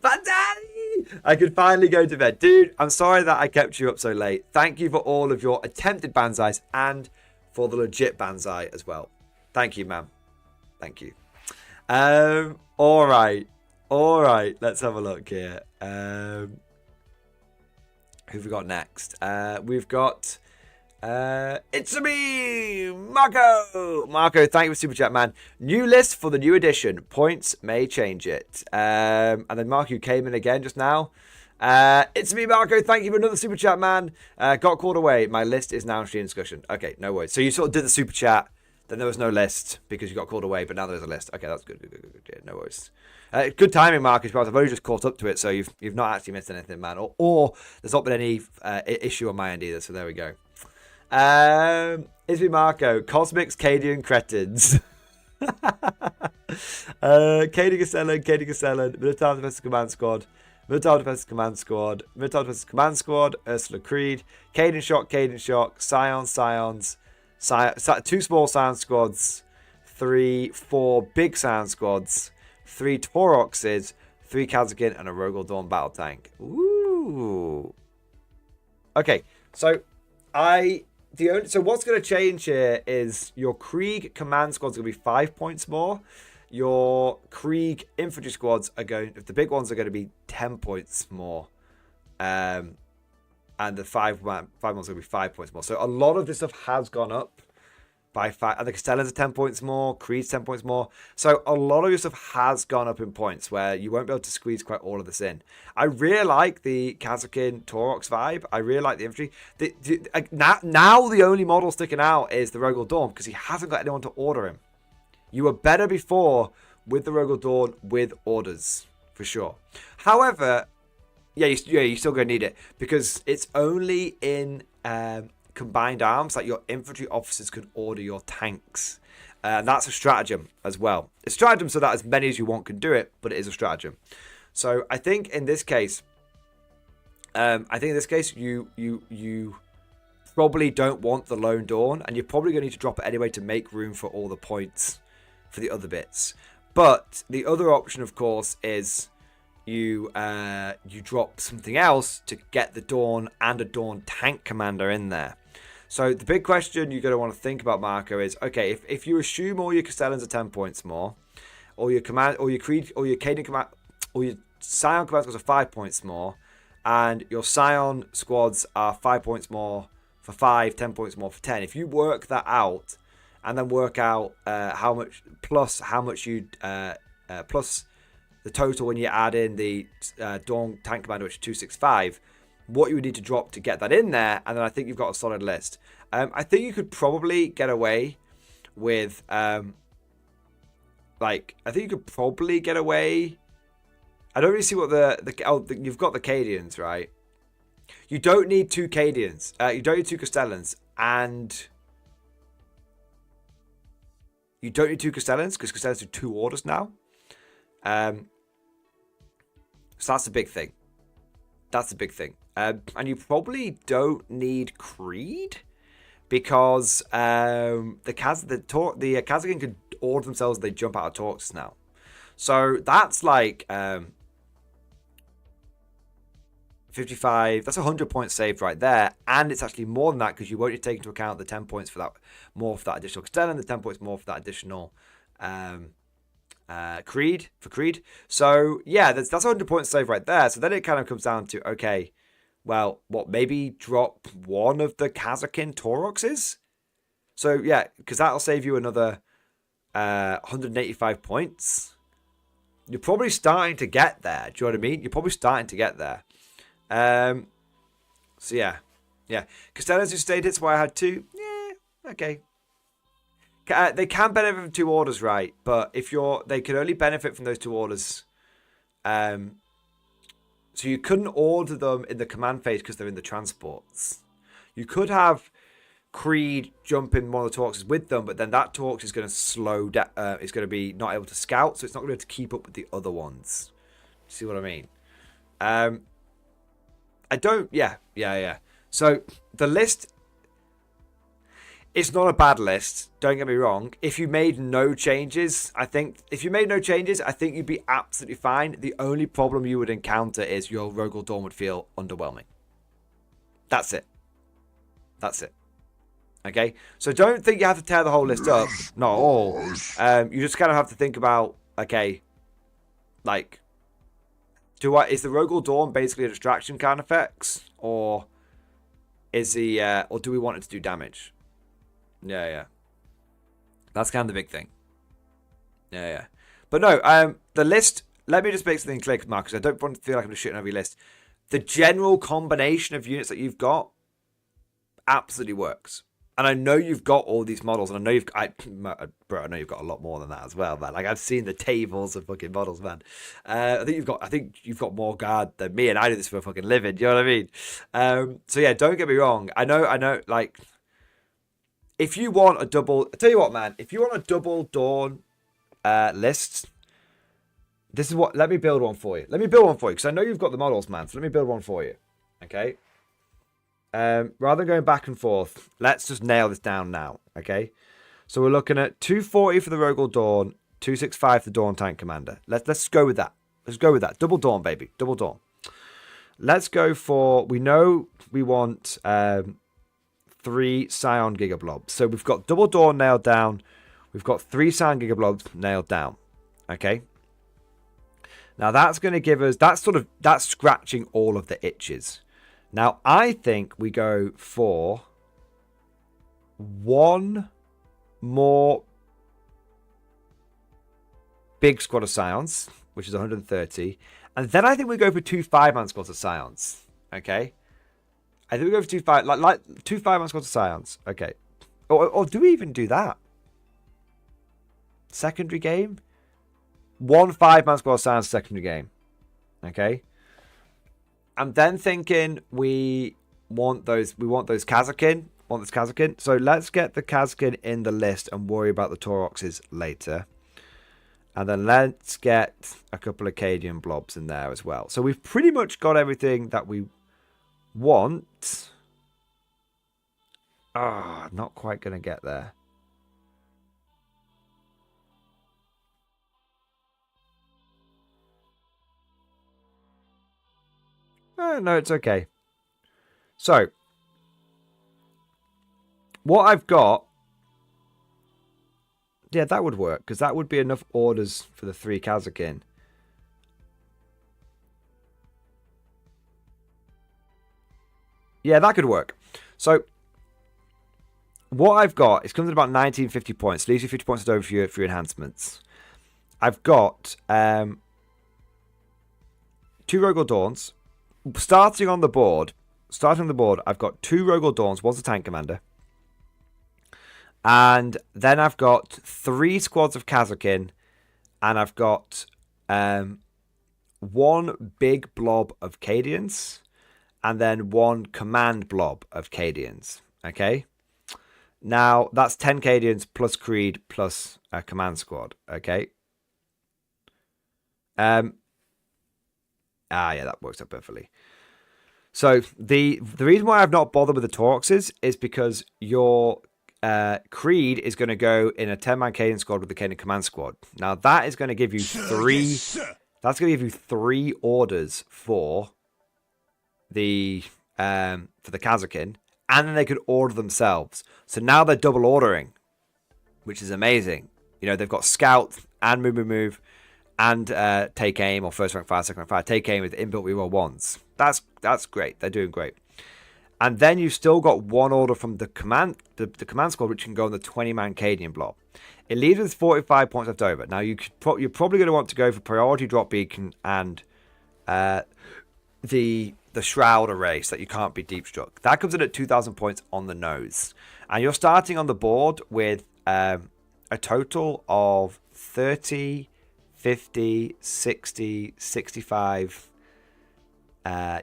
Banzai! I could finally go to bed. Dude, I'm sorry that I kept you up so late. Thank you for all of your attempted Banzais and for the legit Banzai as well. Thank you, man. Thank you. All right. All right. Let's have a look here. Who've we got next? We've got... it's me, Marco. Marco, thank you for super chat, man. New list for the new edition. Points may change it. And then Marco, you came in again just now. It's me, Marco. Thank you for another super chat, man. Got called away. My list is now in stream discussion. Okay, no worries. So you sort of did the super chat. Then there was no list because you got called away, but now there's a list. Okay, that's good. Good. Yeah, no worries. Good timing, Marcus, because I've only just caught up to it, so you've not actually missed anything, man. Or there's not been any issue on my end either, so there we go. It's me, Marco. Cosmics, Cadian, Cretins. Cadian Castellan, Military Defensive Command Squad, Military Defensive Command Squad, Military Defensive Command Squad, Ursula Creed, Cadian Shock, Scions, 2 small Scion Squads, 4 big Scion Squads, 3 Tauroxes, 3 Kazakin, and a Rogel Dawn battle tank. Ooh. Okay, so so what's going to change here is your Krieg command squads are going to be 5 points more. Your Krieg infantry squads are the big ones are going to be 10 points more. And the 5 ones are going to be 5 points more. So a lot of this stuff has gone up by 5. And the Castellans are 10 points more. Creed's 10 points more. So a lot of your stuff has gone up in points where you won't be able to squeeze quite all of this in. I really like the Kazakin Taurox vibe. I really like the infantry. Now the only model sticking out is the Rogel Dawn because he hasn't got anyone to order him. You were better before with the Rogel Dawn with orders, for sure. However, you're still going to need it because it's only in combined arms that your infantry officers can order your tanks. And that's a stratagem as well. It's a stratagem so that as many as you want can do it, but it is a stratagem. So I think in this case, you probably don't want the Lone Dawn, and you're probably going to need to drop it anyway to make room for all the points for the other bits. But the other option, of course, is you drop something else to get the Dawn and a Dawn tank commander in there. So the big question you're going to want to think about, Marco, is okay, if you assume all your Castellans are 10 points more, or your command, or your Creed, or your Caden command, or your Scion command squads are 5 points more, and your Scion squads are 5 points more for 5, 10 points more for 10. If you work that out, and then work out how much you plus the total when you add in the Dawn tank commander, which is 265. What you would need to drop to get that in there, and then I think you've got a solid list. I think you could probably get away with, I think you could probably get away. I don't really see what you've got the Cadians, right? You don't need 2 Cadians. You don't need 2 Castellans, and you don't need 2 Castellans because Castellans do 2 orders now. So that's the big thing. That's the big thing. And you probably don't need Creed because the Kazakin could order themselves. They jump out of Torques now. So that's like 55. That's 100 points saved right there. And it's actually more than that because you won't need to take into account the 10 points for that, more for that additional Castellan, the 10 points more for that additional Creed. So yeah, that's 100 points saved right there. So then it kind of comes down to, okay, well, maybe drop one of the Kazakin Tauroxes? So yeah, because that'll save you another 185 points. You're probably starting to get there. Do you know what I mean? You're probably starting to get there. So yeah. Castellans who stayed, it's why I had 2. Yeah, okay. They can benefit from 2 orders, right? But they can only benefit from those 2 orders. So you couldn't order them in the command phase because they're in the transports. You could have Creed jump in one of the Torques with them, but then that Torques is going to slow down. It's going to be not able to scout, so it's not going to be able to keep up with the other ones. See what I mean? Yeah. So the list, it's not a bad list. Don't get me wrong. If you made no changes, I think you'd be absolutely fine. The only problem you would encounter is your Rogel Dawn would feel underwhelming. That's it. Okay? So don't think you have to tear the whole list up. Not at all. You just kind of have to think about, okay, like, is the Rogel Dawn basically a distraction kind of effects? Or do we want it to do damage? Yeah. That's kind of the big thing. Yeah. But no, the list, let me just make something clear, Marcus. I don't want to feel like I'm just shitting over your list. The general combination of units that you've got absolutely works. And I know you've got all these models, and I know I know you've got a lot more than that as well, man. Like, I've seen the tables of fucking models, man. I think you've got more guard than me, and I do this for a fucking living. You know what I mean? So yeah, don't get me wrong. I know. Like, if you want a double, I tell you what, man. If you want a double Dawn list, this is what. Let me build one for you. Because I know you've got the models, man. So let me build one for you. Okay. Rather than going back and forth, let's just nail this down now, okay? So we're looking at 240 for the Rogel Dawn, 265 for the Dawn Tank Commander. Let's go with that. Double Dawn, baby. Double Dawn. Let's go for, we know we want 3 Scion Gigablobs. So we've got Double Dawn nailed down. We've got 3 Scion Gigablobs nailed down, okay? Now that's going to give us, that's scratching all of the itches. Now, I think we go for 1 more big squad of Scions, which is 130. And then I think we go for 2 5-man squads of Scions. Okay? I think we go for 2 5-man squads of Scions. Okay. Or do we even do that? Secondary game? 1 5-man squad of Scions secondary game. Okay? I'm then thinking we want those Kazakin. Want this Kazakin. So let's get the Kazakin in the list and worry about the Tauroxes later. And then let's get a couple of Cadian blobs in there as well. So we've pretty much got everything that we want. Ah, not quite going to get there. Oh, no, it's okay. So, what I've got... Yeah, that would work, because that would be enough orders for the 3 Kazakin. Yeah, that could work. So, what I've got is comes at about 1950 points. Leaves you 50 points over for your enhancements. I've got 2 Rogal Dawns. Starting on the board, I've got 2 Rogal Dawns. One's a tank commander. And then I've got 3 squads of Kazakin. And I've got 1 big blob of Cadians. And then 1 command blob of Cadians. Okay? Now, that's 10 Cadians plus Creed plus a command squad. Okay? Yeah, that works out perfectly. So, the reason why I've not bothered with the Tauroxes is because your... Creed is going to go in a 10-man Cadian squad with the Cadian command squad. Now that is going to give you 3. That's going to give you 3 orders for the Kazakin, and then they could order themselves. So now they're double ordering, which is amazing. You know, they've got scout and move, and take aim or first rank fire, second rank fire. Take aim with inbuilt reroll 1s. That's great. They're doing great. And then you've still got 1 order from the command squad, which can go on the 20-man Cadian blob. It leaves with 45 points left over. Now, you're probably going to want to go for priority drop beacon and the shroud array so that you can't be deep struck. That comes in at 2,000 points on the nose. And you're starting on the board with a total of 30, 50, 60, 65...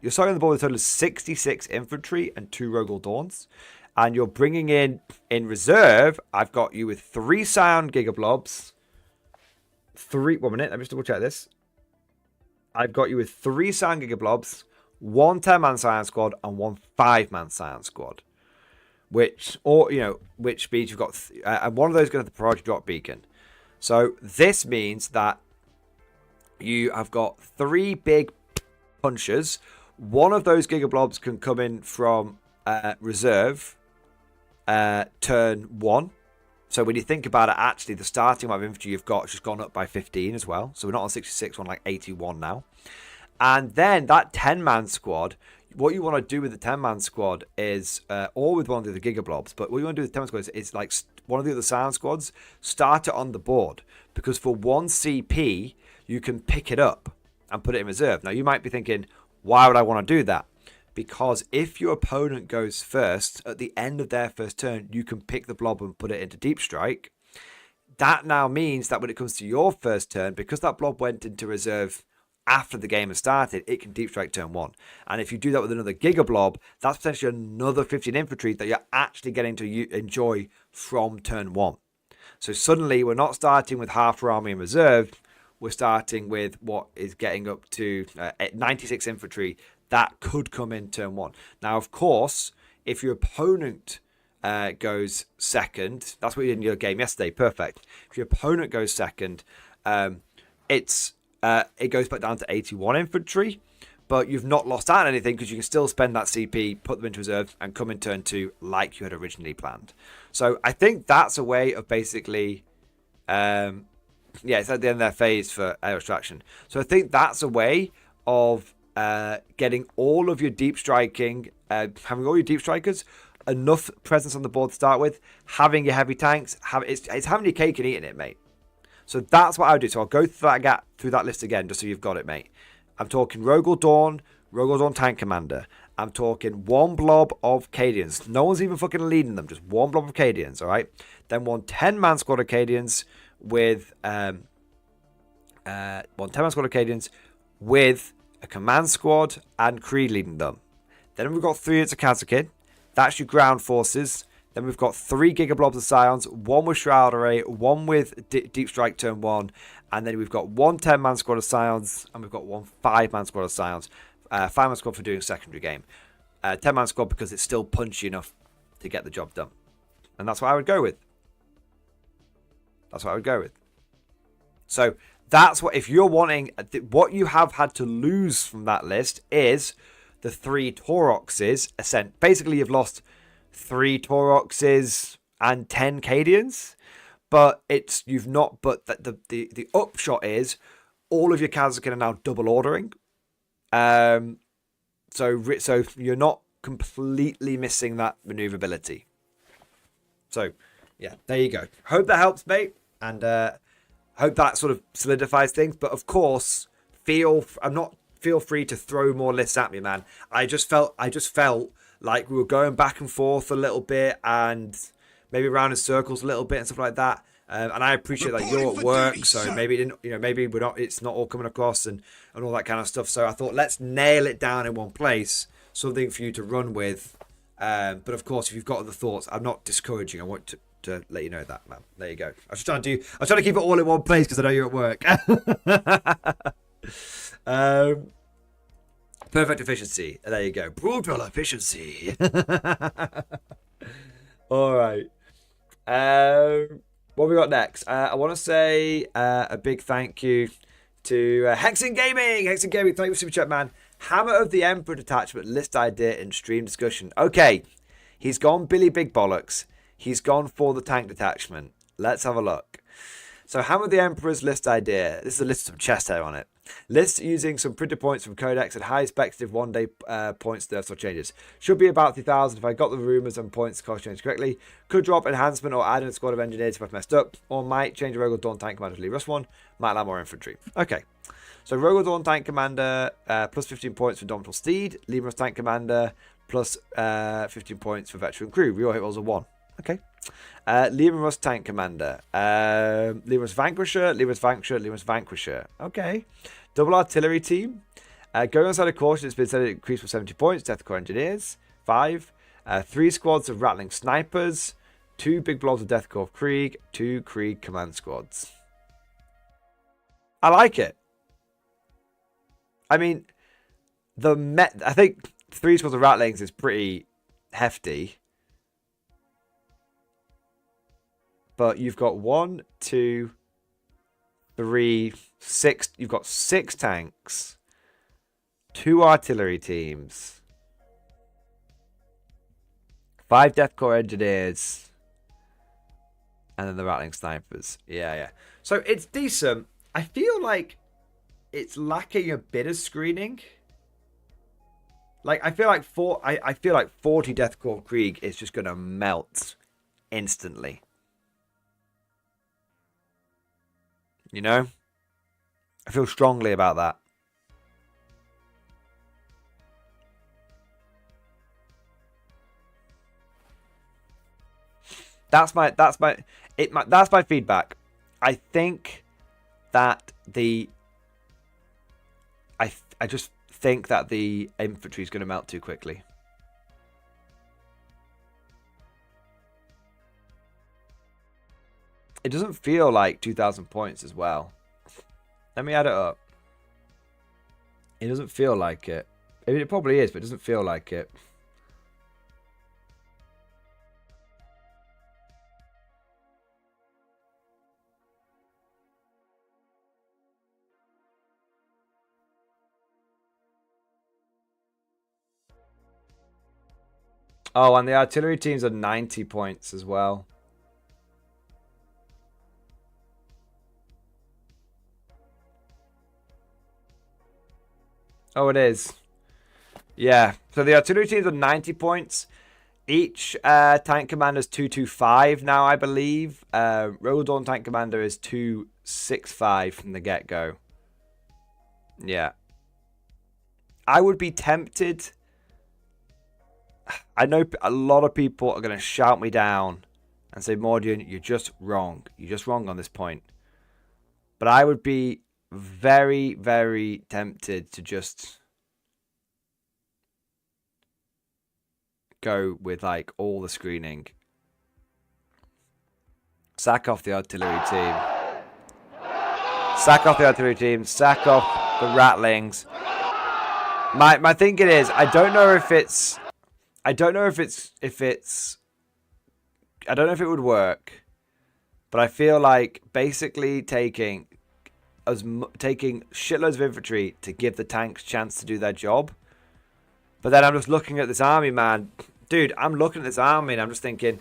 you're starting on the board with a total of 66 infantry and 2 Rogal Dawns. And you're bringing in reserve, I've got you with 3 Scion Gigablobs. 1 minute, let me just double check this. I've got you with 3 Scion Gigablobs, 1 10-man Scion squad, and 1 5-man Scion squad. Which means you've got... and one of those is going to have the priority drop beacon. So this means that you have got 3 big punchers. One of those Gigablobs can come in from reserve turn 1. So when you think about it, actually the starting amount of infantry you've got has just gone up by 15 as well. So we're not on 66, we're on like 81 now. And then that 10-man squad, what you want to do with the 10-man squad is, or with one of the Gigablobs, but what you want to do with the 10-man squad is like one of the other sound squads, start it on the board. Because for 1 CP, you can pick it up and put it in reserve. Now, you might be thinking, why would I want to do that? Because if your opponent goes first, at the end of their first turn, you can pick the blob and put it into deep strike. That now means that when it comes to your first turn, because that blob went into reserve after the game has started, it can deep strike turn 1. And if you do that with another Giga Blob, that's potentially another 15 infantry that you're actually getting to enjoy from turn 1. So suddenly, we're not starting with half our army in reserve. We're starting with what is getting up to 96 infantry that could come in turn 1. Now, of course, if your opponent goes second, that's what you did in your game yesterday, perfect. If your opponent goes second, it goes back down to 81 infantry, but you've not lost out on anything because you can still spend that CP, put them into reserve, and come in turn 2 like you had originally planned. So I think that's a way of basically... it's at the end of their phase for air extraction. So I think that's a way of getting all of your deep striking, having all your deep strikers, enough presence on the board to start with. Having your heavy tanks, it's having your cake and eating it, mate. So that's what I would do. So I'll go through that list again, just so you've got it, mate. I'm talking Rogel Dawn Tank Commander. I'm talking one blob of Cadians. No one's even fucking leading them. Just one blob of Cadians, all right? Then one 10-man squad of Cadians with one 10-man squad of Cadians with a command squad and Creed leading them. Then we've got 3 units of Kazakin. That's your ground forces. Then we've got 3 gigablobs of Scions, 1 with Shroud Array, 1 with Deep Strike turn 1, and then we've got 1 10-man squad of Scions, and we've got 1 5-man squad of Scions. 5-man squad for doing secondary game. 10-man squad because it's still punchy enough to get the job done. And that's what I would go with. So that's what, if you're wanting, what you have had to lose from that list is the 3 Tauroxes. Basically, you've lost 3 Tauroxes and 10 Cadians. But the upshot is all of your Kazakin are now double ordering. So you're not completely missing that maneuverability. So, yeah, there you go. Hope that helps, mate, and hope that sort of solidifies things. But of course, feel free to throw more lists at me, man. I just felt like we were going back and forth a little bit, and maybe around in circles a little bit and stuff like that. And I appreciate that you're at work, so maybe we're not. It's not all coming across and all that kind of stuff. So I thought let's nail it down in one place, something for you to run with. But of course, if you've got other thoughts, I'm not discouraging. I want to let you know that, man. There you go. I was trying to keep it all in one place because I know you're at work. Perfect efficiency. There you go. Brutal efficiency. All right. What we got next? I want to say a big thank you to Hexen Gaming. Hexen Gaming, thank you for super chat, man. Hammer of the Emperor detachment list idea in stream discussion. Okay, he's gone Billy Big Bollocks. He's gone for the tank detachment. Let's have a look. So Hammer of the Emperor's list idea. This is a list of some chest hair on it. List using some printed points from Codex and high speculative one-day points nerfs or changes. Should be about 3,000 if I got the rumours and points cost change correctly. Could drop enhancement or add in a squad of engineers if I've messed up. Or might change a Rogal Dawn tank commander to leave Rust 1. Might allow more infantry. Okay. So Rogal Dawn tank commander plus 15 points for Domitable Steed. Leave Rust tank commander plus 15 points for veteran crew. Real hit rolls are 1. Okay. Leave Rust tank commander. Leave Rust Vanquisher. Leave Rust Vanquisher. Leave Rust Vanquisher. Okay. Double artillery team. Going outside of caution, it's been said it increased for 70 points. Death Corps engineers. 5. 3 squads of rattling snipers. 2 big blobs of Death Corps of Krieg. 2 Krieg command squads. I like it. I mean, I think 3 squads of rattlings is pretty hefty. But you've got 1, 2, 3, 6. You've got 6 tanks, 2 artillery teams, 5 Death Corps engineers, and then the rattling snipers. Yeah. So it's decent. I feel like it's lacking a bit of screening. Like I feel like 40 Death Corps Krieg is just gonna melt instantly. You know? I feel strongly about that. That's my feedback. I think that I just think that the infantry is going to melt too quickly. It doesn't feel like 2,000 points as well. Let me add it up. It doesn't feel like it. I mean, it probably is, but it doesn't feel like it. Oh, and the artillery teams are 90 points as well. Oh, it is. Yeah. So the artillery teams are 90 points. Each tank commander is 225 now, I believe. Rodon tank commander is 265 from the get-go. Yeah. I would be tempted. I know a lot of people are going to shout me down and say, Mordian, you're just wrong. You're just wrong on this point. But I would be very, very tempted to just go with like all the screening. Sack off the artillery team. Sack off the artillery team. Sack off the rattlings. My thinking is, I don't know if it would work, but I feel like basically taking shitloads of infantry to give the tanks a chance to do their job. But then I'm just looking at this army, man. Dude, I'm looking at this army and I'm just thinking,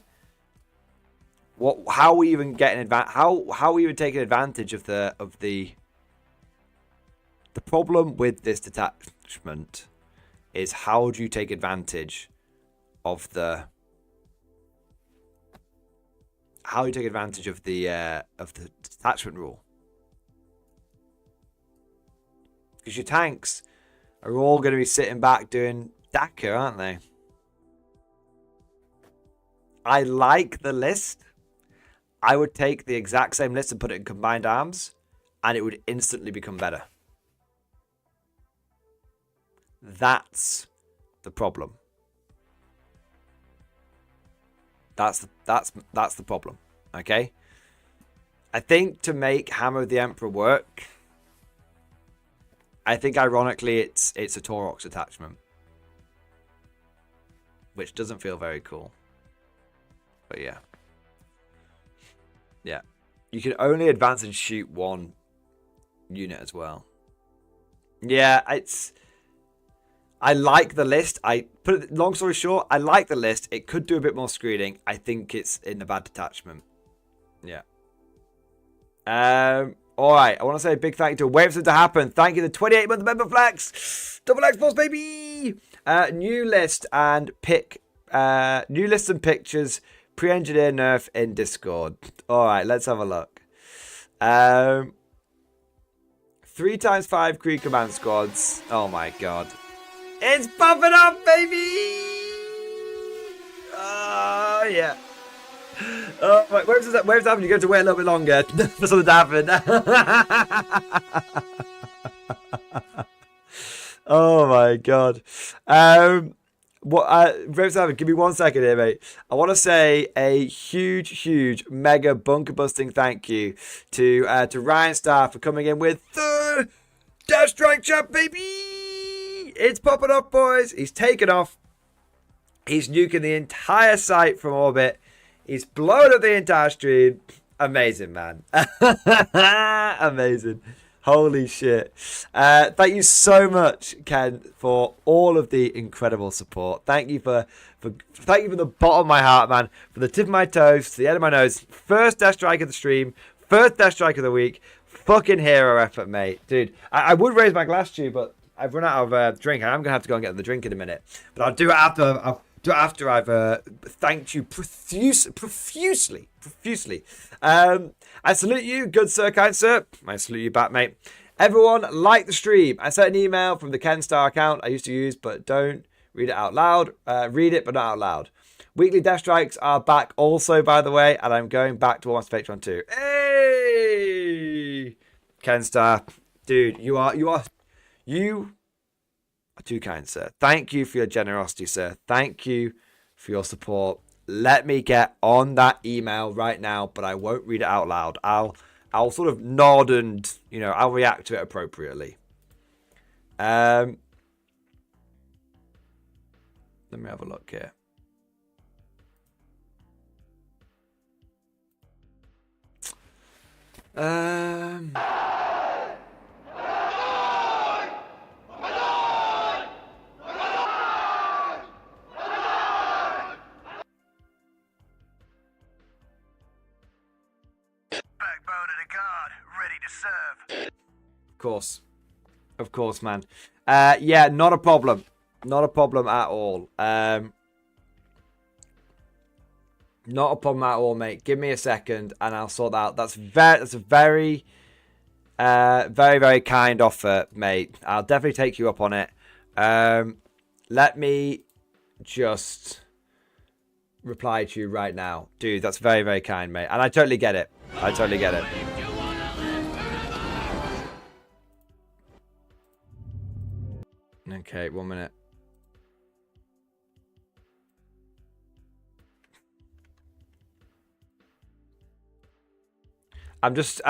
how are we even getting how are we even taking advantage of the problem with this detachment is how do you take advantage of the detachment rule? Because your tanks are all going to be sitting back doing DACA, aren't they? I like the list. I would take the exact same list and put it in combined arms, and it would instantly become better. That's the problem. That's the problem. Okay? I think to make Hammer of the Emperor work, I think ironically it's a Taurox attachment, which doesn't feel very cool. But yeah. Yeah. You can only advance and shoot one unit as well. Yeah, I like the list. Long story short, I like the list. It could do a bit more screening. I think it's in the bad detachment. Yeah. All right. I want to say a big thank you to Wait for it to Happen. Thank you to 28-month member flex. Double X Boss, baby. New list and new lists and pictures. Pre-engineer nerf in Discord. All right. Let's have a look. 3x5 Kree command squads. Oh my god. It's popping up, baby! Oh, yeah. Oh, wait, where's that happen? You're going to wait a little bit longer for something to happen. Oh, my God. Give me 1 second here, mate. I want to say a huge, mega bunker busting thank you to Ryan Starr for coming in with the Death Strike chat, baby! It's popping up, boys. He's taken off. He's nuking the entire site from orbit. He's blown up the entire stream. Amazing, man. Amazing. Holy shit. Thank you so much, Ken, for all of the incredible support. Thank you from the bottom of my heart, man. From the tip of my toes to the end of my nose. First Death Strike of the stream. First Death Strike of the week. Fucking hero effort, mate. Dude, I would raise my glass to you, but I've run out of drink. I'm going to have to go and get the drink in a minute. But I'll do it after I've thanked you profusely. I salute you, good sir, kind sir. I salute you back, mate. Everyone, like the stream. I sent an email from the Ken Star account I used to use, but don't read it out loud. Read it, but not out loud. Weekly Death Strikes are back also, by the way, and I'm going back to Warhammer Patreon too. Hey! Ken Star. Dude, you are too kind, sir. Thank you for your generosity, sir. Thank you for your support. Let me get on that email right now, but I won't read it out loud. I'll sort of nod and, I'll react to it appropriately. Let me have a look here. Of course, man. Yeah, not a problem. Not a problem at all. Not a problem at all, mate. Give me a second and I'll sort that out. That's a very, very kind offer, mate. I'll definitely take you up on it. Let me just reply to you right now. Dude, that's very kind, mate. And I totally get it. I totally get it. Okay, 1 minute. I'm just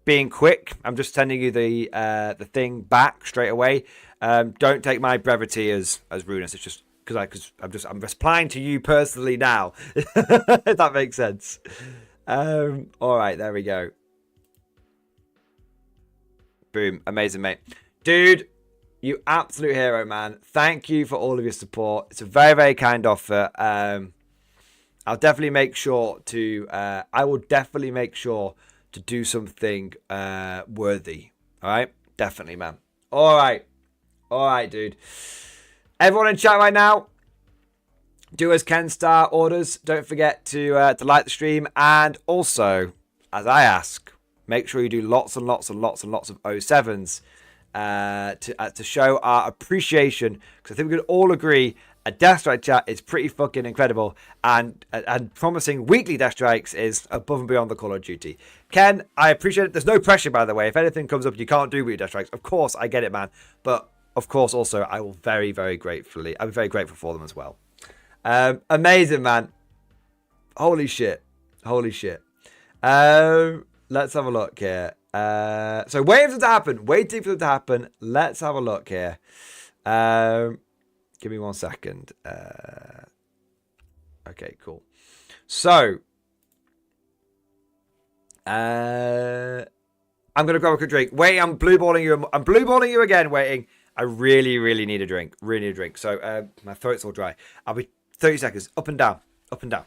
being quick. I'm just sending you the thing back straight away. Don't take my brevity as rudeness. It's just because I'm replying to you personally now. If that makes sense. All right, there we go. Boom, amazing, mate. Dude, you absolute hero, man. Thank you for all of your support. It's a very kind offer. I'll definitely make sure to. I will definitely make sure to do something worthy. All right, definitely, man. All right, dude. Everyone in chat right now, do as Ken Star orders. Don't forget to like the stream, and also, as I ask, make sure you do lots and lots of 07s to show our appreciation, because I think we could all agree a Death Strike chat is pretty fucking incredible, and promising weekly Death Strikes is above and beyond the Call of Duty. Ken, I appreciate it. There's no pressure, by the way. If anything comes up you can't do weekly Death Strikes, of course I get it, man. But of course also I will very grateful for them as well. Amazing, man. Holy shit. Let's have a look here. So waiting for it to happen. Let's have a look here. Give me 1 second. Okay, cool. So I'm gonna grab a quick drink. Wait, I'm blueballing you again. Waiting. I really need a drink. So my throat's all dry. I'll be 30 seconds. Up and down. Up and down.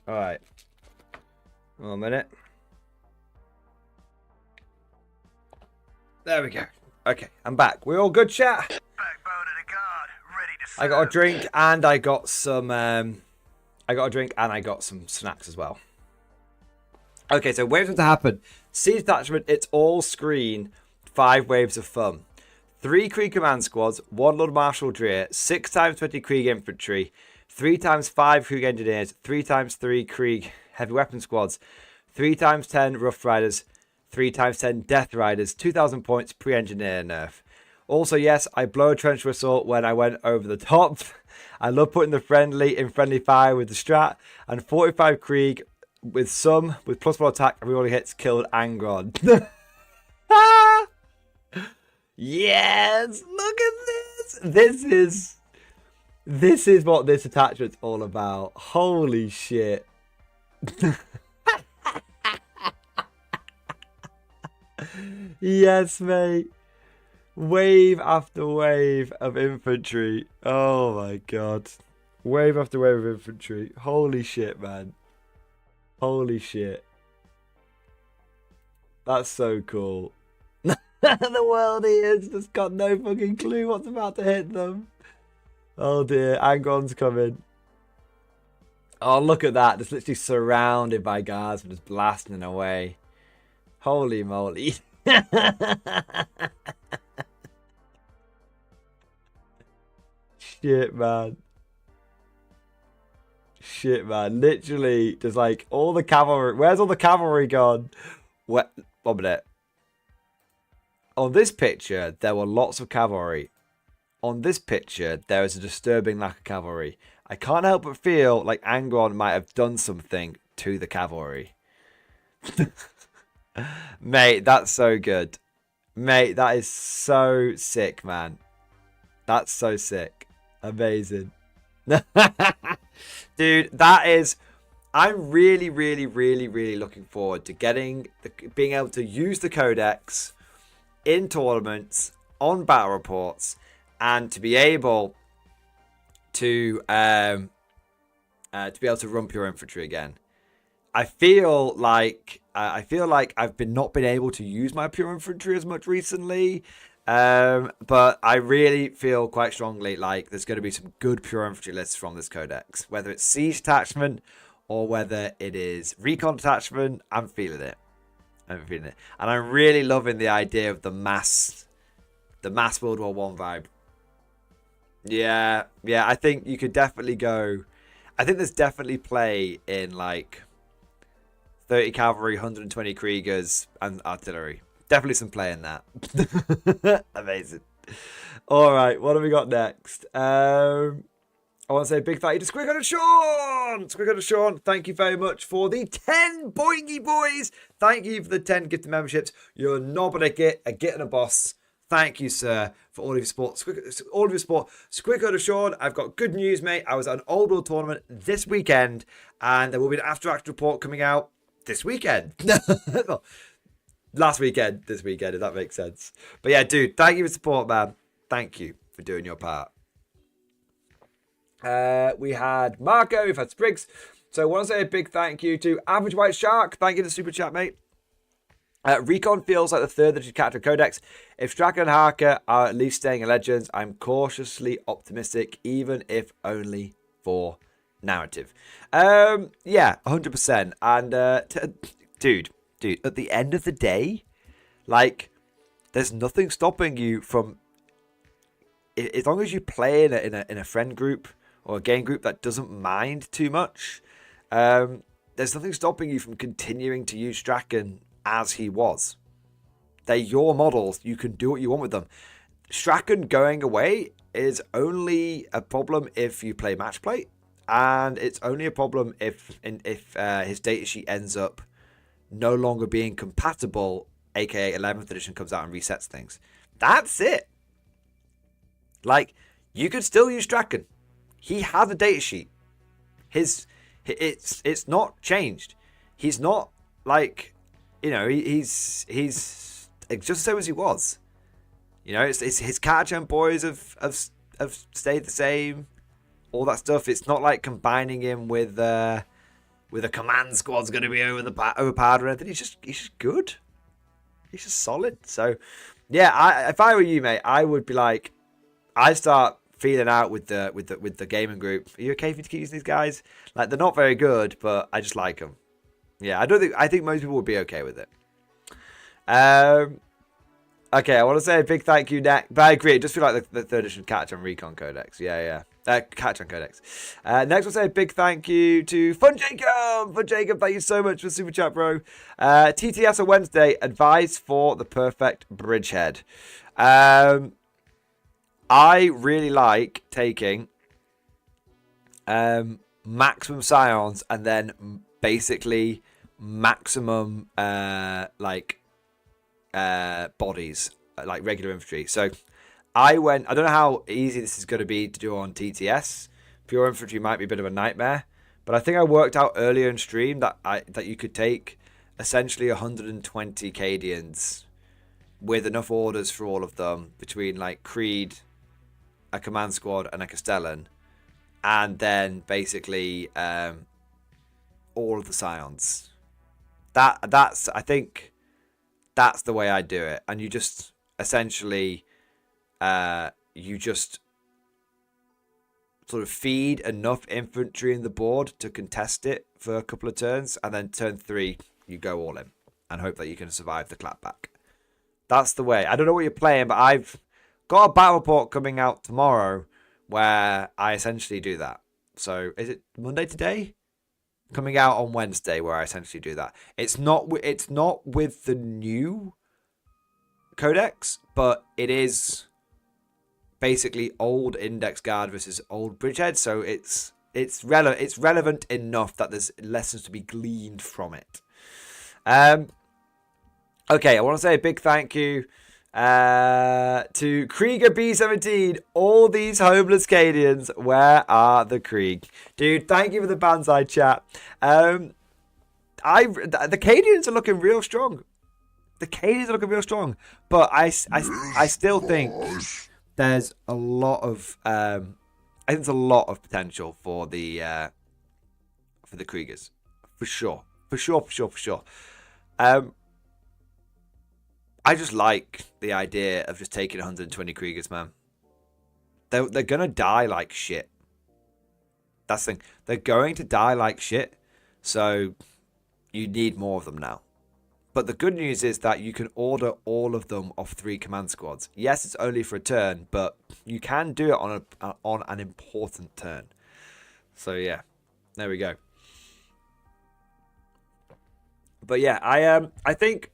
Alright. 1 minute. There we go. Okay, I'm back. We're all good, chat. Backbone of the guard, ready to serve. I got a drink and I got some snacks as well. Okay, so waves to happen. Siege detachment, it's all screen, 5 waves of fun. 3 Krieg command squads, 1 Lord Marshal Dreer, 6 times 20 Krieg infantry, 3 times 5 Krieg engineers, 3 times 3 Krieg heavy weapon squads, 3 times 10 Rough Riders, 3 times 10 Death Riders, 2,000 points pre-engineer nerf. Also, yes, I blow a trench whistle when I went over the top. I love putting the friendly in friendly fire with the strat, and 45 Krieg with +1 attack, everybody hits killed Angron. Yes, look at this. This is what this attachment's all about. Holy shit. Yes, mate. Wave after wave of infantry. Oh my god. Wave after wave of infantry. Holy shit, man. Holy shit. That's so cool. The world eaters just got no fucking clue what's about to hit them. Oh dear, Angron's coming. Oh, look at that. Just literally surrounded by guards and just blasting away. Holy moly. Shit, man. Shit, man. Literally, just like all the cavalry. Where's all the cavalry gone? What? 1 minute. On this picture, there were lots of cavalry. On this picture, there is a disturbing lack of cavalry. I can't help but feel like Angron might have done something to the cavalry. Mate, that's so good. Mate, that is so sick, man. That's so sick. Amazing. Dude, that is... I'm really, really, really, really looking forward to being able to use the codex in tournaments, on battle reports, and to be able to run pure infantry again. I feel like I've not been able to use my pure infantry as much recently. But I really feel quite strongly like there's going to be some good pure infantry lists from this codex, whether it's siege attachment or whether it is recon attachment. I'm feeling it. And I'm really loving the idea of the mass World War One vibe. Yeah, I think you could definitely go. I think there's definitely play in like 30 cavalry, 120 Kriegers, and artillery. Definitely some play in that. Amazing. All right, what have we got next? I want to say a big thank you to Squiggle and Sean. Squiggle and Sean, thank you very much for the 10 Boingy Boys. Thank you for the 10 gifted memberships. You're a knob and a git and a boss. Thank you, sir, for all of your support. Squiggle and Sean, I've got good news, mate. I was at an Old World tournament this weekend, and there will be an after-action report coming out this weekend. Last weekend, this weekend, if that makes sense. But yeah, dude, thank you for support, man. Thank you for doing your part. We had Marco, we've had Spriggs. So I want to say a big thank you to Average White Shark. Thank you to Super Chat, mate. Recon feels like the third edition character codex. If Strachan and Harker are at least staying in Legends, I'm cautiously optimistic, even if only for narrative. Yeah, 100%. And dude, at the end of the day, like, there's nothing stopping you from, as long as you play in a friend group or a game group that doesn't mind too much, there's nothing stopping you from continuing to use Strachan as he was. They're your models. You can do what you want with them. Strachan going away is only a problem if you play match play, and it's only a problem if his datasheet ends up no longer being compatible, aka 11th edition comes out and resets things. That's it. Like, you could still use Strachan. He has a datasheet. It's not changed. He's not like, you know, he's just the same as he was. You know, it's his catch and boys have stayed the same. All that stuff. It's not like combining him with a command squad's going to be overpowered or anything. He's just good. He's just solid. So, yeah, if I were you, mate, I would be like, I start feeling out with the gaming group. Are you okay for me to keep using these guys? Like, they're not very good, but I just like them. Yeah, I think most people would be okay with it. Okay, I want to say a big thank you next, but I agree. I just feel like the third edition Catch on Recon Codex. Yeah. Catch on Codex. Next, we'll say a big thank you to Fun Jacob. Fun Jacob, thank you so much for Super Chat, bro. TTS on Wednesday, advice for the perfect bridgehead. I really like taking maximum scions and then basically maximum bodies, like regular infantry. So I don't know how easy this is going to be to do on TTS. Pure infantry might be a bit of a nightmare, but I think I worked out earlier in stream that you could take essentially 120 Cadians with enough orders for all of them between like Creed, a command squad, and a Castellan, and then basically all of the Scions. That's I think that's the way I do it. And you just essentially you just sort of feed enough infantry in the board to contest it for a couple of turns, and then turn 3 you go all in and hope that you can survive the clapback. That's the way. I don't know what you're playing, but I've got a battle report coming out tomorrow where I essentially do that. So is it Monday today? Coming out on Wednesday where I essentially do that. It's not with the new codex, but it is basically old Index Guard versus old Bridgehead. So it's relevant enough that there's lessons to be gleaned from it. Okay, I want to say a big thank you to Krieger B17. All these homeless Cadians, where are the Krieg? Dude, thank you for the Banzai chat. The Cadians are looking real strong. The Cadians are looking real strong. But I still think there's a lot of I think there's a lot of potential for the Kriegers. For sure. I just like the idea of just taking 120 Kriegers, man. They're going to die like shit. That's the thing. They're going to die like shit. So you need more of them now. But the good news is that you can order all of them off 3 command squads. Yes, it's only for a turn, but you can do it on an important turn. So yeah, there we go. But yeah, I think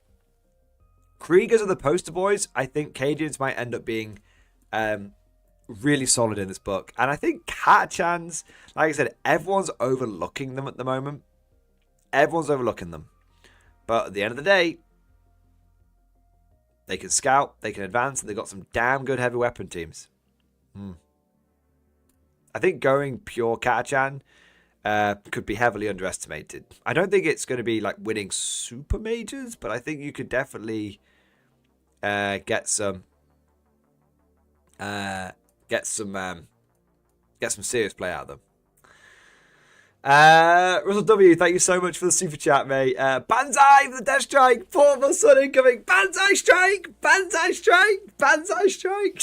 Kriegers are the poster boys. I think Cadians might end up being really solid in this book. And I think Catachans, like I said, everyone's overlooking them at the moment. Everyone's overlooking them. But at the end of the day, they can scout, they can advance, and they've got some damn good heavy weapon teams. I think going pure Catachan could be heavily underestimated. I don't think it's going to be like winning super majors, but I think you could definitely get some serious play out of them. Russell W, thank you so much for the super chat, mate. Banzai for the Death Strike. Portable Sun incoming. Banzai strike. Banzai strike. Banzai strike.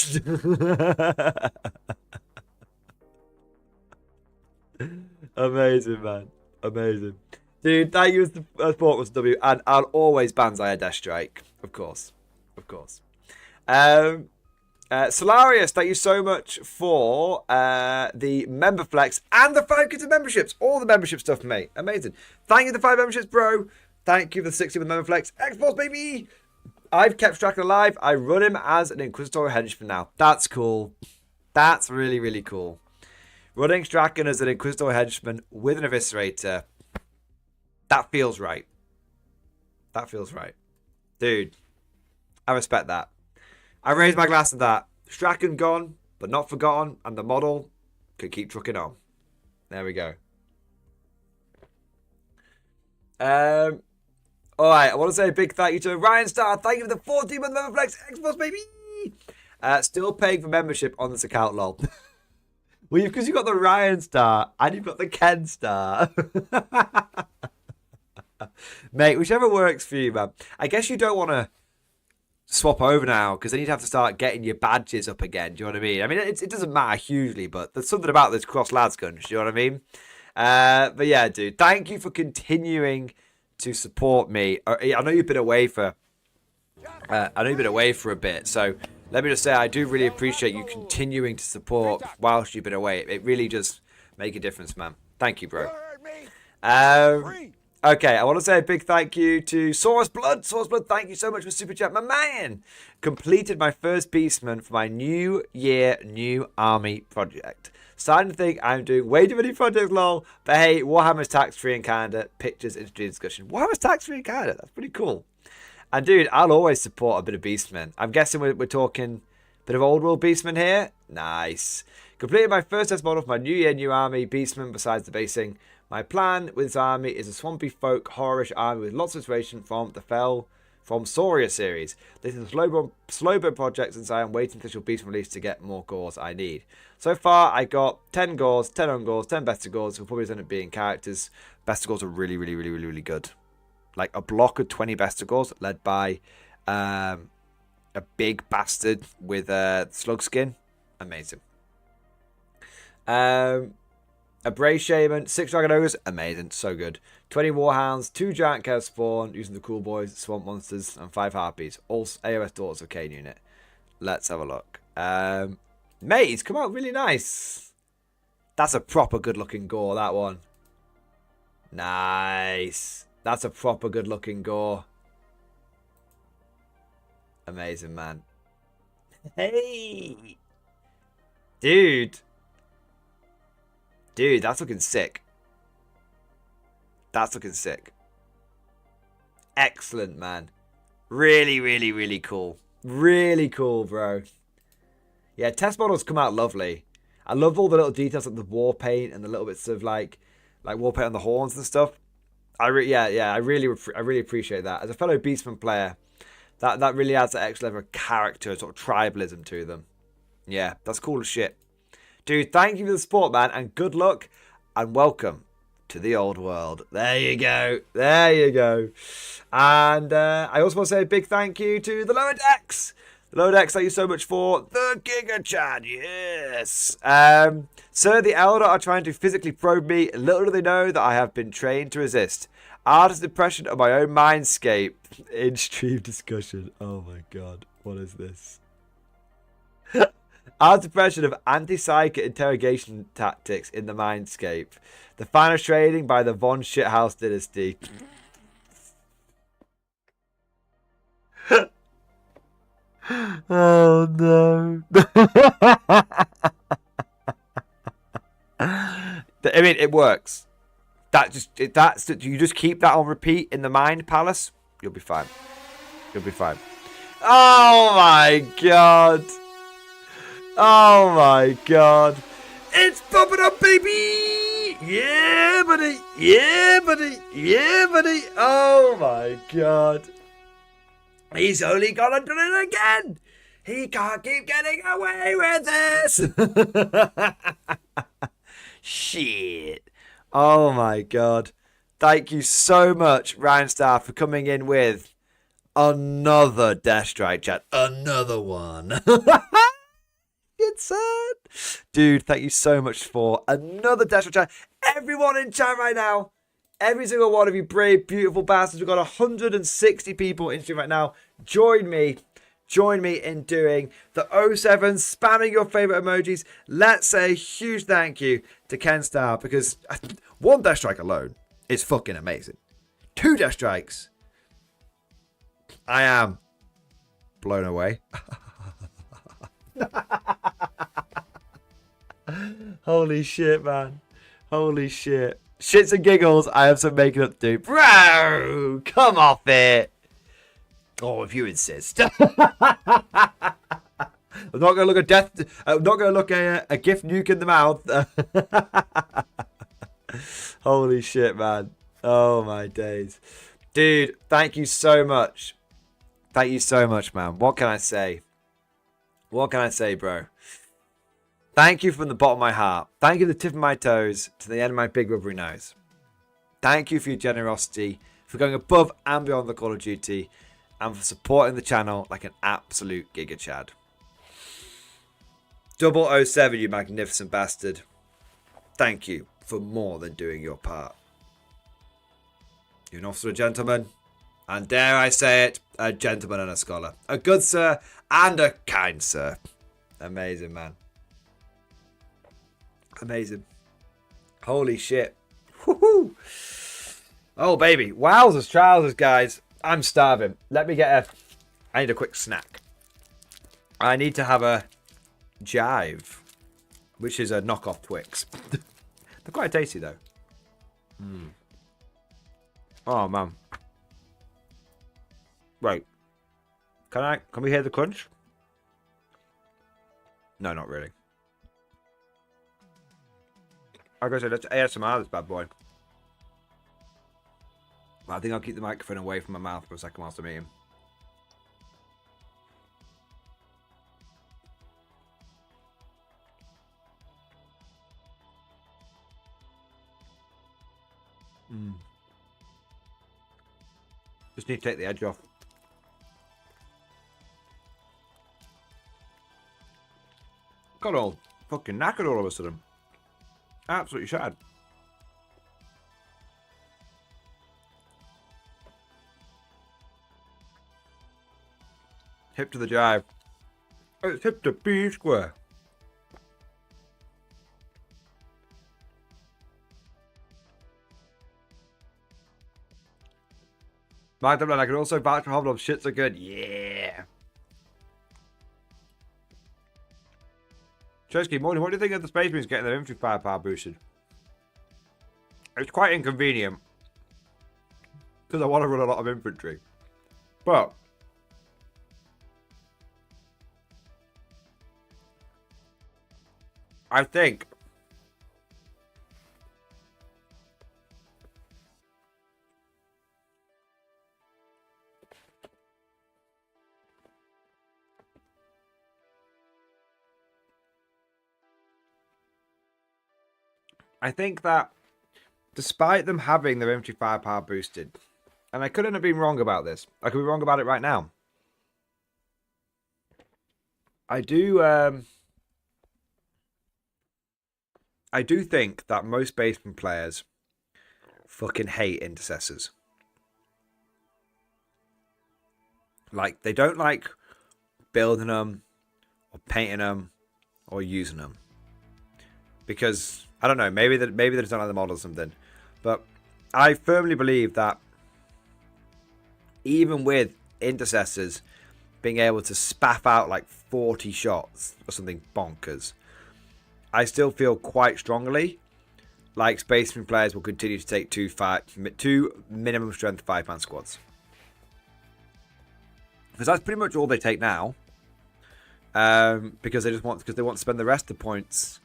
Amazing, man. Amazing. Dude, thank you for the support, Russell W. And I'll always Banzai a Death Strike. Of course. Solarius, thank you so much for the member flex and the 5 kids of memberships. All the membership stuff, mate. Amazing. Thank you for the 5 memberships, bro. Thank you for the 60 with member flex. X-Force, baby. I've kept Strachan alive. I run him as an Inquisitorial henchman now. That's cool. That's really, really cool. Running Strachan as an Inquisitorial henchman with an Eviscerator. That feels right. That feels right. Dude, I respect that. I raise my glass to that. Strachan gone, but not forgotten, and the model can keep trucking on. There we go. Alright, I want to say a big thank you to Ryan Starr. Thank you for the 14-month member flex. X-Force, baby! Still paying for membership on this account, lol. Well, because you've got the Ryan Star and you've got the Ken Star. Mate, whichever works for you, man. I guess you don't want to swap over now, because then you'd have to start getting your badges up again. Do you know what I mean? I mean, it doesn't matter hugely, but there's something about this cross lads guns. Do you know what I mean? But yeah, dude, thank you for continuing to support me. I know you've been away for a bit, so let me just say I do really appreciate you continuing to support whilst you've been away. It really does make a difference, man. Thank you, bro. Okay, I want to say a big thank you to Saurus Blood. Saurus Blood, thank you so much for Super Chat. My man completed my first Beastman for my New Year, New Army project. Starting to think I'm doing way too many projects, lol. But hey, Warhammer's tax-free in Canada. Pictures, industry discussion. Warhammer's tax-free in Canada. That's pretty cool. And dude, I'll always support a bit of Beastman. I'm guessing we're talking a bit of old world Beastman here. Nice. Completed my first test model for my New Year, New Army Beastman besides the basing. My plan with this army is a swampy folk horrorish army with lots of inspiration from the Fell from Soria series. This is a slow burn project since I am waiting until she'll be released to get more cores I need. So far, I got 10 gores, 10 ungores, 10 best gores. Will probably end up being characters. Best gores are really good. Like a block of 20 best gores led by a big bastard with a slug skin. Amazing. A Brave Shaman, 6 Dragon Ogres, amazing, so good. 20 Warhounds, 2 Giant Chaos Spawn, using the Cool Boys, Swamp Monsters, and 5 Harpies. All AOS Daughters of Cain unit. Let's have a look. Mate, it's come out really nice. That's a proper good looking gore, that one. Nice. That's a proper good looking gore. Amazing, man. Hey! Dude, that's looking sick. That's looking sick. Excellent, man. Really cool. Really cool, bro. Yeah, test models come out lovely. I love all the little details like the war paint and the little bits of like war paint on the horns and stuff. I really appreciate that. As a fellow Beastman player, that really adds that extra level of character, sort of tribalism to them. Yeah, that's cool as shit. Dude, thank you for the support, man, and good luck, and welcome to the old world. There you go. There you go. And I also want to say a big thank you to the Lower Decks. The Lower Decks, thank you so much for the Giga Chat. Yes. Sir, the Elder are trying to physically probe me. Little do they know that I have been trained to resist. Artist impression of my own mindscape in stream discussion. Oh my god, what is this? Artist impression of anti-psychic interrogation tactics in the mindscape. The final trading by the Von Shithouse dynasty. Oh no. I mean, it works. You just keep that on repeat in the Mind Palace. You'll be fine. You'll be fine. Oh my god. Oh my god. It's popping up, baby. Yeah, buddy. Yeah, buddy. Yeah, buddy. Oh my god. He's only gonna do it again. He can't keep getting away with this. Shit. Oh my god. Thank you so much, Rhinestar, for coming in with another Death Strike chat. Another one. It's sad. Dude, thank you so much for another Death Strike chat. Everyone in chat right now. Every single one of you brave, beautiful bastards. We've got 160 people in stream right now. Join me in doing the 07, spamming your favorite emojis. Let's say a huge thank you to Ken Star, because one Death Strike alone is fucking amazing. 2 Death Strikes. I am blown away. Holy shit, man. Holy shit. Shits and giggles, I have some making up to do. Bro, come off it. Oh, if you insist. I'm not gonna look a gift nuke in the mouth. Holy shit, man. Oh my days. Dude, thank you so much. Thank you so much, man. What can I say? What can I say, bro? Thank you from the bottom of my heart. Thank you from the tip of my toes to the end of my big rubbery nose. Thank you for your generosity, for going above and beyond the Call of Duty, and for supporting the channel like an absolute Giga Chad. 007, you magnificent bastard. Thank you for more than doing your part. You're an officer, a gentleman, and dare I say it, a gentleman and a scholar. A good sir and a kind sir. Amazing, man. Amazing. Holy shit. Woohoo! Oh, baby. Wowzers, trousers, guys. I'm starving. Let me get I need a quick snack. I need to have a Jive, which is a knockoff Twix. They're quite tasty, though. Mm. Oh, man. Wait. Can we hear the crunch? No, not really. I was going to say, let's ASMR this bad boy. But I think I'll keep the microphone away from my mouth for a second whilst I'm eating. Just need to take the edge off. Got all fucking knackered all of a sudden. Absolutely shattered. Hip to the jive. Oh, it's hip to B square. Mike Dublin, I can also vouch for Hobnobs. Shits are good. Yeah. Chesky, Morning, what do you think of the Space Marines getting their infantry firepower boosted? It's quite inconvenient. Because I want to run a lot of infantry. But I think that despite them having their infantry firepower boosted, and I couldn't have been wrong about this. I could be wrong about it right now. I do think that most basement players fucking hate intercessors. Like, they don't like building them or painting them or using them. Because, I don't know, maybe they just don't like the model or something. But I firmly believe that even with intercessors being able to spaff out like 40 shots or something bonkers, I still feel quite strongly like Space Marine players will continue to take two minimum strength 5-man squads. Because that's pretty much all they take now. Because they want to spend the rest of the points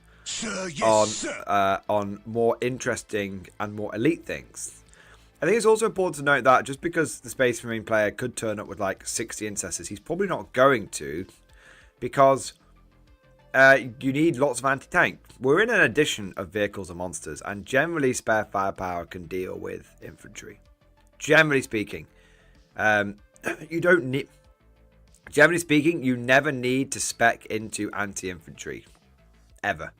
on more interesting and more elite things. I think it's also important to note that just because the Space Marine player could turn up with like 60 intercessors, he's probably not going to, because you need lots of anti-tank. We're in an edition of vehicles and monsters, and generally spare firepower can deal with infantry. Generally speaking, you don't need. Generally speaking, you never need to spec into anti-infantry, ever.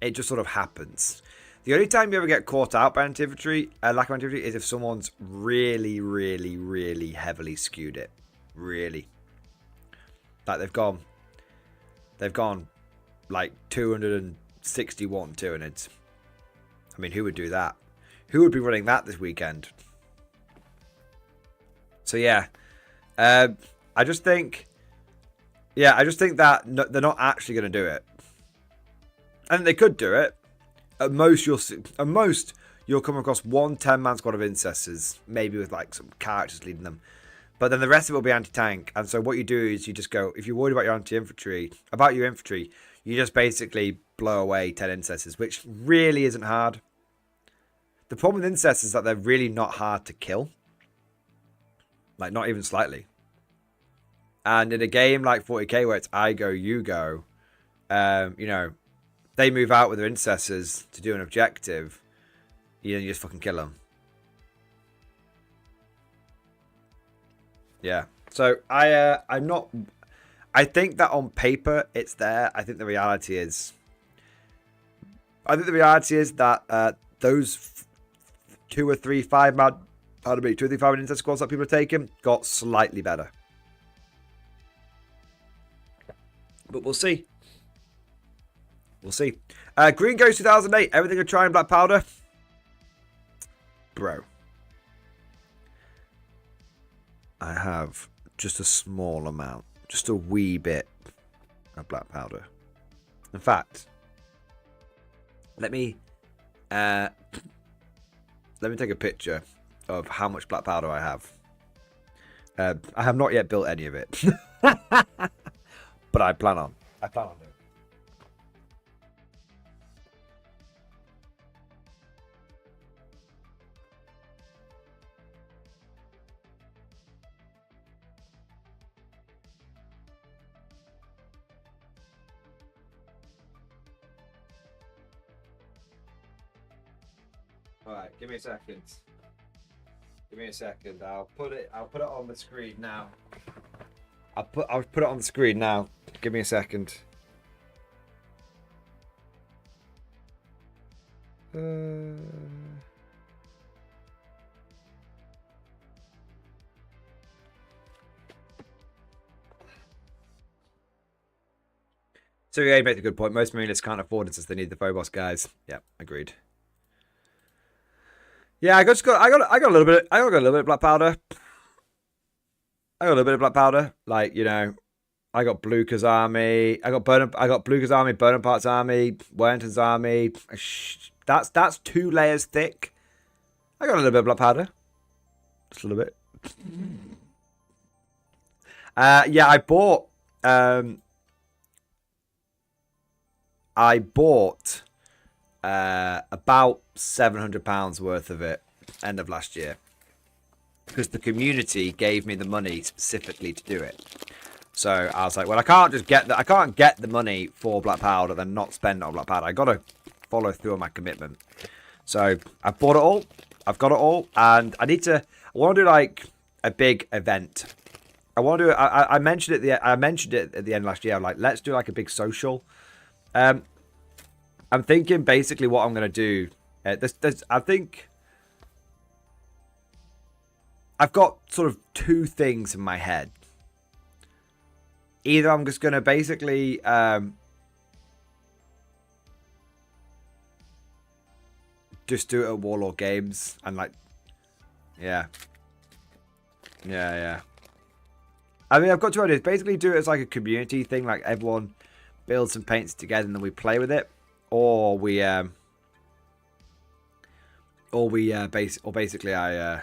It just sort of happens. The only time you ever get caught out by anti-infantry, lack of anti-infantry, is if someone's really, really, really heavily skewed it. Really. Like they've gone like 261 Tyranids. I mean, who would do that? Who would be running that this weekend? So yeah, I just think that they're not actually going to do it. And they could do it. At most, you'll come across one 10-man squad of incestors, maybe with like some characters leading them. But then the rest of it will be anti-tank. And so what you do is you just go, if you're worried about your infantry, you just basically blow away 10 incestors, which really isn't hard. The problem with incestors is that they're really not hard to kill. Like, not even slightly. And in a game like 40k where it's I go, you go, they move out with their intercessors to do an objective, you just fucking kill them. Yeah. So I think that on paper it's there. I think the reality is that those 2 or 3 5-man intercessor squads that people are taking got slightly better. But we'll see. We'll see. Green Ghost 2008. Everything a try and black powder. Bro. I have just a small amount. Just a wee bit of black powder. In fact, let me take a picture of how much black powder I have. I have not yet built any of it. But I plan on doing it. All right, give me a second. Give me a second. I'll put it on the screen now. I'll put it on the screen now. Give me a second. So yeah, you make a good point. Most marinists can't afford it since they need the Phobos guys. Yeah, agreed. Yeah, I got a little bit of black powder. I got a little bit of black powder. Like, you know, I got Blucher's army. I got Blucher's army, Bonaparte's army, Wellington's army. That's 2 layers thick. I got a little bit of black powder. Just a little bit. Yeah, I bought about £700 worth of it end of last year because the community gave me the money specifically to do it. So I was like, well, I can't get the money for black powder then not spend it on black powder. I got to follow through on my commitment. So I bought it all. I've got it all, and I want to do like a big event. I mentioned it at the end of last year. I'm like, let's do like a big social. I'm thinking basically what I'm going to do. I think I've got sort of 2 things in my head. Either I'm just going to basically just do it at Warlord Games and like, yeah. I mean, I've got 2 ideas. Basically do it as like a community thing, like everyone builds and paints together and then we play with it. Or basically I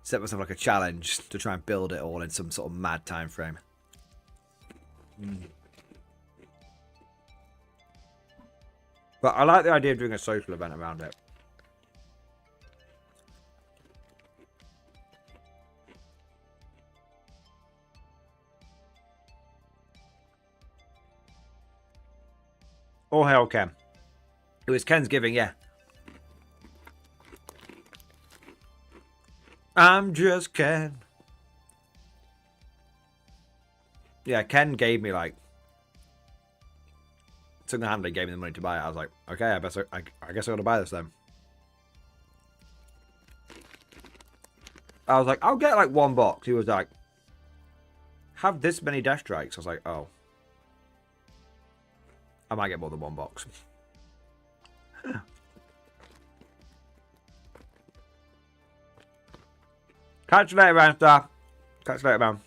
set myself like a challenge to try and build it all in some sort of mad time frame. But I like the idea of doing a social event around it. Oh, hell, Ken. It was Ken's giving, yeah. I'm just Ken. Yeah, Ken gave me like single-handedly gave me the money to buy it. I was like, okay, I guess I gotta buy this then. I was like, I'll get like 1 box. He was like, have this many Death Strikes. I was like, oh. I might get more than 1 box. Catch you later, man, star. Catch you later, man.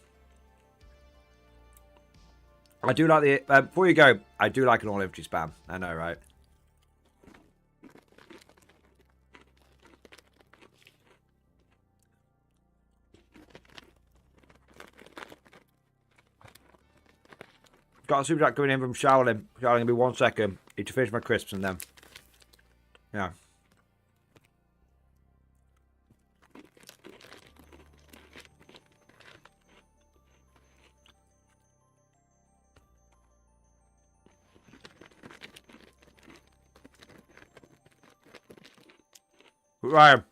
I do like the... before you go, I do like an all-infantry spam. I know, right? Got a super chat coming in from Shaolin. Shaolin, give me 1 second. Need to finish my crisps and then... yeah. Ryan,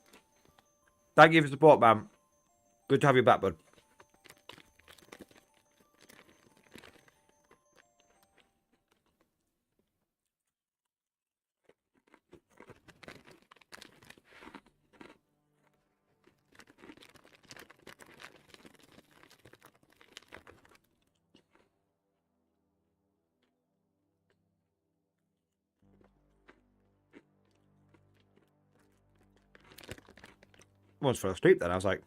thank you for support, man. Good to have you back, bud. Once fell asleep then, I was like...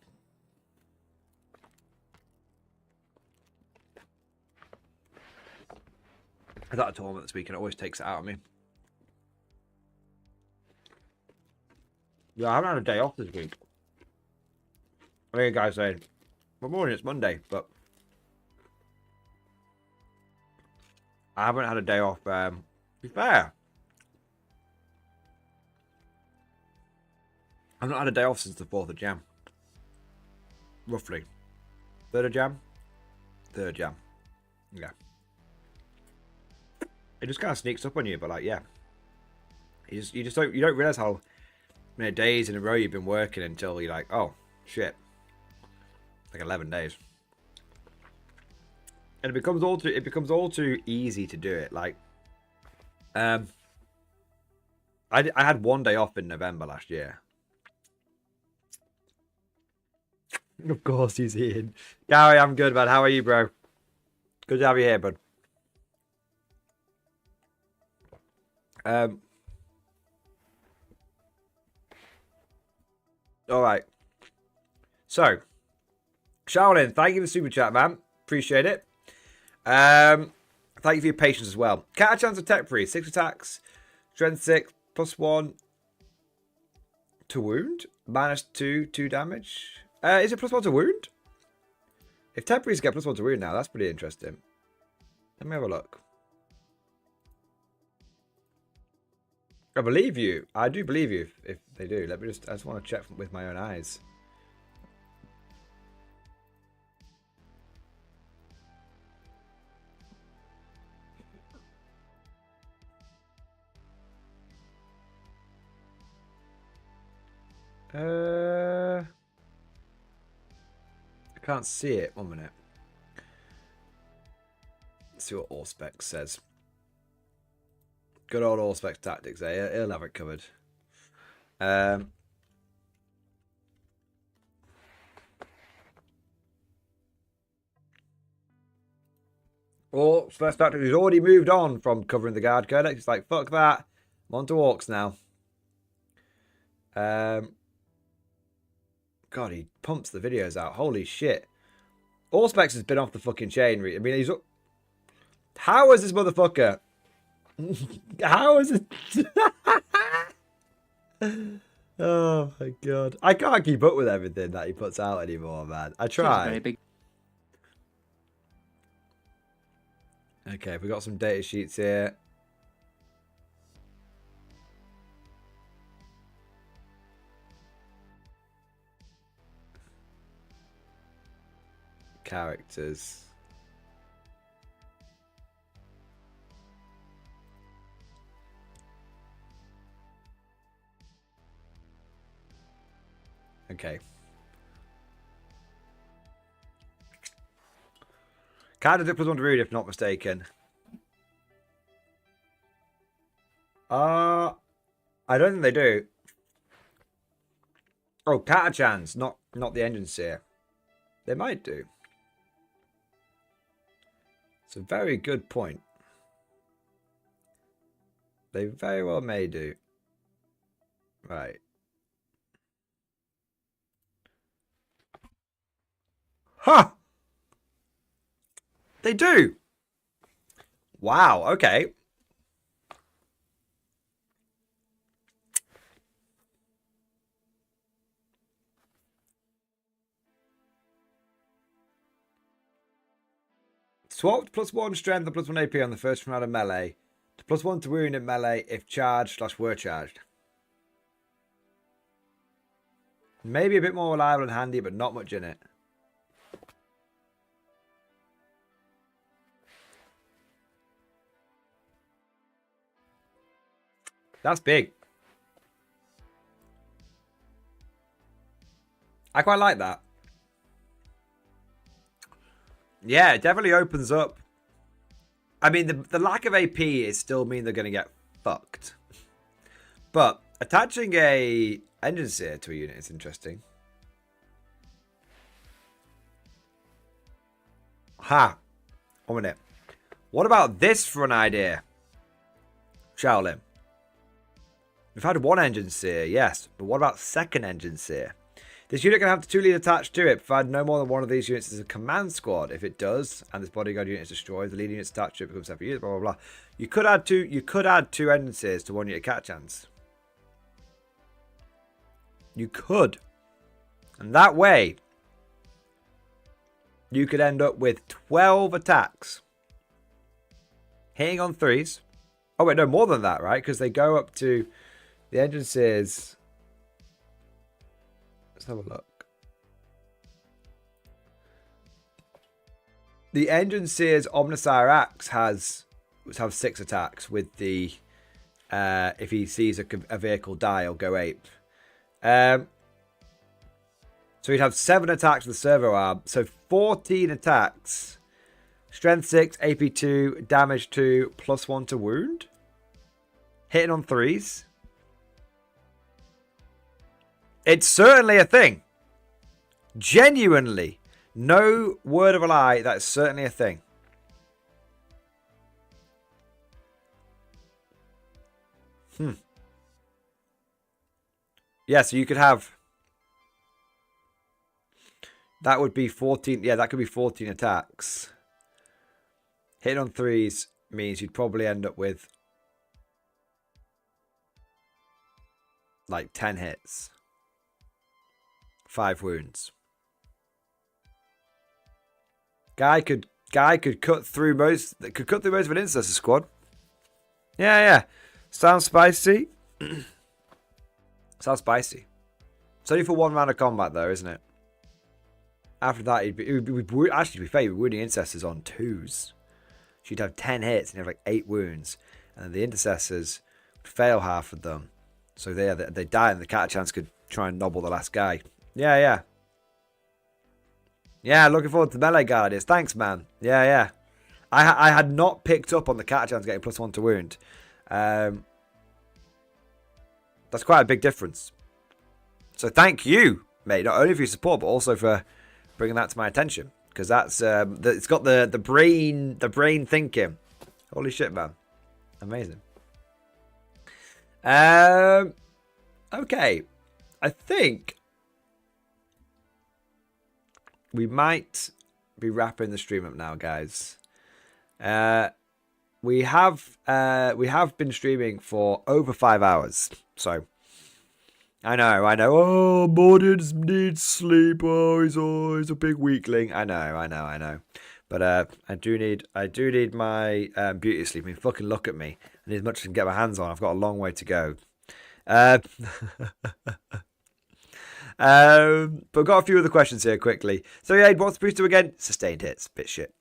I thought I told him this week and it always takes it out of me. Yeah, I haven't had a day off this week. I think a guy said, well, morning, it's Monday, but... I haven't had a day off, to be fair. I've not had a day off since the 4th of Jan. Roughly. 3rd of Jan? 3rd Jan. Yeah. It just kind of sneaks up on you, but like, yeah. You don't realize how many days in a row you've been working until you're like, oh, shit. Like 11 days. And it becomes all too easy to do it. Like, I had 1 day off in November last year. Of course he's Ian. Gary, I'm good, man. How are you, bro? Good to have you here, bud. All right. So, Shaolin, thank you for the super chat, man. Appreciate it. Thank you for your patience as well. Cat chance attack free, 6 attacks, strength 6, +1 to wound, -2, 2 damage. Is it +1 to wound? If temporaries get +1 to wound now, that's pretty interesting. Let me have a look. I believe you. I do believe you if they do. I just want to check with my own eyes. I can't see it. 1 minute. Let's see what Allspec says. Good old Allspec tactics, eh? He'll have it covered. Allspec tactics, he's already moved on from covering the guard codex. He's like, fuck that. I'm on to orcs now. God, he pumps the videos out. Holy shit. Allspecs has been off the fucking chain. I mean, he's... How is this motherfucker... How is it? Oh my god. I can't keep up with everything that he puts out anymore, man. I try. Okay, we got some data sheets here. Characters. Okay. Canada +1 to root, if not mistaken. I don't think they do. Oh, Catachans, not the engine seer. They might do. It's a very good point. They very well may do. Right. Huh! They do! Wow, okay. Swapped +1 strength and +1 AP on the first round of melee. To +1 to wound in melee if charged/were charged. Maybe a bit more reliable and handy, but not much in it. That's big. I quite like that. Yeah, it definitely opens up. I mean, the lack of AP is still mean they're going to get fucked. But attaching a engine seer to a unit is interesting. Ha! 1 minute. What about this for an idea? Shaolin. We've had 1 engine seer, yes. But what about second engine seer? This unit can have the 2 lead attached to it, provided no more than one of these units is a command squad. If it does, and this bodyguard unit is destroyed, the lead unit attached to it becomes separate units, blah, blah, blah. You could add 2 engine seers to 1 unit cat chance. You could. And that way, you could end up with 12 attacks. Hitting on 3s. Oh, wait, no, more than that, right? Because they go up to... The engine seers... Let's have a look. The engine seers Omnissiah Axe have 6 attacks with the... if he sees a vehicle die, he'll go ape. So he'd have 7 attacks with servo arm. So 14 attacks. Strength 6, AP 2, damage 2, +1 to wound. Hitting on 3s. It's certainly a thing. Genuinely. No word of a lie. That's certainly a thing. Yeah, so you could have... That would be 14. Yeah, that could be 14 attacks. Hitting on 3s means you'd probably end up with like 10 hits. 5 wounds. Guy could cut through most of an intercessor squad. Yeah. Sounds spicy. Sounds spicy. It's only for 1 round of combat though, isn't it? After that, actually, to be fair, he'd be wounding intercessors on 2s. She'd have 10 hits and have like 8 wounds. And then the intercessors would fail half of them. So they die and the Catachans could try and nobble the last guy. Yeah. Yeah, looking forward to the melee guard ideas. Thanks, man. Yeah. I had not picked up on the Catachans getting +1 to wound. That's quite a big difference. So thank you, mate. Not only for your support, but also for bringing that to my attention, because that's it's got the brain thinking. Holy shit, man! Amazing. Okay, I think we might be wrapping the stream up now, guys. We have been streaming for over 5 hours, so. I know. Oh, Mordian needs sleep. Oh, he's a big weakling. I know. But I do need my beauty sleep. I mean, fucking look at me. I need as much as I can get my hands on. I've got a long way to go. But I've got a few other questions here quickly. So yeah, what's the boost to again? Sustained hits. Bit shit.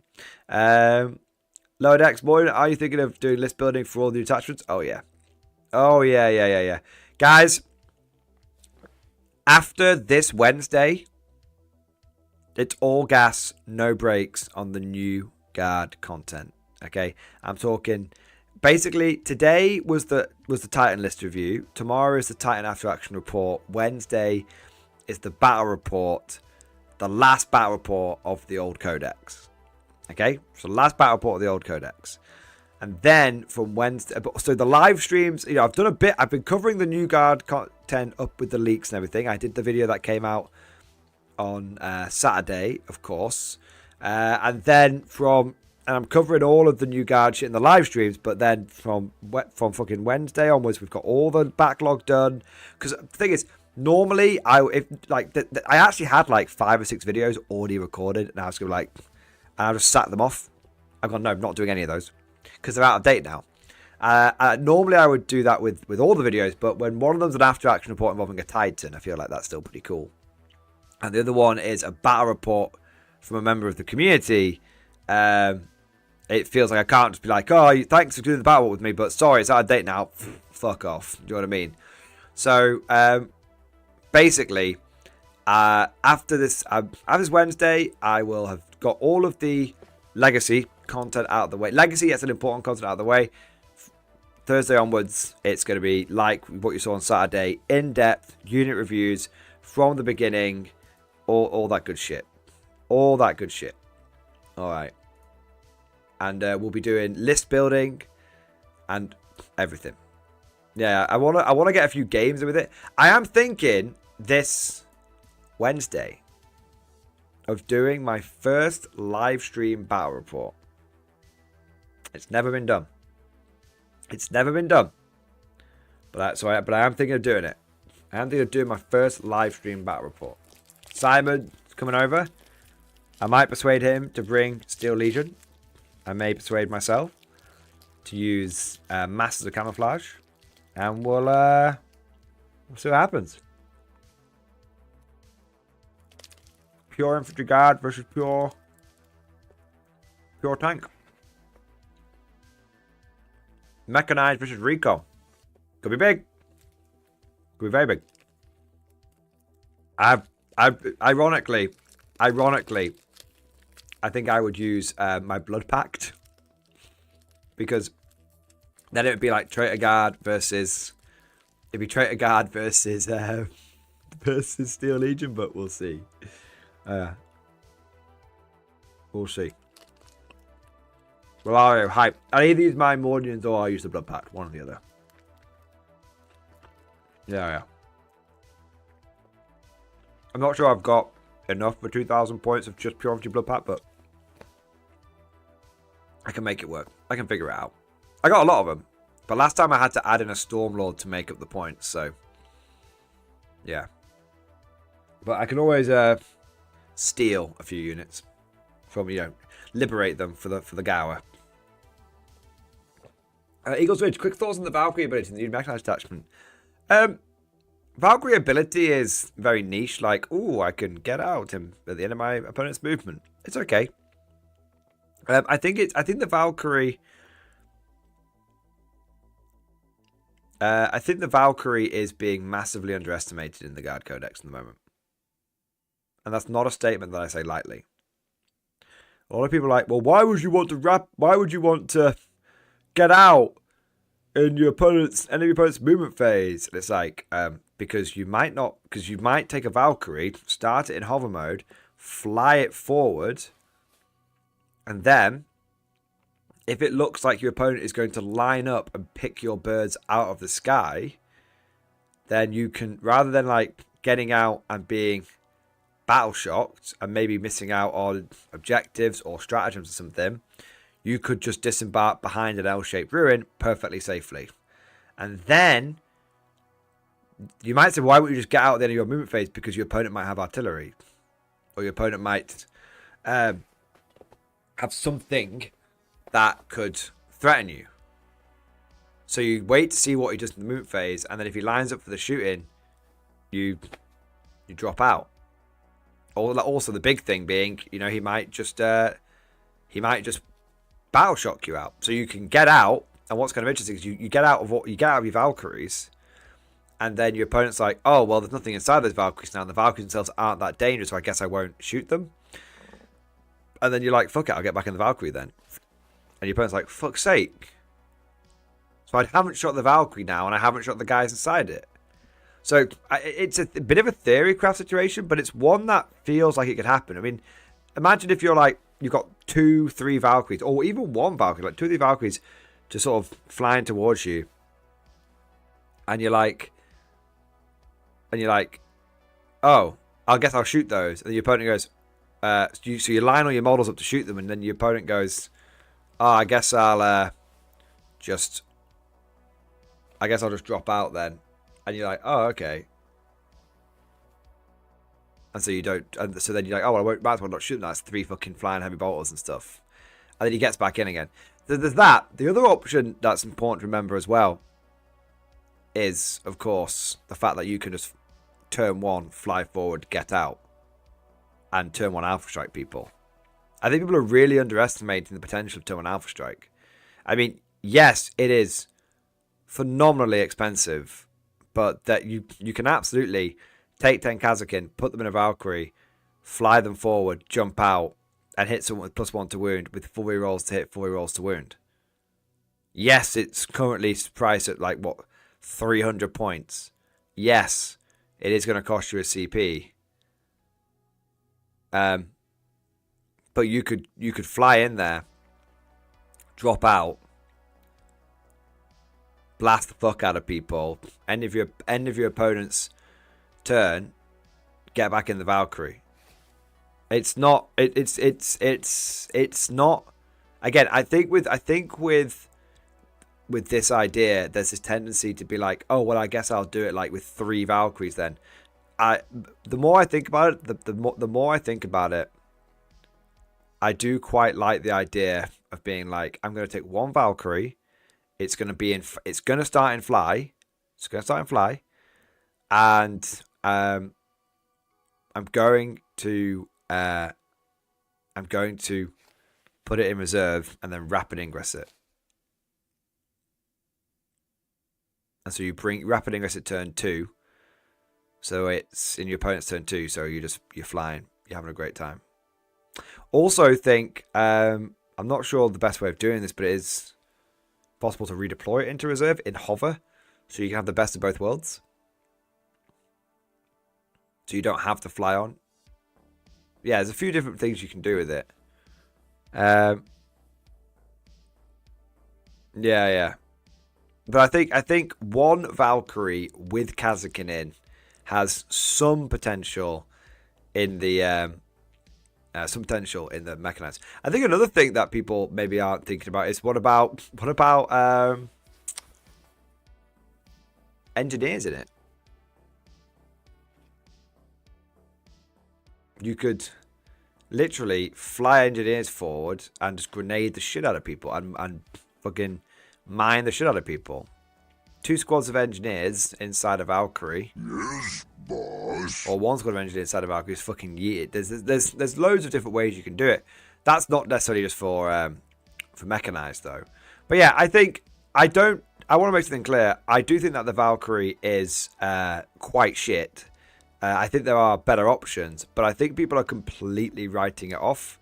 Lower decks, Mordian, are you thinking of doing list building for all the attachments? Oh yeah. Guys, after this Wednesday, it's all gas, no brakes on the new guard content. Okay, I'm talking. Basically, today was the Titan list review. Tomorrow is the Titan after action report. Wednesday is the battle report, the last battle report of the old codex. Okay, so the last battle report of the old codex. And then from Wednesday, so the live streams, I've done a bit. I've been covering the new guard content up with the leaks and everything. I did the video that came out on Saturday, of course. And then I'm covering all of the new guard shit in the live streams. But then from fucking Wednesday onwards, we've got all the backlog done. Because the thing is, normally I actually had like 5 or 6 videos already recorded, and I was gonna and I just sat them off. I've gone, no, I'm not doing any of those, because they're out of date now. Normally I would do that with all the videos, but when one of them's an after action report involving a Titan, I feel like that's still pretty cool. And the other one is a battle report from a member of the community. It feels like I can't just be like, oh, thanks for doing the battle report with me, but sorry, it's out of date now. Fuck off. Do you know what I mean? So basically, after this Wednesday, I will have got all of the legacy content out of the way. Legacy, that's an important content out of the way. Thursday onwards, it's going to be like what you saw on Saturday, in-depth unit reviews from the beginning, all that good shit. All right. And we'll be doing list building and everything. Yeah, I want to get a few games with it. I am thinking this Wednesday of doing my first live stream battle report. It's never been done. But I am thinking of doing it. I am thinking of doing my first live stream battle report. Simon's coming over. I might persuade him to bring Steel Legion. I may persuade myself to use Masters of Camouflage. And we'll see what happens. Pure infantry guard versus pure tank. Mechanized versus recon. Could be big. Could be very big. Ironically, I think I would use my Blood Pact, because then it would be like Traitor Guard versus, it'd be Traitor Guard versus versus Steel Legion, but we'll see. We'll see. Well, I'll hype. I either use my Mordians or I'll use the Blood Pact, one or the other. Yeah. I'm not sure I've got enough for 2,000 points of just pure Blood Pact, but I can make it work. I can figure it out. I got a lot of them, but last time I had to add in a Stormlord to make up the points, so yeah. But I can always steal a few units from, you know, liberate them for the Gower. Eagle's Ridge, quick thoughts on the Valkyrie ability and the mechanized attachment. Valkyrie ability is very niche, like, ooh, I can get out at the end of my opponent's movement. It's okay. I think the Valkyrie. I think the Valkyrie is being massively underestimated in the Guard Codex at the moment, and that's not a statement that I say lightly. A lot of people are like, well, why would you want to get out in your opponent's movement phase? And it's like, because you might take a Valkyrie, start it in hover mode, fly it forward, and then if it looks like your opponent is going to line up and pick your birds out of the sky, then you can, rather than like getting out and being battle shocked and maybe missing out on objectives or stratagems or something, you could just disembark behind an L-shaped ruin perfectly safely. And then you might say, why wouldn't you just get out at the end of your movement phase? Because your opponent might have artillery, or your opponent might have something that could threaten you. So you wait to see what he does in the movement phase, and then if he lines up for the shooting, you drop out. Also, the big thing being, you know, he might just battle shock you out, so you can get out. And what's kind of interesting is you get out of your Valkyries, and then your opponent's like, oh well, there's nothing inside those Valkyries now, and the Valkyries themselves aren't that dangerous, so I guess I won't shoot them. And then you're like, fuck it, I'll get back in the Valkyrie then. And your opponent's like, fuck's sake. So I haven't shot the Valkyrie now, and I haven't shot the guys inside it. So it's a bit of a theory craft situation, but it's one that feels like it could happen. I mean, imagine if you've got 2-3 Valkyries, or even one Valkyrie, like 2 or 3 Valkyries, just sort of flying towards you, and you're like, oh, I guess I'll shoot those. And your opponent goes, so you line all your models up to shoot them, and then your opponent goes, oh, I guess I'll just drop out then. And you're like, oh, okay. And so you don't, and so then you're like, oh, well, I might as well not shoot them. That's 3 fucking flying heavy bolters and stuff. And then he gets back in again. There's that. The other option that's important to remember as well is, of course, the fact that you can just turn 1, fly forward, get out, and turn 1 Alpha Strike people. I think people are really underestimating the potential of turn 1 Alpha Strike. I mean, yes, it is phenomenally expensive, but that you can absolutely take 10 Kazakin, put them in a Valkyrie, fly them forward, jump out, and hit someone with +1 to wound with 4 rerolls to hit, 4 rerolls to wound. Yes, it's currently priced at like, what, 300 points. Yes, it is going to cost you a CP. But you could fly in there, drop out, blast the fuck out of people, end of your opponent's turn, get back in the Valkyrie. It's not. It's not. Again, I think with this idea, there's this tendency to be like, oh well, I guess I'll do it like with 3 Valkyries then. The more I think about it, the more I think about it, I do quite like the idea of being like, I'm going to take 1 Valkyrie. It's going to start in fly. And I'm going to put it in reserve and then rapid ingress it. And so you bring rapid ingress at turn 2, So it's in your opponent's turn 2, so you're flying. You're having a great time. Also think, I'm not sure the best way of doing this, but it is possible to redeploy it into reserve in hover, so you can have the best of both worlds. So you don't have to fly on. Yeah, there's a few different things you can do with it. Yeah. But I think one Valkyrie with Kazakin in has some potential in the mechanized. I think another thing that people maybe aren't thinking about is what about engineers in it? You could literally fly engineers forward and just grenade the shit out of people and fucking mine the shit out of people. 2 squads of engineers inside of Valkyrie. Yes, boss. Or 1 squad of engineers inside of Valkyrie is fucking yeeted. There's loads of different ways you can do it. That's not necessarily just for mechanized though. But yeah, I want to make something clear. I do think that the Valkyrie is quite shit. I think there are better options, but I think people are completely writing it off.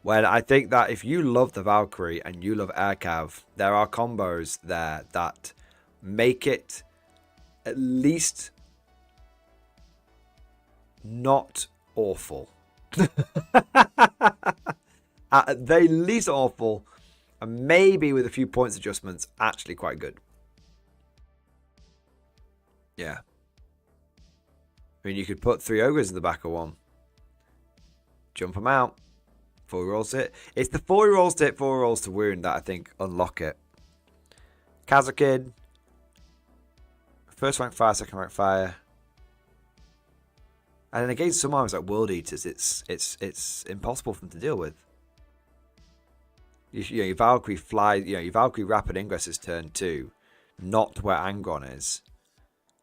When I think that if you love the Valkyrie and you love Aircav, there are combos there that make it at least not awful. At the least awful, and maybe with a few points adjustments, actually quite good. Yeah. I mean, you could put 3 ogres in the back of 1. Jump them out. 4 rolls to hit. It's the 4 rolls to hit, 4 rolls to wound that I think unlock it. Kazakin. First rank fire, second rank fire. And then against some armies like World Eaters, it's impossible for them to deal with. Your Valkyrie flies, your Valkyrie rapid ingress is turn 2, not where Angron is.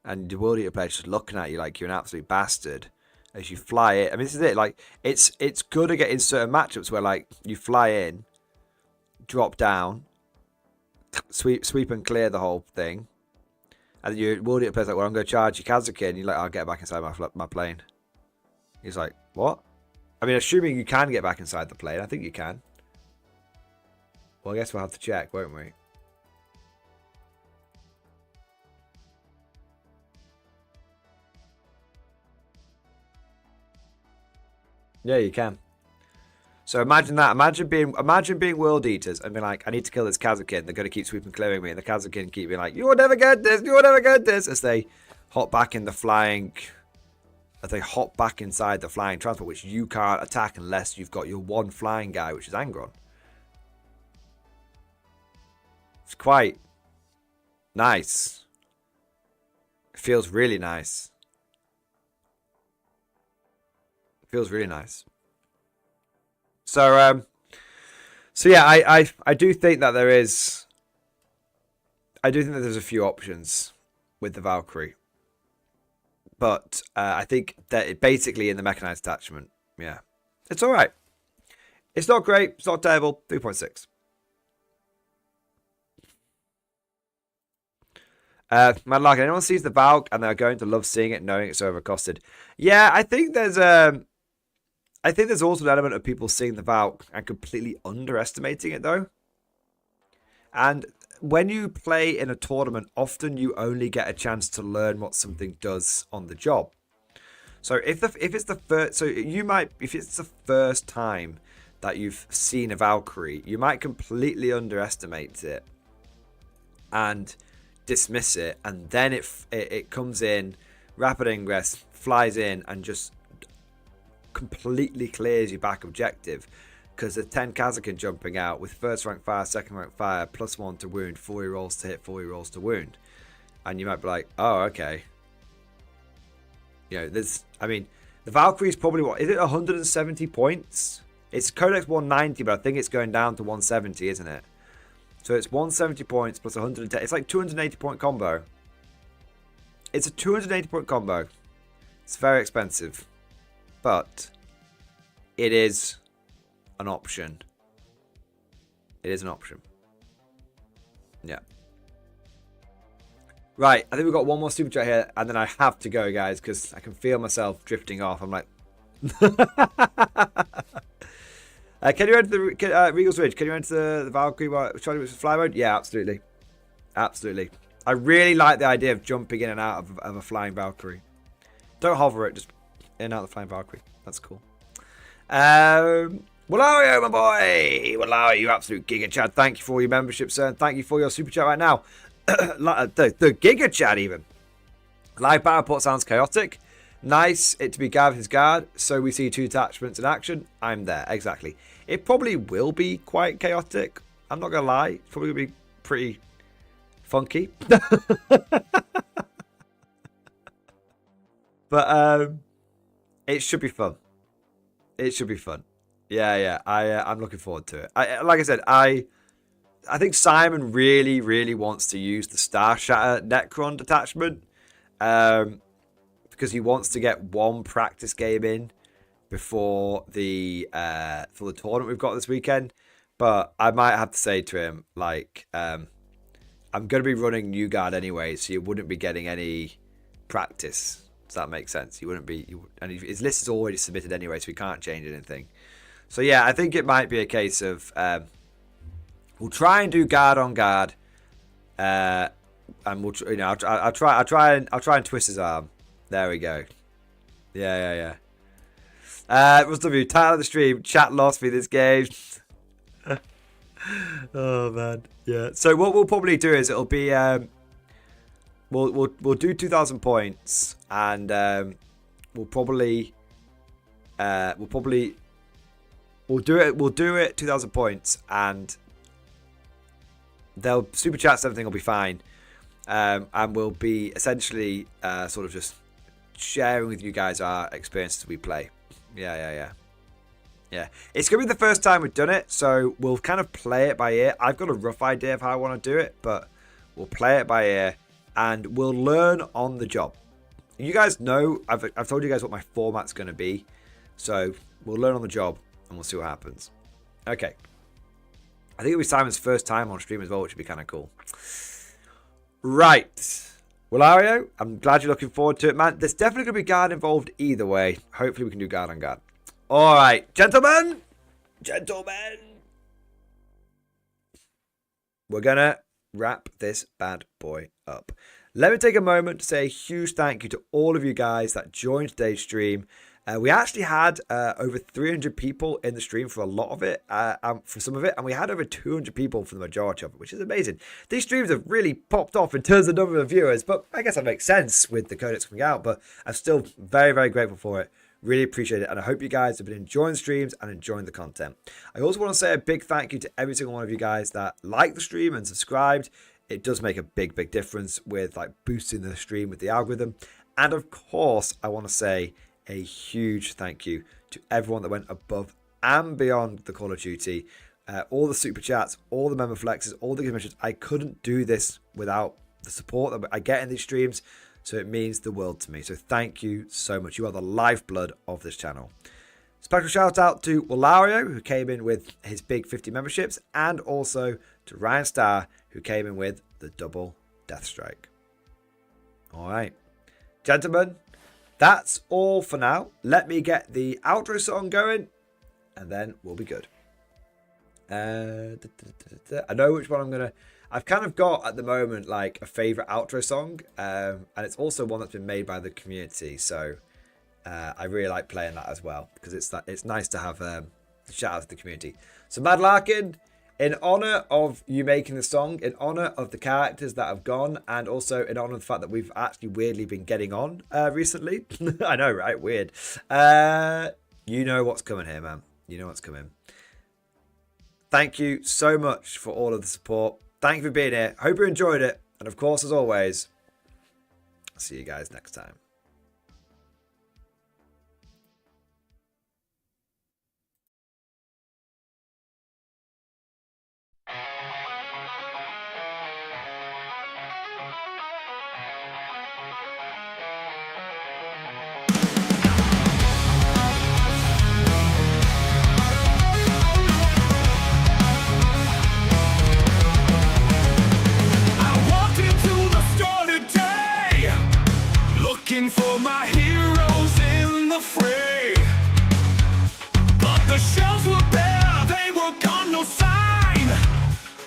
And the World Eater player just looking at you like you're an absolute bastard as you fly it. I mean, this is it. Like, it's good to get in certain matchups where, like, you fly in, drop down, sweep and clear the whole thing. And your World Eater player's like, well, I'm going to charge your Kazakin. And you're like, I'll get back inside my plane. He's like, what? I mean, assuming you can get back inside the plane. I think you can. Well, I guess we'll have to check, won't we? Yeah, you can. So imagine that. Imagine being World Eaters and being like, I need to kill this Kazakin. They're going to keep sweeping clearing me. And the Kazakin keep being like, you'll never get this. You'll never get this. As they hop back in the flying... As they hop back inside the flying transport, which you can't attack unless you've got your 1 flying guy, which is Angron. It's quite nice. It feels really nice. It feels really nice. So yeah, I do think that there is. I do think that there's a few options with the Valkyrie, but I think that basically in the mechanized attachment, yeah, it's all right. It's not great. It's not terrible. 3.6. Madlock, anyone sees the Valk and they're going to love seeing it, knowing it's overcosted. Yeah, I think there's also an element of people seeing the Valk and completely underestimating it though. And when you play in a tournament, often you only get a chance to learn what something does on the job. So if it's the first time that you've seen a Valkyrie, you might completely underestimate it and dismiss it, and then it comes in, rapid ingress, flies in, and just completely clears your back objective because the 10 Kazakin jumping out with first rank fire, second rank fire, +1 to wound, 40 rolls to hit, 40 rolls to wound, and you might be like, oh, okay. I mean, the Valkyrie is probably, what is it, 170 points? It's Codex 190, but I think it's going down to 170, isn't it? So it's 170 points plus 110. It's like 280 point combo. It's a 280 point combo. It's very expensive. But it is an option. It is an option. Yeah. Right, I think we've got one more super chat here, and then I have to go, guys, because I can feel myself drifting off. I'm like... can you enter the Regal's Ridge? Can you enter the Valkyrie while trying to fly mode? Yeah, absolutely. Absolutely. I really like the idea of jumping in and out of a flying Valkyrie. Don't hover it, just in and out of the flying Valkyrie. That's cool. Walario, my boy! Walario, you absolute Giga Chad. Thank you for your membership, sir, and thank you for your super chat right now. the Giga Chad, even. Live battle report sounds chaotic. Nice it to be Gav his guard, so we see 2 detachments in action. I'm there, exactly. It probably will be quite chaotic. I'm not gonna lie. It's probably gonna be pretty funky. But it should be fun. It should be fun. Yeah. I'm looking forward to it. Like I said, I think Simon really wants to use the Star Shatter Necron detachment. Because he wants to get one practice game in before the for the tournament we've got this weekend. But I might have to say to him, like, I'm going to be running New Guard anyway, so you wouldn't be getting any practice. Does that make sense? You wouldn't be, and his list is already submitted anyway, so we can't change anything. So yeah, I think it might be a case of we'll try and do guard on guard, and we'll, you know, I'll try and twist his arm. There we go. Yeah. Rustv, title of the stream. Chat lost me this game. Oh man, yeah. So what we'll probably do is it'll be we'll do 2,000 points, and we'll do it 2,000 points, and they'll super chats, everything will be fine, and we'll be essentially sort of just sharing with you guys our experiences as we play. Yeah. It's gonna be the first time we've done it, so we'll kind of play it by ear. I've got a rough idea of how I want to do it, but we'll play it by ear and we'll learn on the job. You guys know I've told you guys what my format's gonna be, so we'll learn on the job and we'll see what happens. Okay, I think it'll be Simon's first time on stream as well, which would be kind of cool. Right. Well, Ario, I'm glad you're looking forward to it, man. There's definitely going to be guard involved either way. Hopefully we can do guard on guard. All right, gentlemen. We're going to wrap this bad boy up. Let me take a moment to say a huge thank you to all of you guys that joined today's stream. We actually had over 300 people in the stream for a lot of it, for some of it, and we had over 200 people for the majority of it, which is amazing. These streams have really popped off in terms of number of viewers, but I guess that makes sense with the codex coming out, but I'm still very grateful for it. Really appreciate it, and I hope you guys have been enjoying the streams and enjoying the content. I also want to say a big thank you to every single one of you guys that liked the stream and subscribed. It does make a big difference with like boosting the stream with the algorithm. And of course, I want to say a huge thank you to everyone that went above and beyond the Call of Duty. All the super chats, all the member flexes, all the commissions. I couldn't do this without the support that I get in these streams, so it means the world to me. So thank you so much. You are the lifeblood of this channel. Special shout out to Walario, who came in with his big 50 memberships, and also to Ryan Starr, who came in with the double death strike. All right, gentlemen, that's all for now. Let me get the outro song going, and then we'll be good. I know which one I'm gonna. I've kind of got at the moment like a favorite outro song, and it's also one that's been made by the community. So I really like playing that as well, because it's nice to have shout out to the community. So Mad Larkin, in honor of you making the song, in honor of the characters that have gone, and also in honor of the fact that we've actually weirdly been getting on recently. I know, right? Weird. You know what's coming here, man. You know what's coming. Thank you so much for all of the support. Thank you for being here. Hope you enjoyed it. And of course, as always, I'll see you guys next time. I walked into the store to looking for my heroes in the fray. But the shelves were bare, they were gone, no sign.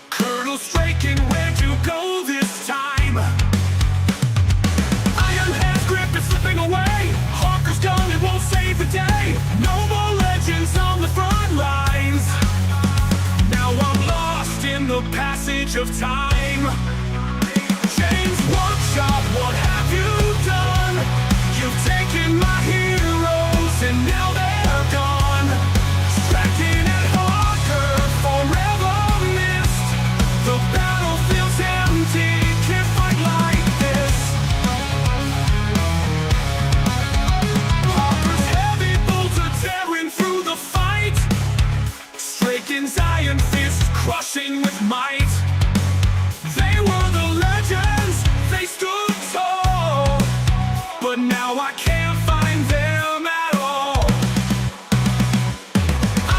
Colonel Straken, where'd you go this time? Iron Hand's grip is slipping away. Harker's gun, it won't save the day. No more legends on the front lines. Now I'm lost in the passage of time. James Workshop, what have you done? You've taken my heroes and now they're gone. Straken and Harker, forever missed. The battlefield's empty, can't fight like this. Harker's heavy bolts are tearing through the fight. Straken's iron fist crushing with might. They were the legends, they stood tall. But now I can't find them at all.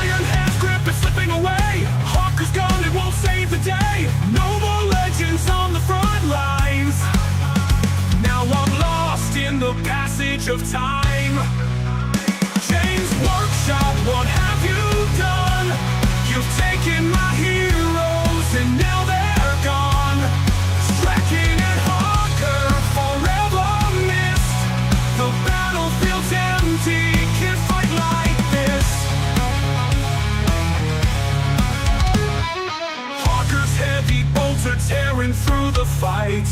Iron Hand's grip is slipping away. Harker's gun, it won't save the day. No more legends on the front lines. Now I'm lost in the passage of time. James Workshop, what have you done? You've taken my heroes and now they're gone. Straken and Harker, forever missed. The battlefield's empty, can't fight like this. Harker's heavy bolts are tearing through the fight.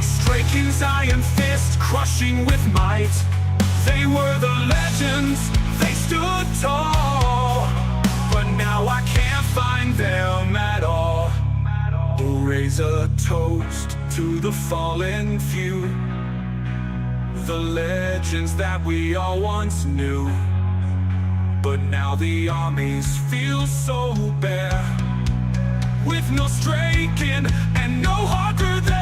Straken's iron fist crushing with might. They were the legends, they stood tall. But now I can't find them at all. We'll raise a toast to the fallen few, the legends that we all once knew. But now the armies feel so bare, with no Straken and no Harker there.